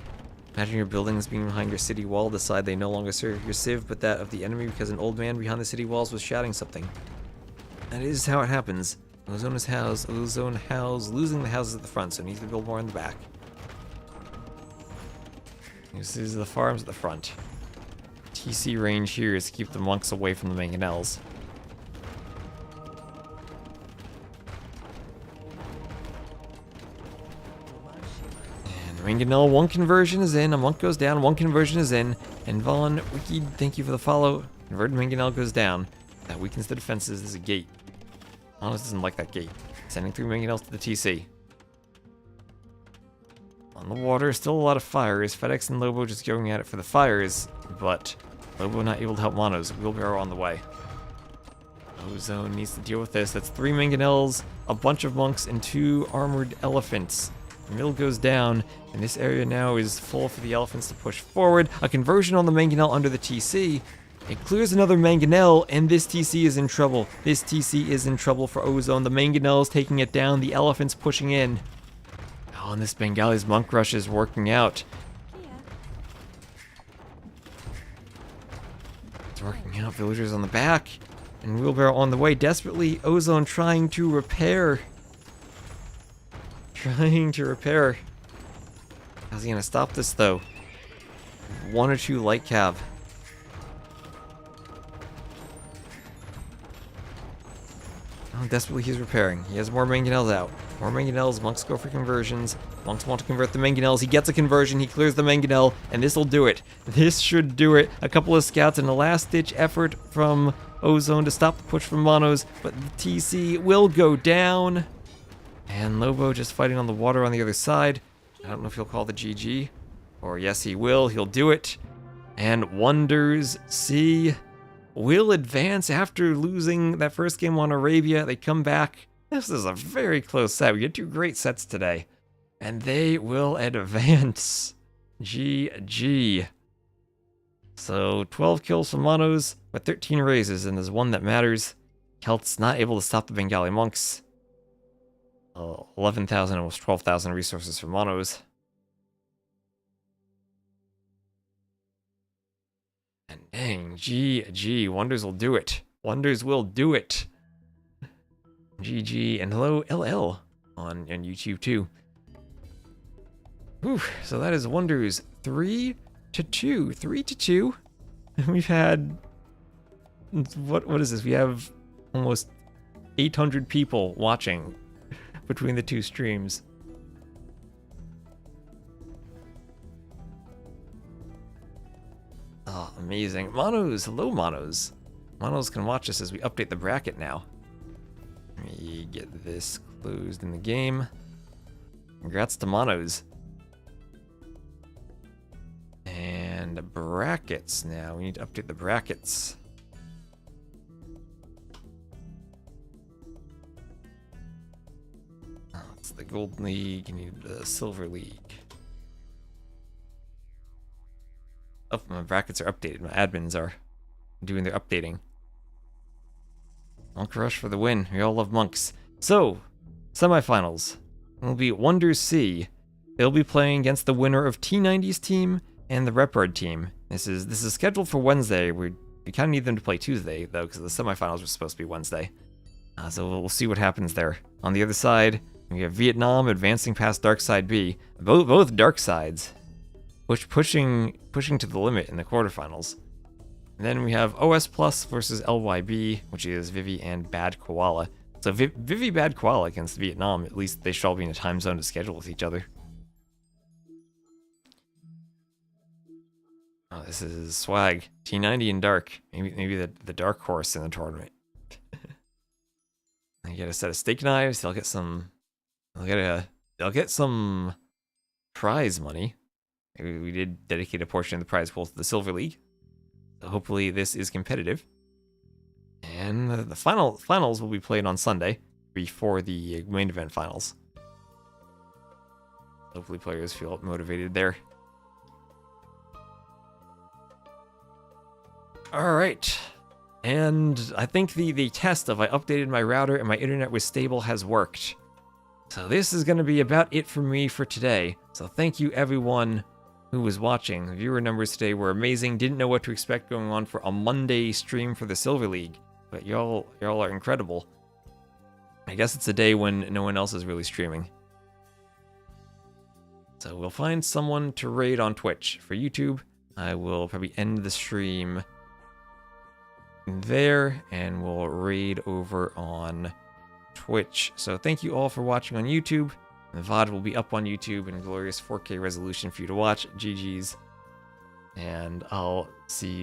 Speaker 1: Imagine your buildings being behind your city wall, decide they no longer serve your civ, but that of the enemy because an old man behind the city walls was shouting something. That is how it happens. Ozone is housed, losing the houses at the front, so it needs to build more in the back. This is the farms at the front. TC range here is to keep the monks away from the Mangonels. Mangonel, 1 conversion is in, a monk goes down, 1 conversion is in, and Vaughn, Wiki, thank you for the follow. Converted Mangonel goes down. That weakens the defenses, there's a gate. Manos doesn't like that gate. Sending 3 Mangonels to the TC. On the water, still a lot of fires. FedEx and Lobo just going at it for the fires, but Lobo not able to help Manos. Wheelbarrow on the way. Ozone needs to deal with this. That's 3 Mangonels, a bunch of monks, and 2 armored elephants. The middle goes down, and this area now is full for the elephants to push forward. A conversion on the Mangonel under the TC. It clears another Mangonel, and this TC is in trouble. This TC is in trouble for Ozone. The Mangonel is taking it down, the elephants pushing in. Oh, and this Bengali's monk rush is working out. It's working out. Villagers on the back, and Wheelbarrow on the way. Desperately, Ozone trying to repair. How's he gonna stop this though? 1 or 2 light cav. Oh, desperately he's repairing. He has more Mangonels out. More Mangonels, monks go for conversions. Monks want to convert the Mangonels. He gets a conversion, he clears the Mangonel, and this'll do it. This should do it. A couple of scouts and a last-ditch effort from Ozone to stop the push from Manos, but the TC will go down. And Lobo just fighting on the water on the other side. I don't know if he'll call the GG. Or yes, he will. He'll do it. And Wonders C will advance after losing that first game on Arabia. They come back. This is a very close set. We get 2 great sets today. And they will advance. GG. So 12 kills from Manos, but 13 raises, and there's one that matters. Celts not able to stop the Bengali monks. 11,000, almost 12,000 resources for Manos. And dang, GG, Wonders will do it. Wonders will do it. GG, and hello LL on YouTube too. Whew, so that is Wonders 3-2. 3-2. We've had what is this? We have almost 800 people watching between the two streams. Oh, amazing. Monos, hello Monos. Monos can watch us as we update the bracket now. Let me get this closed in the game. Congrats to Monos. And brackets now. We need to update the brackets. Oh, it's the Gold League. You need the Silver League. Oh, my brackets are updated. My admins are doing their updating. Monk Rush for the win. We all love monks. So, semifinals. It'll be Wonders C. They'll be playing against the winner of T90's team and the Reprard team. This is scheduled for Wednesday. We kind of need them to play Tuesday, though, because the semifinals were supposed to be Wednesday. So we'll see what happens there. On the other side, we have Vietnam advancing past Darkside B. Both Darksides. Pushing to the limit in the quarterfinals. And then we have OS Plus versus LYB, which is Vivi and Bad Koala. So Vivi Bad Koala against Vietnam, at least they should all be in a time zone to schedule with each other. Oh, this is swag. T90 and Dark. Maybe the dark horse in the tournament. I get a set of steak knives. They'll get some prize money. We did dedicate a portion of the prize pool to the Silver League. So hopefully this is competitive. And the finals will be played on Sunday before the main event finals. Hopefully players feel motivated there. Alright. And I think the test of I updated my router and my internet was stable has worked. So this is going to be about it for me for today. So thank you everyone who was watching. The viewer numbers today were amazing. Didn't know what to expect going on for a Monday stream for the Silver League. But y'all are incredible. I guess it's a day when no one else is really streaming. So we'll find someone to raid on Twitch. For YouTube, I will probably end the stream there, and we'll raid over on Twitch. So thank you all for watching on YouTube. The VOD will be up on YouTube in glorious 4K resolution for you to watch. GG's. And I'll see you